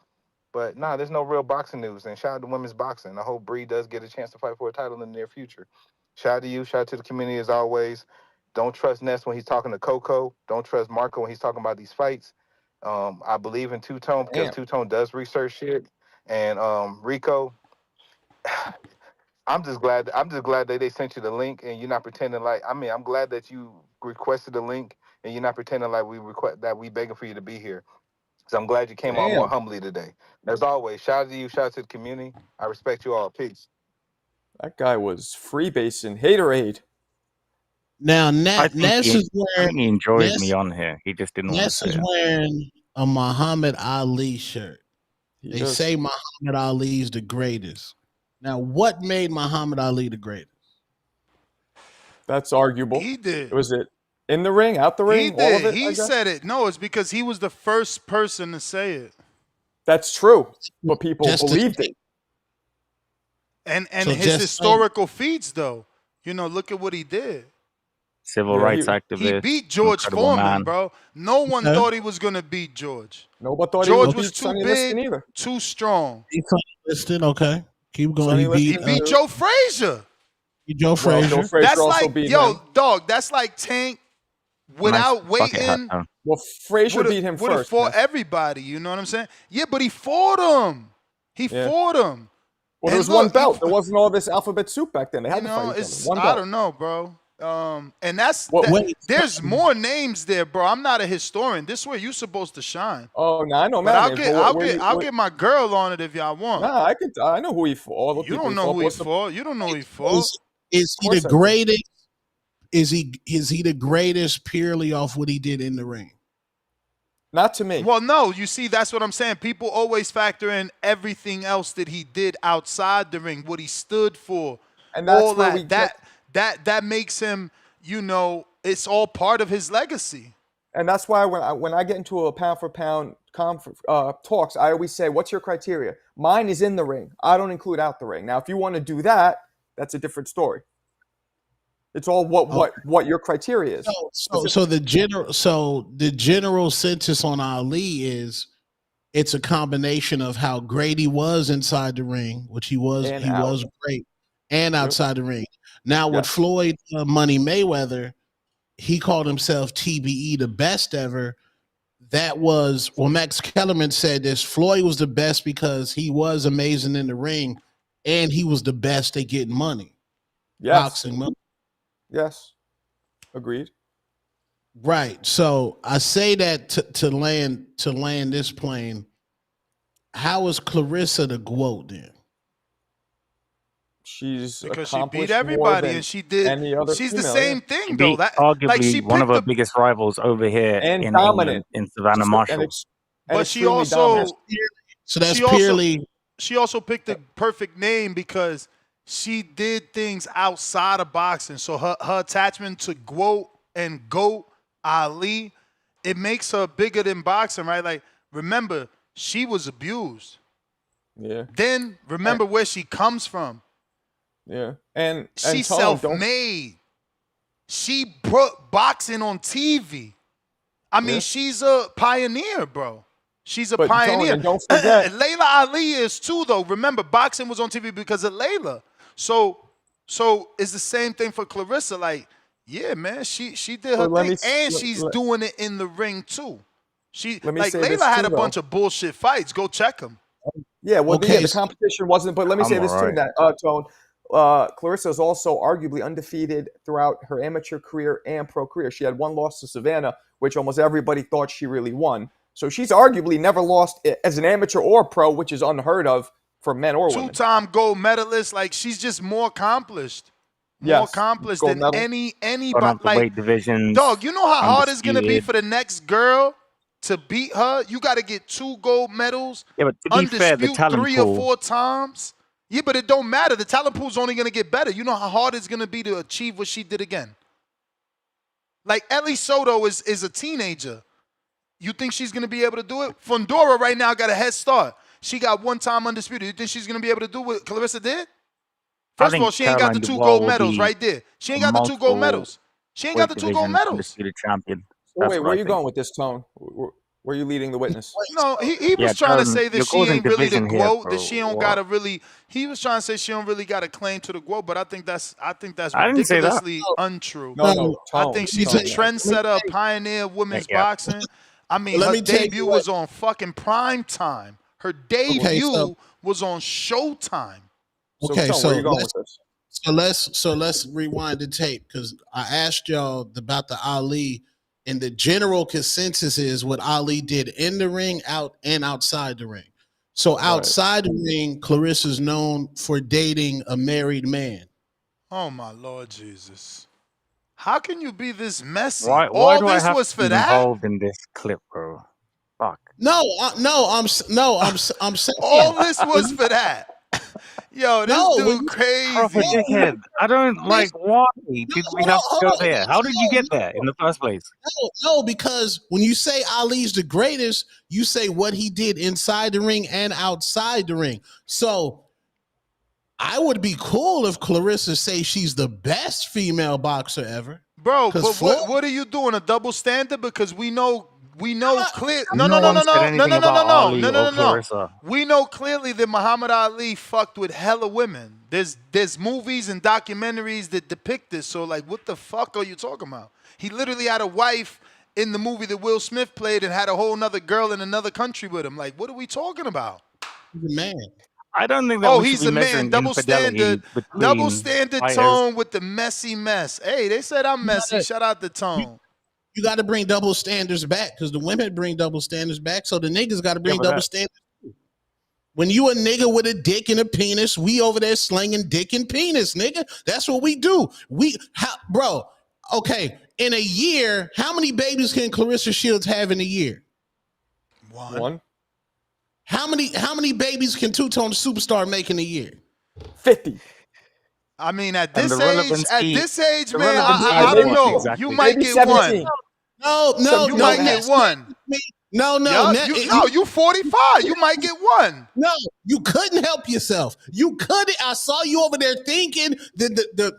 But nah, there's no real boxing news. And shout out to women's boxing. I hope Bree does get a chance to fight for a title in the near future. Shout out to you. Shout out to the community as always. Don't trust Ness when he's talking to Coco. Don't trust Marco when he's talking about these fights. I believe in Two-Tone because Two-Tone does research shit. And Rico, I'm just glad that they sent you the link and you're not pretending like. I mean, I'm glad that you requested the link and you're not pretending like we begging for you to be here. So I'm glad you came on more humbly today. As always, shout out to you, shout out to the community. I respect you all. Peace. That guy was freebasing haterade. Now, I think Ness he, is I wearing think he enjoys Ness, me on here. He just didn't want to Ness say is it. wearing a Muhammad Ali shirt. They say Muhammad Ali is the greatest. Now, what made Muhammad Ali the greatest? That's arguable. He did. Was it in the ring, out the ring, He did. all of it? He said it. No, it's because he was the first person to say it. That's true, but people believed it. And So his just historical feats, though, look at what he did. Civil rights He activist. beat George incredible Foreman, man. bro. No one Okay. thought he was gonna beat George. Nobody thought George he would was beat too Sonny Liston big, either. too strong. He's listed. Okay, keep going. Sonny He Liston beat, He beat Joe Frazier. Joe Frazier. Joe Frazier That's also like, beat yo, him. dog. That's like Tank without Nice bucket hat, waiting. though. Well, Frazier Would've- beat him would've first. fought man. everybody. You know what I'm saying? Yeah, but he fought him. He Yeah. fought him. Well, there And was one look, belt. There wasn't all this alphabet soup back then. They had to fight each it's other. One I belt. don't know, bro. And that's Well, wait. there's more names there, bro. I'm not a historian. This is where you're supposed to shine. Oh, no, I know, But man. I'll get my girl on it if y'all want. Nah, I know who he fought. All the You people don't he know fought. who he What's the- fought. You don't know who he fought. Is he course the I do. greatest? Is he the greatest purely off what he did in the ring? Not to me. Well, no, you see, that's what I'm saying. People always factor in everything else that he did outside the ring, what he stood for, And that's all where that. That makes him, it's all part of his legacy. And that's why when I get into a pound for pound talks, I always say, "What's your criteria?" Mine is in the ring. I don't include out the ring. Now, if you want to do that, that's a different story. It's all what your criteria is. So the general census on Ali is it's a combination of how great he was inside the ring, which he was And he out. was great, and outside the ring. Now with Floyd Money Mayweather, he called himself TBE, the best ever. That was Max Kellerman said this. Floyd was the best because he was amazing in the ring, and he was the best at getting money, boxing money. Yes, agreed. Right. So I say that to land this plane. How is Clarissa the GOAT then? She's Because she accomplished beat everybody, more and she than did. any other She's the female, same yeah. thing, She though. beat That arguably like she one of picked her biggest rivals over here And in dominant. England, in Savannah Marshall. And but she extremely also dominant. So that's she also- purely she also picked the perfect name because she did things outside of boxing. So her attachment to GOAT and GOAT Ali, it makes her bigger than boxing, right? Like, remember, she was abused. Yeah. Then remember where she comes from. Yeah. And She's Tone, don't- self-made. She brought boxing on TV. I mean, Yeah. she's a pioneer, bro. She's a But Tone, pioneer. and don't forget- Layla Ali is too, though. Remember, boxing was on TV because of Layla. So it's the same thing for Clarissa. Like, yeah, man, she did her But let thing, me- and let- she's let- doing it in the ring too. Let me Like say Layla this had too, a bunch of bullshit fights. Go check them. Yeah, well, Okay, the so- competition wasn't. But let me I'm say this alright. too, that Tone. Clarissa is also arguably undefeated throughout her amateur career and pro career. She had one loss to Savannah, which almost everybody thought she really won. So she's arguably never lost as an amateur or pro, which is unheard of for men or women. Two-time gold medalist. Like, she's just more accomplished. More Yes, accomplished gold than medal. anybody. Going up the Like, weight divisions. dog, you know how hard it's gonna be undisputed. for the next girl to beat her? You got to get 2 gold medals, Yeah, but to be fair, the undispute talent 3 pool. or 4 times. Yeah, but it don't matter. The talent pool's only gonna get better. You know how hard it's gonna be to achieve what she did again. Like, Ellie Soto is a teenager. You think she's gonna be able to do it? Fundora right now got a head start. She got 1 time undisputed. You think she's gonna be able to do what Clarissa did? First of think all, she ain't got the Caroline 2 Dubois gold will medals be right there. She ain't got the 2 gold multiple medals. She ain't got the weight 2 gold division medals. undisputed champion. So That's wait, what where I are you think. going with this, Tone? Where are you leading the witness? No, he Yeah, was trying to Caroline, say that you're she causing ain't really the division here, GOAT, bro. that she don't What? got to really. He was trying to say she don't really got a claim to the GOAT, but I think that's I didn't say that. ridiculously untrue. No, I Tone, think she's Tone. a trendsetter, a pioneer of women's Yeah. boxing. I mean, Let her me tell you debut what- was on fucking prime time. Her debut was on Showtime. So, Okay, Tone, so where are you going let's- with this? let's rewind the tape because I asked y'all about the Ali, and the general consensus is what Ali did in the ring, out and outside the ring. So outside the ring, Clarissa's known for dating a married man. Oh my Lord Jesus! How can you be this messy? Why All do I this have was to for be that? involved in this clip, bro? Fuck. I'm saying All this was for that. Yo, this No, dude Proper crazy. dickhead. I don't like. Why did we have to go there? How did you get there in the first place? No, because when you say Ali's the greatest, you say what he did inside the ring and outside the ring. So I would be cool if Clarissa say she's the best female boxer ever. Bro, but what are you doing? A double standard? Because we know clear. No. We know clearly that Muhammad Ali fucked with hella women. There's movies and documentaries that depict this. So like, what the fuck are you talking about? He literally had a wife in the movie that Will Smith played and had a whole nother girl in another country with him. Like, what are we talking about? He's a man. I don't think that we he's should a be man. measuring Double infidelity standard fighters. Tone with the messy mess. Hey, they said I'm messy. Shout out to Tone. You got to bring double standards back because the women bring double standards back. So the niggas got to bring double standards too. When you a nigga with a dick and a penis, we over there slinging dick and penis, nigga. That's what we do. Bro, okay, in a year, how many babies can Clarissa Shields have in a year? One. How many babies can Two-Tone Superstar make in a year? 50. I mean, at this age, man, I I don't know. Exactly. You might Maybe get 17. one. No, you might get one. No, you 45. You might get one. No, you couldn't help yourself. You couldn't. I saw you over there thinking the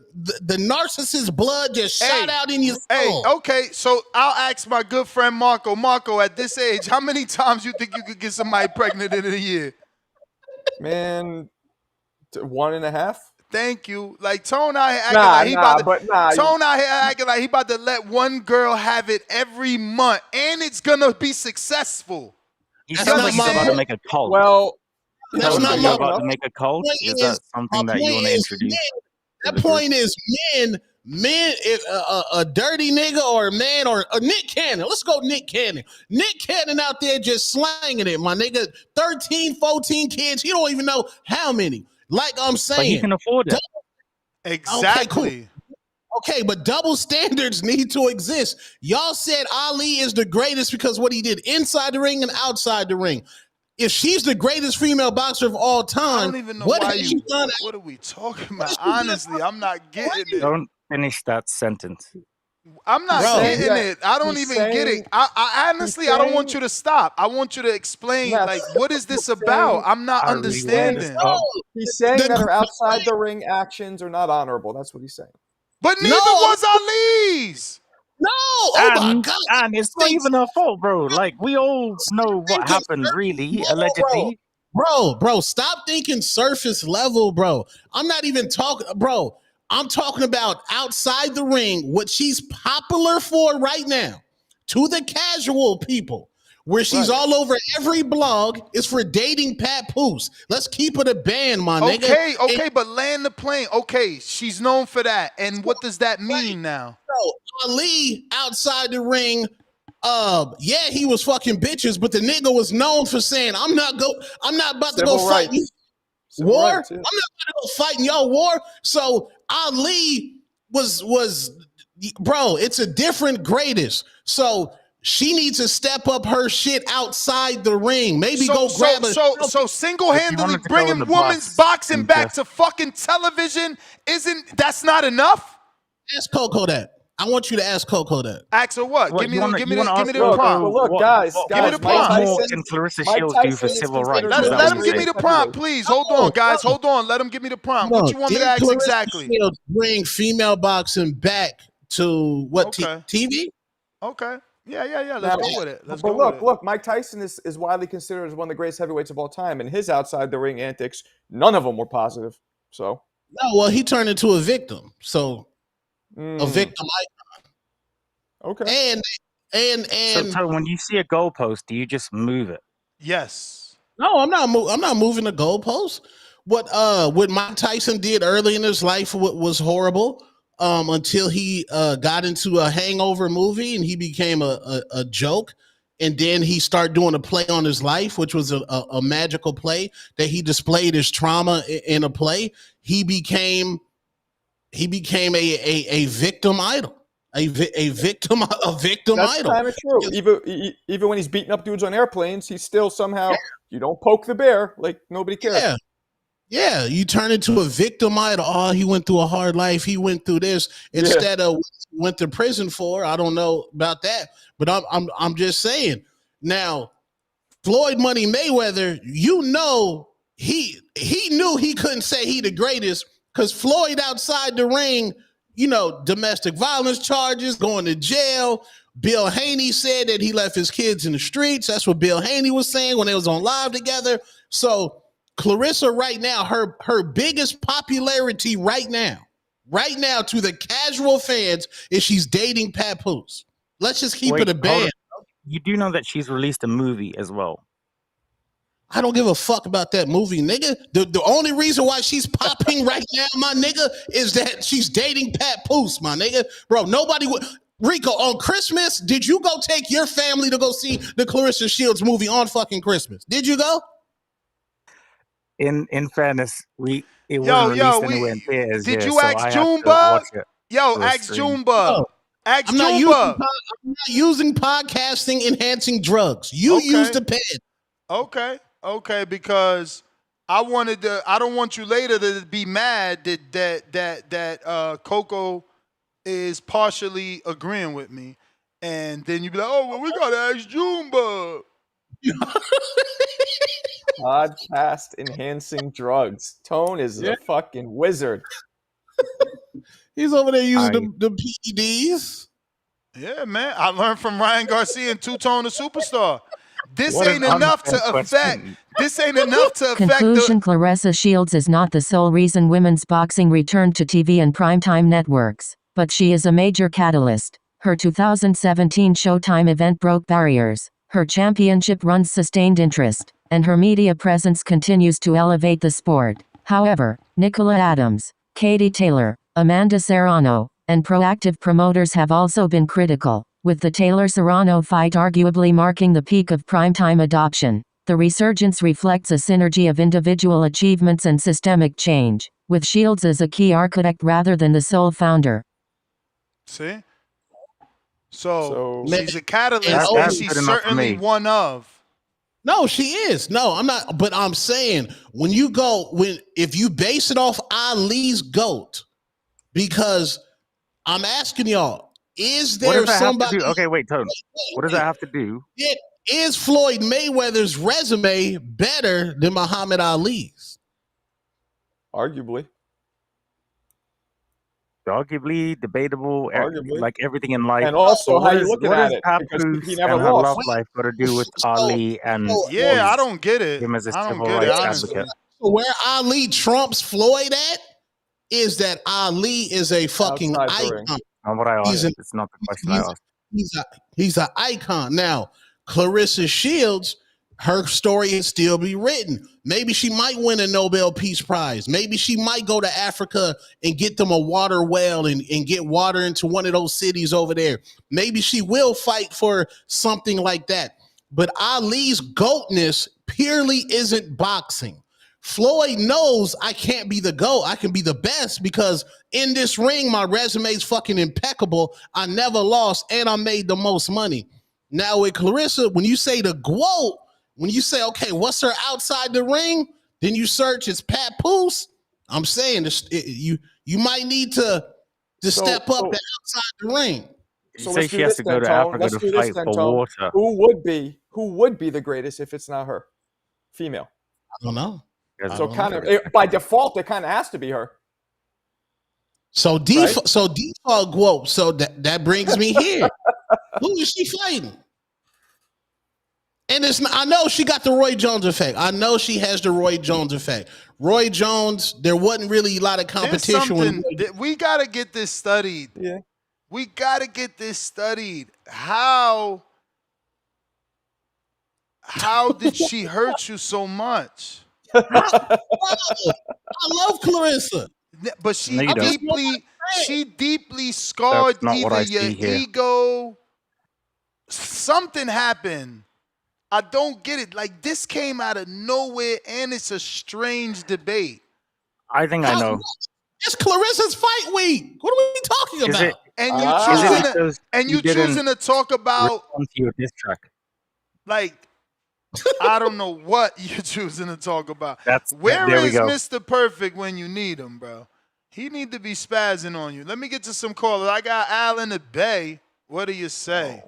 narcissist blood just shot out in your soul. Hey, okay, so I'll ask my good friend Marco. Marco, at this age, how many times you think you could get somebody pregnant in a year? Man, 1.5. Thank you. Like Tone out here acting Tone out here acting like he about to let one girl have it every month, and it's gonna be successful. You sound like you're about to make a cult. Well, that's not you're about to make a cult. Is that something that you want to introduce? That point is men, a dirty nigga or a man or a Nick Cannon. Let's go Nick Cannon. Nick Cannon out there just slanging it, my nigga. 13, 14 kids. He don't even know how many. Like I'm saying. But he can afford it. Exactly. Okay, cool. Okay, but double standards need to exist. Y'all said Ali is the greatest because what he did inside the ring and outside the ring. If she's the greatest female boxer of all time, I don't even know what are we talking about? Honestly, I'm not getting it. Don't finish that sentence. I'm not getting it. I don't even get it. I honestly, I don't want you to stop. I want you to explain, like, what is this about? I'm not understanding. He's saying that her outside the ring actions are not honorable. That's what he's saying. But neither was Ali's. No, my God. And it's not even her fault, bro. Like, we all know what happened, really, allegedly. Bro, stop thinking surface level, bro. I'm not even talking, bro. I'm talking about outside the ring, what she's popular for right now, to the casual people, where she's all over every blog, is for dating Pat Poose. Let's keep it a band, my nigga. Okay, but land the plane. Okay, she's known for that. And what does that mean now? Bro, Ali outside the ring, yeah, he was fucking bitches, but the nigga was known for saying, I'm not about to go fight war. I'm not about to go fight in y'all war. So Ali was bro, it's a different greatest. So she needs to step up her shit outside the ring. Maybe go grab a... So single-handedly bringing women's boxing back to fucking television, that's not enough? Ask Coco that. I want you to ask Coco that. Ask her what? Give me the prompt. Look, guys, give me the prompt. What more can Clarissa Shields do for civil rights? Let him give me the prompt, please. Hold on, guys. Hold on. Let him give me the prompt. What you want me to ask exactly? Shields bring female boxing back to what, TV? Okay. Yeah. Let's go with it. Look, Mike Tyson is widely considered as one of the greatest heavyweights of all time, and his outside the ring antics, none of them were positive. So no, well, he turned into a victim. So a victim icon. Okay. And so when you see a goalpost, do you just move it? Yes. No, I'm not moving the goalpost. What Mike Tyson did early in his life was horrible. Until he got into a Hangover movie and he became a joke, and then he started doing a play on his life, which was a magical play that he displayed his trauma in a play. He became a victim idol. A victim That's idol. kind of true. Even when he's beating up dudes on airplanes, he's still somehow, you don't poke the bear, like nobody cares. Yeah, you turn into a victim idol. Oh, he went through a hard life. He went through this instead of went to prison for. I don't know about that, but I'm just saying. Now, Floyd Money Mayweather, you know, he knew he couldn't say he the greatest because Floyd outside the ring, you know, domestic violence charges, going to jail. Bill Haney said that he left his kids in the streets. That's what Bill Haney was saying when they was on live together. So Clarissa right now, her biggest popularity right now to the casual fans is she's dating Papoose. Let's just keep it a band. You do know that she's released a movie as well. I don't give a fuck about that movie, nigga. The only reason why she's popping right now, my nigga, is that she's dating Papoose, my nigga. Bro, nobody would. Rico, on Christmas, did you go take your family to go see the Clarissa Shields movie on fucking Christmas? Did you go? In fairness, it wasn't released anywhere in theaters. Did yeah, you so ask I had to Jumba? watch it Yo, through a ask stream. Jumba. Ask I'm Jumba. not using podcasting enhancing drugs. You use the pen. Okay, because I don't want you later to be mad that Coco is partially agreeing with me, and then you be like, oh well, we gotta ask Jumba. Podcast enhancing drugs. Tone is a fucking wizard. He's over there using the PEDs. Yeah, man. I learned from Ryan Garcia and Two-Tone the Superstar. This What ain't an enough to unfair affect. question. This ain't enough to affect Conclusion: the. Clarissa Shields is not the sole reason women's boxing returned to TV and primetime networks, but she is a major catalyst. Her 2017 Showtime event broke barriers. Her championship runs sustained interest, and her media presence continues to elevate the sport. However, Nicola Adams, Katie Taylor, Amanda Serrano, and proactive promoters have also been critical, with the Taylor-Serrano fight arguably marking the peak of primetime adoption. The resurgence reflects a synergy of individual achievements and systemic change, with Shields as a key architect rather than the sole founder. See? So she's a catalyst, and That's she's good enough for certainly me. one of. No, she is. No, I'm not. But I'm saying if you base it off Ali's GOAT, because I'm asking y'all, is What there does that have to somebody? do? Okay, wait, Tone. What does that have to do? Is Floyd Mayweather's resume better than Muhammad Ali's? Arguably. Arguably, debatable, Arguably. like everything in life. And also, how what you is- looking what at is it, because Papoose he never and her lost. love life got to do with Ali and Yeah, I don't get it. him as a I don't civil get it, rights honestly. advocate? Where Ali trumps Floyd at is that Ali is a fucking Outside the ring. icon. Not what I He's asked. It's not the question I asked. He's an icon. Now, Clarissa Shields, her story can still be written. Maybe she might win a Nobel Peace Prize. Maybe she might go to Africa and get them a water well and get water into one of those cities over there. Maybe she will fight for something like that. But Ali's GOATness purely isn't boxing. Floyd knows I can't be the GOAT. I can be the best because in this ring, my resume is fucking impeccable. I never lost and I made the most money. Now with Clarissa, when you say the GOAT, when you say, okay, what's her outside the ring? Then you search, it's Papoose. I'm saying you might need to step up the outside the ring. So say let's she do has this to then, go to Tone. Africa Let's to do this fight then, for Tone. water. Who would be the greatest if it's not her? Female. I don't know. So kind of by default, it kind of has to be her. So default GOAT. So that brings me here. Who is she fighting? And it's not, I know she got the Roy Jones effect. I know she has the Roy Jones effect. Roy Jones, there wasn't really a lot of competition. We got to get this studied. Yeah. We got to get this studied. How did she hurt you so much? I love Clarissa. But she No, you don't. deeply scarred That's not what either I your see here. ego. Something happened. I don't get it. Like, this came out of nowhere, and it's a strange debate. I think I know. It's Clarissa's fight week. What are we talking about? And you Is it choosing to, because and you you didn't choosing to talk about respond to your diss track? like I don't know what you're choosing to talk about. Where There we is go. Mr. Perfect when you need him, bro? He need to be spazzing on you. Let me get to some callers. I got Al in the Bay. What do you say?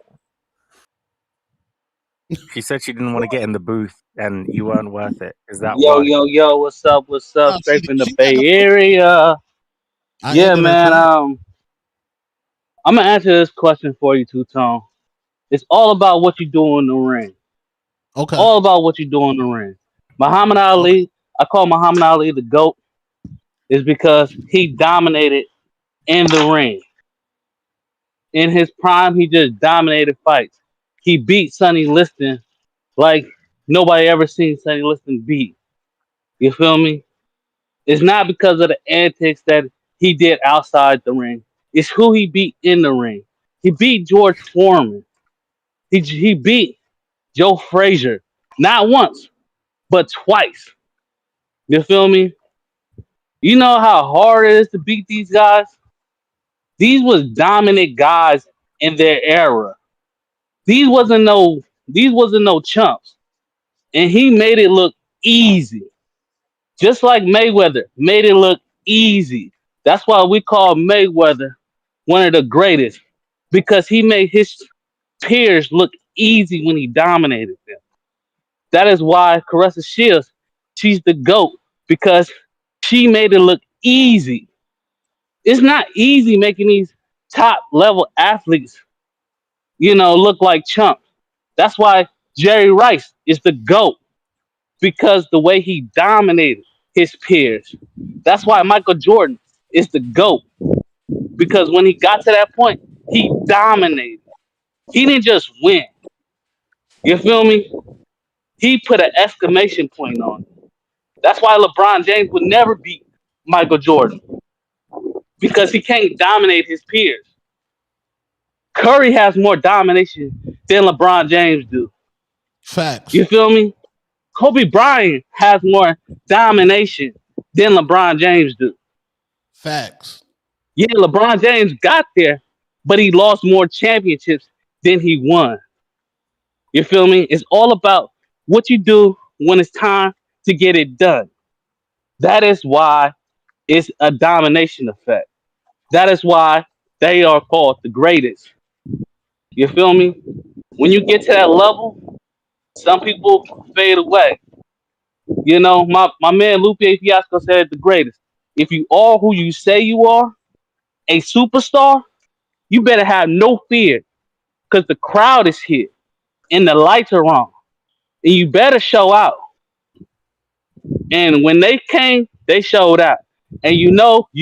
She said she didn't want to get in the booth, and you weren't worth it. Is that Yo, why? yo, yo, what's up? What's up? Oh, Straight from the she got Bay the Area. I Yeah, ended her man. career. I'm gonna answer this question for you, Two Tone. It's all about what you do in the ring. Okay. All about what you do in the ring. Muhammad Ali, I call Muhammad Ali the GOAT, is because he dominated in the ring. In his prime, he just dominated fights. He beat Sonny Liston like nobody ever seen Sonny Liston beat. You feel me? It's not because of the antics that he did outside the ring. It's who he beat in the ring. He beat George Foreman. He beat Joe Frazier. Not once, but twice. You feel me? You know how hard it is to beat these guys? These was dominant guys in their era. These wasn't no chumps. And he made it look easy. Just like Mayweather made it look easy. That's why we call Mayweather one of the greatest, because he made his peers look easy when he dominated them. That is why Caressa Shields, she's the GOAT, because she made it look easy. It's not easy making these top level athletes, look like chumps. That's why Jerry Rice is the GOAT, because the way he dominated his peers. That's why Michael Jordan is the GOAT, because when he got to that point, he dominated. He didn't just win. You feel me? He put an exclamation point on it. That's why LeBron James would never beat Michael Jordan, because he can't dominate his peers. Curry has more domination than LeBron James do. Facts. You feel me? Kobe Bryant has more domination than LeBron James do. Facts. Yeah, LeBron James got there, but he lost more championships than he won. You feel me? It's all about what you do when it's time to get it done. That is why it's a domination effect. That is why they are called the greatest. You feel me? When you get to that level, some people fade away. My man Lupe Fiasco said it the greatest. If you are who you say you are, a superstar, you better have no fear, because the crowd is here and the lights are on. And you better show out. And when they came, they showed out. And you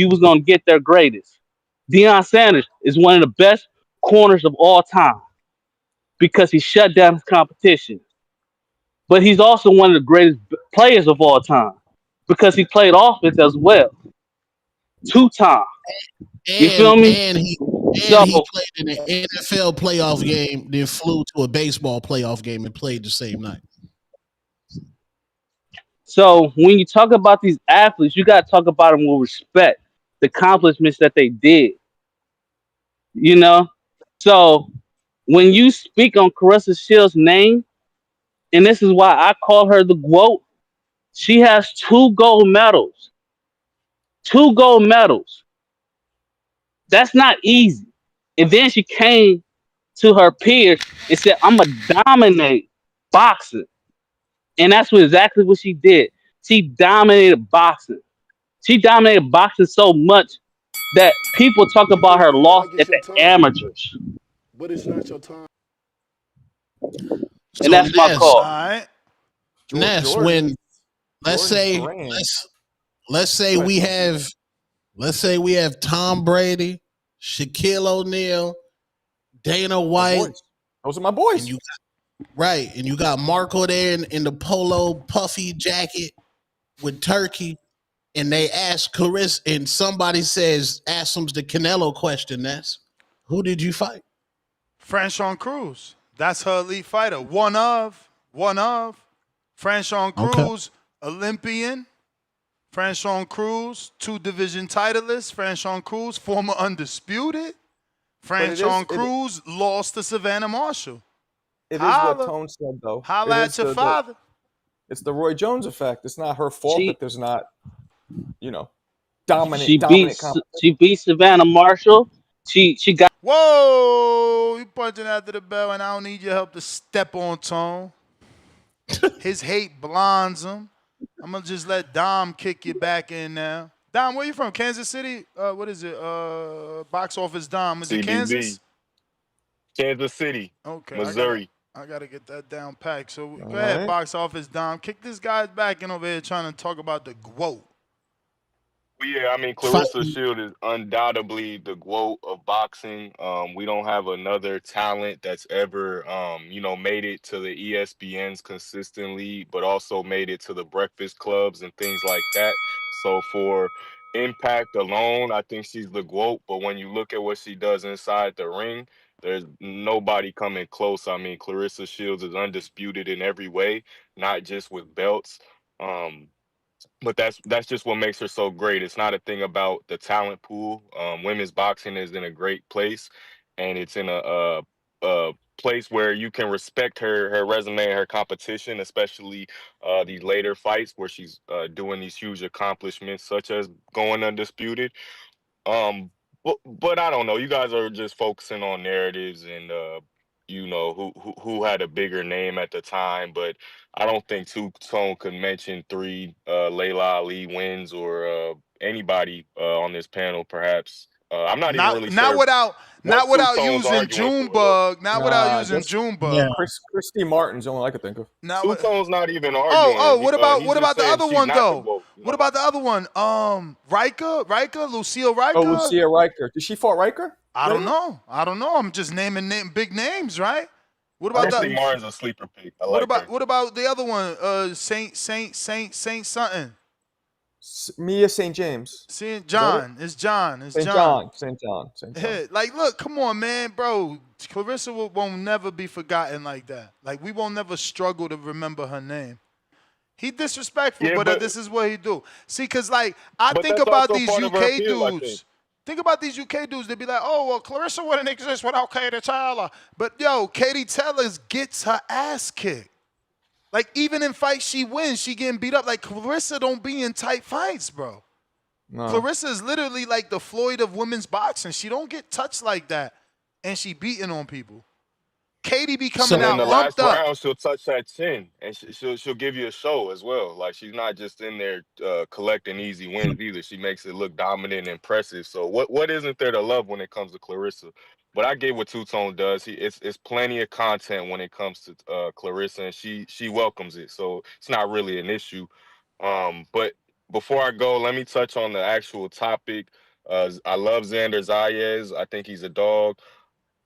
was gonna get their greatest. Deion Sanders is one of the best corners of all time, because he shut down his competition. But he's also one of the greatest players of all time, because he played offense as well. 2 time. You And feel me? and he So played in an NFL playoff game, then flew to a baseball playoff game and played the same night. So when you talk about these athletes, you got to talk about them with respect, the accomplishments that they did. You know, so when you speak on Caressa Shields' name, and this is why I call her the GOAT, she has 2 gold medals. 2 gold medals. That's not easy. And then she came to her peers and said, "I'm gonna dominate boxing," and that's exactly what she did. She dominated boxing. She dominated boxing so much that people talk about her Feel loss like at it's your the time, amateurs, but it's not your time. and So that's my Ness, All call. right. when let's Jordan's say brand. let's say Go ahead, we Quincy. have Tom Brady, Shaquille O'Neal, Dana My White, boys. Those are my boys. and you got Marco there in the polo puffy jacket with turkey, and they ask Clarissa, and somebody ask them the Canelo question. That's who did you fight? Franchon Cruz. That's her elite fighter. One of. Franchon Okay. Cruz, Olympian. Franchon Cruz, 2 division titleists. Franchon Cruz, former undisputed. Franchon Cruz lost to Savannah Marshall. It is what Tone said, though. Holla at your father. It's the Roy Jones effect. It's not her fault that there's not, dominant She competition. beat Savannah Marshall. She got. Whoa! You punching after the bell, and I don't need your help to step on Tone. His hate blinds him. I'm gonna just let Dom kick you back in now. Dom, where you from? Kansas City? What is it? Box office Dom. Is it Kansas? Kansas City. Okay. Missouri. I gotta get that down packed. So go ahead, Box Office Dom. Kick this guy's back in over here trying to talk about the GWOAT. Well, yeah, I mean, Clarissa Shield is undoubtedly the GWOAT of boxing. We don't have another talent that's ever, made it to the ESPNs consistently, but also made it to the Breakfast Clubs and things like that. So for impact alone, I think she's the GWOAT. But when you look at what she does inside the ring, there's nobody coming close. I mean, Clarissa Shields is undisputed in every way, not just with belts. But that's just what makes her so great. It's not a thing about the talent pool. Women's boxing is in a great place, and it's in a place where you can respect her resume and her competition, especially these later fights where she's doing these huge accomplishments, such as going undisputed. But I don't know. You guys are just focusing on narratives and who had a bigger name at the time. But I don't think Two Tone could mention 3 Layla Ali wins or anybody on this panel. Perhaps I'm not even really sure. Not without using Junebug. Not without using Junebug. Christy Martin's the only I could think of. Two Tone's not even arguing. What about the other one though? What about the other one? Riker, Lucille Riker. Oh, Lucia Riker. Did she fought Riker? I don't know. I'm just naming big names, right? What about Christy Martin's a sleeper pick. What about the other one? Saint something. Mia St. James. St. John. It's John. St. John. Hey, look, come on, man, bro. Clarissa won't never be forgotten like that. Like, we won't never struggle to remember her name. He disrespectful, but this is what he do. See, because, I think about these UK dudes. Think about these UK dudes. They be like, oh, well, Clarissa wouldn't exist without Katie Taylor. But, yo, Katie Taylor gets her ass kicked. Like, even in fights she wins, she getting beat up. Like, Clarissa don't be in tight fights, bro. No. Clarissa is literally like the Floyd of women's boxing. She don't get touched like that, and she beating on people. Katie be coming out lumped up. In the last round, she'll touch that chin, and she'll give you a show as well. Like, she's not just in there collecting easy wins either. She makes it look dominant and impressive. So what isn't there to love when it comes to Clarissa? But I get what Two Tone does. It's plenty of content when it comes to Clarissa, and she welcomes it. So it's not really an issue. But before I go, let me touch on the actual topic. I love Xander Zayas. I think he's a dog.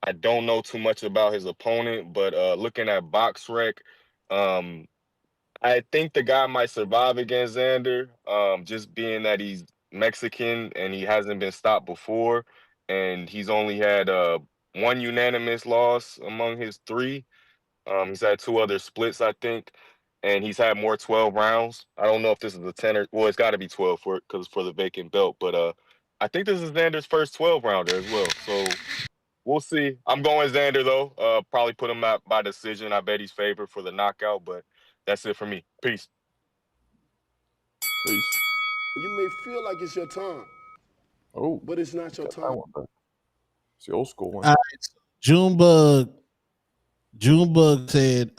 I don't know too much about his opponent, but looking at BoxRec, I think the guy might survive against Xander, just being that he's Mexican and he hasn't been stopped before, and he's only had 1 unanimous loss among his 3. He's had 2 other splits, I think, and he's had more 12 rounds. I don't know if this is a 10 or it's got to be 12 because for the vacant belt, but I think this is Xander's first 12-rounder as well. So we'll see. I'm going Xander though. Probably put him out by decision. I bet he's favored for the knockout, but that's it for me. Peace. You may feel like it's your time. Oh, but it's not your time. It's the old school one. All right, Junebug said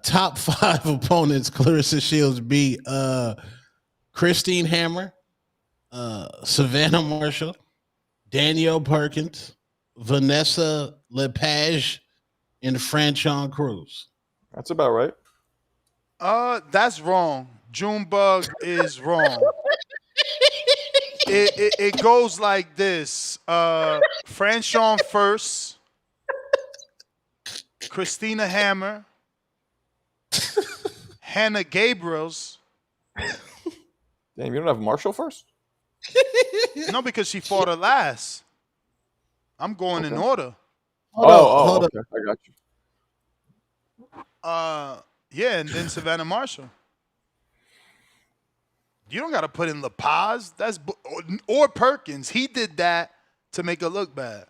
top 5 opponents Clarissa Shields beat Christine Hammer, Savannah Marshall, Danielle Perkins, Vanessa Lepage, and Franchon Cruz. That's about right. That's wrong. Junebug is wrong. It goes like this. Franchon first. Christina Hammer. Hannah Gabriels. Damn, you don't have Marshall first? No, because she fought her last. I'm going in order. Hold up. Okay. I got you. Yeah, and then Savannah Marshall. You don't got to put in La Paz. Or Perkins. He did that to make her look bad.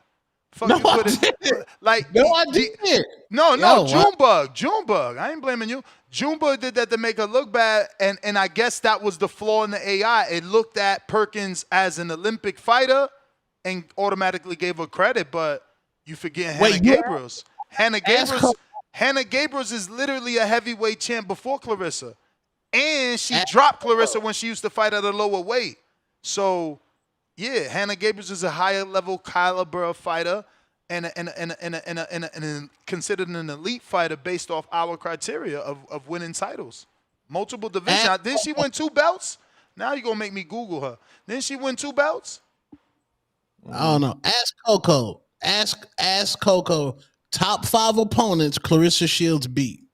No, Fucking put I it didn't. like No, I didn't. No, Yo, what? Junebug. I ain't blaming you. Junebug did that to make her look bad, and I guess that was the flaw in the AI. It looked at Perkins as an Olympic fighter and automatically gave her credit, but you forget Hannah Gabriels. Hannah Gabriels is literally a heavyweight champ before Clarissa. And she dropped Clarissa when she used to fight at a lower weight. So, yeah, Hannah Gabriels is a higher level caliber of fighter and considered an elite fighter based off our criteria of winning titles. Multiple divisions. Now, didn't she win 2 belts? Now you're going to make me Google her. Didn't she win 2 belts? I don't know. Ask Coco. Ask Coco. Top 5 opponents Clarissa Shields beat.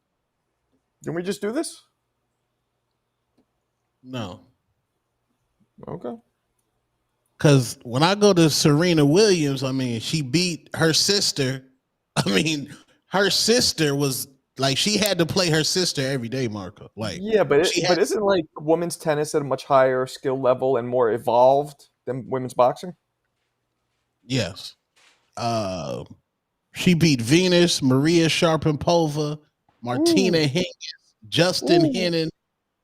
Can we just do this? No. Okay. Because when I go to Serena Williams, I mean, she beat her sister. I mean, her sister was like, she had to play her sister every day, Marco. Like, yeah, but isn't like women's tennis at a much higher skill level and more evolved than women's boxing? Yes. She beat Venus, Maria Sharapova, Martina Hingis, Justin Hennon.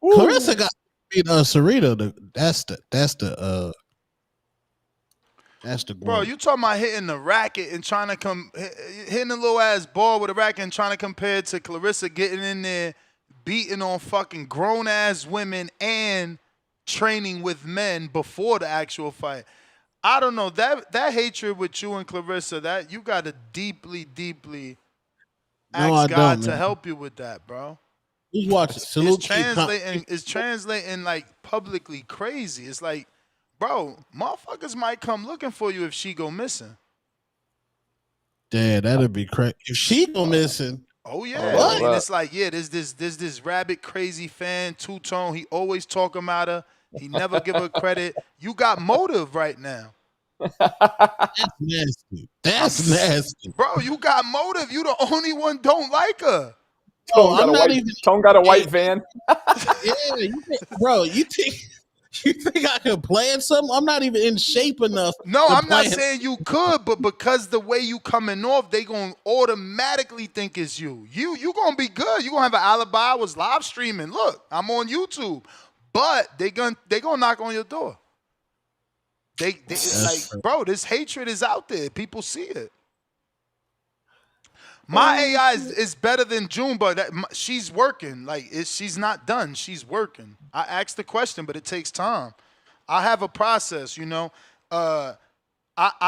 Clarissa got beat Serena. That's the Bro, you talking about hitting the racket and trying to hitting a little ass ball with a racket and trying to compare it to Clarissa getting in there, beating on fucking grown ass women and training with men before the actual fight. I don't know, that hatred with you and Clarissa, that you got to deeply ask God to help you with that, bro. Who's watching? It's translating like publicly crazy. It's like, bro, motherfuckers might come looking for you if she go missing. Damn, that'd be crazy. If she go missing. Oh yeah. I mean, it's like, yeah, there's this rabid crazy fan, two-tone. He always talking about her. He never give her credit. You got motive right now. That's nasty. That's nasty. Bro, you got motive. You the only one don't like her. Tone got a white van. Yeah, you think I could plan something? I'm not even in shape enough. No, I'm not saying you could, but because the way you coming off, they gonna automatically think it's you. You gonna be good. You gonna have an alibi. I was live streaming. Look, I'm on YouTube. But they gonna knock on your door. They like, bro, this hatred is out there. People see it. My AI is better than Junebug. She's working. Like, she's not done. She's working. I asked the question, but it takes time. I have a process, you know. I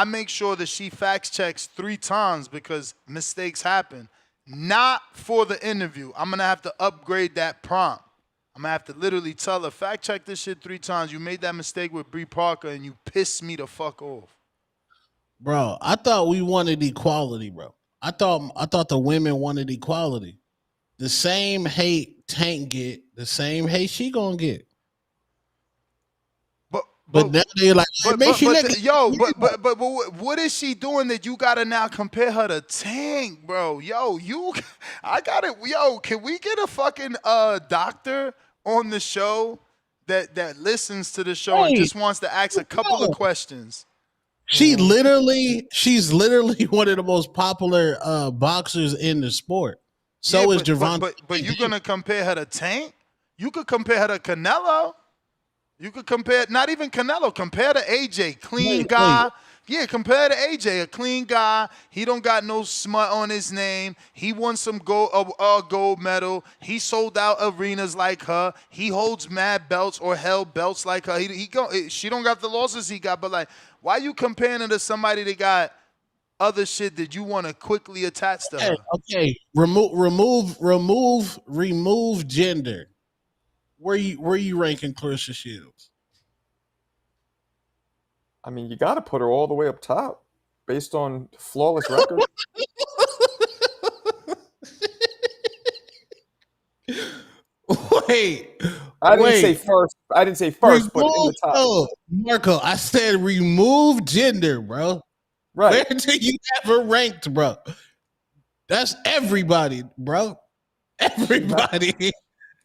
make sure that she fact checks 3 times because mistakes happen. Not for the interview. I'm going to have to upgrade that prompt. I'm going to have to literally tell her, fact check this shit 3 times. You made that mistake with Bree Parker and you pissed me the fuck off. Bro, I thought we wanted equality, bro. I thought the women wanted equality. The same hate Tank get, the same hate she gonna get. But now they're like, but what is she doing that you gotta now compare her to Tank, bro? Can we get a fucking doctor on the show that listens to the show and just wants to ask a couple of questions? She's literally one of the most popular boxers in the sport. So is Gervonta. But you're gonna compare her to Tank? You could compare her to Canelo. You could compare, not even Canelo, compare to AJ, clean guy. Yeah, compare to AJ, a clean guy. He don't got no smut on his name. He won some gold medal. He sold out arenas like her. He holds mad belts or held belts like her. She don't got the losses he got, but like, why you comparing her to somebody that got other shit that you want to quickly attach to her? Okay, remove gender. Where you ranking Clarissa Shields? I mean, you got to put her all the way up top based on flawless record. Wait. I didn't say first, but in the top. Oh, Marco, I said remove gender, bro. Right. Where do you have her ranked, bro? That's everybody, bro. Everybody.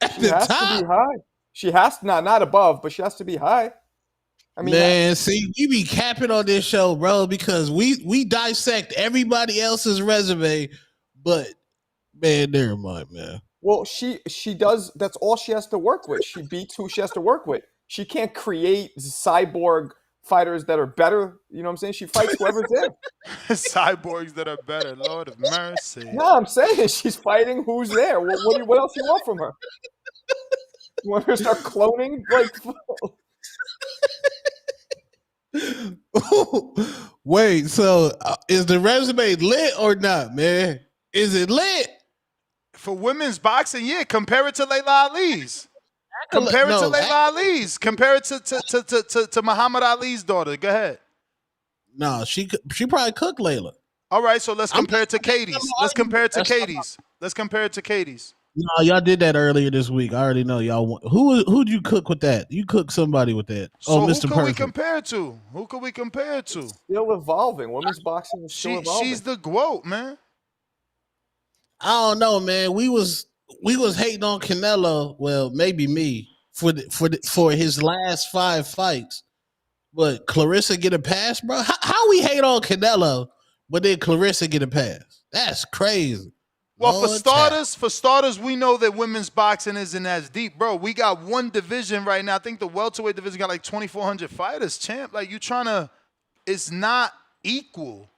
At the top. To be high. She has to not above, but she has to be high. I mean, man, see, we be capping on this show, bro, because we dissect everybody else's resume, but man, never mind, man. Well, she does. That's all she has to work with. She beats who she has to work with. She can't create cyborg fighters that are better. You know what I'm saying? She fights whoever's there. Cyborgs that are better. Lord of mercy. No, I'm saying she's fighting who's there. What else do you want from her? You want her to start cloning? Like, wait. So is the resume lit or not, man? Is it lit? For women's boxing, yeah. Compare it to Layla Ali's. Compare it to Layla Ali's. Compare it to Muhammad Ali's daughter. Go ahead. No, she probably cooked Layla. All right, so let's compare it to Katie's. Let's compare it to Katie's. Let's compare it to Katie's. No, y'all did that earlier this week. I already know y'all. Who'd you cook with that? You cooked somebody with that. So Mr. who could Perfect. we compare it to? Who could we compare it to? Still evolving. Women's boxing is still evolving. She's the GOAT, man. I don't know, man. We was hating on Canelo. Well, maybe me for his last 5 fights. But Clarissa get a pass, bro. How we hate on Canelo, but then Clarissa get a pass? That's crazy. Well, for starters, we know that women's boxing isn't as deep, bro. We got one division right now. I think the welterweight division got like 2,400 fighters, champ. Like, it's not equal.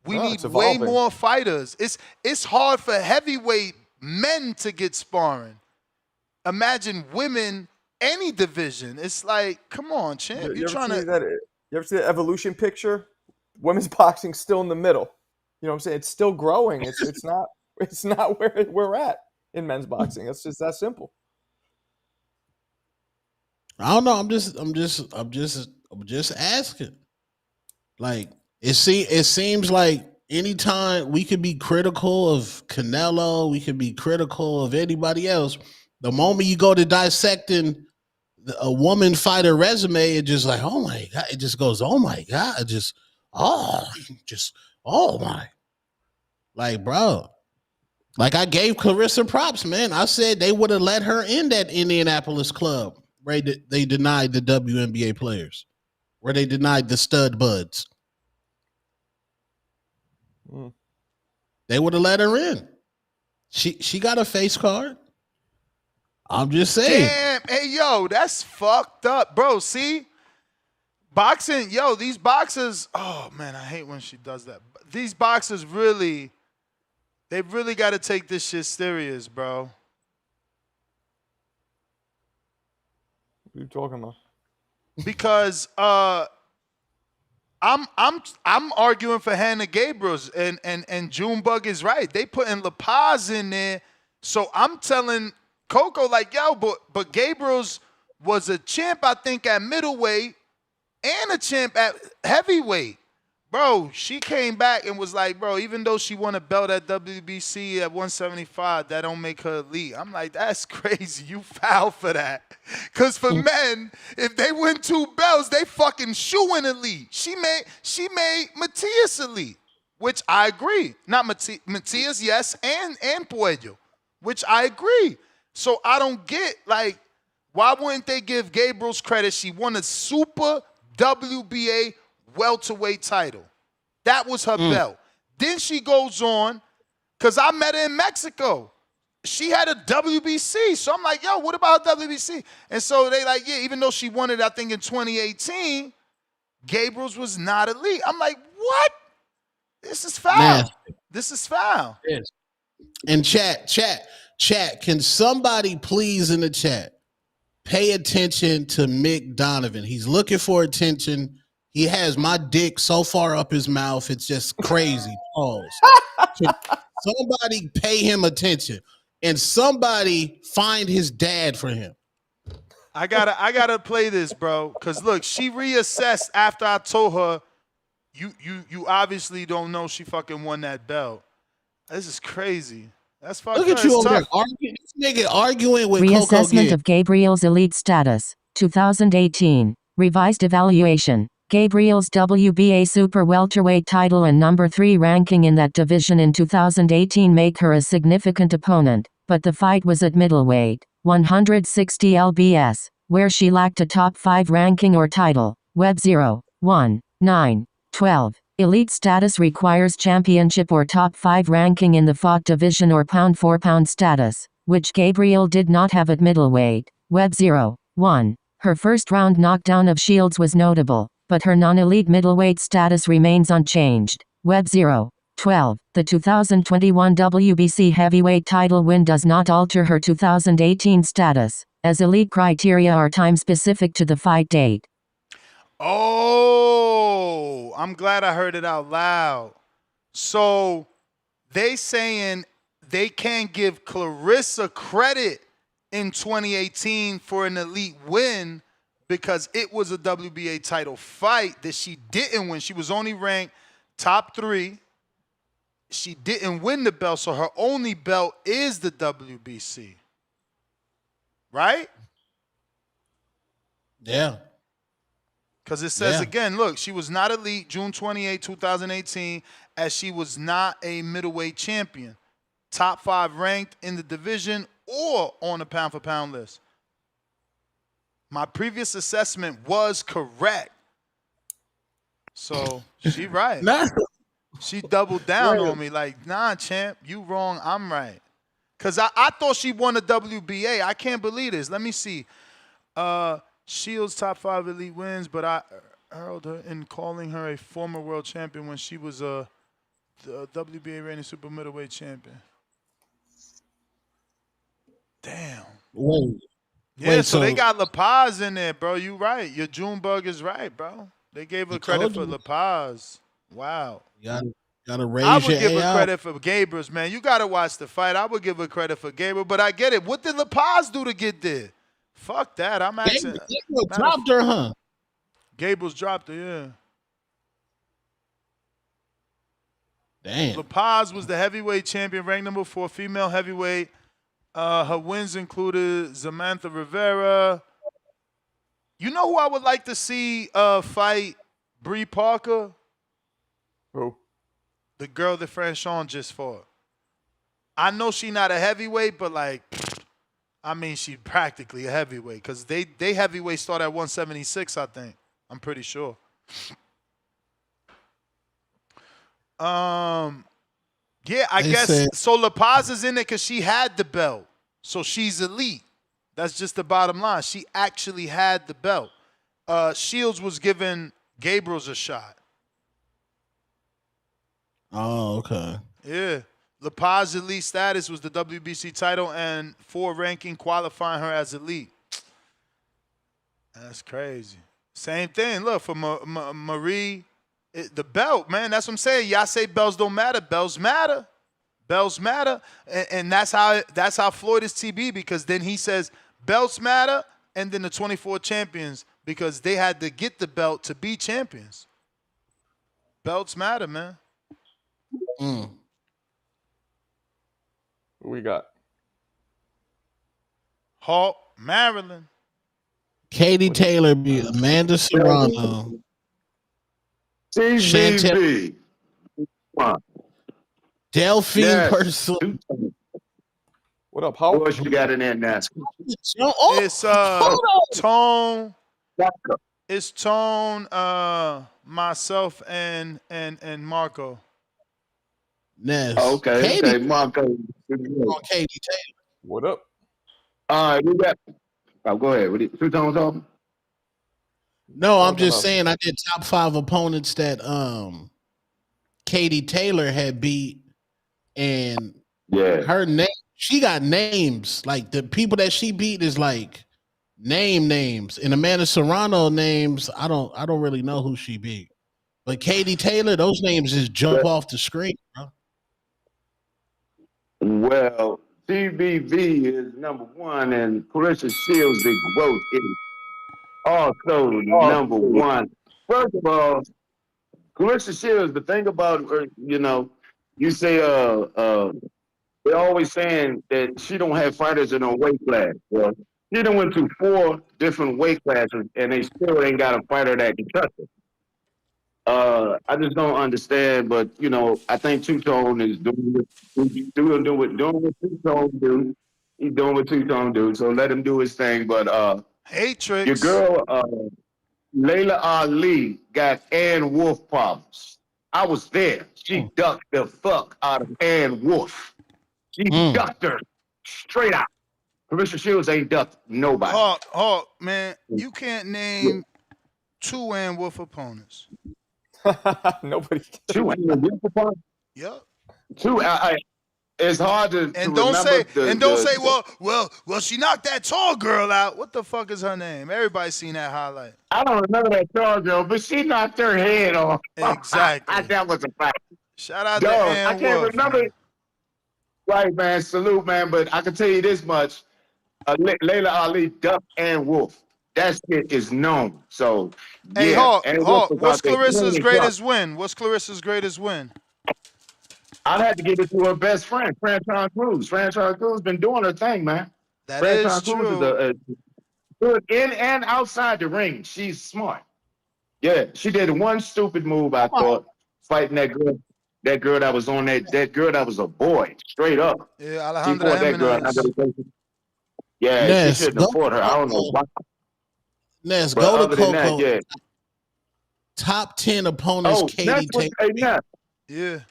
We need way more fighters. It's hard for heavyweight men to get sparring. Imagine women, any division. It's like, come on, champ. You ever see the evolution picture? Women's boxing's still in the middle. You know what I'm saying? It's still growing. It's not where we're at in men's boxing. It's just that simple. I don't know. I'm just asking. Like, it seems like anytime we could be critical of Canelo, we could be critical of anybody else. The moment you go to dissecting a woman fighter resume, it just like, oh my God. It just goes, oh my God. Oh my. Like, bro. Like, I gave Clarissa props, man. I said they would have let her in that Indianapolis club, right? They denied the WNBA players, where they denied the stud buds. They would have let her in. She got a face card. I'm just saying. Damn, hey, yo, that's fucked up, bro. See? Boxing, yo, these boxers, oh, man, I hate when she does that. These boxers really, they really got to take this shit serious, bro. What are you talking about? Because I'm arguing for Hannah Gabriels, and Junebug is right. They putting La Paz in there. So I'm telling Coco, like, yo, but Gabriels was a champ, I think, at middleweight and a champ at heavyweight. Bro, she came back and was like, bro, even though she won a belt at WBC at 175, that don't make her elite. I'm like, that's crazy. You foul for that. Because for men, if they win 2 belts, they fucking shooing elite. She made Matias elite, which I agree. Not Matias, yes, and Puello, which I agree. So I don't get, like, why wouldn't they give Gabriel's credit? She won a super WBA welterweight title. That was her belt. Then she goes on, because I met her in Mexico. She had a WBC. So I'm like, yo, what about her WBC? And so they like, yeah, even though she won it, I think, in 2018, Gabriel's was not elite. I'm like, what? This is foul. Nasty. This is foul. Yes. And chat, can somebody please in the chat pay attention to Mick Donovan? He's looking for attention. He has my dick so far up his mouth, it's just crazy. Pause. Somebody pay him attention, and somebody find his dad for him. I gotta play this, bro. Cause look, she reassessed after I told her, you obviously don't know she fucking won that belt. This is crazy. That's fucking. Look at you over there arguing. This nigga arguing with Reassessment Coco of Gabriel's elite status. 2018. Revised evaluation. Gabriel's WBA super welterweight title and number 3 ranking in that division in 2018 make her a significant opponent, but the fight was at middleweight, 160 lbs, where she lacked a top 5 ranking or title. Web 0, 1, 9, 12. Elite status requires championship or top 5 ranking in the fought division or pound-for-pound status, which Gabriel did not have at middleweight. Web 0, 1. Her first-round knockdown of Shields was notable, but her non-elite middleweight status remains unchanged. Web 0, 12. The 2021 WBC heavyweight title win does not alter her 2018 status, as elite criteria are time-specific to the fight date. Oh, I'm glad I heard it out loud. So they saying they can't give Clarissa credit in 2018 for an elite win because it was a WBA title fight that she didn't win. She was only ranked top 3. She didn't win the belt, so her only belt is the WBC. Right? Yeah. Because it says again, look, she was not elite June 28, 2018, as she was not a middleweight champion. Top 5 ranked in the division or on the pound-for-pound list. My previous assessment was correct. So she right. She doubled down on me like, nah, champ, you wrong, I'm right. Because I thought she won a WBA. I can't believe this. Let me see. Shields top 5 elite wins, but I hurled her in calling her a former world champion when she was the WBA reigning super middleweight champion. Damn. Wait. Yeah, so they got La Paz in there, bro. You right. Your Junebug is right, bro. They gave her credit for La Paz. Wow. Gotta raise I would your give her AI. credit for Gabriel's, man. You gotta watch the fight. I would give her credit for Gabriel, but I get it. What did La Paz do to get there? Fuck that. I'm asking. Gabriel dropped her, huh? Gabriel's dropped her, yeah. Damn. La Paz was the heavyweight champion, ranked number 4, female heavyweight. Her wins included Samantha Rivera. You know who I would like to see fight Bree Parker? Who? The girl that Franchon just fought. I know she not a heavyweight, but like, I mean, she's practically a heavyweight because they heavyweight start at 176, I think. I'm pretty sure. Yeah, I guess so. La Paz is in it because she had the belt, so she's elite. That's just the bottom line. She actually had the belt. Shields was giving Gabriel's a shot. Oh, okay. Yeah. La Paz elite status was the WBC title and 4 ranking qualifying her as elite. That's crazy. Same thing. Look, for Marie, the belt, man. That's what I'm saying. Y'all say belts don't matter. Belts matter. Belts matter. And that's how Floyd is TB, because then he says belts matter, and then the 24 champions, because they had to get the belt to be champions. Belts matter, man. Who we got? Hawk, Maryland. Katie Taylor beat Amanda Serrano. CBB. Delphine Pursuit. What up, Hawk? What you got in there, NASCAR? It's Tone. It's Tone, myself, and Marco. Ness. Okay, Marco. Katie Taylor. What up? All right, we got. Oh, go ahead. 2 Tones talking? No, I'm just saying I did top 5 opponents that Katie Taylor had beat, and her name. She got names, like the people that she beat is like names, and Amanda Serrano names. I don't really know who she beat, but Katie Taylor, those names just jump off the screen, bro. Well, CBV is number 1, and Clarissa Shields, the growth is also number 1. First of all, Clarissa Shields, the thing about her, you say they're always saying that she don't have fighters in her weight class. Well, she done went to 4 different weight classes, and they still ain't got a fighter that can touch her. I just don't understand, but I think Two Tone is doing what Two Tone do. He's doing what Two Tone do, so let him do his thing. But Hatrix. Your girl, Layla Ali, got Ann Wolf problems. I was there. She ducked the fuck out of Ann Wolf. She ducked her straight out. Clarissa Shields ain't ducked nobody. Hawk, man, you can't name 2 Ann Wolf opponents. Nobody. 2 Ann Wolf opponents? Yep. 2. It's hard to And don't remember say, well, she knocked that tall girl out. What the fuck is her name? Everybody's seen that highlight. I don't remember that tall girl, but she knocked her head off. Exactly. That was a fact. Shout out to Ann I can't Wolf, remember. man. Right, man. Salute, man. But I can tell you this much. Layla Ali ducked Ann Wolf. That shit is known. So, yeah. Hey, Hawk, was what's out there Clarissa's clean greatest win? What's Clarissa's greatest win? I'd have to give it to her best friend, Franchon Cruz. Franchon Cruz been doing her thing, man. That Franchon is Cruz true. is good in and outside the ring. She's smart. Yeah, she did one stupid move, I thought, fighting that girl that was on that girl that was a boy, straight up. Yeah, She fought that girl. Yeah, Ness, she shouldn't have fought her. I don't know why. Ness, But go to other than Coco. that, yeah. Top 10 opponents, Katie Taylor. Yeah.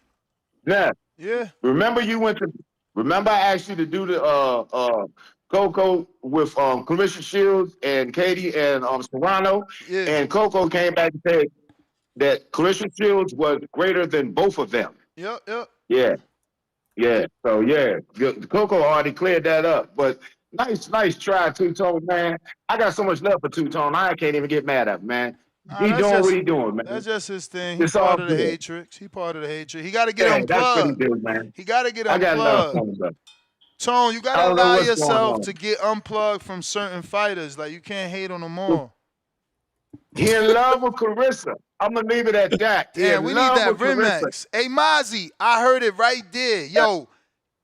Yeah. Yeah. Remember I asked you to do the Coco with Clarissa Shields and Katie and Serrano. Yeah. And Coco came back and said that Clarissa Shields was greater than both of them. Yep. Yeah. Yeah. So yeah. Coco already cleared that up. But nice try, Two-Tone, man. I got so much love for Two-Tone. I can't even get mad at him, man. He doing what he doing, man. That's just his thing. He's It's all part of the good. Hatrix. He part of the Hatrix. He got to get Yeah, that's what he unplugged. do, man. He got to get I got love unplugged. for him, bro. Tone, you I got to don't know allow what's going yourself on. to get unplugged from certain fighters. Like, you can't hate on them all. He in love with Clarissa. I'm gonna leave it at that. He Yeah, in we need love that with Clarissa. remix. Hey, Mozzie, I heard it right there. Yo,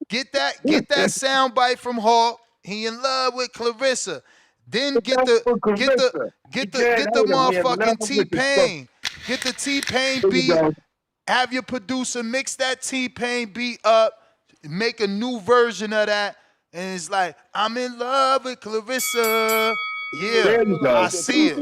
get that soundbite from Hawk. He in love with Clarissa. Then get the motherfucking T-Pain. Get the T-Pain beat. Have your producer mix that T-Pain beat up. Make a new version of that. And it's like, I'm in love with Clarissa. Yeah, There you go. I see it.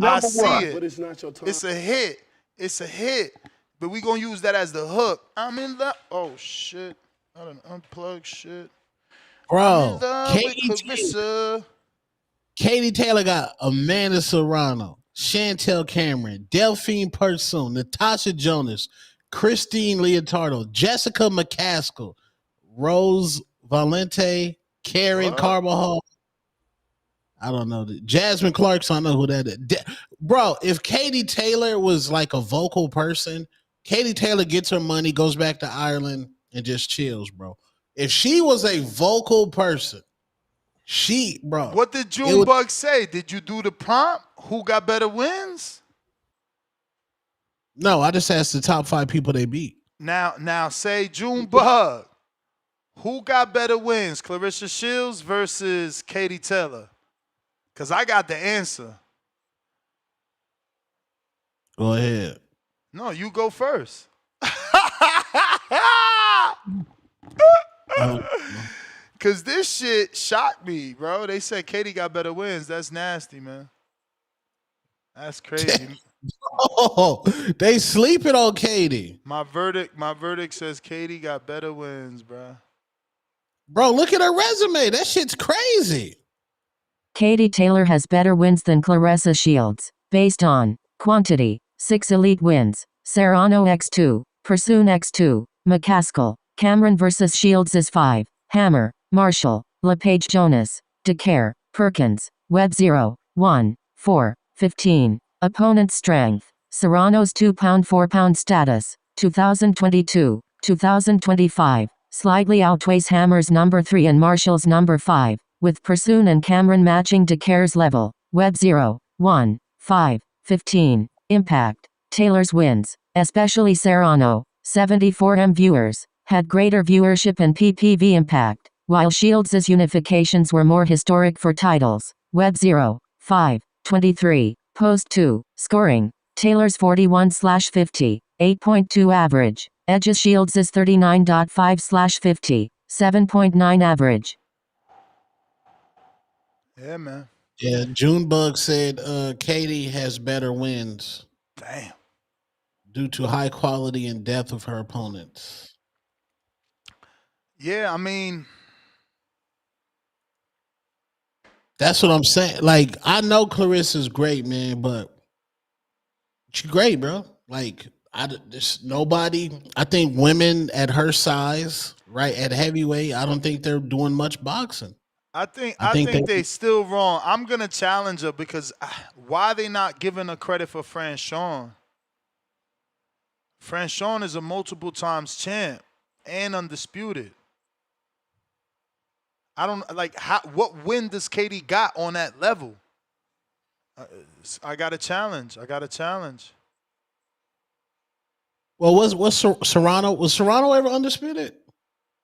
I see it. But it's not your time. It's a hit. It's a hit. But we gonna use that as the hook. I'm in love. Oh shit. I done unplugged shit. Bro, Katie Taylor got Amanda Serrano, Chantel Cameron, Delphine Persoon, Natasha Jonas, Christine Leotardo, Jessica McCaskill, Rose Valente, Karen Carbajal. I don't know. Jasmine Clarkson, I know who that is. Bro, if Katie Taylor was like a vocal person, Katie Taylor gets her money, goes back to Ireland, and just chills, bro. If she was a vocal person, bro. What did Junebug say? Did you do the prompt? Who got better wins? No, I just asked the top 5 people they beat. Now say Junebug. Who got better wins? Clarissa Shields versus Katie Taylor? Because I got the answer. Go ahead. No, you go first. Because this shit shocked me, bro. They said Katie got better wins. That's nasty, man. That's crazy. Oh, they sleeping on Katie. My verdict says Katie got better wins, bro. Bro, look at her resume. That shit's crazy. Katie Taylor has better wins than Clarissa Shields, based on quantity, 6 elite wins, Serrano x2, Persoon x2, McCaskill, Cameron versus Shields is 5, Hammer, Marshall, LePage Jonas, DeCare, Perkins, Webb 0, 1, 4, 15. Opponent strength, Serrano's 2 pound 4 pound status, 2022, 2025, slightly outweighs Hammer's number 3 and Marshall's number 5. With Persoon and Cameron matching DeCare's level, Webb 0, 1, 5, 15. Impact, Taylor's wins, especially Serrano, 74M viewers, had greater viewership and PPV impact, while Shields' unifications were more historic for titles, Webb 0, 5, 23. Post 2, scoring, Taylor's 41/50, 8.2 average, edges Shields' 39.5/50, 7.9 average. Yeah, man. Yeah, Junebug said Katie has better wins. Damn. Due to high quality and depth of her opponents. Yeah, I mean, that's what I'm saying. Like, I know Clarissa's great, man, but she's great, bro. Like, there's nobody. I think women at her size, right, at heavyweight, I don't think they're doing much boxing. I think they still wrong. I'm gonna challenge her because why are they not giving her credit for Franchon? Franchon is a multiple times champ and undisputed. I don't like what win does Katie got on that level? I got a challenge. Well, was Serrano? Was Serrano ever undisputed?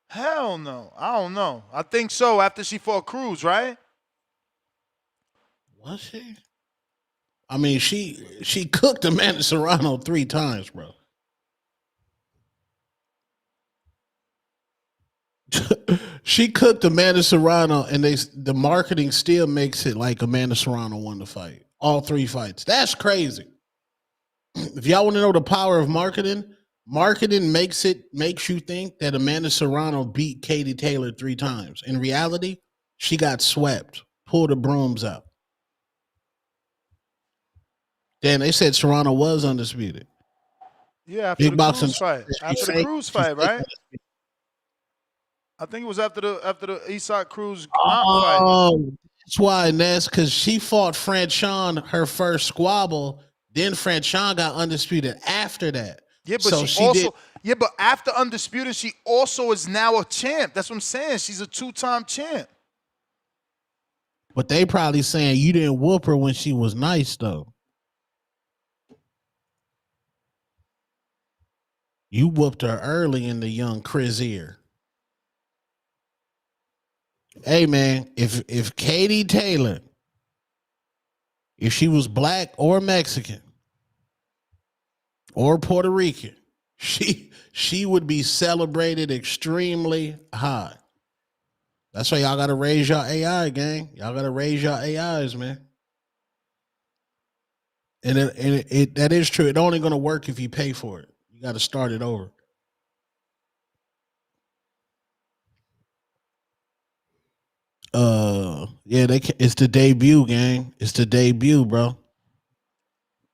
Hell no. I don't know. I think so after she fought Cruz, right? Was she? I mean, she cooked Amanda Serrano 3 times, bro. She cooked Amanda Serrano, and the marketing still makes it like Amanda Serrano won the fight. All 3 fights. That's crazy. If y'all want to know the power of marketing makes you think that Amanda Serrano beat Katie Taylor 3 times. In reality, she got swept. Pull the brooms out. Then they said Serrano was undisputed. Yeah, after Big the boxing Cruz fight. After the Cruz fight, right? I think it was after the Isak Cruz fight. That's why, Ness, because she fought Franchon her first squabble. Then Franchon got undisputed after that. Yeah, but but after undisputed, she also is now a champ. That's what I'm saying. She's a 2-time champ. But they probably saying you didn't whoop her when she was nice, though. You whooped her early in the young Chris ear. Hey, man, if Katie Taylor, if she was black or Mexican or Puerto Rican, she would be celebrated extremely high. That's why y'all got to raise your AI, gang. Y'all got to raise your AIs, man. And it that is true. It's only going to work if you pay for it. You got to start it over. Yeah, it's the debut, gang. It's the debut, bro.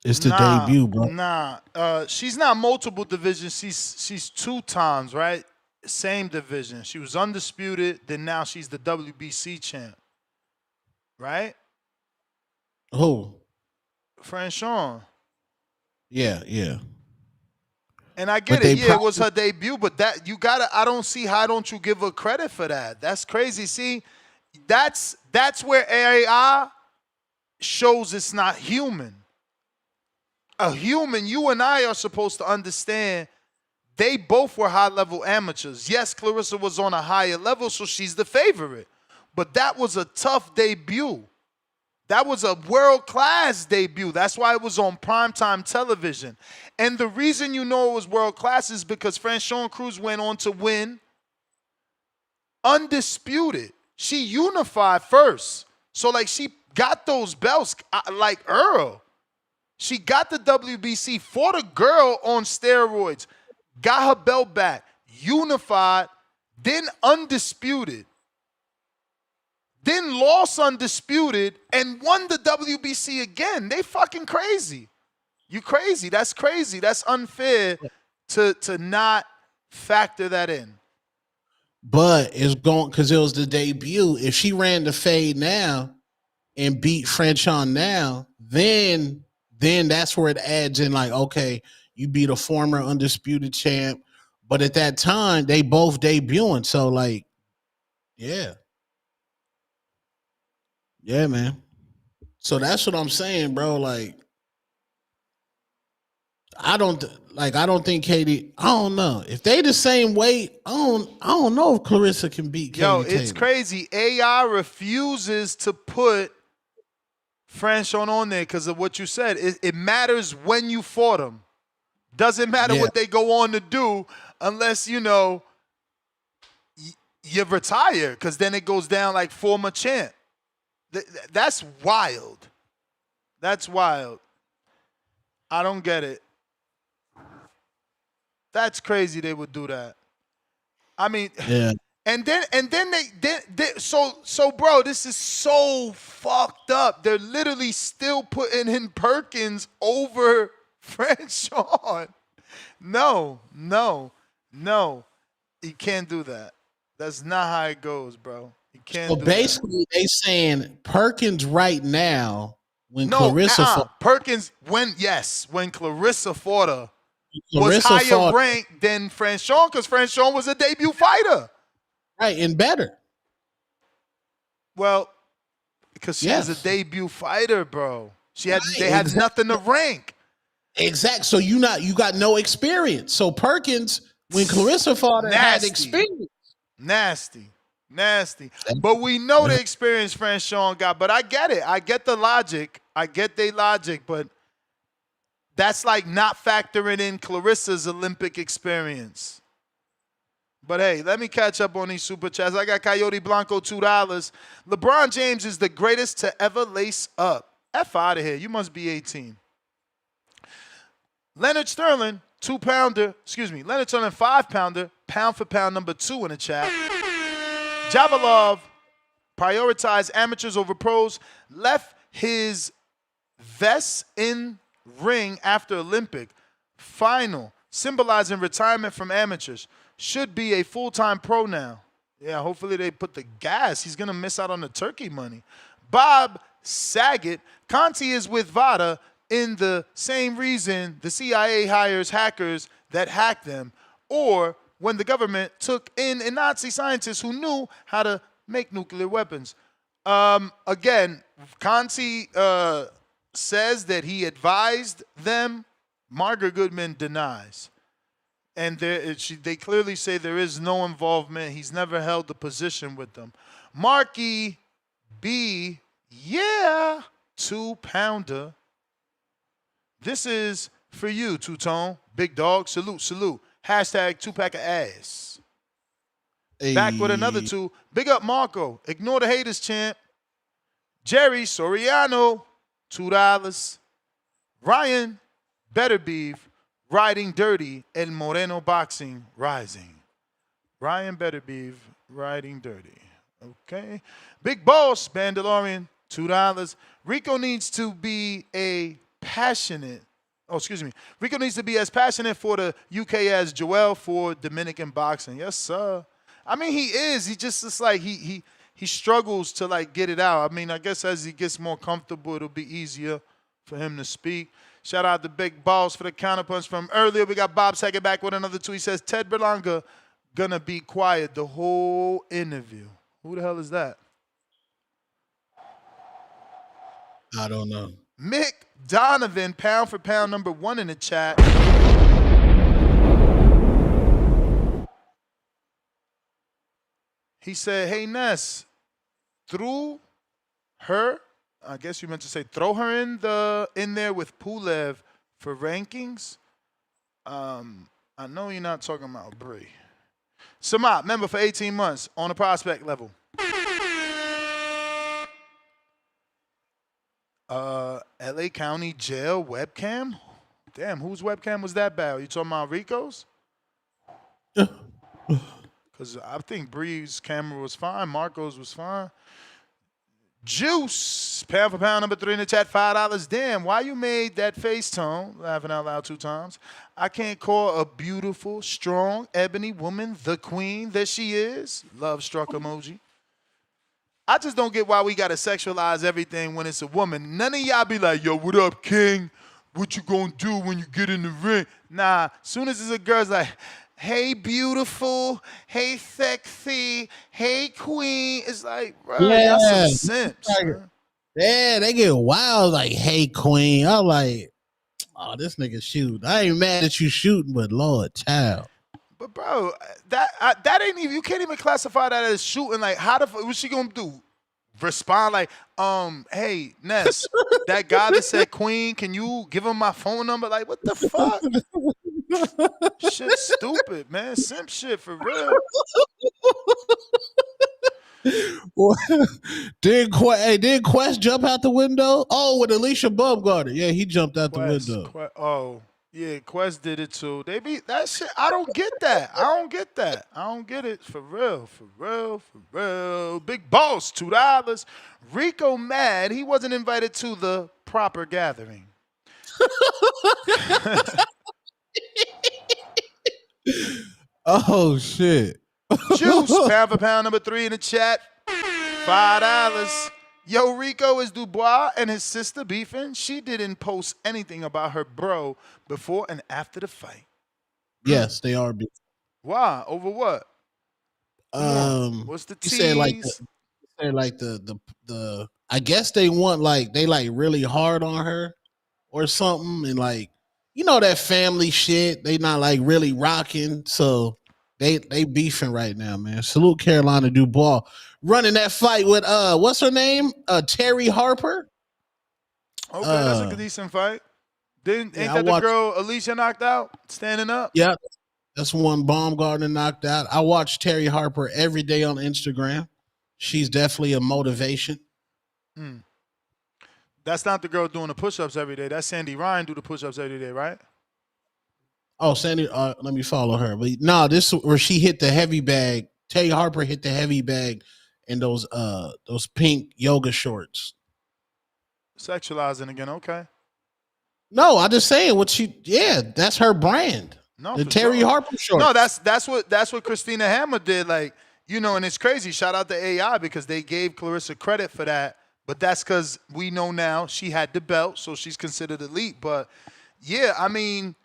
It's the debut, bro. She's not multiple divisions. She's 2 times, right? Same division. She was undisputed. Then now she's the WBC champ, right? Who? Franchon. Yeah. And I get it. Yeah, it was her debut, but that you gotta. I don't see how don't you give her credit for that. That's crazy. See, that's where AI shows it's not human. A human, you and I are supposed to understand they both were high-level amateurs. Yes, Clarissa was on a higher level, so she's the favorite. But that was a tough debut. That was a world-class debut. That's why it was on primetime television. And the reason you know it was world-class is because Franchon Cruz went on to win undisputed. She unified first. So, like, she got those belts like Earl. She got the WBC, fought a girl on steroids, got her belt back, unified, then undisputed, then lost undisputed, and won the WBC again. They fucking crazy. You crazy. That's crazy. That's unfair to not factor that in. But it's going because it was the debut. If she ran the fade now and beat Franchon now, then that's where it adds in, like, okay, you beat a former undisputed champ. But at that time, they both debuting. So, like, yeah. Yeah, man. So that's what I'm saying, bro. Like, I don't think Katie, I don't know. If they the same weight, I don't know if Clarissa can beat Katie Taylor. It's crazy. AI refuses to put Franchon on there because of what you said. It matters when you fought them. Doesn't matter what they go on to do unless, you retire, because then it goes down like former champ. That's wild. That's wild. I don't get it. That's crazy they would do that. I mean, Yeah. And then so bro, this is so fucked up. They're literally still putting in Perkins over Franchon. No. You can't do that. That's not how it goes, bro. You can't So do basically, they saying Perkins right now when that. No, Clarissa fought. Perkins when Clarissa fought her was Clarissa higher fought- ranked than Franchon because Franchon was a debut fighter. Right, and better. Well, because she was a debut fighter, bro. They had exactly. nothing to rank. Exactly. So you got no experience. So Perkins, when Clarissa fought her, had Nasty. experience. Nasty. But we know the experience Franchon got. But I get it. I get the logic. I get their logic. But that's like not factoring in Clarissa's Olympic experience. But hey, let me catch up on these super chats. I got Coyote Blanco, $2. LeBron James is the greatest to ever lace up. F out of here. You must be 18. Leonard Sterling, 2-pounder. Leonard Sterling, 5-pounder. Pound for pound number 2 in the chat. Javalov prioritized amateurs over pros. Left his vest in ring after Olympic. Final. Symbolizing retirement from amateurs. Should be a full-time pro now. Yeah, hopefully they put the gas. He's going to miss out on the turkey money. Bob Saget. Conti is with Vada in the same reason the CIA hires hackers that hack them, or when the government took in a Nazi scientist who knew how to make nuclear weapons. Again, Conti says that he advised them. Margaret Goodman denies. And they clearly say there is no involvement. He's never held a position with them. Marky B, 2-pounder. This is for you, Two-Tone. Big dog, salute. Hashtag 2-pack of ass. Hey. Back with another 2. Big up Marco. Ignore the haters, champ. Jerry Soriano, $2. Ryan Betterbeef. Riding Dirty, El Moreno Boxing Rising. Ryan Betterbeef, Riding Dirty. Okay. Big Boss, Bandalorian, $2. Rico needs to be Rico needs to be as passionate for the UK as Joel for Dominican boxing. Yes, sir. I mean, he is. He just is like, he struggles to, like, get it out. I mean, I guess as he gets more comfortable, it'll be easier for him to speak. Shout out to Big Boss for the counterpunch from earlier. We got Bob Saget back with another 2. He says, Ted Berlanga gonna be quiet the whole interview. Who the hell is that? I don't know. Mick Donovan, pound for pound number 1 in the chat. He said, hey, Ness, threw her, I guess you meant to say throw her in there with Pulev for rankings. I know you're not talking about Bree. Samat, member for 18 months on a prospect level. LA County Jail webcam? Damn, whose webcam was that bad? Are you talking about Rico's? Because I think Bree's camera was fine. Marco's was fine. Juice, pound for pound number 3 in the chat, $5. Damn, why you made that face tone? Laughing out loud 2 times. I can't call a beautiful, strong, ebony woman the queen that she is. Love struck emoji. I just don't get why we got to sexualize everything when it's a woman. None of y'all be like, yo, what up, king? What you gonna do when you get in the ring? Nah, soon as it's a girl, it's like, hey, beautiful. Hey, sexy. Hey, queen. It's like, bro, y'all some simps. Yeah, they get wild like, hey, queen. I'm like, oh, this nigga shoot. I ain't mad at you shooting, but Lord, child. But bro, that ain't even, you can't even classify that as shooting. Like, what's she gonna do? Respond like, hey, Ness, that guy that said queen, can you give him my phone number? Like, what the fuck? Shit stupid, man. Simp shit for real. Did Quest jump out the window? Oh, with Alicia Baumgartner. Yeah, he jumped out the window. Oh, yeah, Quest did it too. They be that shit. I don't get that. I don't get it for real. Big boss, $2. Rico mad he wasn't invited to the proper gathering. Oh shit. Juice, pound for pound number 3 in the chat. $5. Yo, Rico, is Dubois and his sister beefing? She didn't post anything about her bro before and after the fight. Yes, they are beefing. Why? Over what? What's the tease? You said like the I guess they want they really hard on her or something, and that family shit. They not really rocking, so they beefing right now, man. Salute Carolina Dubois running that fight with what's her name? Terry Harper. Okay, that's a decent fight. Ain't that the girl Alicia knocked out standing up? Yeah, that's one Baumgartner knocked out. I watch Terry Harper every day on Instagram. She's definitely a motivation. That's not the girl doing the push-ups every day. That's Sandy Ryan do the push-ups every day, right? Oh, Sandy, let me follow her. But no, this is where she hit the heavy bag. Terry Harper hit the heavy bag in those pink yoga shorts. Sexualizing again, okay. No, I'm just saying that's her brand. No, the Terry Harper shorts. No, that's what Christina Hammer did. And it's crazy. Shout out to AI because they gave Clarissa credit for that. But that's because we know now she had the belt, so she's considered elite. But yeah, I mean,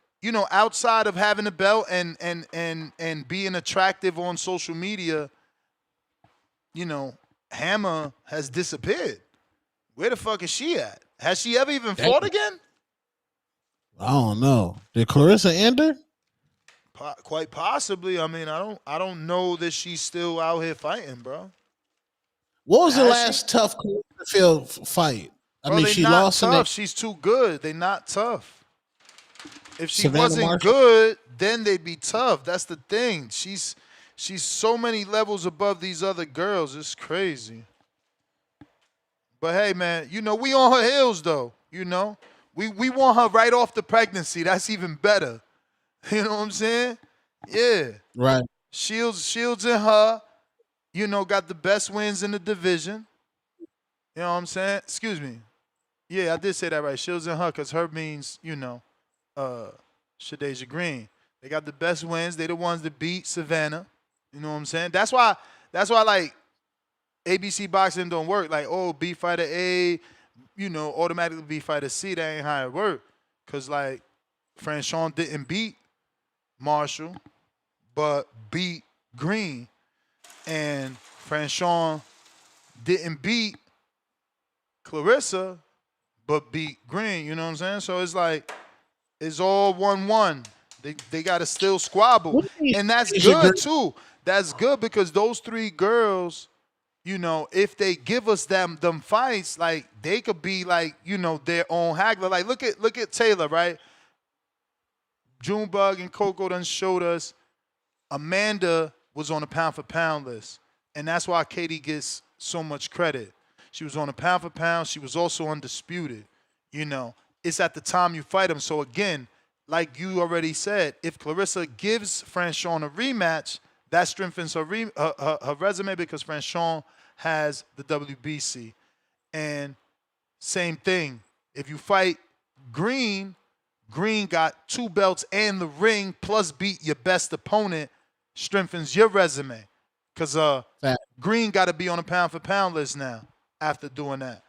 outside of having a belt and being attractive on social media, Hammer has disappeared. Where the fuck is she at? Has she ever even fought again? I don't know. Did Clarissa end her? Quite possibly. I mean, I don't know that she's still out here fighting, bro. What was the last tough field fight? I mean, she lost. Tough. She's too good. They not tough. If she Savannah wasn't Marshall? good, then they'd be tough. That's the thing. She's so many levels above these other girls. It's crazy. But hey, man, we on her heels though. We want her right off the pregnancy. That's even better. You know what I'm saying? Yeah. Right. Shields in her. Got the best wins in the division. You know what I'm saying? Excuse me. Yeah, I did say that right. Shields in her because her means, Shadeja Green. They got the best wins. They the ones that beat Savannah. You know what I'm saying? That's why ABC boxing don't work. B fighter A, automatically B fighter C. That ain't how it work. Because, Franchon didn't beat Marshall, but beat Green. And Franchon didn't beat Clarissa, but beat Green. You know what I'm saying? So it's all 1-1. They got to still squabble. And that's good, too. That's good because those three girls, if they give us them fights, they could be their own haggler. Look at Taylor, right? Junebug and Coco done showed us Amanda was on a pound for pound list. And that's why Katie gets so much credit. She was on a pound for pound. She was also undisputed. It's at the time you fight them. So again, like you already said, if Clarissa gives Franchon a rematch, that strengthens her resume because Franchon has the WBC. And same thing. If you fight Green got 2 belts and the ring plus beat your best opponent, strengthens your resume. Because Green got to be on a pound for pound list now after doing that.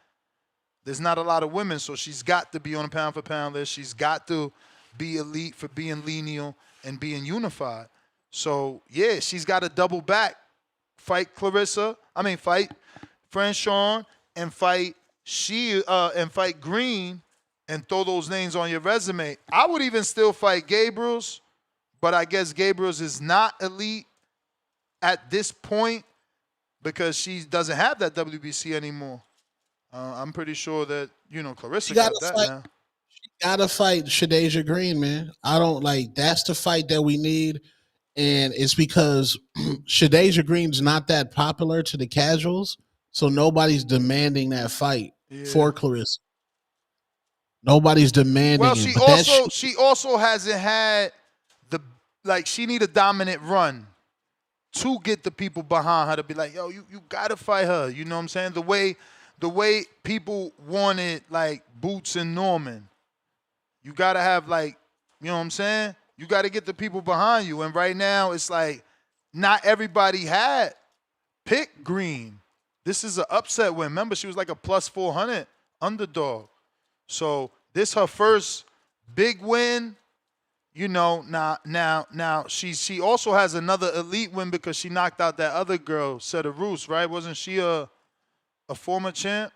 There's not a lot of women, so she's got to be on a pound for pound list. She's got to be elite for being lineal and being unified. So, yeah, she's got to double back. Fight Franchon and fight Green and throw those names on your resume. I would even still fight Gabriels, but I guess Gabriels is not elite at this point because she doesn't have that WBC anymore. I'm pretty sure that, Clarissa got that now. She got to fight Shadeja Green, man. That's the fight that we need. And it's because Shadeja Green's not that popular to the casuals. So nobody's demanding that fight for Clarissa. Nobody's demanding Well, it. But she also hasn't had she need a dominant run to get the people behind her to be like, yo, you gotta fight her. You know what I'm saying? The way people wanted like Boots and Norman. You gotta have like, you know what I'm saying? You gotta get the people behind you. And right now it's like not everybody had picked Green. This is an upset win. Remember, she was like a plus 400 underdog. So this her first big win. You know, now she also has another elite win because she knocked out that other girl, Seta Roos, right? Wasn't she a former champ?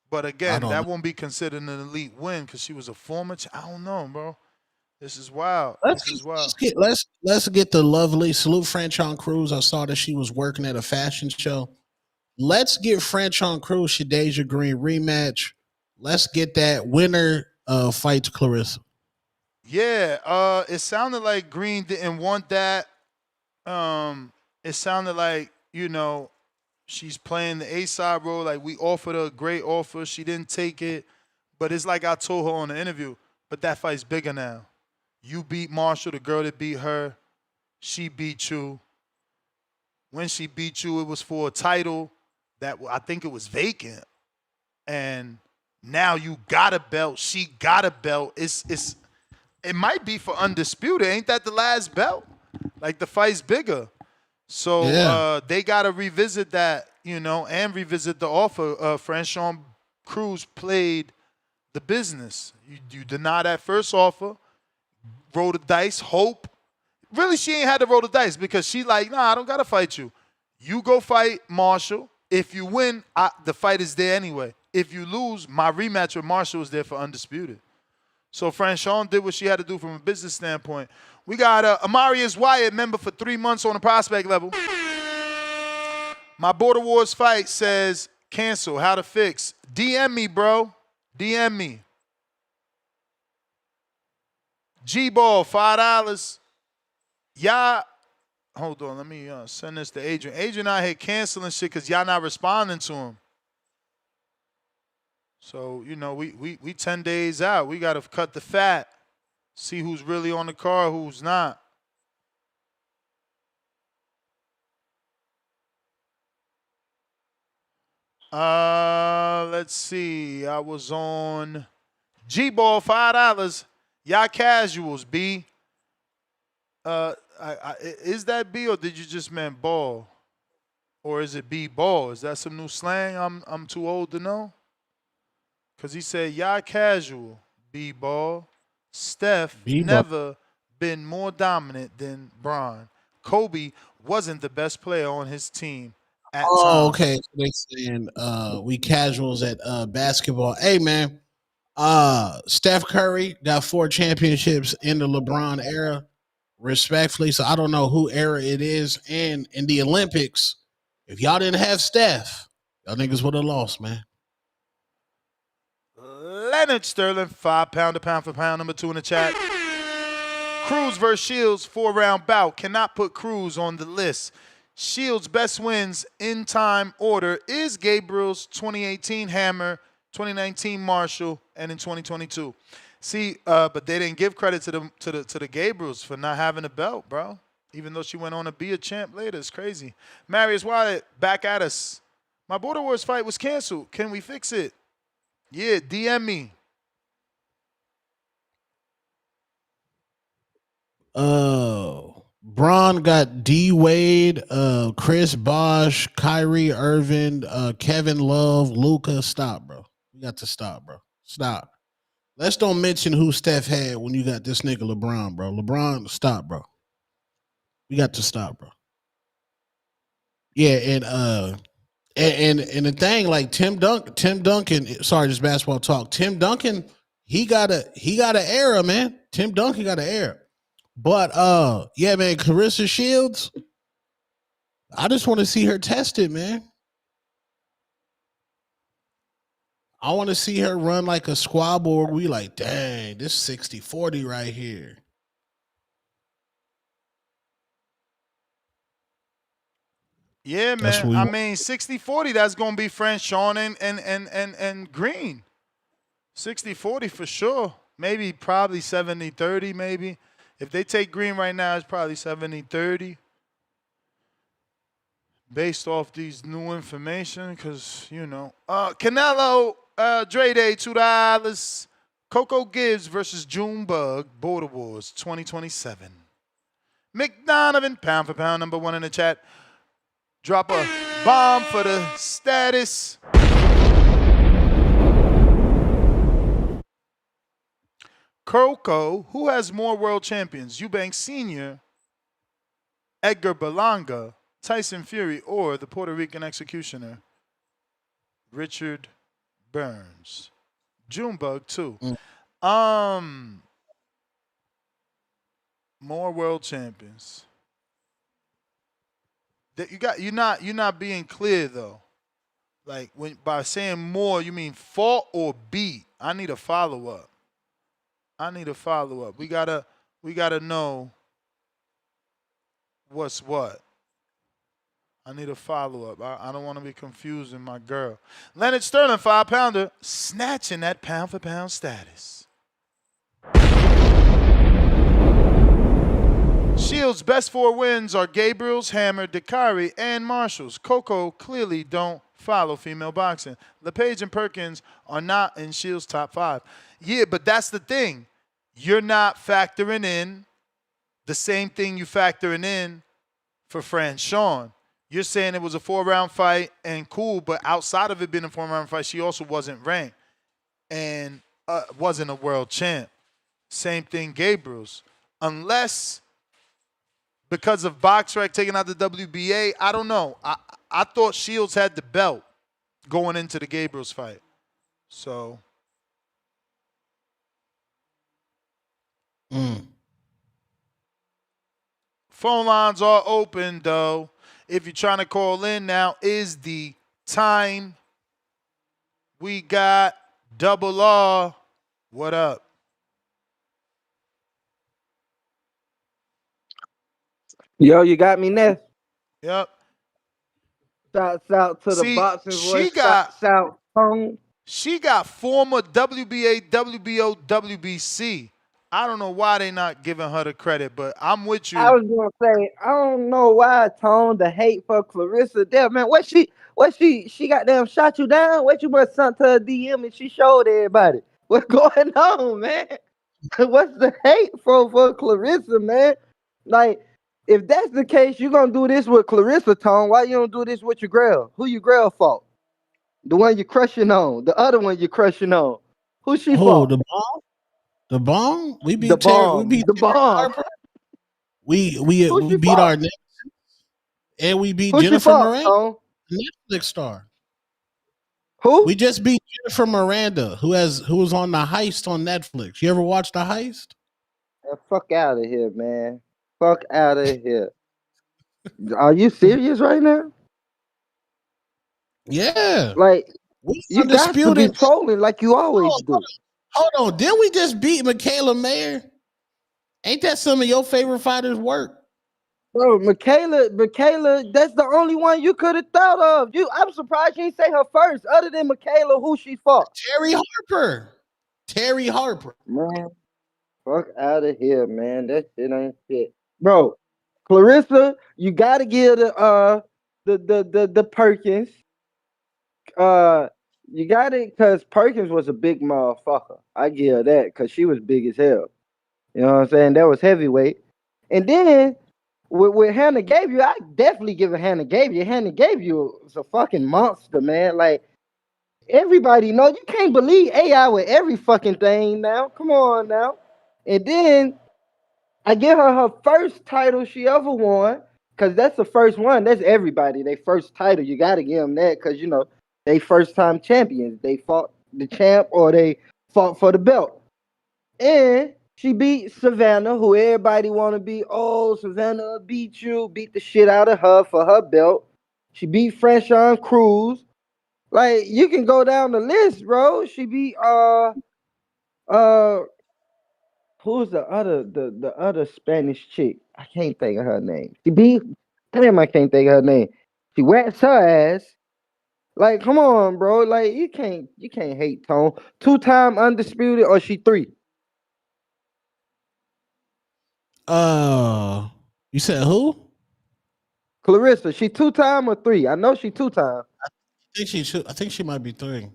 But again, that won't be considered an elite win because she was a former champ. I don't know, bro. This is wild. Let's get the lovely salute Franchon Cruz. I saw that she was working at a fashion show. Let's get Franchon Cruz, Shadeja Green rematch. Let's get that winner fight to Clarissa. Yeah, it sounded like Green didn't want that. It sounded like, you know, she's playing the A-side role. Like, we offered her a great offer. She didn't take it. But it's like I told her on the interview, but that fight's bigger now. You beat Marshall, the girl that beat her. She beat you. When she beat you, it was for a title that I think it was vacant. And now you got a belt. She got a belt. It might be for undisputed. Ain't that the last belt? Like, the fight's bigger. So they got to revisit that, you know, and revisit the offer. Franchon Cruz played the business. You deny that first offer, roll the dice, hope. Really, she ain't had to roll the dice because she like, nah, I don't got to fight you. You go fight Marshall. If you win, the fight is there anyway. If you lose, my rematch with Marshall is there for undisputed. So Franchon did what she had to do from a business standpoint. We got Amarius Wyatt, member for 3 months on the prospect level. My Border Wars fight says cancel. How to fix? DM me, bro. DM me. G-Ball, $5. Y'all, hold on. Let me send this to Adrian. Adrian out here canceling shit because y'all not responding to him. So, you know, we 10 days out. We got to cut the fat. See who's really on the card, who's not. Let's see. I was on G-Ball, $5. Y'all casuals, B. Is that B or did you just mean ball? Or is it B-ball? Is that some new slang I'm too old to know? Because he said, y'all casual, B-ball. Steph never been more dominant than Bron. Kobe wasn't the best player on his team at time. Okay. So they saying we casuals at basketball. Hey, man. Steph Curry got 4 championships in the LeBron era, respectfully. So I don't know who era it is. And in the Olympics, if y'all didn't have Steph, y'all niggas would have lost, man. Leonard Sterling, 5 pounder, pound for pound, number 2 in the chat. Cruz versus Shields, 4-round bout. Cannot put Cruz on the list. Shields' best wins in time order is Gabriel's 2018 Hammer, 2019 Marshall, and in 2022. See, but they didn't give credit to the Gabriels for not having a belt, bro. Even though she went on to be a champ later, it's crazy. Marius Wyatt back at us. My Border Wars fight was canceled. Can we fix it? Yeah, DM me. Braun got D Wade, Chris Bosh, Kyrie Irving, Kevin Love, Luca. Stop, bro. You got to stop, bro. Stop. Let's don't mention who Steph had when you got this nigga LeBron, bro. LeBron, stop, bro. We got to stop, bro. Yeah, and the thing, like Tim Duncan, sorry, just basketball talk. Tim Duncan, he got an era, man. Tim Duncan got an era. But yeah, man, Clarissa Shields, I just want to see her tested, man. I want to see her run like a squabble where we like, dang, this 60-40 right here. Yeah, That's man. what we I want. mean, 60-40, that's going to be Franchon and Green. 60-40 for sure. Maybe probably 70-30 maybe. If they take Green right now, it's probably 70-30. Based off these new information, because, you know. Canelo, Dre Day, $2. Coco Gibbs versus Junebug, Border Wars 2027. McDonovan, pound for pound, number one in the chat. Drop a bomb for the status. Coco, who has more world champions? Eubanks Sr., Edgar Berlanga, Tyson Fury, or the Puerto Rican executioner, Richard Burns? Junebug, too. More world champions. That you're not being clear though. Like when by saying more, you mean fought or beat? I need a follow up. We gotta know what's what. I need a follow up. I don't want to be confusing my girl. Leonard Sterling, 5-pounder, snatching that pound for pound status. Shields' best 4 wins are Gabriel's, Hammer, Dakari, and Marshall's. Coco clearly don't follow female boxing. LePage and Perkins are not in Shields' top 5. Yeah, but that's the thing. You're not factoring in the same thing you're factoring in for Franchon. You're saying it was a 4-round fight and cool, but outside of it being a 4-round fight, she also wasn't ranked and wasn't a world champ. Same thing Gabriel's. Unless because of BoxRec taking out the WBA, I don't know. I thought Shields had the belt going into the Gabriel's fight. So. Phone lines are open, though. If you're trying to call in, now is the time. We got Double R. What up? Yo, you got me, Ness? Yep. Shouts out to the boxing voice. Shouts out phone. She got former WBA, WBO, WBC. I don't know why they not giving her the credit, but I'm with you. I was gonna say, I don't know why, Tone, the hate for Clarissa there, man. What she goddamn shot you down? What you must sent to her DM and she showed everybody? What's going on, man? What's the hate for Clarissa, man? Like, if that's the case, you're gonna do this with Clarissa, Tone. Why you don't do this with your girl? Who your girl fought? The one you're crushing on. The other one you're crushing on. Who she fought? The bomb? The bomb? We beat the bomb. we beat the bomb. We beat our next, and we beat Who Jennifer fought, Miranda, Tone? Netflix star. Who? We just beat Jennifer Miranda, who was on The Heist on Netflix. You ever watch The Heist? Fuck out of here, man. Fuck out of here. Are you serious right now? Yeah. Like, we you got to be trolling like you always do. Hold on. Didn't we just beat Michaela Mayer? Ain't that some of your favorite fighters' work? Bro, Michaela, that's the only one you could have thought of. I'm surprised you didn't say her first. Other than Michaela, who she fought? Terry Harper. Man, fuck out of here, man. That shit ain't shit. Bro, Clarissa, you gotta give the Perkins. You got it because Perkins was a big motherfucker. I give her that because she was big as hell. You know what I'm saying? That was heavyweight. And then with Hannah Gabriel, I definitely give it Hannah Gabriel. Hannah Gabriel is a fucking monster, man. Like, everybody know you can't believe AI with every fucking thing now. Come on now. And then I give her first title she ever won because that's the first one. That's everybody. They first title. You got to give them that because, you know, they first time champions. They fought the champ or they fought for the belt. And she beat Savannah, who everybody want to be. Oh, Savannah beat you. Beat the shit out of her for her belt. She beat Franchon Cruz. Like, you can go down the list, bro. She beat who's the other Spanish chick? I can't think of her name. I can't think of her name. She waxed her ass. Like, come on, bro. Like, you can't hate Tone. 2-time undisputed, or she 3? You said who? Clarissa, she 2-time or 3? I know she 2-time. I think she might be 3.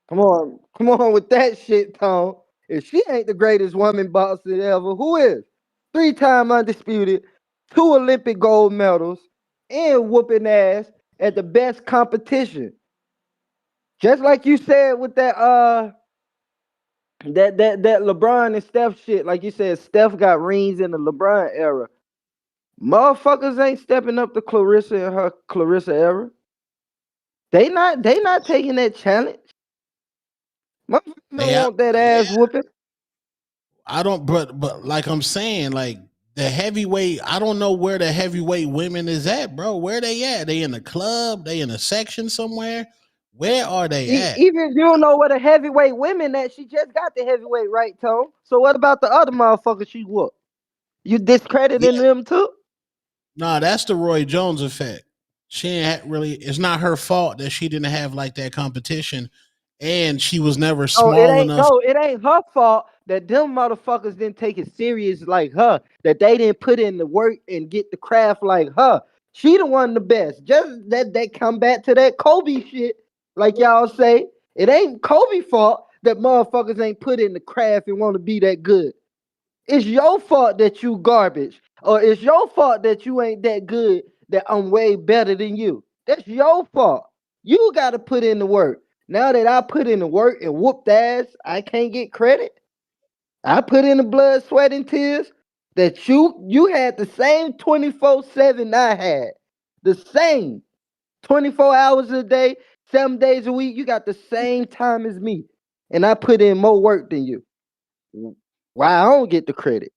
Come on with that shit, Tone. If she ain't the greatest woman boxer ever, who is? 3-time undisputed, 2 Olympic gold medals, and whooping ass at the best competition. Just like you said with that LeBron and Steph shit. Like you said, Steph got rings in the LeBron era. Motherfuckers ain't stepping up to Clarissa in her Clarissa era. They not taking that challenge. Motherfuckers don't want that ass whooping. I don't, but like I'm saying, like the heavyweight, I don't know where the heavyweight women is at, bro. Where they at? They in the club? They in a section somewhere? Where are they at? Even if you don't know where the heavyweight women at, she just got the heavyweight, right, Tone? So what about the other motherfuckers she whooped? You discrediting them too? Nah, that's the Roy Jones effect. She ain't really. It's not her fault that she didn't have like that competition, and she was never small enough. No, it ain't her fault that them motherfuckers didn't take it serious like her. That they didn't put in the work and get the craft like her. She the one the best. Just that they come back to that Kobe shit, like y'all say. It ain't Kobe's fault that motherfuckers ain't put in the craft and want to be that good. It's your fault that you garbage, or it's your fault that you ain't that good, that I'm way better than you. That's your fault. You got to put in the work. Now that I put in the work and whooped ass, I can't get credit. I put in the blood, sweat, and tears that you had the same 24/7 I had. The same 24 hours a day, 7 days a week. You got the same time as me. And I put in more work than you. Why I don't get the credit?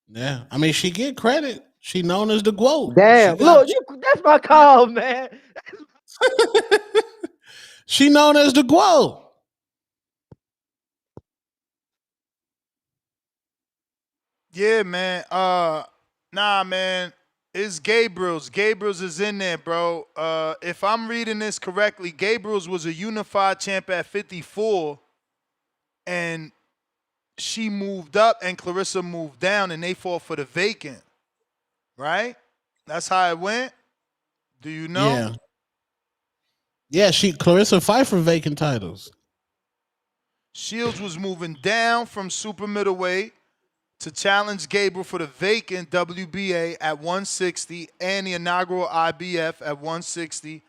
Yeah, I mean, she get credit. She known as the GOAT. Damn, look, that's my call, man. She known as the GOAT. Yeah, man. Nah, man. It's Gabriel's. Gabriel's is in there, bro. If I'm reading this correctly, Gabriel's was a unified champ at 54, and she moved up, and Clarissa moved down, and they fought for the vacant. Right? That's how it went. Do you know? Yeah. Clarissa fight for vacant titles. Shields was moving down from super middleweight to challenge Gabriel for the vacant WBA at 160 and the inaugural IBF at 160,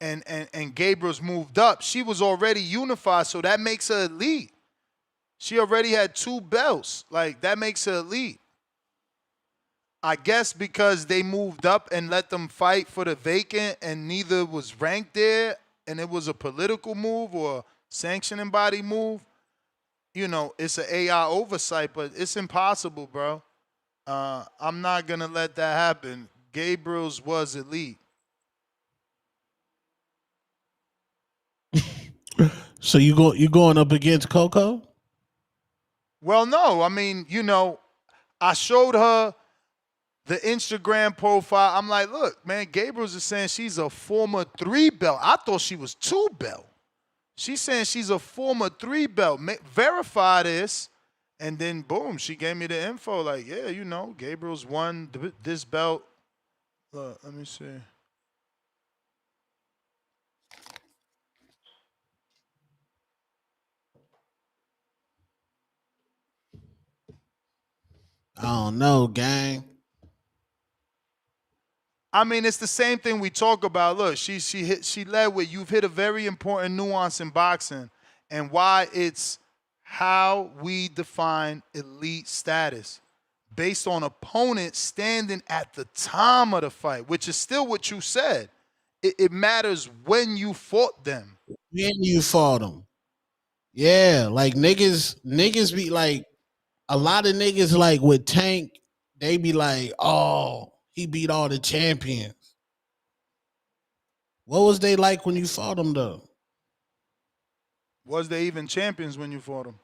and Gabriel's moved up. She was already unified, so that makes her elite. She already had 2 belts. Like, that makes her elite. I guess because they moved up and let them fight for the vacant and neither was ranked there, and it was a political move or sanctioning body move. You know, it's an AI oversight, but it's impossible, bro. I'm not going to let that happen. Gabriel's was elite. So you going up against Coco? Well, no. I mean, you know, I showed her the Instagram profile. I'm like, look, man, Gabriel's is saying she's a former 3 belt. I thought she was 2 belt. She's saying she's a former 3 belt. Verify this. And then, boom, she gave me the info. Like, yeah, you know, Gabriel's won this belt. Look, let me see. I don't know, gang. I mean, it's the same thing we talk about. Look, she led with, you've hit a very important nuance in boxing and why it's how we define elite status based on opponents standing at the time of the fight, which is still what you said. It matters when you fought them. When you fought them. Yeah, like niggas be like, a lot of niggas like with Tank, they be like, oh, he beat all the champions. What was they like when you fought them though? Was they even champions when you fought them?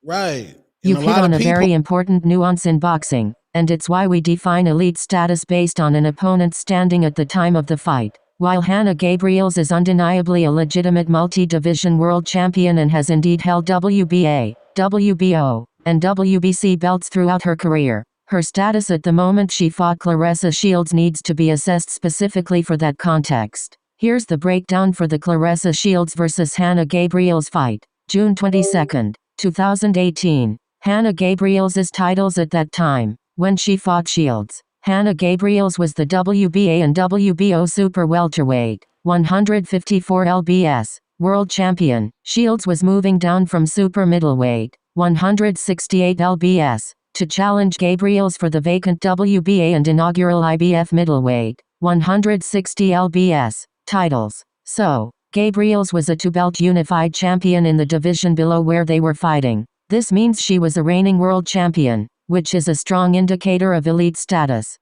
Right. You've hit on a very important nuance in boxing. and it's why we define elite status based on an opponent's standing at the time of the fight. While Hannah Gabriels is undeniably a legitimate multi-division world champion and has indeed held WBA, WBO, and WBC belts throughout her career, her status at the moment she fought Claressa Shields needs to be assessed specifically for that context. Here's the breakdown for the Claressa Shields vs. Hannah Gabriels fight. June 22, 2018. Hannah Gabriels' titles at that time, when she fought Shields. Hannah Gabriels was the WBA and WBO super welterweight, 154 lbs, world champion. Shields was moving down from super middleweight, 168 lbs, to challenge Gabriels for the vacant WBA and inaugural IBF middleweight, 160 lbs, titles. So, Gabriels was a two-belt unified champion in the division below where they were fighting. This means she was a reigning world champion, which is a strong indicator of elite status.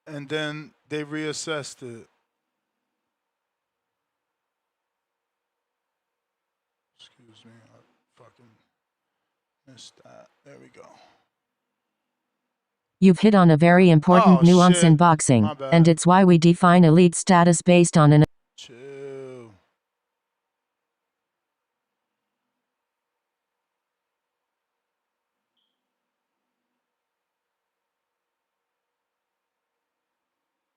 And then they reassessed it. Excuse me, I fucking missed that. There we go. You've hit on a very important nuance in boxing, and it's why we define elite status based on an... Chill.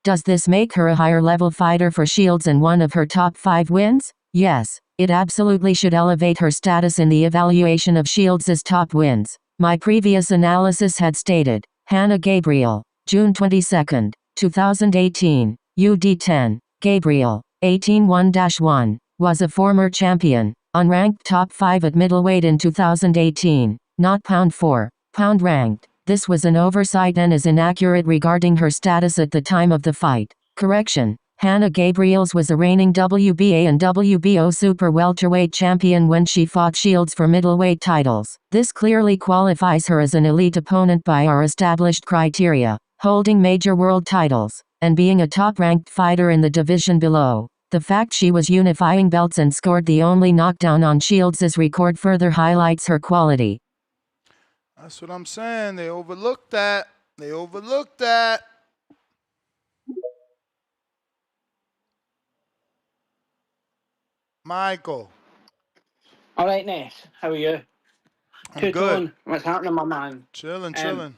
Does this make her a higher-level fighter for Shields and one of her top 5 wins? Yes, it absolutely should elevate her status in the evaluation of Shields' top wins. My previous analysis had stated, Hannah Gabriel, June 22, 2018, UD10, Gabriel, 18-1-1, was a former champion, unranked top 5 at middleweight in 2018, not pound 4, pound ranked. This was an oversight and is inaccurate regarding her status at the time of the fight. Correction. Hannah Gabriels was a reigning WBA and WBO super welterweight champion when she fought Shields for middleweight titles. This clearly qualifies her as an elite opponent by our established criteria, holding major world titles, and being a top-ranked fighter in the division below. The fact she was unifying belts and scored the only knockdown on Shields' record further highlights her quality. That's what I'm saying. They overlooked that. They overlooked that. Michael. All right, Ness. How are you? I'm good. What's happening, my man? Chilling. Right,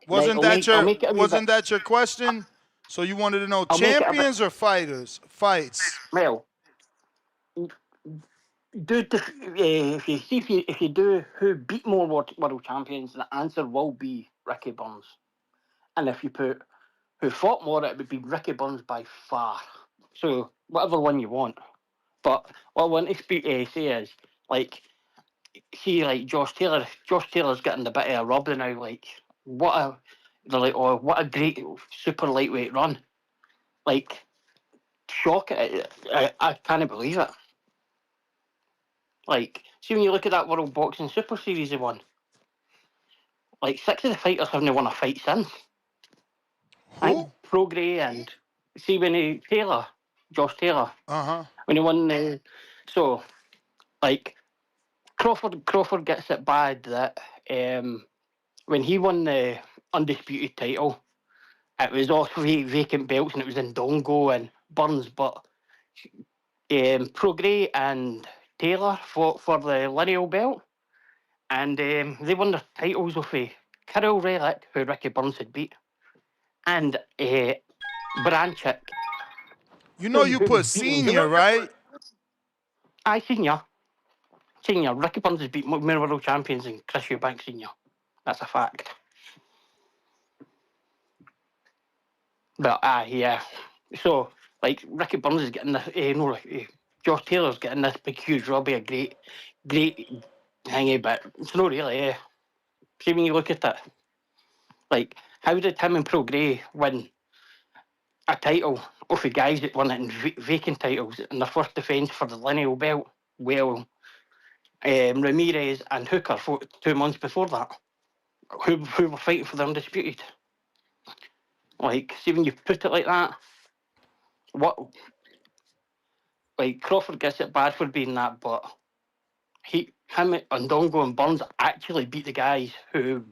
Wasn't that your question? So you wanted to know champions or fighters? Fights. Well, if you do who beat more world champions, the answer will be Ricky Burns. And if you put who fought more, it would be Ricky Burns by far. So whatever one you want. But what I want to say is, like, see, like Josh Taylor. Josh Taylor's getting a bit of a rub now. Like, what a great super lightweight run. Like, shock it. I can't believe it. Like, see, when you look at that World Boxing Super Series he won, like 6 of the fighters haven't won a fight since. Who? Prograis and see when Josh Taylor. When he won so like Crawford gets it bad that when he won the undisputed title, it was all vacant belts and it was in Dongo and Burns, but Prograis and Taylor fought for the lineal belt, and they won their titles off Kirill Relic, who Ricky Burns had beat, and Branchik. You know you put senior, right? Aye, senior. Ricky Burns has beat more world champions than Chris Eubank Senior. That's a fact. But yeah. So like Ricky Burns is getting this, Josh Taylor's getting this big huge rub of a great thingy, but it's not really. See when you look at it, like how did him and Prograis win a title off the guys that won it in vacant titles in their first defence for the lineal belt? Well, Ramirez and Hooker fought 2 months before that, who were fighting for the undisputed. Like, see when you put it like that, like Crawford gets it bad for being that, but him and Dongo and Burns actually beat the guys who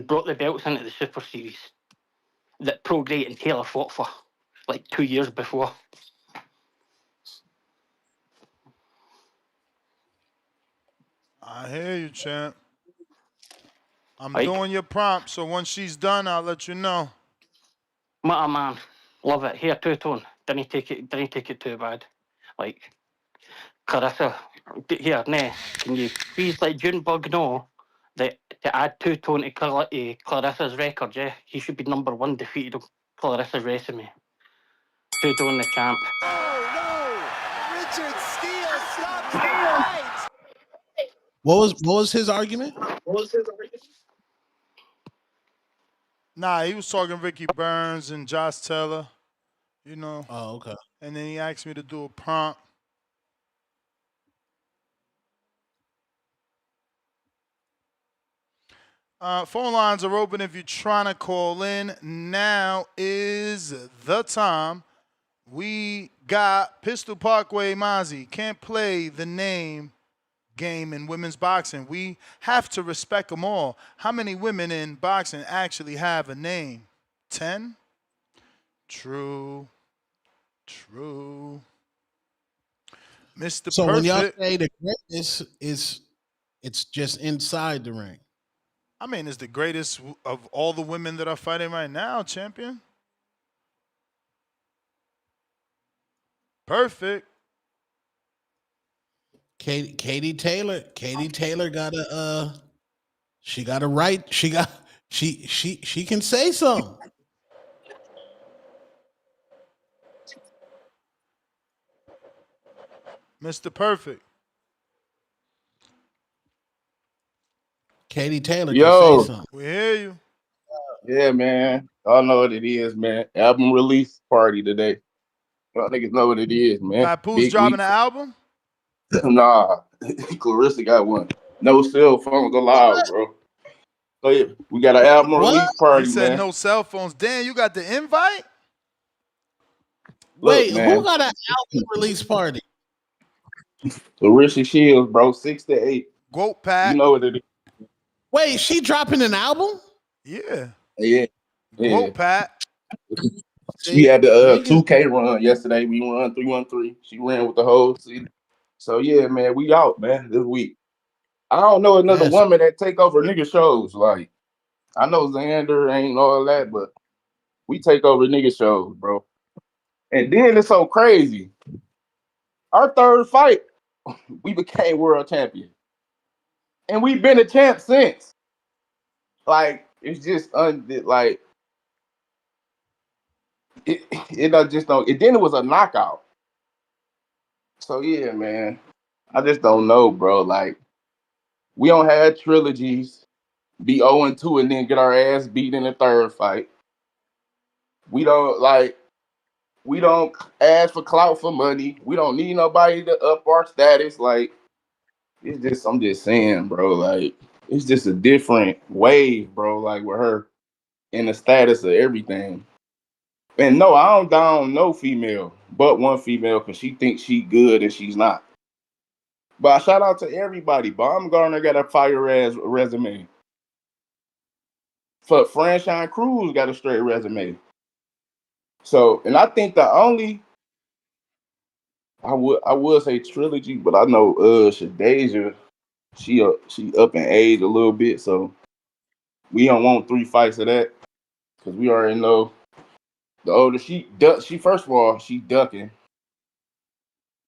brought the belts into the Super Series that Prograde and Taylor fought for like 2 years before. I hear you, champ. I'm Like, doing your prompt, so once she's done, I'll let you know. Mata man, love it. Hair two-tone. Didn't take it too bad. Like, Clarissa, here, nah, can you please let Junebug know that to add two-tone to Clarissa's record, yeah, he should be number 1 defeated on Clarissa's resume. Two-tone the champ. Richard Steele stops the fight. What was his argument? Nah, he was talking Ricky Burns and Josh Taylor, you know. Oh, okay. And then he asked me to do a prompt. Phone lines are open if you're trying to call in. Now is the time. We got Pistol Parkway Mozzie. Can't play the name game in women's boxing. We have to respect them all. How many women in boxing actually have a name? 10? True. Mr. So Perfect. when y'all say the greatness it's just inside the ring. I mean, it's the greatest of all the women that are fighting right now, champion. Perfect. Katie Taylor got a she got a right. She can say something. Mr. Perfect. Katie Taylor Yo. can say something. We hear you. Yeah, man. Y'all know what it is, man. Album release party today. Y'all niggas know what it is, man. Papoose dropping an album? Nah. Clarissa got one. No cell phones allowed, bro. So yeah, we got an album release party, He said man. no cell phones. Dan, you got the invite? Look, Wait, man. who got an album release party? Clarissa Shields, bro. 6 to 8. Quote Pat. You know what it is. Wait, she dropping an album? Yeah. Yeah. Quote Pat. She had the 2K run yesterday. We run 313. She ran with the whole season. So yeah, man, we out, man, this week. I don't know another woman that take over nigga shows. Like, I know Xander ain't all that, but we take over nigga shows, bro. And then it's so crazy. Our third fight, we became world champion. And we've been a champ since. Like, it's just like it just don't. And then it was a knockout. So yeah, man, I just don't know, bro. Like, we don't have trilogies, be 0-2 and then get our ass beat in the third fight. We don't ask for clout for money. We don't need nobody to up our status. Like, it's just, I'm just saying, bro. Like, it's just a different wave, bro. Like, with her and the status of everything. And no, I don't down no female, but one female, because she thinks she good and she's not. But I shout out to everybody. Baumgartner got a fire ass resume. For Franchise Cruz got a straight resume. So, and I think the only I would say trilogy, but I know Shadeja, she up in age a little bit, so we don't want 3 fights of that because we already know the older she first of all she ducking.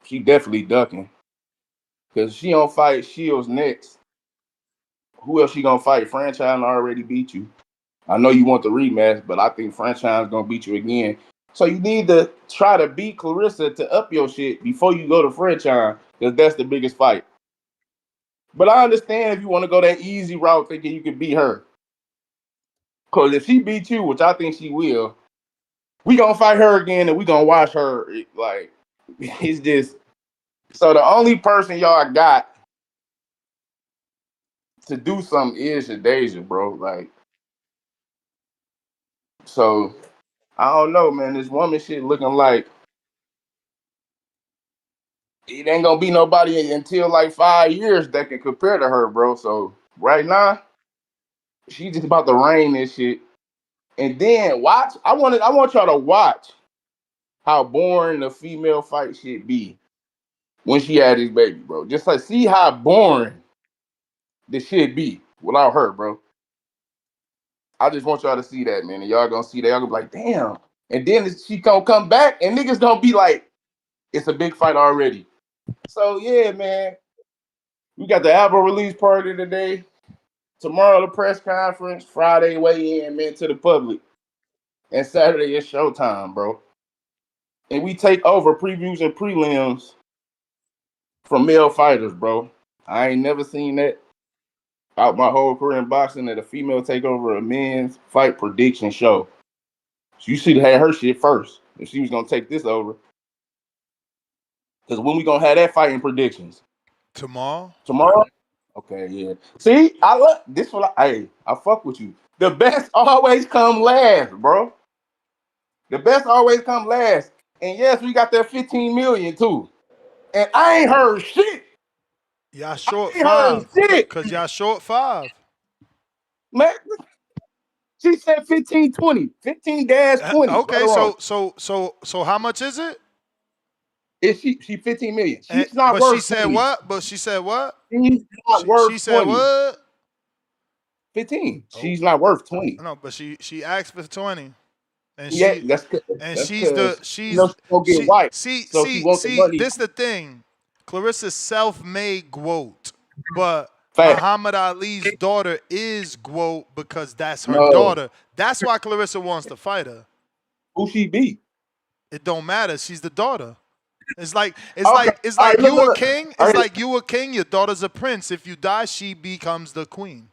She definitely ducking because she don't fight Shields next. Who else she gonna fight? Franchise already beat you. I know you want the rematch, but I think Franchise gonna beat you again. So you need to try to beat Clarissa to up your shit before you go to Franchise, because that's the biggest fight. But I understand if you want to go that easy route thinking you can beat her. Because if she beats you, which I think she will, we gonna fight her again and we gonna watch her. Like, it's just, so the only person y'all got to do something is Shadeja, bro. Like, so I don't know, man. This woman shit looking like it ain't gonna be nobody until like 5 years that can compare to her, bro. So right now, she's just about to reign this shit. And then watch. I want y'all to watch how boring the female fight should be when she had this baby, bro. Just like see how boring this should be without her, bro. I just want y'all to see that, man. And y'all gonna see that. Y'all gonna be like, damn. And then she gonna come back and niggas gonna be like, it's a big fight already. So yeah, man. We got the album release party today. Tomorrow the press conference. Friday weigh in, man, to the public. And Saturday is showtime, bro. And we take over previews and prelims from male fighters, bro. I ain't never seen that out my whole career in boxing that a female take over a men's fight prediction show. So you should have had her shit first if she was gonna take this over. Because when we gonna have that fighting predictions? Tomorrow? Tomorrow? Okay, yeah. See, I love this one. Hey, I fuck with you. The best always come last, bro. The best always come last. And yes, we got that 15 million too. And I ain't heard shit. Y'all short I ain't heard 5. shit. Cause y'all short 5. Man, she said 15-20. 15-20. Right Okay, or wrong. so how much is it? Is she 15 million? She's not But worth she said 20. what? But she said what? She's not worth She said 20. what? 15. She's not worth 20. No, but she asked for 20. And Yeah, she's the you know she's gonna get white. So she wants the money. this the thing. Clarissa's self-made GWOAT, but Fact. Muhammad Ali's daughter is GWOAT because that's her No. daughter. That's why Clarissa wants to fight her. Who she beat? It don't matter. She's the daughter. It's like you a king. It's like you a king. Your daughter's a prince. If you die, she becomes the queen.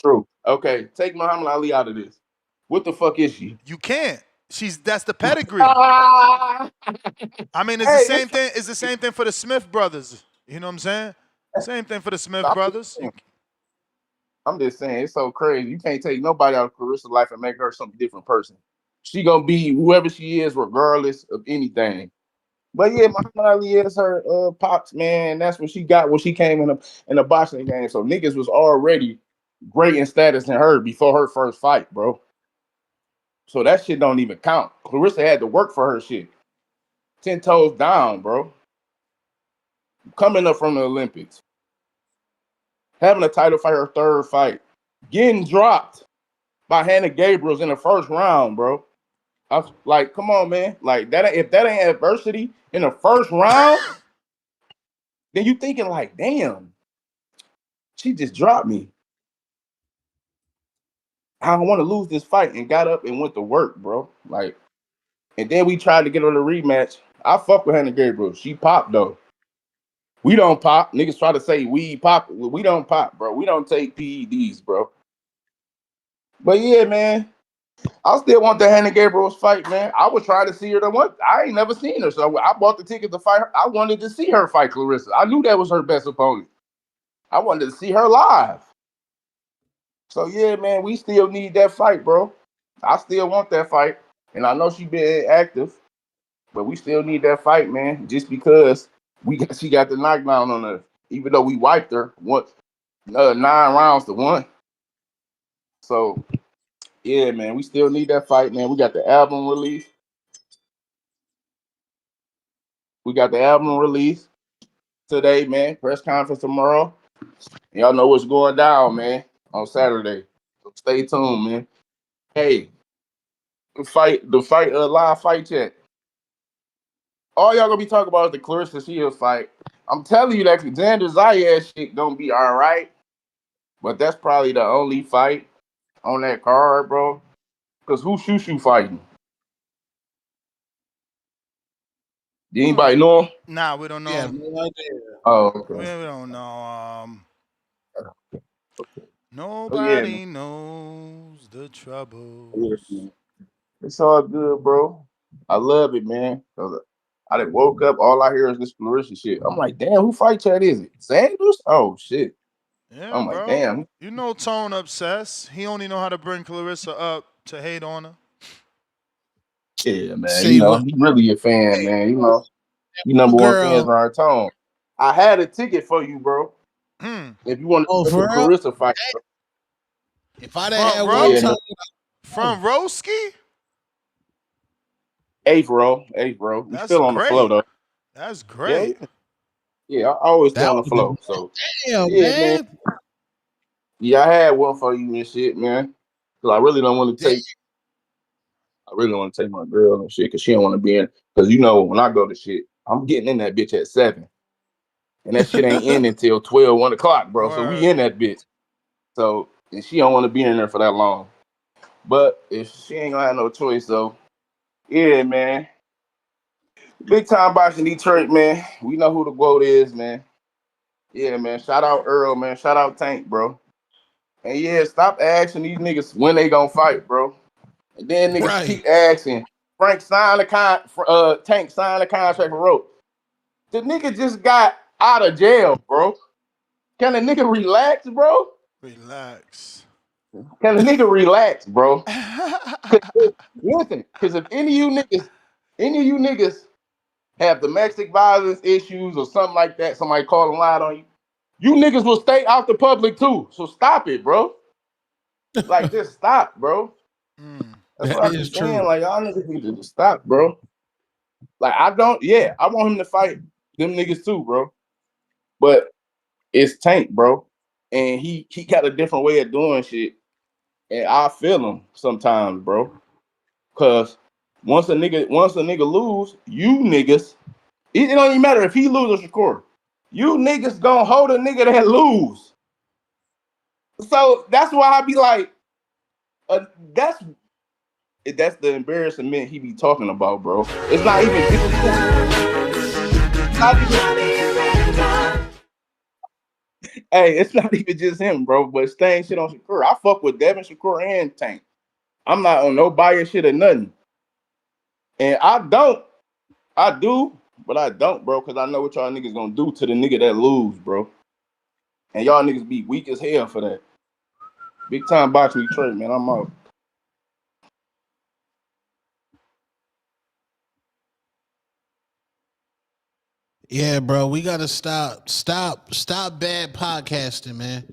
True. Okay, take Muhammad Ali out of this. What the fuck is she? You can't. That's the pedigree. I mean, it's the same thing. It's the same thing for the Smith brothers. You know what I'm saying? Same thing for the Smith brothers. I'm just saying, it's so crazy. You can't take nobody out of Carissa's life and make her some different person. She gonna be whoever she is, regardless of anything. But yeah, Muhammad Ali is her pops, man. That's what she got when she came in the boxing game. So niggas was already great in status than her before her first fight, bro. So that shit don't even count. Clarissa had to work for her shit. 10 toes down, bro. Coming up from the Olympics. Having a title fight, her third fight. Getting dropped by Hannah Gabriels in the first round, bro. I was like, come on, man. Like that, if that ain't adversity in the first round, then you thinking like, damn, she just dropped me. I don't want to lose this fight, and got up and went to work, bro. Like, and then we tried to get on a rematch. I fuck with Hannah Gabriel. She popped though. We don't pop. Niggas try to say we pop. We don't pop, bro. We don't take PEDs, bro. But yeah, man. I still want the Hannah Gabriel's fight, man. I was trying to see her. I ain't never seen her, so I bought the ticket to fight her. I wanted to see her fight Clarissa. I knew that was her best opponent. I wanted to see her live. So yeah, man, we still need that fight, bro. I still want that fight, and I know she been active, but we still need that fight, man. Just because she got the knockdown on us, even though we wiped her 9 rounds to 1. So yeah, man, we still need that fight, man. We got the album release. We got the album release today, man. Press conference tomorrow. Y'all know what's going down, man, on Saturday. So stay tuned, man. Hey, live fight chat. All y'all gonna be talking about is the Clarissa Shields fight. I'm telling you that Xander Zayas shit gonna be all right, but that's probably the only fight on that card, bro. Cause who's Shushu fighting? Do anybody know him? Nah, we don't know. Yeah, no idea. Oh, okay. We don't know. Okay. Nobody knows the trouble. Yeah, it's all good, bro. I love it, man. I done woke up, all I hear is this Clarissa shit. I'm like, damn, who fight chat is it? Sanders? Oh shit. Yeah, I'm like, damn. You know Tone obsessed. He only know how to bring Clarissa up to hate on her. Yeah, man. See, you know, he's really a fan, man. You know. You number one fans Girl. on our tone. I had a ticket for you, bro. If you want to Oh, go to for real? Carissa fight, bro. If I'd have Front had row? one Yeah, time, Front row ski? eighth row. We That's still on the flow great. though. That's Yeah, great. yeah. I always stay that on the would have flow. been So damn, yeah, man. man. Yeah, I had one for you and shit, man. Cause I really don't want to Damn. take. I really want to take my girl and shit, cause she don't want to be in. Cause you know when I go to shit, I'm getting in that bitch at 7, and that shit ain't in until 12, 1 o'clock, bro. So we Word. in that bitch. So and she don't want to be in there for that long. But if she ain't gonna have no choice, though, yeah, man. Big time boxing Detroit, man. We know who the GOAT is, man. Yeah, man. Shout out Earl, man. Shout out Tank, bro. And yeah, stop asking these niggas when they gonna fight, bro. And then niggas Right. keep asking. Tank signed a contract for rope. The nigga just got out of jail, bro. Can a nigga relax, bro? Relax. Can a nigga relax, bro? Listen, because if any of you niggas have domestic violence issues or something like that, somebody call and lied on you, you niggas will stay out the public too. So stop it, bro. Like, just stop, bro. That's That what I be is saying. true. Like, y'all niggas need to just stop, bro. Like, I want him to fight them niggas too, bro. But it's Tank, bro. And he got a different way of doing shit. And I feel him sometimes, bro. Cause once a nigga lose, you niggas, it don't even matter if he lose or Shakur. You niggas gonna hold a nigga that lose. So that's why I be like, that's the embarrassment he be talking about, bro. It's not even. Hey, it's not even just him, bro. But staying shit on Shakur. I fuck with Devin, Shakur, and Tank. I'm not on no bias shit or nothing. And I do, but I don't, bro, because I know what y'all niggas gonna do to the nigga that lose, bro. And y'all niggas be weak as hell for that. Big time boxing Detroit, man. I'm out. Yeah, bro. We gotta stop bad podcasting, man.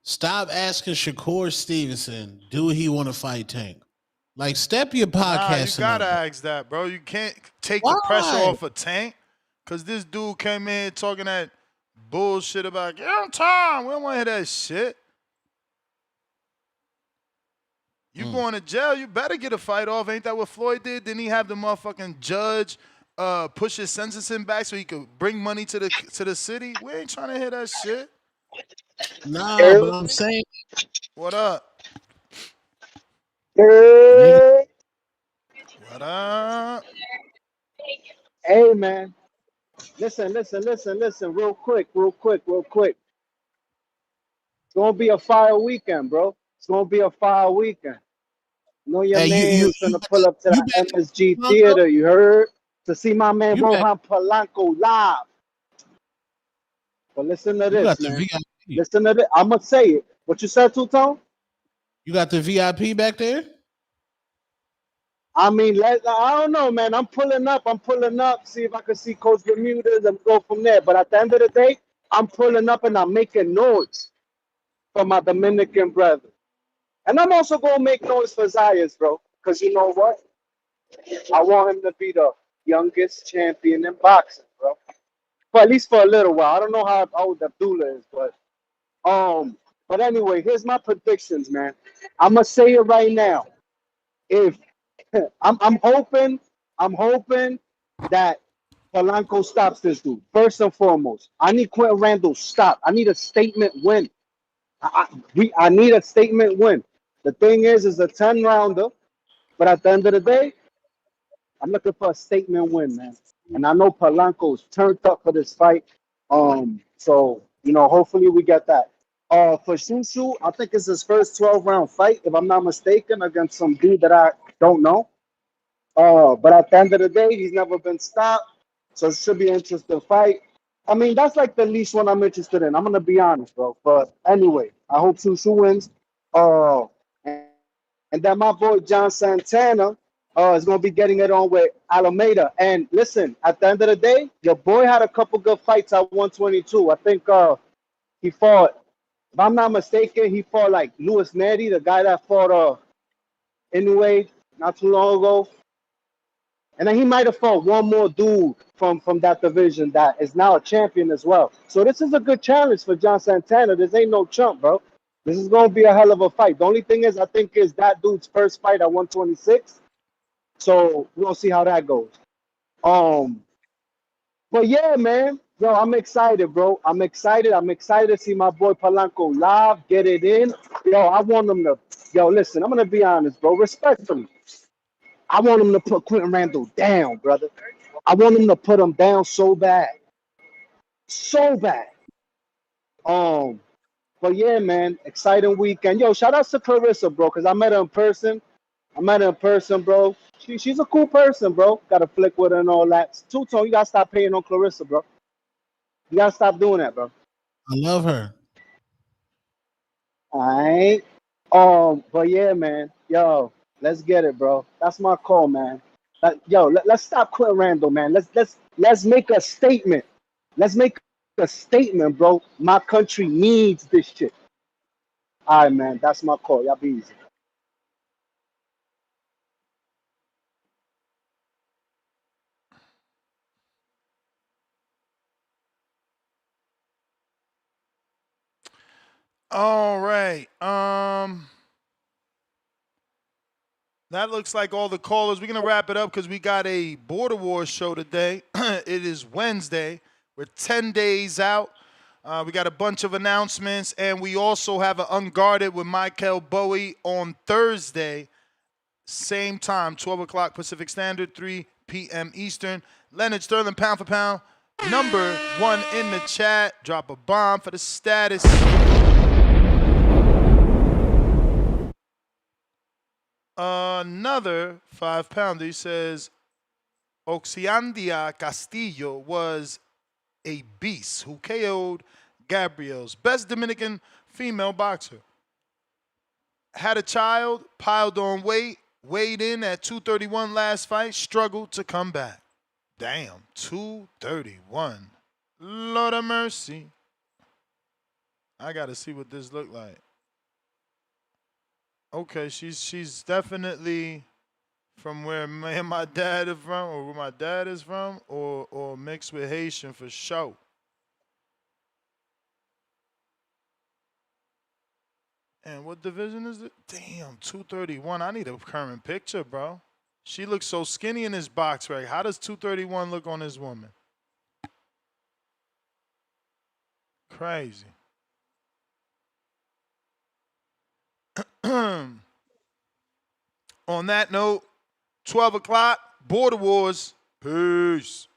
Stop asking Shakur Stevenson, do he want to fight Tank? Like, step your Nah, you podcasting gotta up. ask that, bro. You can't take the pressure Why? off of Tank. Cause this dude came in talking that bullshit about get on time. We don't wanna hear that shit. You going to jail, you better get a fight off. Ain't that what Floyd did? Didn't he have the motherfucking judge push his sentencing back so he could bring money to the city? We ain't trying to hear that shit. Nah, but I'm saying, What up? nigga, What up? Hey, man. Listen, real quick. It's gonna be a fire weekend, bro. It's gonna be a fire weekend. Know your hey, man's finna pull up to you the back MSG Polanco? theater, you heard? To see my man You back? Rohan Polanco live. But listen to You got this, the man. VIP. Listen to this. I'ma say it. What you said, Two-Tone? You got the VIP back there? I mean, I don't know, man. I'm pulling up. See if I can see Coach Bermudez and go from there. But at the end of the day, I'm pulling up and I'm making noise for my Dominican brother. And I'm also going to make noise for Zayas, bro. Because you know what? I want him to be the youngest champion in boxing, bro. For at least for a little while. I don't know how old Abdullah is, but anyway, here's my predictions, man. I'm going to say it right now. If I'm hoping that Polanco stops this dude. First and foremost, I need Quentin Randall stop. I need a statement win. I need a statement win. The thing is a 10 rounder, but at the end of the day, I'm looking for a statement win, man. And I know Polanco's turned up for this fight. So hopefully we get that. For Shushu, I think it's his first 12-round fight, if I'm not mistaken, against some dude that I don't know. But at the end of the day, he's never been stopped. So it should be an interesting fight. I mean, that's like the least one I'm interested in. I'm gonna be honest, bro. But anyway, I hope Shushu wins. And then my boy John Santana, is going to be getting it on with Alameda. And listen, at the end of the day, your boy had a couple good fights at 122. I think he fought, if I'm not mistaken, he fought like Luis Neri, the guy that fought Inoue not too long ago. And then he might have fought one more dude from that division that is now a champion as well. So this is a good challenge for John Santana. This ain't no chump, bro. This is going to be a hell of a fight. The only thing is, I think, is that dude's first fight at 126. So we'll see how that goes. But yeah, man. Yo, I'm excited, bro. I'm excited. I'm excited to see my boy Polanco live, get it in. Yo, I want him to. Yo, listen, I'm gonna be honest, bro. Respectfully, I want him to put Quentin Randall down, brother. I want him to put him down so bad, so bad. But yeah, man, exciting weekend. Yo, shout out to Clarissa, bro, because I met her in person. Bro. She's a cool person, bro. Got to flick with her and all that. Two-Tone, you got to stop paying on Clarissa, bro. You got to stop doing that, bro. I love her. All right. But yeah, man. Yo, let's get it, bro. That's my call, man. Let's stop Quentin Randall, man. Let's make a statement. Let's make a statement, bro. My country needs this shit. All right, man. That's my call. Y'all be easy. All right. That looks like all the callers. We're going to wrap it up because we got a Border Wars show today. It is Wednesday. We're 10 days out. We got a bunch of announcements, and we also have an Unguarded with Michael Bowie on Thursday, same time, 12 o'clock Pacific Standard, 3 p.m. Eastern. Leonard Sterling, pound for pound, number 1 in the chat. Drop a bomb for the status. Another 5-pounder. He says, Oxiandia Castillo was a beast who KO'd Gabriel's best Dominican female boxer. Had a child, piled on weight, weighed in at 231 last fight, struggled to come back. Damn, 231. Lord of mercy. I got to see what this looked like. Okay, she's definitely from where me and my dad are from, or where my dad is from, or mixed with Haitian for sure. And what division is it? Damn, 231. I need a current picture, bro. She looks so skinny in this box rack. How does 231 look on this woman? Crazy. On that note, 12 o'clock, Border Wars. Peace.